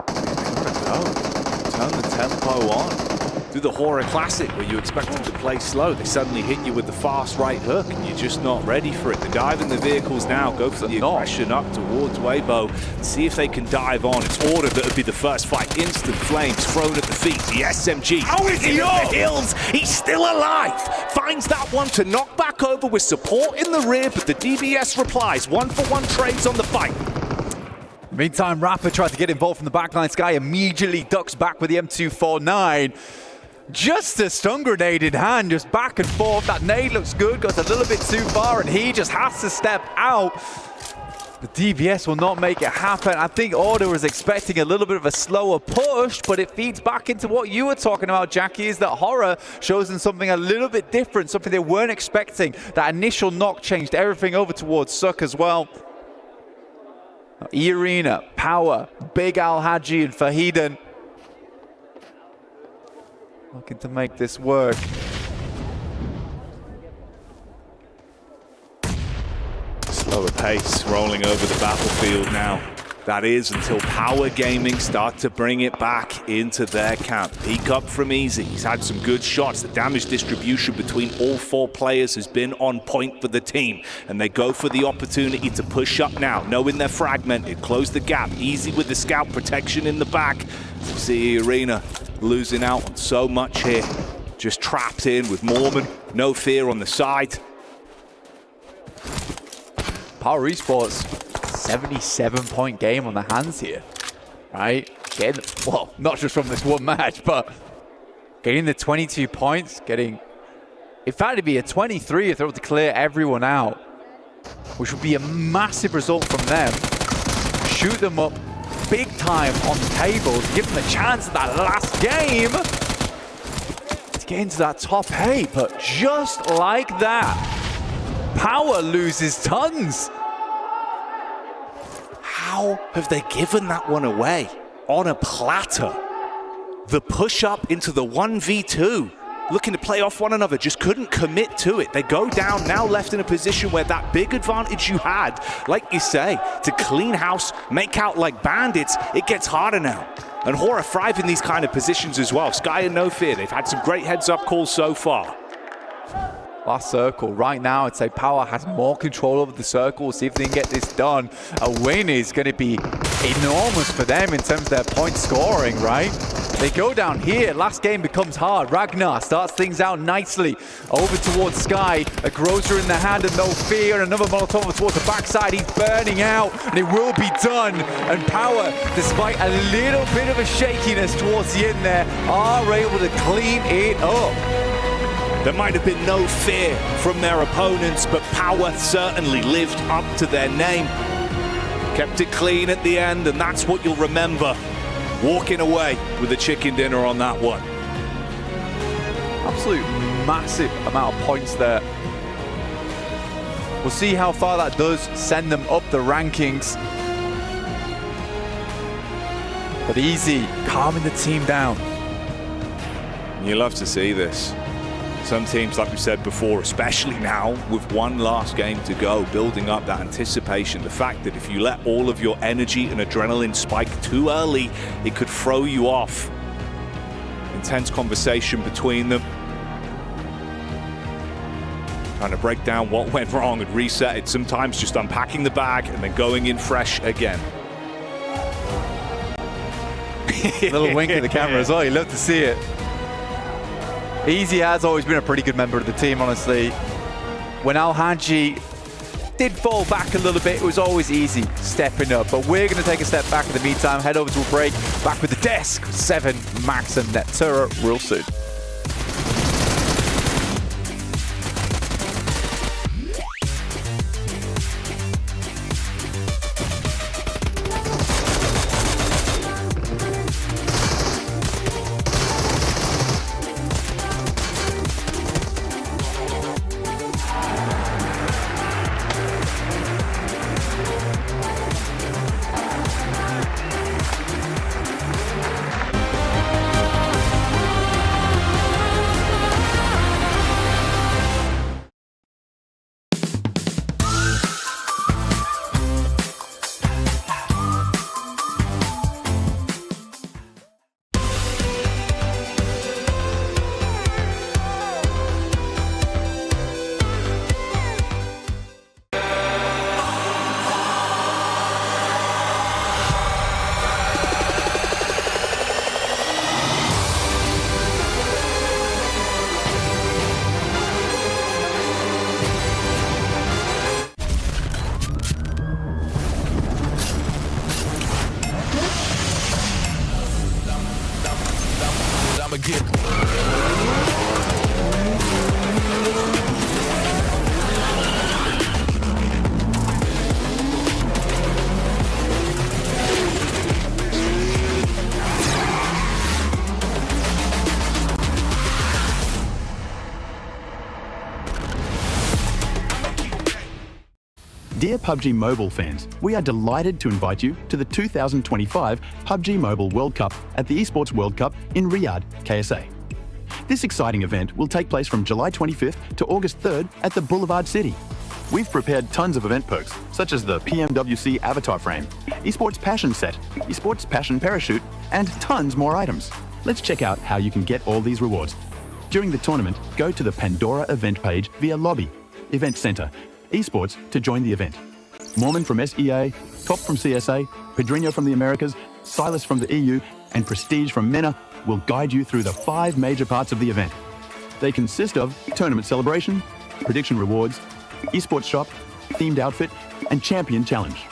Turn the tempo on. Do the Horror Classic where you expect them to play slow. They suddenly hit you with the fast right hook and you're just not ready for it. They dive in the vehicles now, go for the aggression up towards Weibo, see if they can dive on. It's Order that would be the first fight. Instant flames thrown at the feet. The SMG. How is he on the hills? He's still alive. Finds that one to knock back over with support in the rear, but the DBS replies. 1-for-1 trades on the fight. Meantime, Rapper tried to get involved from the backline. Sky immediately ducks back with the M249. Just a stun grenade in hand, just back and forth. That nade looks good, goes a little bit too far, and he just has to step out. The DBS will not make it happen. I think Order was expecting a little bit of a slower push, but it feeds back into what you were talking about, Jackie, is that Horror shows them something a little bit different, something they weren't expecting. That initial knock changed everything over towards Suk as well. E-Arena, Power, Big Al Haji, and Fahiden looking to make this work. Slower pace rolling over the battlefield now. That is until Power Gaming start to bring it back into their camp. Peek up from Easy. He's had some good shots. The damage distribution between all 4 players has been on point for the team. And they go for the opportunity to push up now, knowing they're fragmented. Close the gap. Easy with the scout protection in the back. See Arena losing out on so much here. Just trapped in with Mormon. No fear on the side. Power Esports, 77-point game on the hands here, right? Getting, well, not just from this one match, but getting the 22 points, getting, in fact, it'd be a 23 if they were to clear everyone out, which would be a massive result from them. Shoot them up big time on the table, give them a chance at that last game to get into that top 8, but just like that, Power loses tons. How have they given that one away on a platter? The push up into the 1v2, looking to play off one another, just couldn't commit to it. They go down, now left in a position where that big advantage you had, like you say, to clean house, make out like bandits, it gets harder now. And Horror thrive in these kind of positions as well. Sky and No Fear, they've had some great heads-up calls so far. Last circle. Right now, I'd say Power has more control over the circle. We'll see if they can get this done. A win is going to be enormous for them in terms of their point scoring, right? They go down here. Last game becomes hard. Ragnar starts things out nicely. Over towards Sky. A Grozer in the hand and no fear. And another Molotov towards the backside. He's burning out. And it will be done. And Power, despite a little bit of a shakiness towards the end there, are able to clean it up. There might have been no fear from their opponents, but Power certainly lived up to their name. Kept it clean at the end, and that's what you'll remember. Walking away with a chicken dinner on that one. Absolute massive amount of points there. We'll see how far that does send them up the rankings. But easy, calming the team down. You love to see this. Some teams, like we said before, especially now with one last game to go, building up that anticipation. The fact that if you let all of your energy and adrenaline spike too early, it could throw you off. Intense conversation between them. Trying to break down what went wrong and reset it. Sometimes just unpacking the bag and then going in fresh again. Little wink at the camera as well. You love to see it. Easy has always been a pretty good member of the team, honestly. When Al-Haji did fall back a little bit, it was always Easy stepping up. But we're going to take a step back in the meantime, head over to a break, back with the desk, 7, Max and Netura real soon. Dear PUBG Mobile fans, we are delighted to invite you to the 2025 PUBG Mobile World Cup at the ESPORTS WORLD CUP in Riyadh, KSA. This exciting event will take place from July 25th to August 3rd at the Boulevard City. We've prepared tons of event perks, such as the PMWC avatar frame, eSports Passion set, eSports Passion parachute, and tons more items. Let's check out how you can get all these rewards. During the tournament, go to the Pandora event page via Lobby, Event Center, eSports to join the event. Mormon from SEA, Top from CSA, Pedrinho from the Americas, Silas from the EU, and Prestige from MENA will guide you through the 5 major parts of the event. They consist of tournament celebration, prediction rewards, eSports shop, themed outfit, and champion challenge.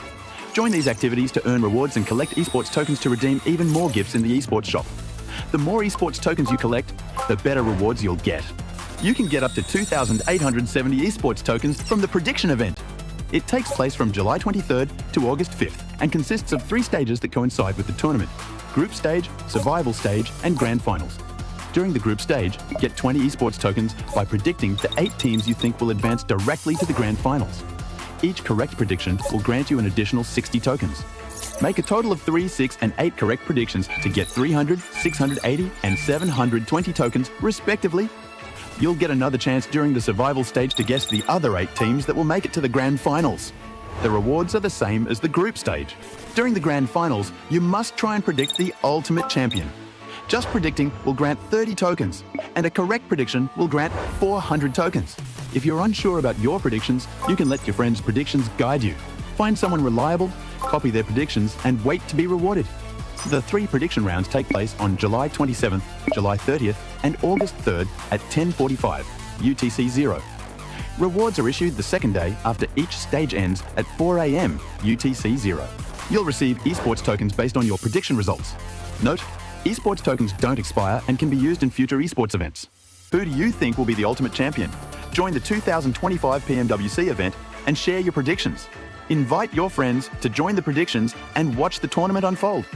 Join these activities to earn rewards and collect eSports tokens to redeem even more gifts in the eSports shop. The more eSports tokens you collect, the better rewards you'll get. You can get up to 2,870 eSports tokens from the prediction event. It takes place from July 23rd to August 5th and consists of 3 stages that coincide with the tournament: group stage, survival stage, and grand finals. During the group stage, get 20 eSports tokens by predicting the 8 teams you think will advance directly to the grand finals. Each correct prediction will grant you an additional 60 tokens. Make a total of 3, 6, and 8 correct predictions to get 300, 680, and 720 tokens, respectively. You'll get another chance during the survival stage to guess the other 8 teams that will make it to the grand finals. The rewards are the same as the group stage. During the grand finals, you must try and predict the ultimate champion. Just predicting will grant 30 tokens, and a correct prediction will grant 400 tokens. If you're unsure about your predictions, you can let your friends' predictions guide you. Find someone reliable, copy their predictions, and wait to be rewarded. The 3 prediction rounds take place on July 27th, July 30th, and August 3rd at 10:45 UTC 0. Rewards are issued the second day after each stage ends at 4 a.m. UTC 0. You'll receive esports tokens based on your prediction results. Note, esports tokens don't expire and can be used in future esports events. Who do you think will be the ultimate champion? Join the 2025 PMWC event and share your predictions. Invite your friends to join the predictions and watch the tournament unfold.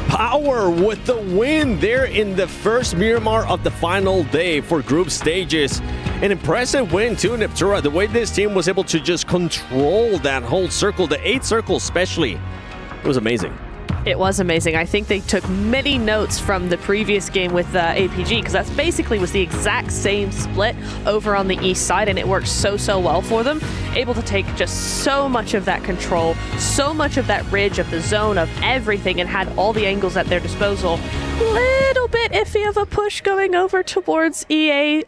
Power with the win there in the first Miramar of the final day for group stages. An impressive win too, Neptura. The way this team was able to just control that whole circle, the 8th circle especially, it was amazing. It was amazing. I think they took many notes from the previous game with APG, because that's basically was the exact same split over on the east side, and it worked so well for them. Able to take just so much of that control, so much of that ridge of the zone of everything, and had all the angles at their disposal. Little bit iffy of a push going over towards EA, a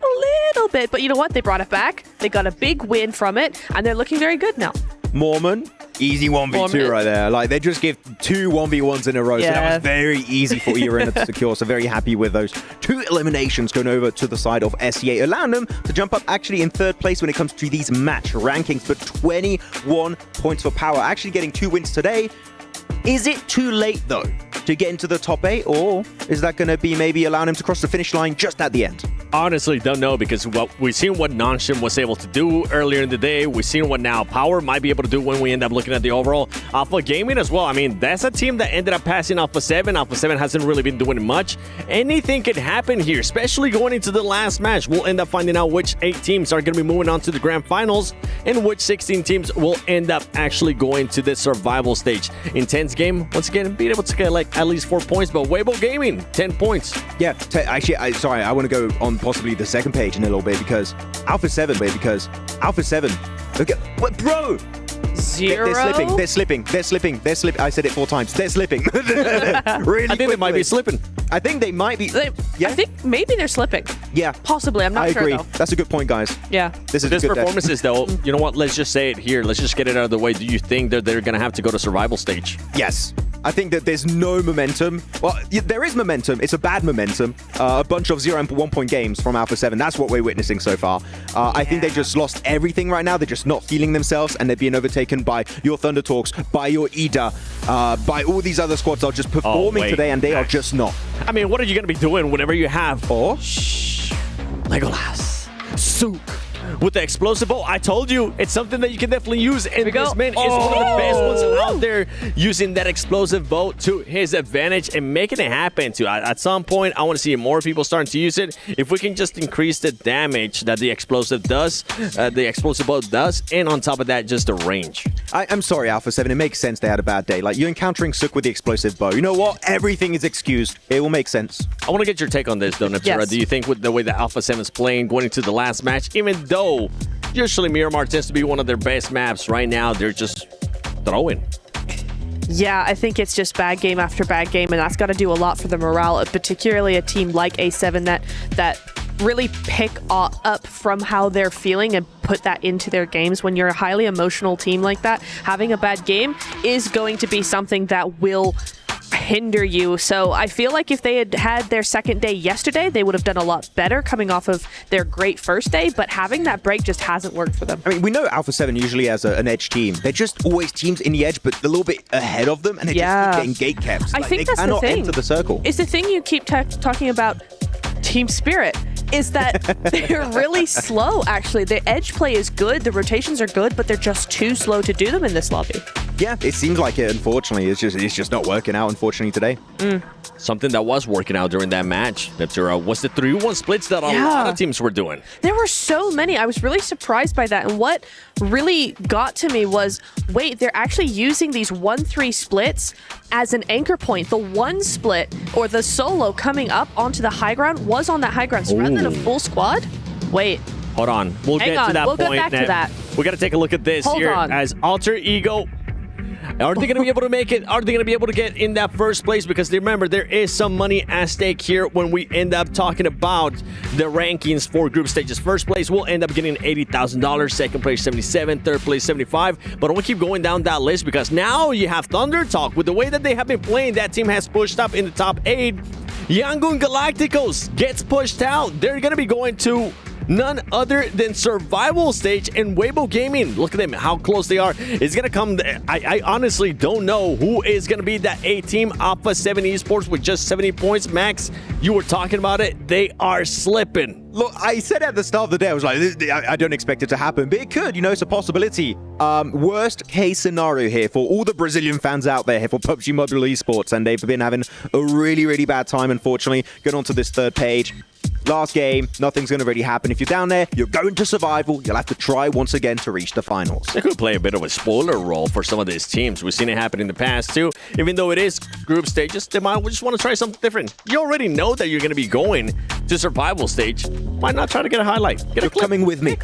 little bit, but you know what? They brought it back. They got a big win from it, and they're looking very good now. Mormon, easy 1v2 right there. Like, they just give 2 1v1s in a row, so that was very easy for Irina to secure. So very happy with those 2 eliminations going over to the side of SEA, allowing them to jump up actually in 3rd place when it comes to these match rankings, but 21 points for Power. Actually getting 2 wins today. Is it too late, though, to get into the top 8, or is that going to be maybe allowing him to cross the finish line just at the end? Honestly, don't know, because we've seen what Nonshim was able to do earlier in the day. We've seen what now Power might be able to do when we end up looking at the overall. Alpha Gaming as well. I mean, that's a team that ended up passing Alpha 7. Alpha 7 hasn't really been doing much. Anything could happen here, especially going into the last match. We'll end up finding out which 8 teams are going to be moving on to the grand finals and which 16 teams will end up actually going to the survival stage. Intense game, once again, being able to get like at least 4 points, but Weibo Gaming, 10 points. Yeah, actually, I want to go on possibly the second page in a little bit, because Alpha 7, look at, what, bro? 0? They're slipping. I said it 4 times. They're slipping. Really I think they might be slipping. I think they might be. I think maybe they're slipping. Yeah. Possibly. I'm not sure, agree. though. That's a good point, guys. Yeah. This performances, though, you know what? Let's just say it here. Let's just get it out of the way. Do you think that they're going to have to go to survival stage? Yes. I think that there's no momentum. Well, there is momentum. It's a bad momentum. A bunch of 0 and 1 point games from Alpha 7. That's what we're witnessing so far. I think they just lost everything right now. They're just not feeling themselves, and they're being overtaken by your Thunder Talks, by your Ida, by all these other squads that are just performing today, and they are just not. I mean, what are you going to be doing whenever you have Legolas, Sook, with the explosive bolt? I told you, it's something that you can definitely use, and this man is one of the best ones out there, using that explosive bolt to his advantage and making it happen too. At some point, I want to see more people starting to use it. If we can just increase the damage that the explosive does, the explosive bolt does, and on top of that, just the range. I'm sorry, Alpha 7, it makes sense they had a bad day. Like, you're encountering Sook with the explosive bow. You know what? Everything is excused. It will make sense. I want to get your take on this, though, Neptura. Yes. Do you think with the way that Alpha 7 is playing, going into the last match, even though usually Miramar tends to be one of their best maps, right now they're just throwing? Yeah, I think it's just bad game after bad game, and that's got to do a lot for the morale, particularly a team like A7 that really pick up from how they're feeling and put that into their games. When you're a highly emotional team like that, having a bad game is going to be something that will hinder you. So I feel like if they had had their second day yesterday, they would have done a lot better coming off of their great first day, but having that break just hasn't worked for them. I mean, we know Alpha 7 usually has an edge team. They're just always teams in the edge, but a little bit ahead of them, and they just keep getting gate kept. I think that's the thing. They cannot enter the circle. It's the thing you keep talking about, team spirit, is that they're really slow, actually. The edge play is good, the rotations are good, but they're just too slow to do them in this lobby. Yeah, it seems like it, unfortunately. It's just not working out, unfortunately, today. Something that was working out during that match, Neptura, was the 3-1 splits that a lot of teams were doing. There were so many. I was really surprised by that. And what really got to me was, wait, they're actually using these 1-3 splits as an anchor point. The 1 split, or the solo coming up onto the high ground, was on that high ground. So rather than a full squad, wait. Hold on. We'll get to that point. We'll get back to that. We got to take a look at this Hold here on. as Alter Ego. Are they going to be able to make it? Are they going to be able to get in that first place? Because remember, there is some money at stake here when we end up talking about the rankings for group stages. First place will end up getting $80,000. Second place, $77,000. Third place, $75,000. But we'll keep going down that list because now you have Thunder Talk. With the way that they have been playing, that team has pushed up in the top 8. Yangon Galacticos gets pushed out. They're going to be going to none other than Survival Stage and Weibo Gaming. Look at them, how close they are. It's going to come. I honestly don't know who is going to be that A team. Alpha 7 Esports with just 70 points. Max, you were talking about it. They are slipping. Look, I said at the start of the day, I was like, I don't expect it to happen, but it could. You know, it's a possibility. Worst case scenario here for all the Brazilian fans out there here for PUBG Mobile Esports, and they've been having a really, really bad time, unfortunately. Going on to this third page. Last game, nothing's going to really happen. If you're down there, you're going to survival. You'll have to try once again to reach the finals. They could play a bit of a spoiler role for some of these teams. We've seen it happen in the past too. Even though it is group stages, they might just want to try something different. You already know that you're going to be going to survival stage. Why not try to get a highlight? Get a clip. Coming with me.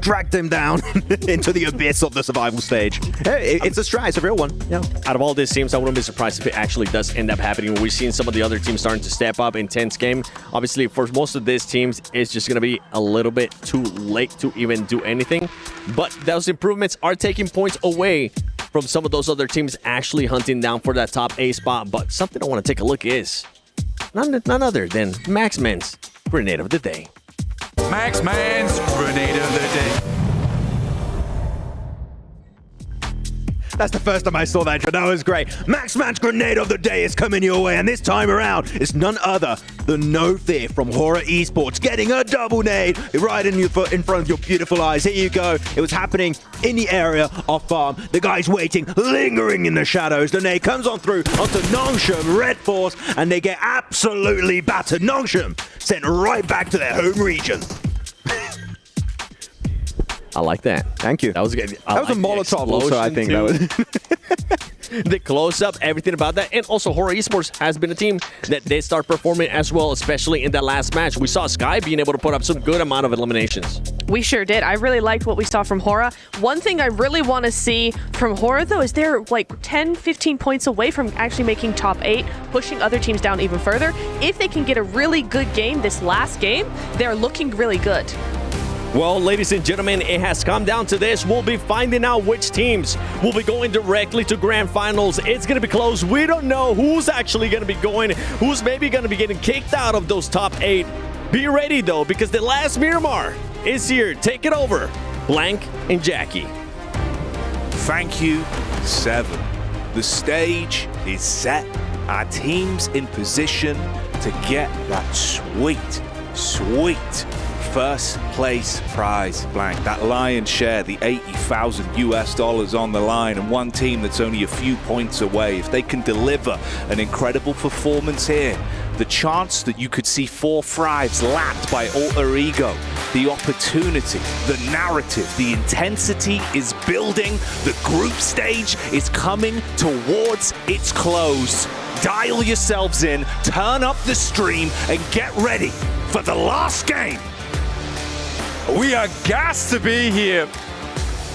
Drag them down into the abyss of the survival stage. Hey, it's a strat. It's a real one. Yeah. Out of all these teams, I wouldn't be surprised if it actually does end up happening. We've seen some of the other teams starting to step up. Intense game. Obviously, for most of these teams, it's just going to be a little bit too late to even do anything. But those improvements are taking points away from some of those other teams actually hunting down for that top A spot. But something I want to take a look is none other than Maxman's Grenade of the Day. Maxman's Grenade of the Day. That's the first time I saw that intro. That was great. Maxman's Grenade of the Day is coming your way, and this time around, it's none other than No Fear from RA Esports getting a double nade right in front of your beautiful eyes. Here you go. It was happening in the area of farm. The guy's waiting, lingering in the shadows. The nade comes on through onto Nongshim, Red Force, and they get absolutely battered. Nongshim sent right back to their home region. I like that. Thank you. That was good. That was a Molotov also, I think. That was the close-up, everything about that. And also, RA Esports has been a team that they start performing as well, especially in that last match. We saw Sky being able to put up some good amount of eliminations. We sure did. I really liked what we saw from Hora. One thing I really want to see from Hora, though, is they're like 10, 15 points away from actually making top 8, pushing other teams down even further. If they can get a really good game this last game, they're looking really good. Well, ladies and gentlemen, it has come down to this. We'll be finding out which teams will be going directly to grand finals. It's going to be close. We don't know who's actually going to be going, who's maybe going to be getting kicked out of those top 8. Be ready, though, because the last Miramar is here. Take it over, Blank and Jackie. Thank you, 7. The stage is set. Our team's in position to get that sweet, sweet first place prize, Blank. That lion's share, the $80,000 on the line, and one team that's only a few points away. If they can deliver an incredible performance here, the chance that you could see 4 thrives lapped by Alter Ego, the opportunity, the narrative, the intensity is building. The group stage is coming towards its close. Dial yourselves in, turn up the stream, and get ready for the last game. We are gassed to be here.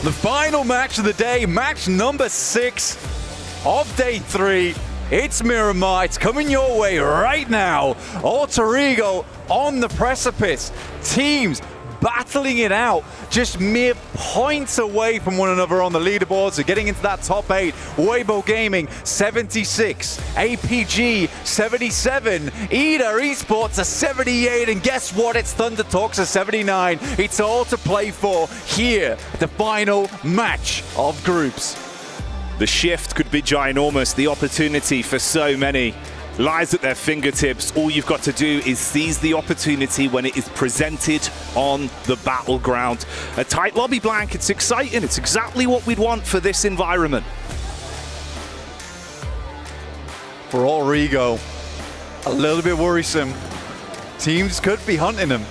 The final match of the day, match number 6 of day 3. It's Miramar. It's coming your way right now. Alter Ego on the precipice. Teams battling it out, just mere points away from one another on the leaderboards. So getting into that top 8. Weibo Gaming 76, APG 77, ERA Esports a 78, and guess what? It's Thunder Talks a 79. It's all to play for here, the final match of groups. The shift could be ginormous. The opportunity for so many lies at their fingertips. All you've got to do is seize the opportunity when it is presented on the battleground. A tight lobby, Blank. It's exciting. It's exactly what we'd want for this environment. For Alter Ego, a little bit worrisome. Teams could be hunting them.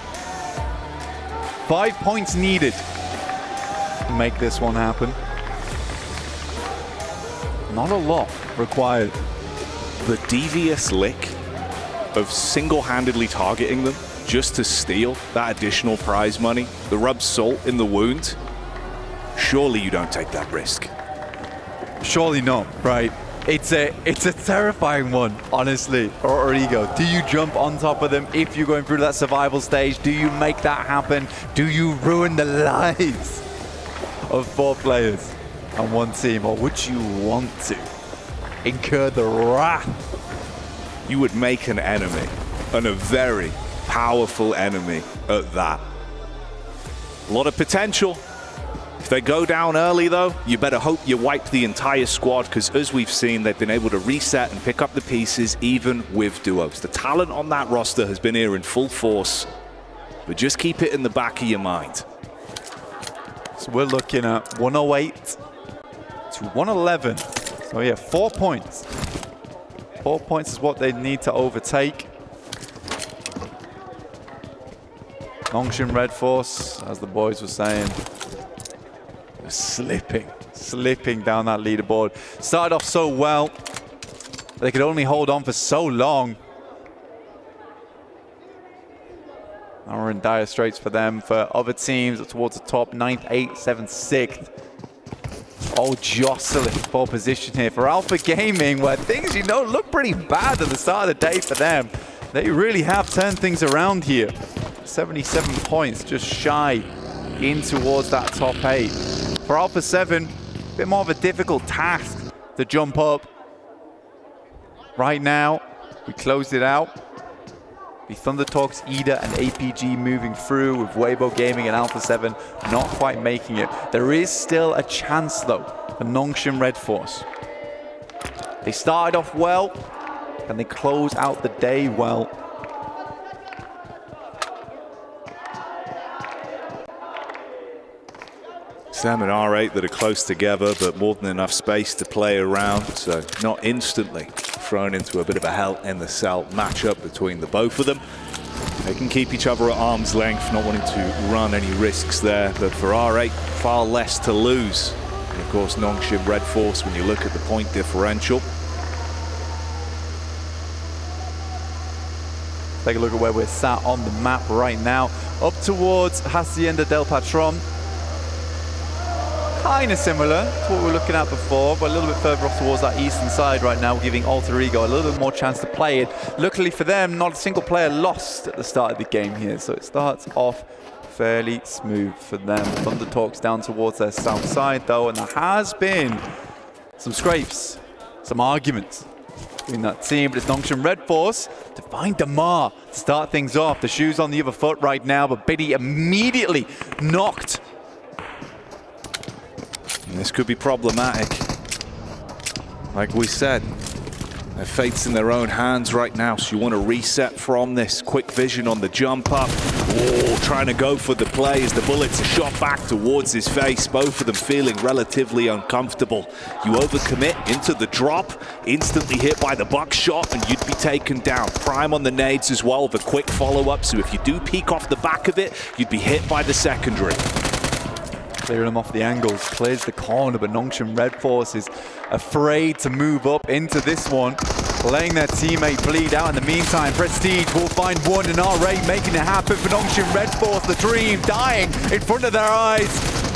5 points needed to make this one happen. Not a lot required. The devious lick of single-handedly targeting them just to steal that additional prize money, the rub salt in the wound, surely you don't take that risk. Surely not, right? It's a terrifying one, honestly. Or Ego, do you jump on top of them if you're going through that survival stage? Do you make that happen? Do you ruin the lives of 4 players on one team? Or would you want to incur the wrath? You would make an enemy, and a very powerful enemy at that. A lot of potential. If they go down early, though, you better hope you wipe the entire squad, because as we've seen, they've been able to reset and pick up the pieces, even with duos. The talent on that roster has been here in full force, but just keep it in the back of your mind. So we're looking at 108 to 111. So yeah, 4 points. 4 points is what they need to overtake. Nongshin Red Force, as the boys were saying, slipping down that leaderboard. Started off so well, they could only hold on for so long. Now we're in dire straits for them. For other teams towards the top, 9th, 8th, 7th, 6th. All jostling for position here. For Alpha Gaming, where things, you know, look pretty bad at the start of the day for them. They really have turned things around here. 77 points, just shy in towards that top 8. For Alpha 7, a bit more of a difficult task to jump up. Right now, we closed it out. The Thunder Talks, Ida, and APG moving through, with Weibo Gaming and Alpha 7 not quite making it. There is still a chance, though, for Nongshin Red Force. They started off well, and they close out the day well. Sam and R8 that are close together, but more than enough space to play around, so not instantly thrown into a bit of a hell in the cell matchup between the both of them. They can keep each other at arm's length, not wanting to run any risks there, but for R8, far less to lose. And of course, Nongshin Red Force, when you look at the point differential. Take a look at where we're sat on the map right now. Up towards Hacienda del Patron. Kind of similar to what we were looking at before, but a little bit further off towards that eastern side right now, giving Alter Ego a little bit more chance to play it. Luckily for them, not a single player lost at the start of the game here, so it starts off fairly smooth for them. Thunder Talks down towards their south side though, and there has been some scrapes, some arguments between that team, but it's Nongshin Red Force to find Damar to start things off. The shoe's on the other foot right now, but Biddy immediately knocked. And this could be problematic. Like we said, their fate's in their own hands right now, so you want to reset from this. Quick vision on the jump up. Oh, trying to go for the play as the bullets are shot back towards his face. Both of them feeling relatively uncomfortable. You overcommit into the drop, instantly hit by the buckshot, and you'd be taken down. Prime on the nades as well with a quick follow-up, so if you do peek off the back of it, you'd be hit by the secondary. Clearing them off the angles, clears the corner, but Nongshin Red Force is afraid to move up into this one, letting their teammate bleed out. In the meantime, Prestige will find one, and RA making it happen for Nongshin Red Force. The dream dying in front of their eyes.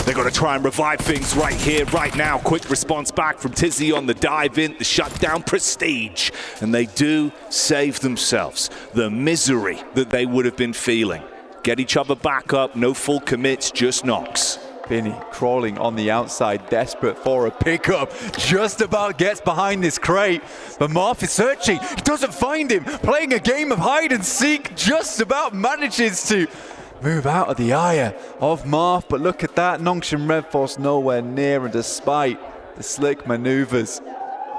They're going to try and revive things right here, right now. Quick response back from Tizzy on the dive in, the shutdown Prestige. And they do save themselves the misery that they would have been feeling. Get each other back up, no full commits, just knocks. Binny crawling on the outside, desperate for a pickup. Just about gets behind this crate, but Marth is searching. He doesn't find him. Playing a game of hide and seek, just about manages to move out of the eye of Marth. But look at that, Nongshin Red Force nowhere near, and despite the slick maneuvers,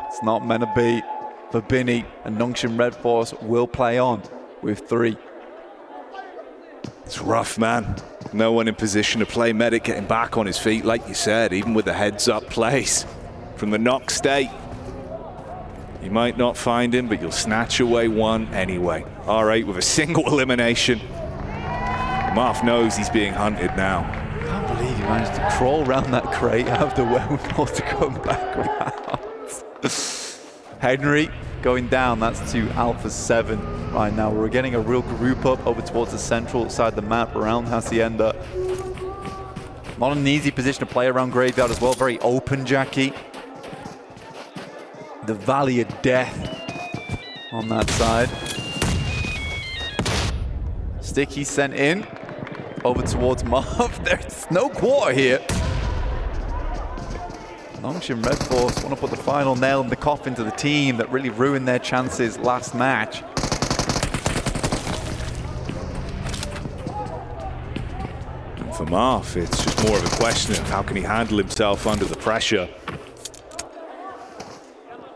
it's not meant to be for Binny, and Nongshin Red Force will play on with 3. It's rough, man. No one in position to play. Medic getting back on his feet, like you said, even with the heads-up plays from the knock state. You might not find him, but you'll snatch away one anyway. R8 with a single elimination. Marth knows he's being hunted now. I can't believe he managed to crawl around that crate, have the wherewithal to come back around. Henry going down, that's to Alpha 7 right now. We're getting a real group up over towards the central side of the map around Hacienda. Not an easy position to play around Graveyard as well, very open, Jackie. the Valley of Death on that side. Sticky sent in over towards Marv. There's no quarter here. Nongshim Red Force want to put the final nail in the coffin to the team that really ruined their chances last match. And for Marv, it's just more of a question of how can he handle himself under the pressure.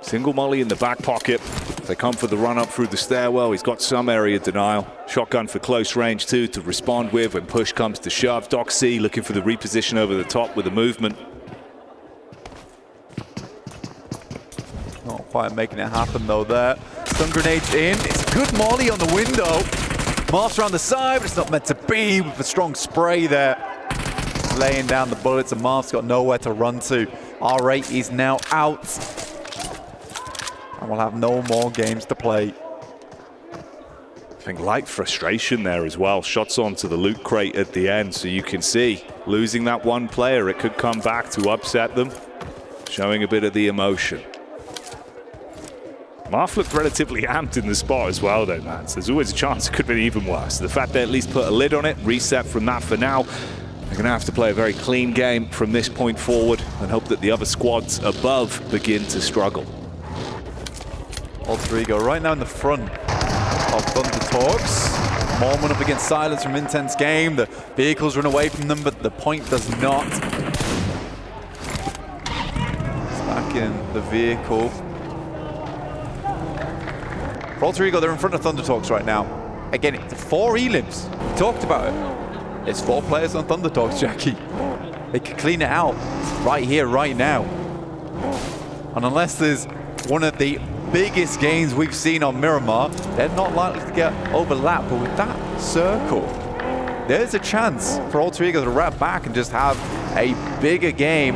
Single molly in the back pocket. They come for the run up through the stairwell. He's got some area denial. Shotgun for close range too to respond with when push comes to shove. Doc C looking for the reposition over the top with the movement. Not quite making it happen though there. Stun grenades in. It's a good molly on the window. Marv's around the side, but it's not meant to be with a strong spray there. Laying down the bullets and Marv's got nowhere to run to. RA is now out. And we'll have no more games to play. I think light frustration there as well. Shots onto the loot crate at the end, so you can see losing that one player, it could come back to upset them. Showing a bit of the emotion. Marv looked relatively amped in the spot as well though, man. So there's always a chance it could be even worse. The fact they at least put a lid on it, reset from that for now. They're going to have to play a very clean game from this point forward and hope that the other squads above begin to struggle. Alter Ego right now in the front of Thunder Talks. Mormon up against Silence from Intense Game. The vehicles run away from them, but the point does not. It's back in the vehicle. For Alter Ego, they're in front of Thunder Talks right now. Again, it's 4 elims. We talked about it. It's 4 players on Thunder Talks, Jackie. They could clean it out right here, right now. And unless there's one of the biggest gains we've seen on Miramar, they're not likely to get overlapped. But with that circle, there's a chance for Alter Ego to wrap back and just have a bigger game.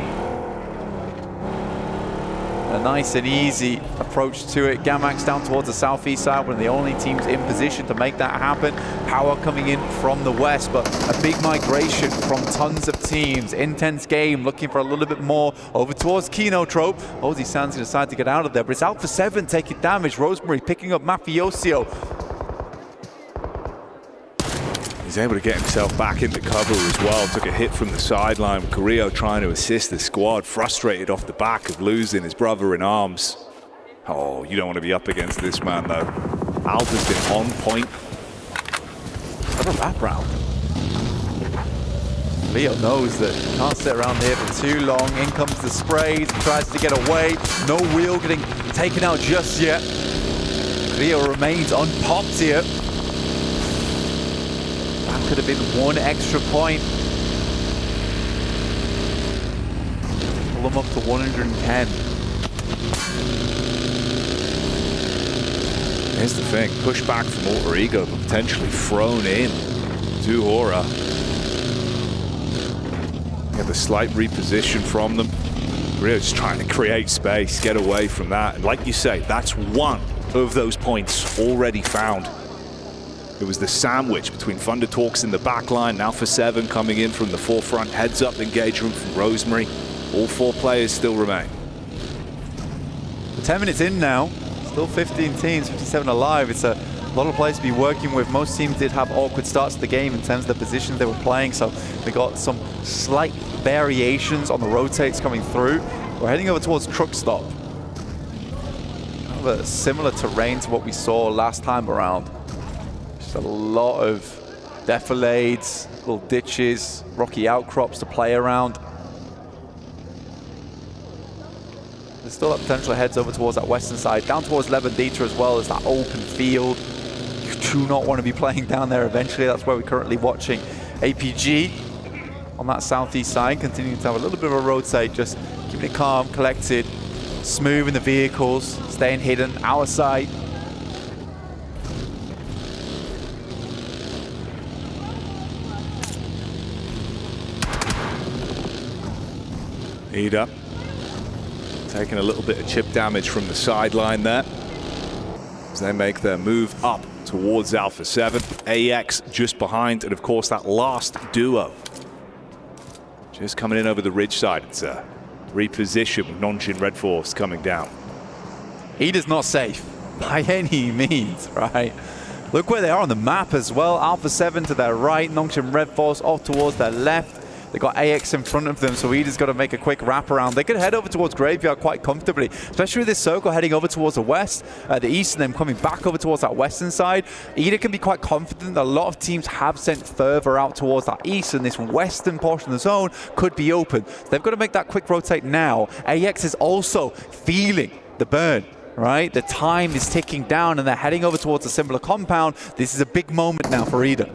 A nice and easy approach to it. Gamax down towards the southeast side, one of the only teams in position to make that happen. Power coming in from the west, but a big migration from tons of teams. Intense Game looking for a little bit more over towards Kino Trope. Ozzy Sands decide to get out of there, but it's Alpha 7 taking damage. Rosemary picking up Mafioso. He's able to get himself back into cover as well. Took a hit from the sideline. Carrillo trying to assist the squad. Frustrated off the back of losing his brother in arms. Oh, you don't want to be up against this man though. Alpha's been on point. What a wraparound. Leo knows that he can't sit around here for too long. In comes the sprays. Tries to get away. No wheel getting taken out just yet. Leo remains unpopped here. That could have been 1 extra point. Pull them up to 110. Here's the thing, push back from Alter Ego, but potentially thrown in to Aura. Get the slight reposition from them. Really just trying to create space, get away from that. And like you say, that's one of those points already found. It was the sandwich between Thunder Talks in the back line, Alpha 7 coming in from the forefront, heads up engagement from Rosemary. All 4 players still remain. 10 minutes in now, still 15 teams, 57 alive. It's a lot of players to be working with. Most teams did have awkward starts to the game in terms of the positions they were playing, so they got some slight variations on the rotates coming through. We're heading over towards Truck Stop. Kind of a similar terrain to what we saw last time around. Just a lot of defilades, little ditches, rocky outcrops to play around. There's still that potential heads over towards that western side, down towards Levandita as well as that open field. You do not want to be playing down there eventually. That's where we're currently watching APG on that southeast side, continuing to have a little bit of a rotate, just keeping it calm, collected, smooth in the vehicles, staying hidden, our side. Heat up. Taking a little bit of chip damage from the sideline there. As they make their move up towards Alpha 7. AX just behind, and of course that last duo. Just coming in over the ridge side. It's a reposition with Nongshim Red Force coming down. Eda's not safe by any means, right? Look where they are on the map as well. Alpha 7 to their right, Nongshim Red Force off towards their left. They got AX in front of them, so Eda's got to make a quick wraparound. They could head over towards Graveyard quite comfortably, especially with this circle heading over towards the west, the east, and then coming back over towards that western side. Eda can be quite confident that a lot of teams have sent further out towards that east, and this western portion of the zone could be open. So they've got to make that quick rotate now. AX is also feeling the burn. Right, the time is ticking down and they're heading over towards a similar compound. This is a big moment now for Eda.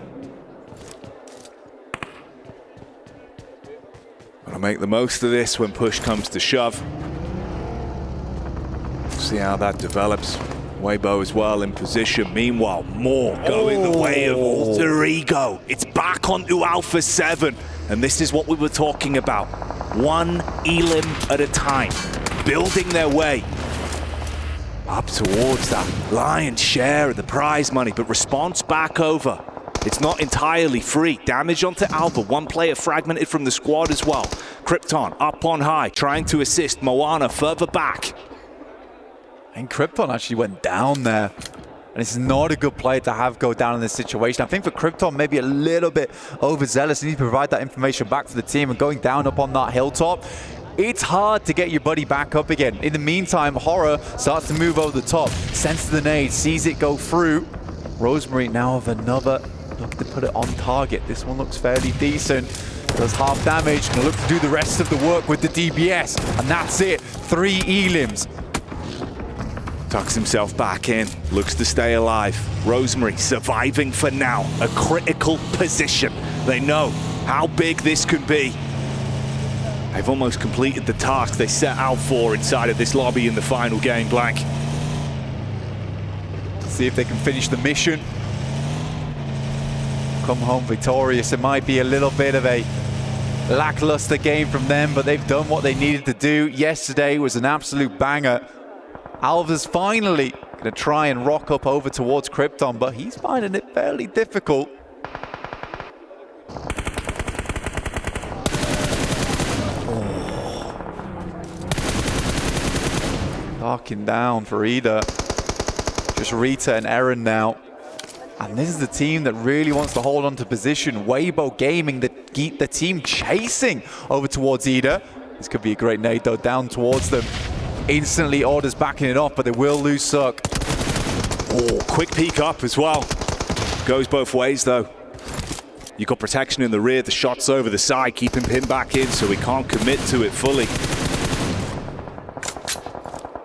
Gotta make the most of this when push comes to shove. See how that develops. Weibo as well in position. Meanwhile, more going the way of Alter Ego. It's back onto Alpha 7. And this is what we were talking about. One elim at a time. Building their way up towards that lion's share of the prize money, but response back over. It's not entirely free. Damage onto Alpha. One player fragmented from the squad as well. Krypton up on high, trying to assist Moana further back. And Krypton actually went down there. And it's not a good player to have go down in this situation. I think for Krypton, maybe a little bit overzealous. You need to provide that information back to the team, and going down up on that hilltop, it's hard to get your buddy back up again. In the meantime, Horror starts to move over the top. Senses the nade, sees it go through. Rosemary now with another look to put it on target. This one looks fairly decent. Does half damage. Gonna look to do the rest of the work with the DBS. And that's it. 3 elims. Tucks himself back in. Looks to stay alive. Rosemary surviving for now. A critical position. They know how big this can be. They've almost completed the task they set out for inside of this lobby in the final game, Blank. See if they can finish the mission. Come home victorious. It might be a little bit of a lackluster game from them, but they've done what they needed to do. Yesterday was an absolute banger. Alva's finally going to try and rock up over towards Krypton, but he's finding it fairly difficult. Darking down for Eda. Just Rita and Eren now. And this is the team that really wants to hold on to position. Weibo Gaming, the team chasing over towards Eda. This could be a great nade though, down towards them. Instantly orders backing it off, but they will lose Suck. Oh, quick peek up as well. Goes both ways though. You've got protection in the rear, the shot's over the side, keeping pinned back in so he can't commit to it fully.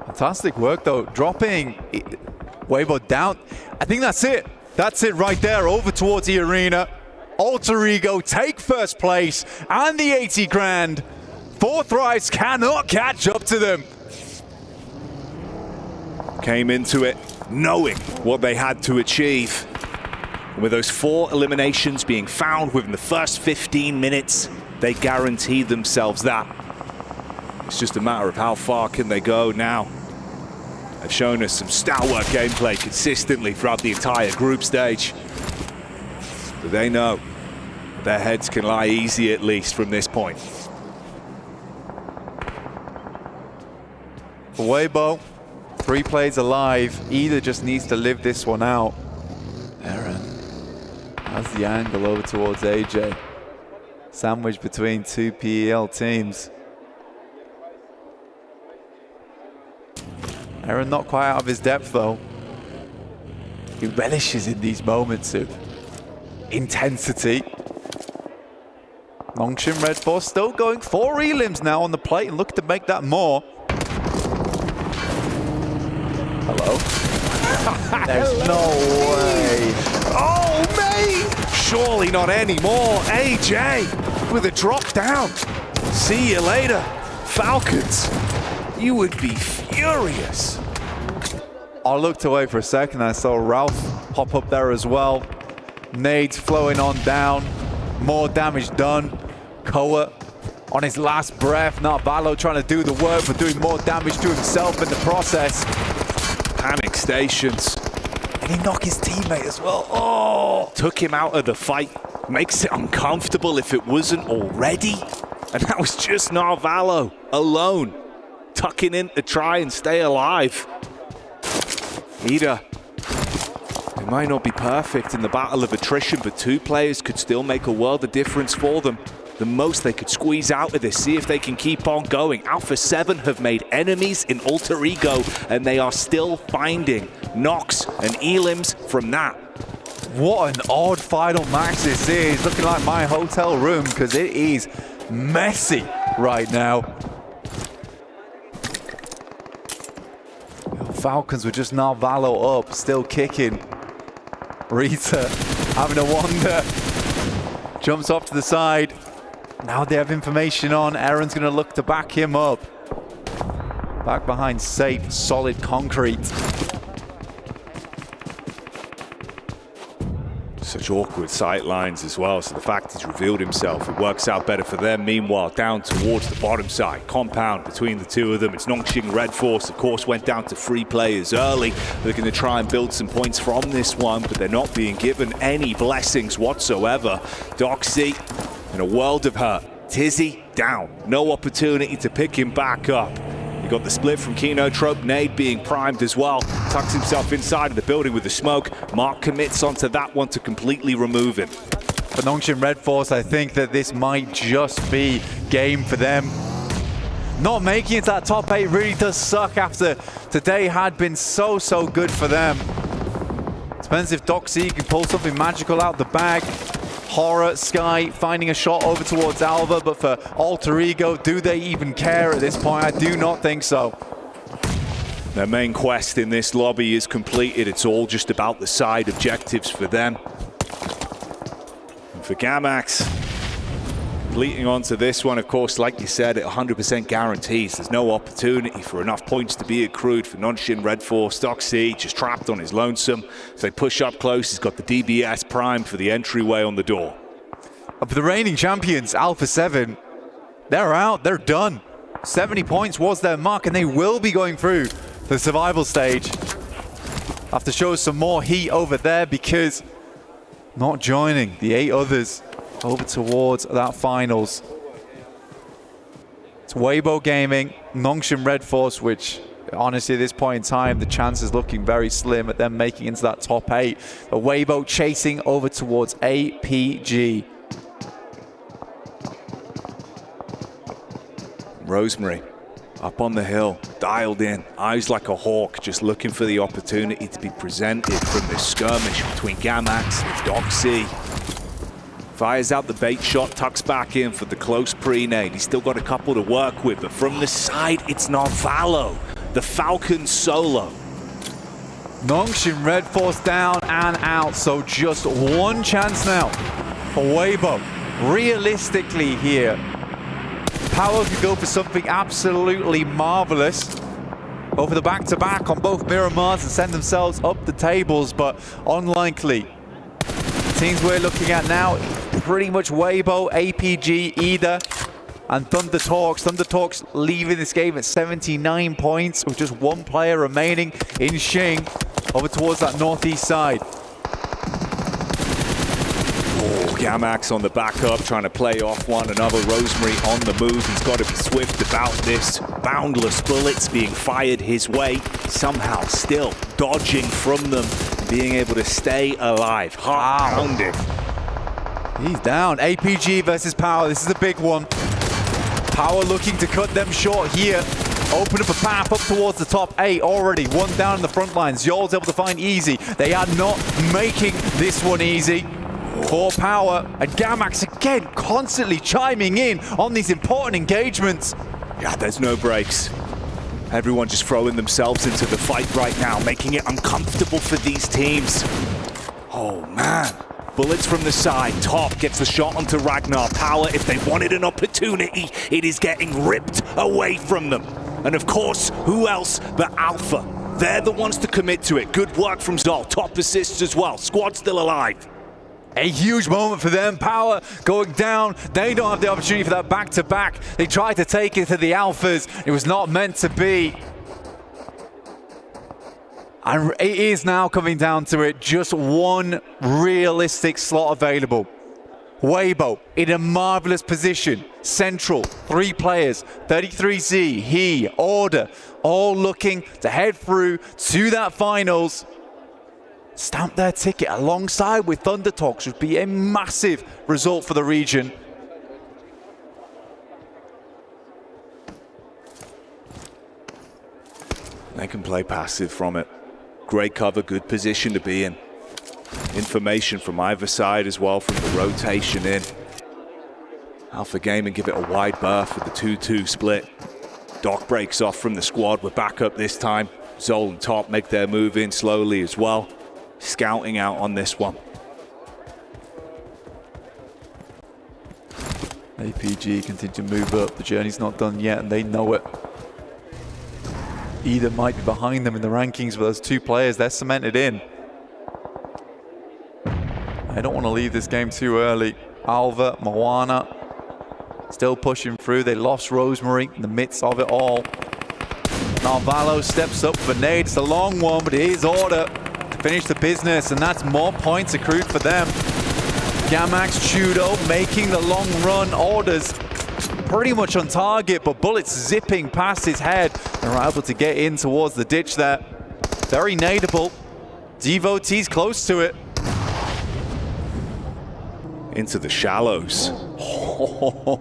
Fantastic work though, dropping Weibo down. I think that's it. That's it right there, over towards the arena. Alter Ego take first place and the 80 grand. Fourth Rise cannot catch up to them. Came into it knowing what they had to achieve. And with those 4 eliminations being found within the first 15 minutes, they guaranteed themselves that. It's just a matter of how far can they go now. They've shown us some stalwart gameplay consistently throughout the entire group stage. But they know their heads can lie easy at least from this point. For Weibo, 3 plays alive. Eda just needs to live this one out. Eren has the angle over towards AJ. Sandwich between 2 PEL teams. Eren not quite out of his depth though. He relishes in these moments of intensity. Nongshim Red Force still going 4 elims now on the plate and looking to make that more. Hello? There's no way. Oh, mate! Surely not anymore. AJ with a drop down. See you later, Falcons. You would be furious. I looked away for a second. I saw Ralph pop up there as well. Nades flowing on down. More damage done. Koa on his last breath. Narvalo trying to do the work, but doing more damage to himself in the process. Panic stations. And he knocked his teammate as well. Oh! Took him out of the fight. Makes it uncomfortable if it wasn't already. And that was just Narvalo alone, tucking in to try and stay alive. Ida, it might not be perfect in the battle of attrition, but two players could still make a world of difference for them. The most they could squeeze out of this, see if they can keep on going. Alpha 7 have made enemies in Alter Ego, and they are still finding knocks and elims from that. What an odd final match this is. Looking like my hotel room, because it is messy right now. Falcons with just Narvalo up, still kicking. Rita having a wander. Jumps off to the side. Now they have information on. Aaron's going to look to back him up. Back behind safe, solid concrete. Such awkward sight lines as well, so the fact he's revealed himself, it works out better for them. Meanwhile, down towards the bottom side, compound between the two of them. It's Nongqing Red Force, of course, went down to 3 players early. They're going to try and build some points from this one, but they're not being given any blessings whatsoever. Doxy in a world of hurt. Tizzy down, no opportunity to pick him back up. You got the split from Kino Trope, Nade being primed as well. Tucks himself inside of the building with the smoke. Mark commits onto that one to completely remove him. For Nongqing Red Force, I think that this might just be game for them. Not making it to that top 8 really does suck after today had been so good for them. Depends if Doxy can pull something magical out the bag. Horror, Sky finding a shot over towards Alva, but for Alter Ego, do they even care at this point? I do not think so. Their main quest in this lobby is completed. It's all just about the side objectives for them. And for Gamax, leading on to this one, of course, like you said, it 100% guarantees there's no opportunity for enough points to be accrued for Nongqing Red Force. Doxy just trapped on his lonesome. As they push up close, he's got the DBS prime for the entryway on the door. For the reigning champions, Alpha 7, they're out, they're done. 70 points was their mark, and they will be going through the survival stage. Have to show some more heat over there, because not joining the 8 others over towards that finals. It's Weibo Gaming, Nongqing Red Force, which honestly at this point in time, the chance is looking very slim at them making into that top 8. But Weibo chasing over towards APG. Rosemary up on the hill, dialed in, eyes like a hawk, just looking for the opportunity to be presented from this skirmish between Gamax and Doxy. Fires out the bait shot, tucks back in for the close pre-nade. He's still got a couple to work with, but from the side, it's Narvalo, the Falcon solo. Nongqing Red Force down and out, so just one chance now for Weibo. Realistically here, Power could go for something absolutely marvelous over the back-to-back on both Miramars and send themselves up the tables, but unlikely. The teams we're looking at now, pretty much Weibo, APG, Ida, and Thunder Talks. Thunder Talks leaving this game at 79 points with just one player remaining in Xing over towards that northeast side. Gamax on the backup, trying to play off one another. Rosemary on the move. He's got to be swift about this. Boundless bullets being fired his way. Somehow still dodging from them, being able to stay alive. Heart pounding. He's down. APG versus Power. This is a big one. Power looking to cut them short here. Open up a path up towards the top 8 already. One down in the front lines. Yol's able to find easy. They are not making this one easy. For Power, and Gamax again constantly chiming in on these important engagements. Yeah, there's no breaks. Everyone just throwing themselves into the fight right now, making it uncomfortable for these teams. Oh man, bullets from the side. Top gets the shot onto Ragnar. Power, if they wanted an opportunity, it is getting ripped away from them. And of course, who else but Alpha? They're the ones to commit to it. Good work from Zol. Top assists as well. Squad still alive. A huge moment for them. Power going down. They don't have the opportunity for that back-to-back. They tried to take it to the Alphas. It was not meant to be. And it is now coming down to it. Just one realistic slot available. Weibo in a marvelous position. Central, 3 players. 33Z, he, Order. all looking to head through to that finals. Stamp their ticket alongside with Thunder Talks would be a massive result for the region. They can play passive from it. Great cover, good position to be in. Information from either side as well from the rotation in. Alpha Gaming give it a wide berth with the 2-2 split. Doc breaks off from the squad. We're back up this time. Zol and Top make their move in slowly as well. Scouting out on this one. APG continue to move up. The journey's not done yet, and they know it. Either might be behind them in the rankings, but those two players, they're cemented in. I don't want to leave this game too early. Alva, Moana, still pushing through. They lost Rosemary in the midst of it all. Now Valo steps up for nade. It's a long one, but it is order to finish the business, and that's more points accrued for them. Gamax, Chudo making the long run. Orders pretty much on target, but bullets zipping past his head. They're able to get in towards the ditch there. Very nadeable. Devotees close to it. Into the shallows.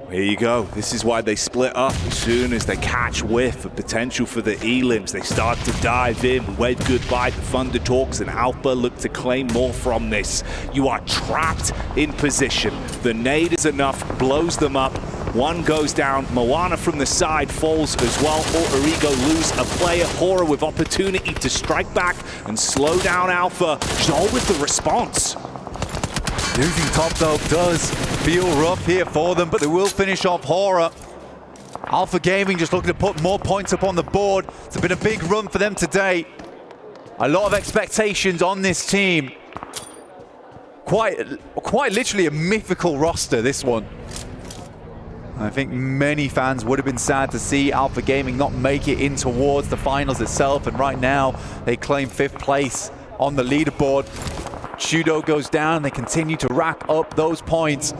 Here you go. This is why they split up. As soon as they catch whiff of potential for the elims, they start to dive in. We wave goodbye to Thunder Talks, and Alpha look to claim more from this. You are trapped in position. The nade is enough, blows them up. One goes down. Moana from the side falls as well. Alter Ego lose a player. Hora with opportunity to strike back and slow down Alpha. Zol with the response. Losing top though does feel rough here for them, but they will finish off Hora. Alpha Gaming just looking to put more points up on the board. It's been a big run for them today. A lot of expectations on this team. Quite literally a mythical roster, this one. I think many fans would have been sad to see Alpha Gaming not make it in towards the finals itself, and right now they claim 5th place on the leaderboard. Chudo goes down, they continue to rack up those points.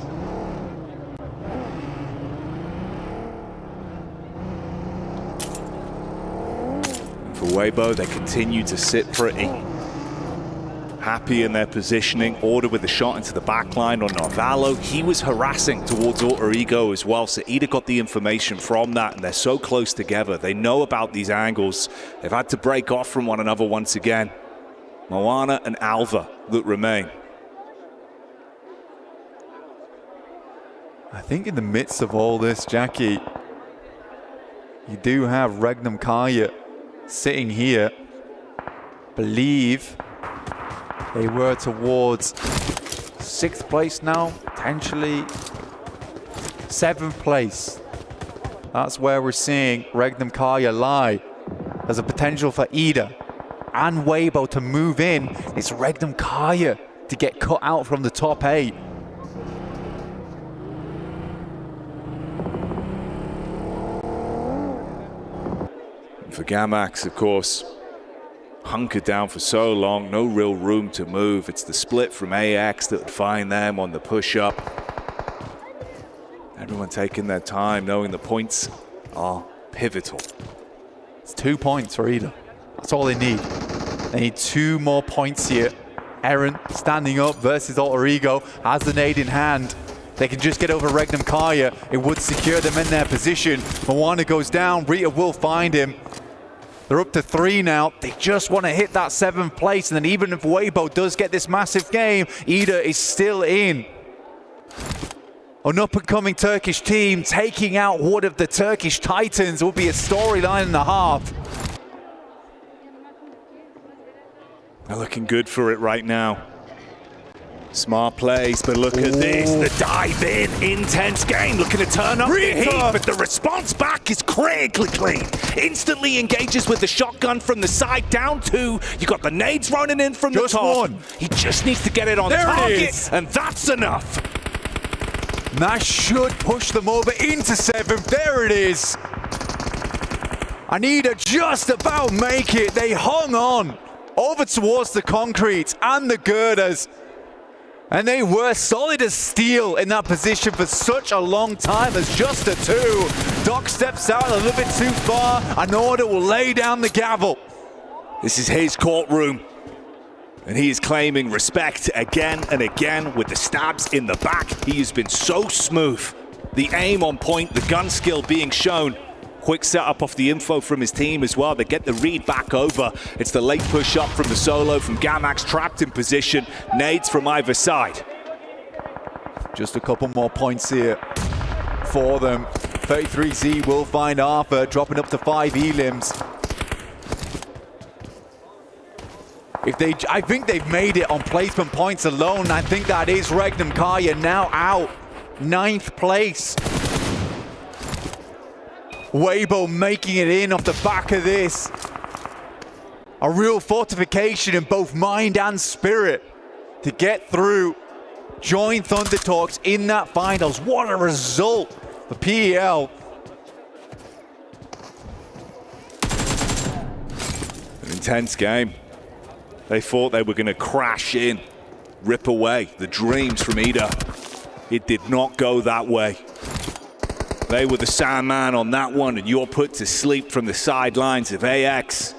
For Weibo, they continue to sit pretty. Happy in their positioning. Order with a shot into the back line on Narvalo. He was harassing towards Alter Ego as well, so Ida got the information from that, and they're so close together. They know about these angles. They've had to break off from one another once again. Moana and Alva that remain. I think in the midst of all this, Jackie, you do have Regnum Kaya sitting here. Believe they were towards 6th place now, potentially 7th place. That's where we're seeing Regnum Kaya lie. There's a potential for Ida and Weibo to move in. It's Regnum Kaya to get cut out from the top 8. For Gamax, of course, hunkered down for so long, no real room to move. It's the split from AX that would find them on the push-up. Everyone taking their time, knowing the points are pivotal. It's 2 points for Ida. That's all they need. They need 2 more points here. Eren standing up versus Alter Ego, has the nade in hand. They can just get over Regnum Kaya. It would secure them in their position. Moana goes down. Rita will find him. They're up to 3 now. They just want to hit that 7th place. And then even if Weibo does get this massive game, Ida is still in. An up-and-coming Turkish team taking out one of the Turkish Titans will be a storyline and a half. They're looking good for it right now. Smart plays, but look at this. The dive in, intense game. Looking to turn up the heat, but the response back is critically clean. Instantly engages with the shotgun from the side, down 2. You got the nades running in from the top. 1. He just needs to get it on target, and that's enough. That should push them over into 7th. There it is. Anita just about make it. They hung on over towards the concrete and the girders. And they were solid as steel in that position for such a long time as just a 2. Doc steps out a little bit too far, and Order will lay down the gavel. This is his courtroom, and he is claiming respect again and again with the stabs in the back. He has been so smooth. The aim on point, the gun skill being shown. Quick setup off the info from his team as well. They get the read back over. It's the late push up from the solo from Gamax, trapped in position. Nades from either side. Just a couple more points here for them. 33Z will find Arthur, dropping up to 5 elims. I think they've made it on placement points alone. I think that is Regnum Kaya now out. 9th place. Weibo making it in off the back of this. A real fortification in both mind and spirit to get through. Join Thunder Talks in that finals. What a result for PEL. An intense game. They thought they were going to crash in, rip away the dreams from Ida. It did not go that way. They were the Sandman on that one, and you're put to sleep from the sidelines of AX.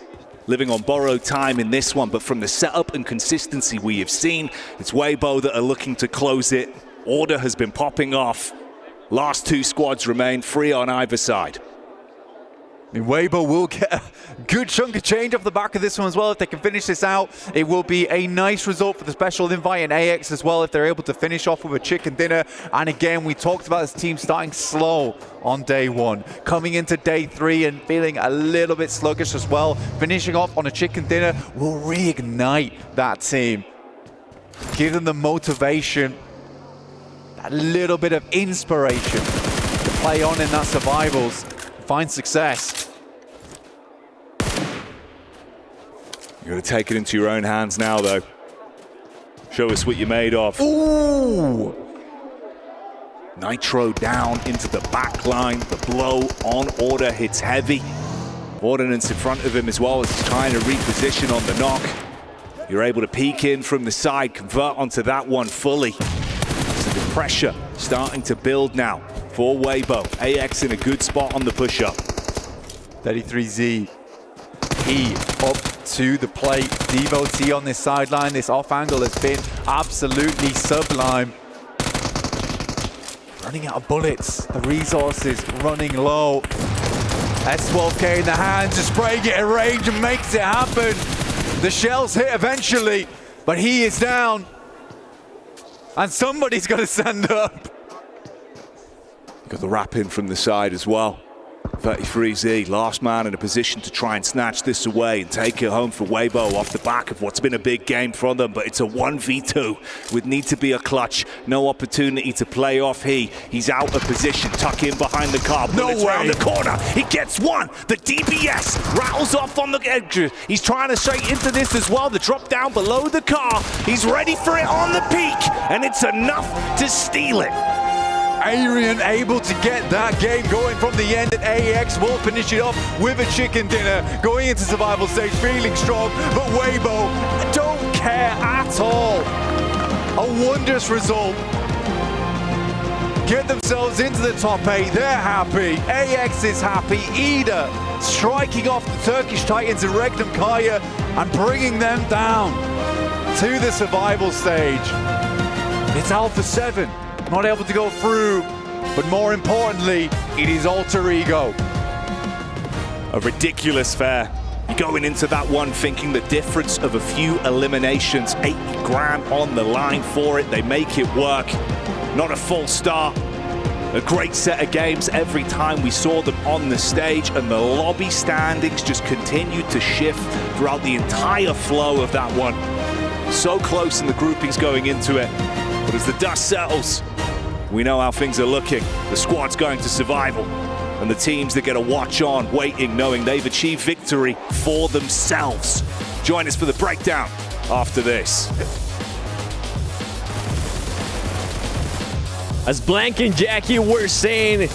Living on borrowed time in this one, but from the setup and consistency we have seen, it's Weibo that are looking to close it. Order has been popping off. Last 2 squads remain free on either side. I mean, Weibo will get a good chunk of change off the back of this one as well. If they can finish this out, it will be a nice result for the special invite and AX as well if they're able to finish off with a chicken dinner. And again, we talked about this team starting slow on day 1, coming into day 3 and feeling a little bit sluggish as well. Finishing off on a chicken dinner will reignite that team. Give them the motivation, that little bit of inspiration to play on in that survivals. Find success. You got to take it into your own hands now, though. Show us what you're made of. Ooh! Nitro down into the back line. The blow on Order hits heavy. Ordnance in front of him as well as he's trying to reposition on the knock. You're able to peek in from the side, convert onto that one fully. So the pressure starting to build now for Weibo. AX in a good spot on the push-up. 33Z, he up to the plate. Devo T on this sideline. This off angle has been absolutely sublime. Running out of bullets. The resources running low. S12K in the hands, just spraying it in range and makes it happen. The shells hit eventually, but he is down. And somebody's got to stand up. Got the wrap in from the side as well. 33Z, last man in a position to try and snatch this away and take it home for Weibo off the back of what's been a big game for them, but it's a 1v2. Would need to be a clutch. No opportunity to play off. He's out of position. Tuck in behind the car. Bullets around the corner. He gets one. The DBS rattles off on the edge. He's trying to straight into this as well. The drop down below the car. He's ready for it on the peak, and it's enough to steal it. Arian able to get that game going from the end, and AX will finish it off with a chicken dinner. Going into survival stage, feeling strong, but Weibo don't care at all. A wondrous result. Get themselves into the top 8, they're happy. AX is happy. Ida striking off the Turkish Titans in Regnum Kaya and bringing them down to the survival stage. It's Alpha 7. Not able to go through, but more importantly, it is Alter Ego. A ridiculous fare. You're going into that one thinking the difference of a few eliminations, 80 grand on the line for it. They make it work. Not a full start. A great set of games every time we saw them on the stage, and the lobby standings just continued to shift throughout the entire flow of that one. So close in the groupings going into it, but as the dust settles, we know how things are looking. The squad's going to survival, and the teams that get a watch on, waiting, knowing they've achieved victory for themselves. Join us for the breakdown after this. As Blank and Jackie were saying,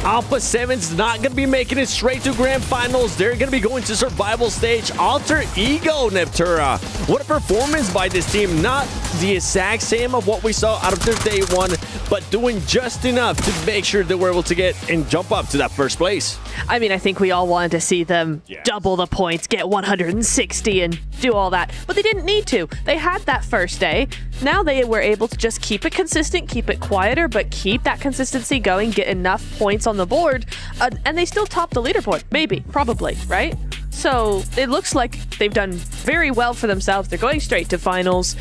Alpha 7's not going to be making it straight to grand finals. They're going to be going to survival stage. Alter Ego, Neptura. What a performance by this team. Not the exact same of what we saw out of their day one, but doing just enough to make sure that we're able to get and jump up to that first place. I mean, I think we all wanted to see them double the points, get 160 and do all that, but they didn't need to. They had that first day. Now they were able to just keep it consistent, keep it quieter, but keep that consistency going, get enough points on the board, and they still top the leaderboard. Maybe, probably, right? So it looks like they've done very well for themselves. They're going straight to finals.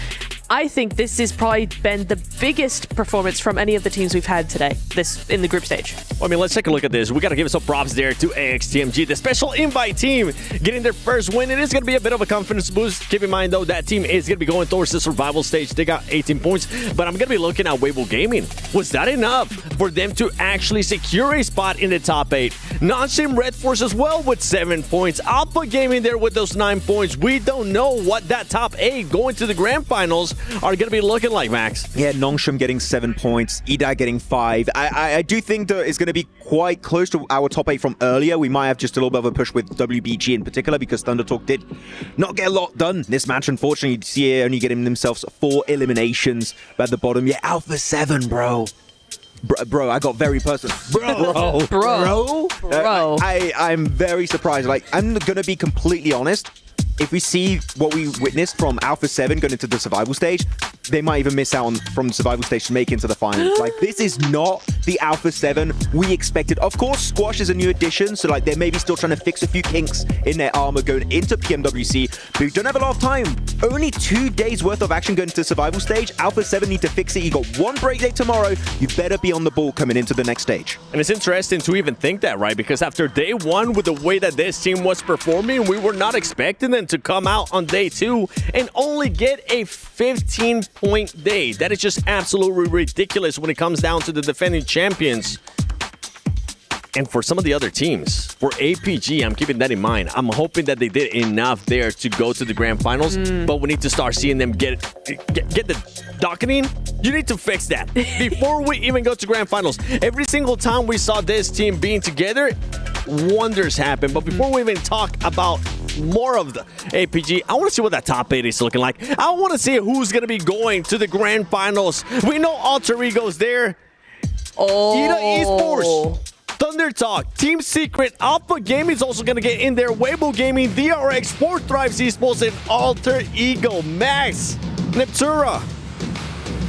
I think this has probably been the biggest performance from any of the teams we've had today, this in the group stage. I mean, let's take a look at this. We got to give some props there to AXTMG, the special invite team, getting their first win. It is going to be a bit of a confidence boost. Keep in mind, though, that team is going to be going towards the survival stage. They got 18 points, but I'm going to be looking at Weibo Gaming. Was that enough for them to actually secure a spot in the top 8? Non-Sim Red Force as well with 7 points. Alpha Gaming there with those 9 points. We don't know what that top 8 going to the grand finals are going to be looking like, Max. Yeah, Nongshim getting 7 points, Ida getting 5. I do think that it's going to be quite close to our top 8 from earlier. We might have just a little bit of a push with WBG in particular because Thunder Talk did not get a lot done this match. Unfortunately, CA only getting themselves 4 eliminations at the bottom. Yeah, Alpha 7, bro. Bro, I got very personal. Bro. I'm very surprised. Like, I'm going to be completely honest. If we see what we witnessed from Alpha 7 going into the survival stage, they might even miss out on from the survival stage to make it into the finals. Like, this is not the Alpha 7 we expected. Of course, Squash is a new addition, so like they're maybe still trying to fix a few kinks in their armor going into PMWC, but we don't have a lot of time. Only 2 days worth of action going into the survival stage. Alpha 7 need to fix it. You got 1 break day tomorrow. You better be on the ball coming into the next stage. And it's interesting to even think that, right? Because after day 1, with the way that this team was performing, we were not expecting them to come out on day 2 and only get a 15-point day. That is just absolutely ridiculous when it comes down to the defending champions. And for some of the other teams, for APG, I'm keeping that in mind. I'm hoping that they did enough there to go to the grand finals, but we need to start seeing them get the docketing. You need to fix that before we even go to grand finals. Every single time we saw this team being together, wonders happen. But before we even talk about more of the APG, I want to see what that top 8 is looking like. I want to see who's going to be going to the grand finals. We know Alter Ego's there. ERA Esports, Thunder Talk, Team Secret, Alpha Gaming is also going to get in there. Weibo Gaming, DRX, Sport Thrives Esports, and Alter Ego. Max, Neptura.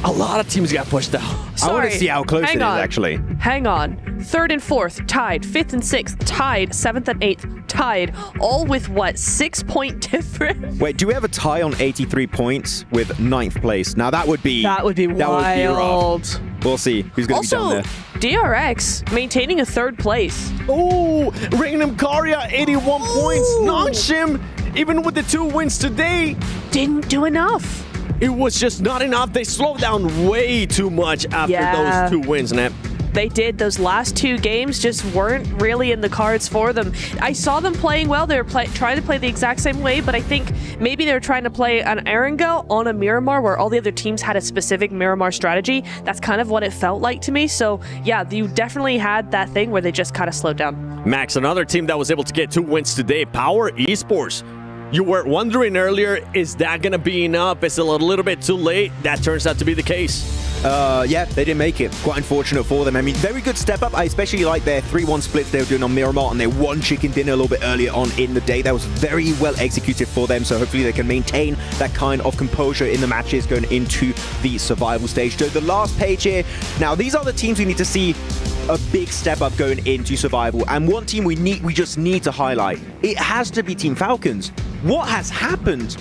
A lot of teams got pushed out. Sorry. I want to see how close it is, actually. Hang on. 3rd and 4th, tied. 5th and 6th, tied. 7th and 8th, tied. All with, what, 6-point difference? Wait, do we have a tie on 83 points with 9th place? Now, that would be wild. Rough. We'll see who's going to be down there. DRX maintaining a 3rd place. Oh, Ringnam Karya, 81 points. Nongshim, even with the 2 wins today, didn't do enough. It was just not enough. They slowed down way too much after those 2 wins, Nep. They did. Those last 2 games just weren't really in the cards for them. I saw them playing well. They were trying to play the exact same way, but I think maybe they were trying to play an Erangel on a Miramar where all the other teams had a specific Miramar strategy. That's kind of what it felt like to me. So yeah, you definitely had that thing where they just kind of slowed down. Max, another team that was able to get 2 wins today, Power Esports. You were wondering earlier, is that going to be enough? Is it a little bit too late? That turns out to be the case. Yeah, they didn't make it. Quite unfortunate for them. I mean, very good step up. I especially like their 3-1 splits they were doing on Miramar and their 1 chicken dinner a little bit earlier on in the day. That was very well executed for them, so hopefully they can maintain that kind of composure in the matches going into the survival stage. So the last page here. Now, these are the teams we need to see a big step up going into survival, and one team we just need to highlight. It has to be Team Falcons. What has happened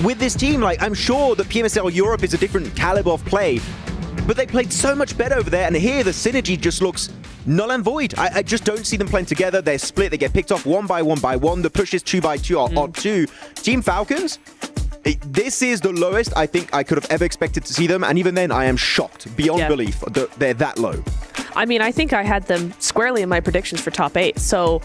with this team? Like, I'm sure that PMSL Europe is a different caliber of play, but they played so much better over there, and here the synergy just looks null and void. I just don't see them playing together. They're split. They get picked off 1 by 1 by 1. The push is 2 by 2 or 2. Team Falcons, this is the lowest I think I could have ever expected to see them, and even then I am shocked beyond belief that they're that low. I mean, I think I had them squarely in my predictions for top 8, so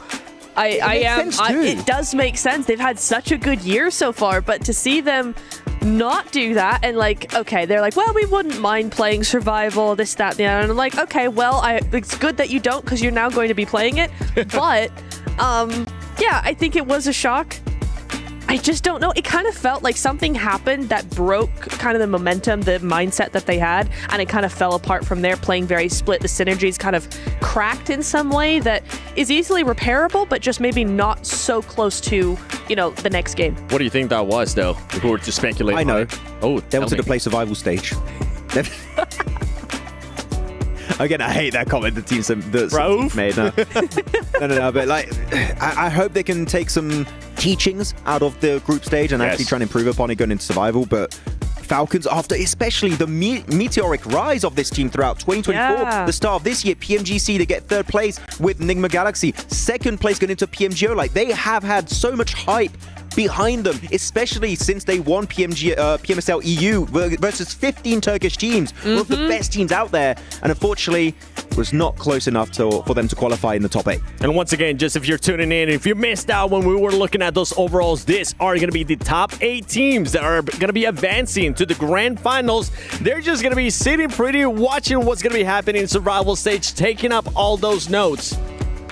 it does make sense. They've had such a good year so far, but to see them not do that and like, okay, they're like, well, we wouldn't mind playing survival, this, that, and the other. And I'm like, okay, well, it's good that you don't because you're now going to be playing it. But yeah, I think it was a shock. I just don't know. It kind of felt like something happened that broke kind of the momentum, the mindset that they had, and it kind of fell apart from there, playing very split. The synergies kind of cracked in some way that is easily repairable, but just maybe not so close to, you know, the next game. What do you think that was, though? If we were to speculate. I know. Oh, they wanted to play survival stage. Again, I hate that comment the team's made. No. But like, I hope they can take some teachings out of the group stage and actually try and improve upon it going into survival. But Falcons, after especially the meteoric rise of this team throughout 2024, the start of this year, PMGC to get 3rd place with Nigma Galaxy, 2nd place going into PMGO. Like, they have had so much hype behind them, especially since they won PMSL EU versus 15 Turkish teams, one of the best teams out there, and unfortunately was not close enough for them to qualify in the top 8. And once again, just if you're tuning in, if you missed out when we were looking at those overalls, this are going to be the top 8 teams that are going to be advancing to the grand finals. They're just going to be sitting pretty, watching what's going to be happening in survival stage, taking up all those notes.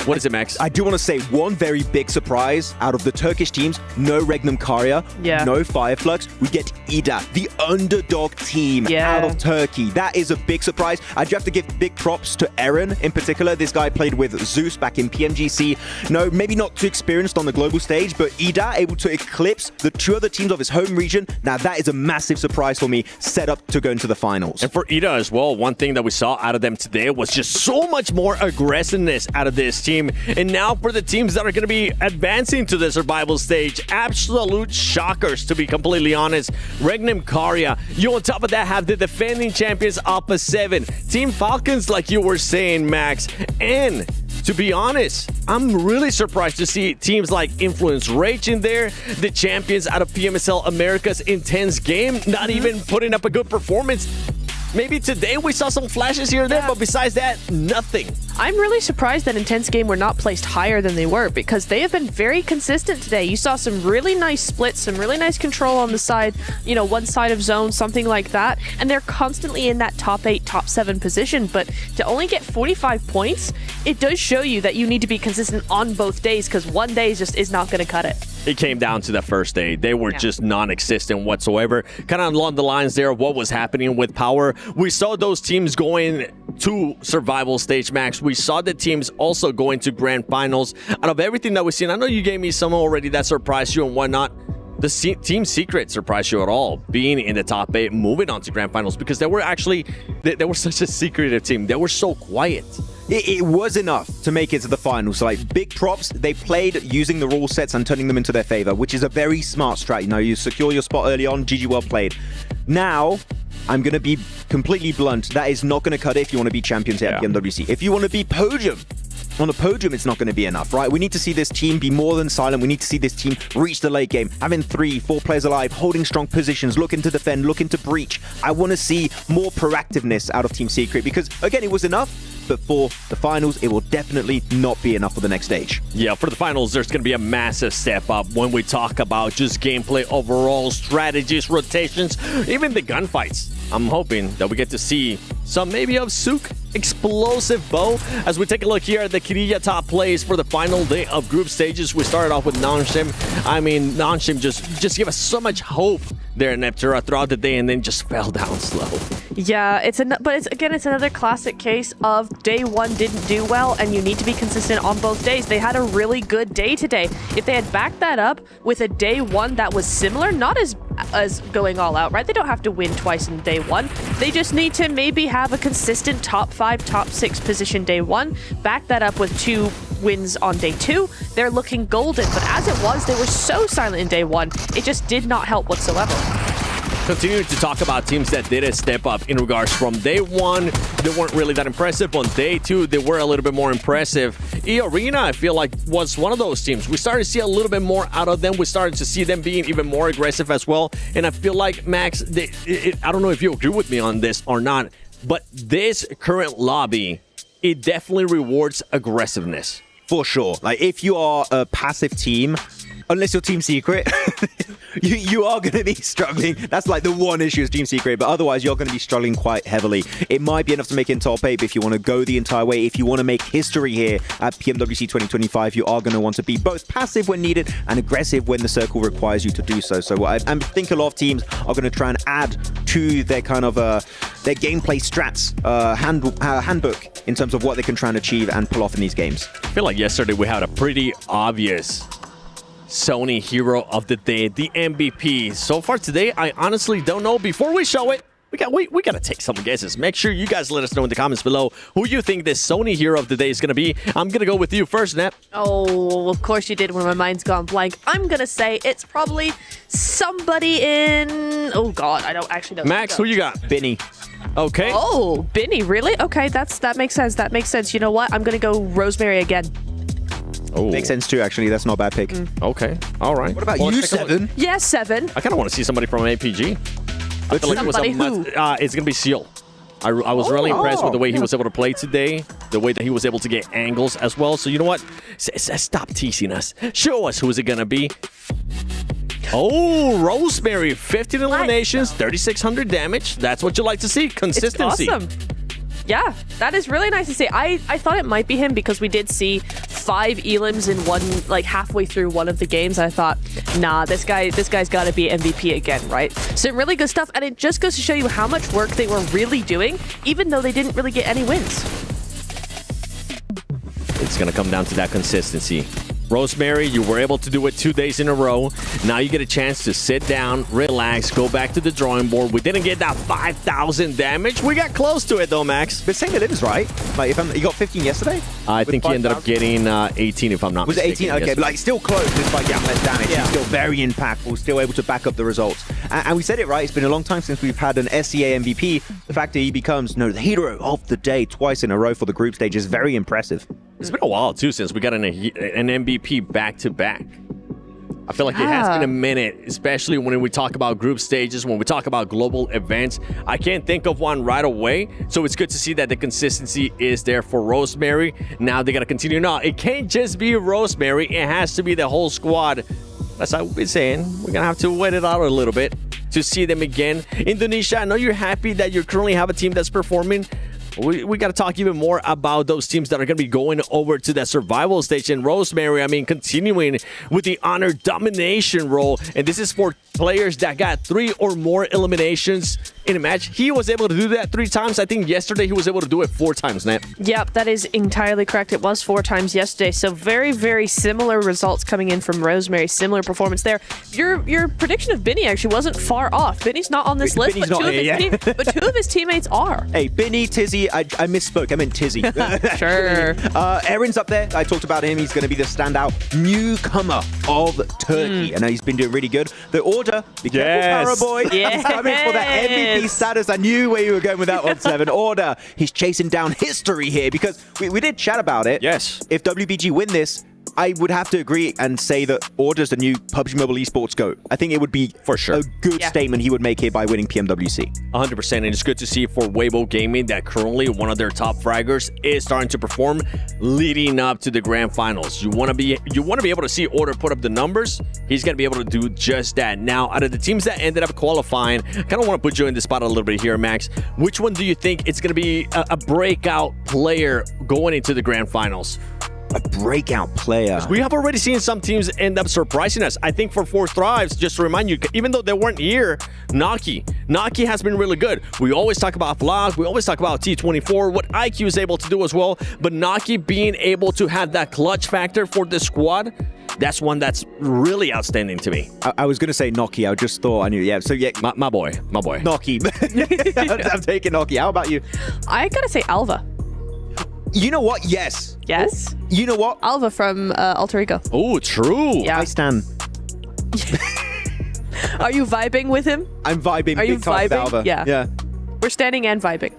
What is it, Max? I do want to say one very big surprise out of the Turkish teams. No Regnum Karya, no Fireflux. We get Ida, the underdog team out of Turkey. That is a big surprise. I do have to give big props to Eren in particular. This guy played with Zeus back in PMGC. No, maybe not too experienced on the global stage, but Ida able to eclipse the 2 other teams of his home region. Now that is a massive surprise for me, set up to go into the finals. And for Ida as well, one thing that we saw out of them today was just so much more aggressiveness out of this team. And now for the teams that are going to be advancing to the survival stage, absolute shockers, to be completely honest. Regnum Karya, you on top of that have the defending champions Alpha 7. Team Falcons, like you were saying, Max. And to be honest, I'm really surprised to see teams like Influence Rage in there, the champions out of PMSL America's intense game, not even putting up a good performance. Maybe today we saw some flashes here and there, but besides that, nothing. I'm really surprised that Intense Game were not placed higher than they were, because they have been very consistent today. You saw some really nice splits, some really nice control on the side, you know, one side of zone, something like that. And they're constantly in that top 8, top 7 position. But to only get 45 points, it does show you that you need to be consistent on both days, because one day just is not going to cut it. It came down to the first day. They were just non-existent whatsoever. Kind of along the lines there of what was happening with Power. We saw those teams going to survival stage, Max. We saw the teams also going to grand finals. Out of everything that we've seen, I know you gave me some already that surprised you and whatnot. The Team Secret surprised you at all, being in the top 8, moving on to grand finals, because they were actually, they were such a secretive team. They were so quiet. It was enough to make it to the finals. So, like, big props. They played using the rule sets and turning them into their favor, which is a very smart strat. You know, you secure your spot early on. GG, well played. Now, I'm going to be completely blunt. That is not going to cut it if you want to be champions here at PMWC. If you want to be podium, on the podium, it's not going to be enough, right? We need to see this team be more than silent. We need to see this team reach the late game, having 3, 4 players alive, holding strong positions, looking to defend, looking to breach. I want to see more proactiveness out of Team Secret, because, again, it was enough, but for the finals, it will definitely not be enough for the next stage. Yeah, for the finals, there's going to be a massive step up when we talk about just gameplay overall, strategies, rotations, even the gunfights. I'm hoping that we get to see some maybe of Sook explosive bow. As we take a look here at the Kirilla top plays for the final day of group stages, we started off with Nanshim. I mean, Nanshim just gave us so much hope there in Neptura throughout the day, and then just fell down slow. Yeah, it's another classic case of day 1 didn't do well, and you need to be consistent on both days. They had a really good day today. If they had backed that up with a day 1 that was similar, not as going all out, right? They don't have to win twice in day 1. They just need to maybe have a consistent top 5, top 6 position day 1, back that up with 2 wins on day 2. They're looking golden, but as it was, they were so silent in day 1. It just did not help whatsoever. Continuing to talk about teams that did a step up in regards from day 1, they weren't really that impressive. On day 2, they were a little bit more impressive. E-Arena, I feel like, was one of those teams. We started to see a little bit more out of them. We started to see them being even more aggressive as well. And I feel like, Max, I don't know if you agree with me on this or not, but this current lobby, it definitely rewards aggressiveness. For sure. Like, if you are a passive team, unless you're Team Secret, you are going to be struggling. That's like the one issue as Team Secret, but otherwise you're going to be struggling quite heavily. It might be enough to make it in top 8, but if you want to go the entire way, if you want to make history here at PMWC 2025, you are going to want to be both passive when needed and aggressive when the circle requires you to do so. So I think a lot of teams are going to try and add to their kind of their gameplay strats handbook in terms of what they can try and achieve and pull off in these games. I feel like yesterday we had a pretty obvious Sony Hero of the Day, the MVP. So far today, I honestly don't know. Before we show it, we got to take some guesses. Make sure you guys let us know in the comments below who you think this Sony Hero of the Day is going to be. I'm going to go with you first, Nat. Oh, of course you did when my mind's gone blank. I'm going to say it's probably somebody in... Oh, God, I don't actually know. Max, who you got? Binny. Okay. Oh, Binny, really? Okay, that makes sense. That makes sense. You know what? I'm going to go Rosemary again. Oh. Makes sense too, actually. That's not a bad pick. Okay. All right. What about you, Seven? Yes, Seven. I kind of want to see somebody from APG. I feel like it was Somebody who? It's going to be Seal. I was really impressed with the way he was able to play today, the way that he was able to get angles as well. So you know what? Stop teasing us. Show us who is it going to be. Oh, Rosemary, 15 eliminations, 3,600 damage. That's what you like to see. Consistency. It's awesome. Yeah, that is really nice to see. I thought it might be him because we did see 5 elims in one, like halfway through one of the games. I thought, nah, this guy's got to be MVP again, right? So really good stuff, and it just goes to show you how much work they were really doing, even though they didn't really get any wins. It's going to come down to that consistency. Rosemary, you were able to do it 2 days in a row. Now you get a chance to sit down, relax, go back to the drawing board. We didn't get that 5,000 damage. We got close to it though, Max. But same elims, right? Like, you got 15 yesterday? I think he ended up getting 18 if I'm not mistaken. Was it 18? Okay, but like still close despite getting less damage. He's still very impactful, still able to back up the results. And we said it right, it's been a long time since we've had an SEA MVP. The fact that he becomes the hero of the day twice in a row for the group stage is very impressive. It's been a while too since we got an MVP back-to-back. I feel like it has been a minute, especially when we talk about group stages, when we talk about global events. I can't think of one right away, so it's good to see that the consistency is there for Rosemary. Now they got to continue. No, it can't just be Rosemary. It has to be the whole squad. That's what we've been saying. We're going to have to wait it out a little bit to see them again. Indonesia, I know you're happy that you currently have a team that's performing. We got to talk even more about those teams that are going to be going over to that survival stage. And Rosemary, I mean, continuing with the honor domination role. And this is for players that got 3 or more eliminations in a match. He was able to do that 3 times. I think yesterday he was able to do it 4 times, Nat. Yep, that is entirely correct. It was 4 times yesterday. So very, very similar results coming in from Rosemary. Similar performance there. Your prediction of Binny actually wasn't far off. Binny's not on this list, but 2 of his teammates are. Hey, Binny, Tizzy, I misspoke. I meant Tizzy. Sure. Aaron's up there. I talked about him. He's going to be the standout newcomer of Turkey. I know he's been doing really good. The order, be careful, Paraboy. He's coming for that MVP status. I knew where you were going with that one, Seven. Order. He's chasing down history here because we did chat about it. Yes. If WBG win this, I would have to agree and say that Order's the new PUBG Mobile Esports GOAT. I think it would be for sure a good statement he would make here by winning PMWC. 100%, and it's good to see for Weibo Gaming that currently one of their top fraggers is starting to perform leading up to the grand finals. You want to be able to see Order put up the numbers. He's going to be able to do just that. Now, out of the teams that ended up qualifying, I kind of want to put you in the spot a little bit here, Max. Which one do you think it's going to be a breakout player going into the grand finals? A breakout player. We have already seen some teams end up surprising us. I think for 4 Thrives, just to remind you, even though they weren't here, Naki has been really good. We always talk about Vlog, we always talk about T24, what IQ is able to do as well, but Naki being able to have that clutch factor for the squad, that's one that's really outstanding to me. I was going to say Noki. I just thought I knew. Yeah, so yeah. My boy. Noki. I'm taking Noki. How about you? I got to say Alva. You know what? Yes. Yes. You know what? Alva from Alter Ego. Oh, true. Yeah. I stand. Are you vibing with him? I'm vibing. Are you big time with vibing? Alva. Yeah. We're standing and vibing.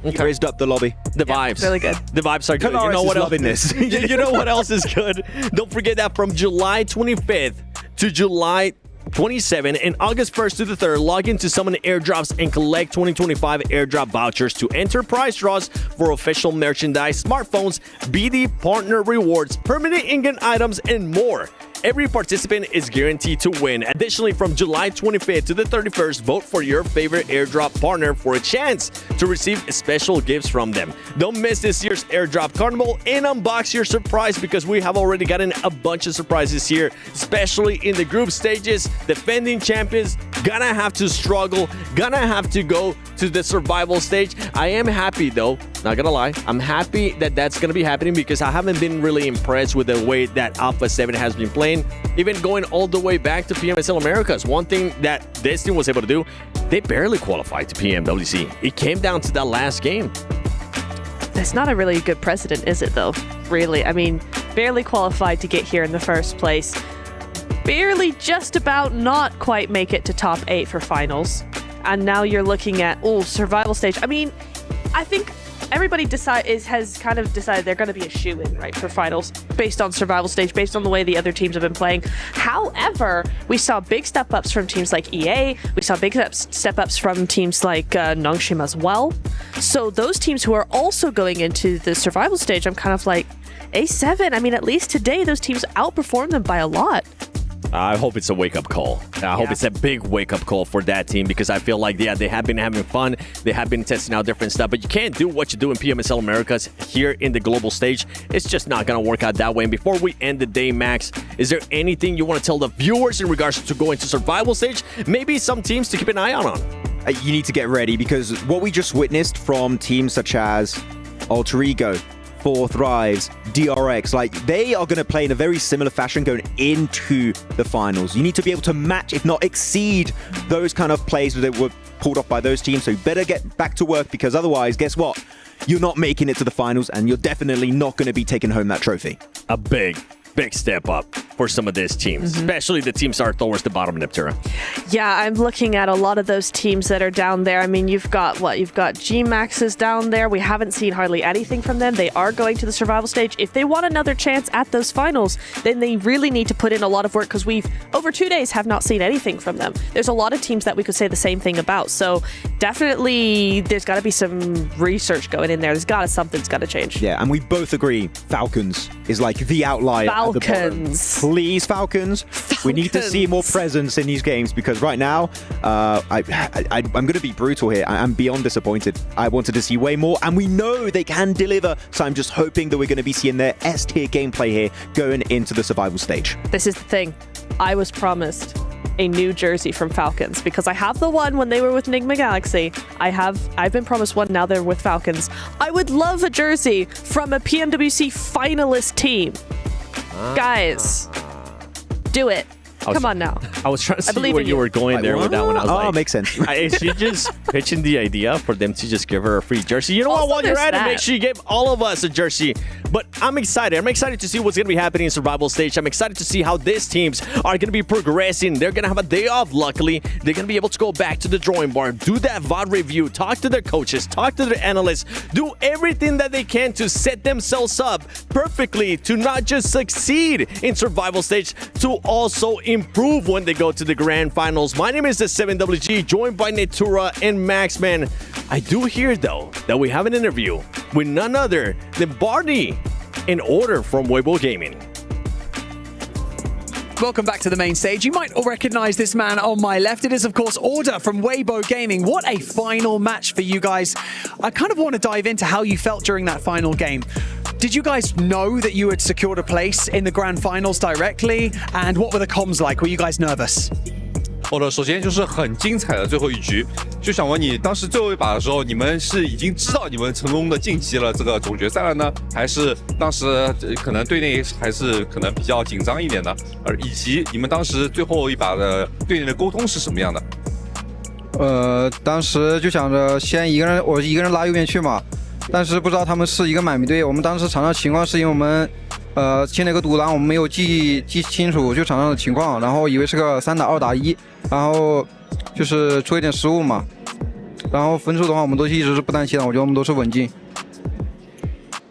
Okay. Raised up the lobby. The vibes. Really good. The vibes are good. Kanaris you know what is else? loving this. You know what else is good? Don't forget that from July 25th to July 27 and August 1st to the 3rd, log into Summon Airdrops and collect 2025 airdrop vouchers to enter prize draws for official merchandise, smartphones, BD partner rewards, permanent in-game items, and more. every participant is guaranteed to win. Additionally, from July 25th to the 31st, vote for your favorite airdrop partner for a chance to receive special gifts from them. Don't miss this year's airdrop carnival and unbox your surprise, because we have already gotten a bunch of surprises here, especially in the group stages. Defending champions gonna have to struggle, gonna have to go to the survival stage. I am happy though, not gonna lie, I'm happy that that's gonna be happening, because I haven't been really impressed with the way that Alpha 7 has been playing, even going all the way back to PMSL Americas. One thing that this team was able to do, they barely qualified to PMWC. It came down to that last game. That's not a really good precedent, is it though? Really, I mean, barely qualified to get here in the first place. Barely just about not quite make it to top 8 for finals. And now you're looking at, survival stage. I mean, I think everybody has kind of decided they're going to be a shoo-in, right, for finals based on survival stage, based on the way the other teams have been playing. However, we saw big step-ups from teams like EA. We saw big step-ups from teams like Nongshim as well. So those teams who are also going into the survival stage, I'm kind of like, A7, I mean, at least today, those teams outperformed them by a lot. I hope it's a wake-up call. I hope it's a big wake-up call for that team, because I feel like, they have been having fun. They have been testing out different stuff, but you can't do what you do in PMSL Americas here in the global stage. It's just not going to work out that way. And before we end the day, Max, is there anything you want to tell the viewers in regards to going to survival stage? Maybe some teams to keep an eye on? You need to get ready, because what we just witnessed from teams such as Alter Ego, Four Thrives, DRX, like, they are going to play in a very similar fashion going into the finals. You need to be able to match, if not exceed, those kind of plays that were pulled off by those teams. So you better get back to work, because otherwise, guess what? You're not making it to the finals, and you're definitely not going to be taking home that trophy. A big step up for some of these teams, especially the teams that are towards the bottom, Neptura. Yeah, I'm looking at a lot of those teams that are down there. I mean, you've got G-Maxes down there. We haven't seen hardly anything from them. They are going to the survival stage. If they want another chance at those finals, then they really need to put in a lot of work, because we've, over 2 days, have not seen anything from them. There's a lot of teams that we could say the same thing about. So definitely there's got to be some research going in there. Something's got to change. Yeah, and we both agree Falcons is like the outlier. Falcons. Please, Falcons. We need to see more presence in these games, because right now, I'm going to be brutal here. I'm beyond disappointed. I wanted to see way more, and we know they can deliver. So I'm just hoping that we're going to be seeing their S-tier gameplay here going into the survival stage. This is the thing. I was promised a new jersey from Falcons, because I have the one when they were with Enigma Galaxy. I've been promised one, now they're with Falcons. I would love a jersey from a PMWC finalist team. Guys, do it. Come on now. I was trying to see where you were going there with that one. I was like, makes sense. Is she just pitching the idea for them to just give her a free jersey? You know what? While you're at it, make sure you give all of us a jersey. But I'm excited. I'm excited to see what's going to be happening in survival stage. I'm excited to see how these teams are going to be progressing. They're going to have a day off, luckily. They're going to be able to go back to the drawing board, do that VOD review, talk to their coaches, talk to their analysts, do everything that they can to set themselves up perfectly to not just succeed in survival stage, to also improve when they go to the grand finals. My name is the 7WG, joined by Netura and Maxman. I do hear, though, that we have an interview with none other than Barney in order from Weibo Gaming. Welcome back to the main stage. You might recognize this man on my left. It is, of course, Order from Weibo Gaming. What a final match for you guys. I kind of want to dive into how you felt during that final game. Did you guys know that you had secured a place in the grand finals directly? And what were the comms like? Were you guys nervous? 首先就是很精彩的最后一局，就想问你，当时最后一把的时候，你们是已经知道你们成功的晋级了这个总决赛了呢，还是当时可能队内还是可能比较紧张一点的，以及你们当时最后一把的队内的沟通是什么样的？当时就想着先我一个人拉右边去嘛，但是不知道他们是一个满米队。我们当时场上情况是因为我们签了一个独狼，我们没有记清楚就场上的情况，然后以为是个3打2打1，然后就是出一点失误嘛。然后分数的话，我们都一直是不担心的，我觉得我们都是稳进。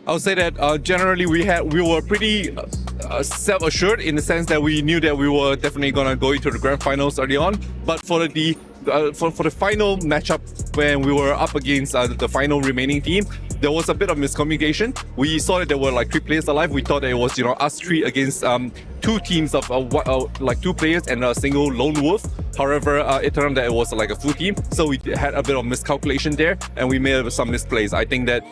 I would say that generally we were pretty self-assured in the sense that we knew that we were definitely gonna go into the grand finals early on. But for the final matchup when we were up against the final remaining team, there was a bit of miscommunication. We saw that there were like 3 players alive. We thought it was, us 3 against 2 teams of like 2 players and a single lone wolf. However, it turned out that it was like a full team, so we had a bit of miscalculation there, and we made some misplays. I think that,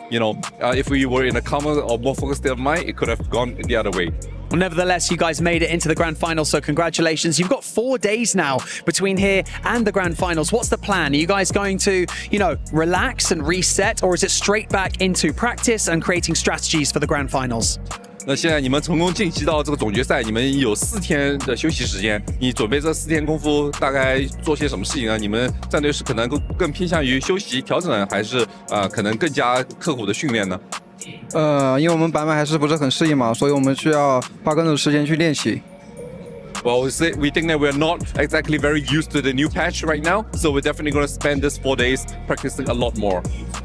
if we were in a calmer or more focused state of mind, it could have gone the other way. Well, nevertheless, you guys made it into the grand final, so congratulations. You've got 4 days now between here and the grand finals. What's the plan? Are you guys going to, relax and reset, or is it straight back into practice and creating strategies for the grand finals? 那现在你们成功晋级到这个总决赛，你们有4天的休息时间，你准备这4天功夫大概做些什么事情呢？你们战队是可能更偏向于休息调整，还是可能更加刻苦的训练呢？因为我们版本还是不是很适应嘛，所以我们需要花更多的时间去练习。Well, we think that we're not exactly very used to the new patch right now, so we're definitely going to spend this 4 days practicing a lot more.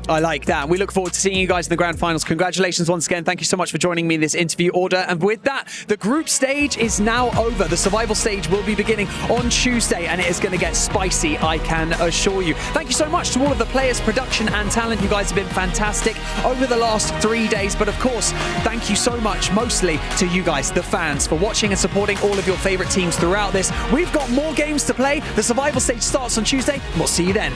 I like that. We look forward to seeing you guys in the grand finals. Congratulations once again. Thank you so much for joining me in this interview order. And with that, the group stage is now over. The survival stage will be beginning on Tuesday, and it is going to get spicy, I can assure you. Thank you so much to all of the players, production and talent. You guys have been fantastic over the last 3 days. But of course, thank you so much, mostly to you guys, the fans, for watching and supporting all of your favorite teams throughout this. We've got more games to play. The survival stage starts on Tuesday. We'll see you then.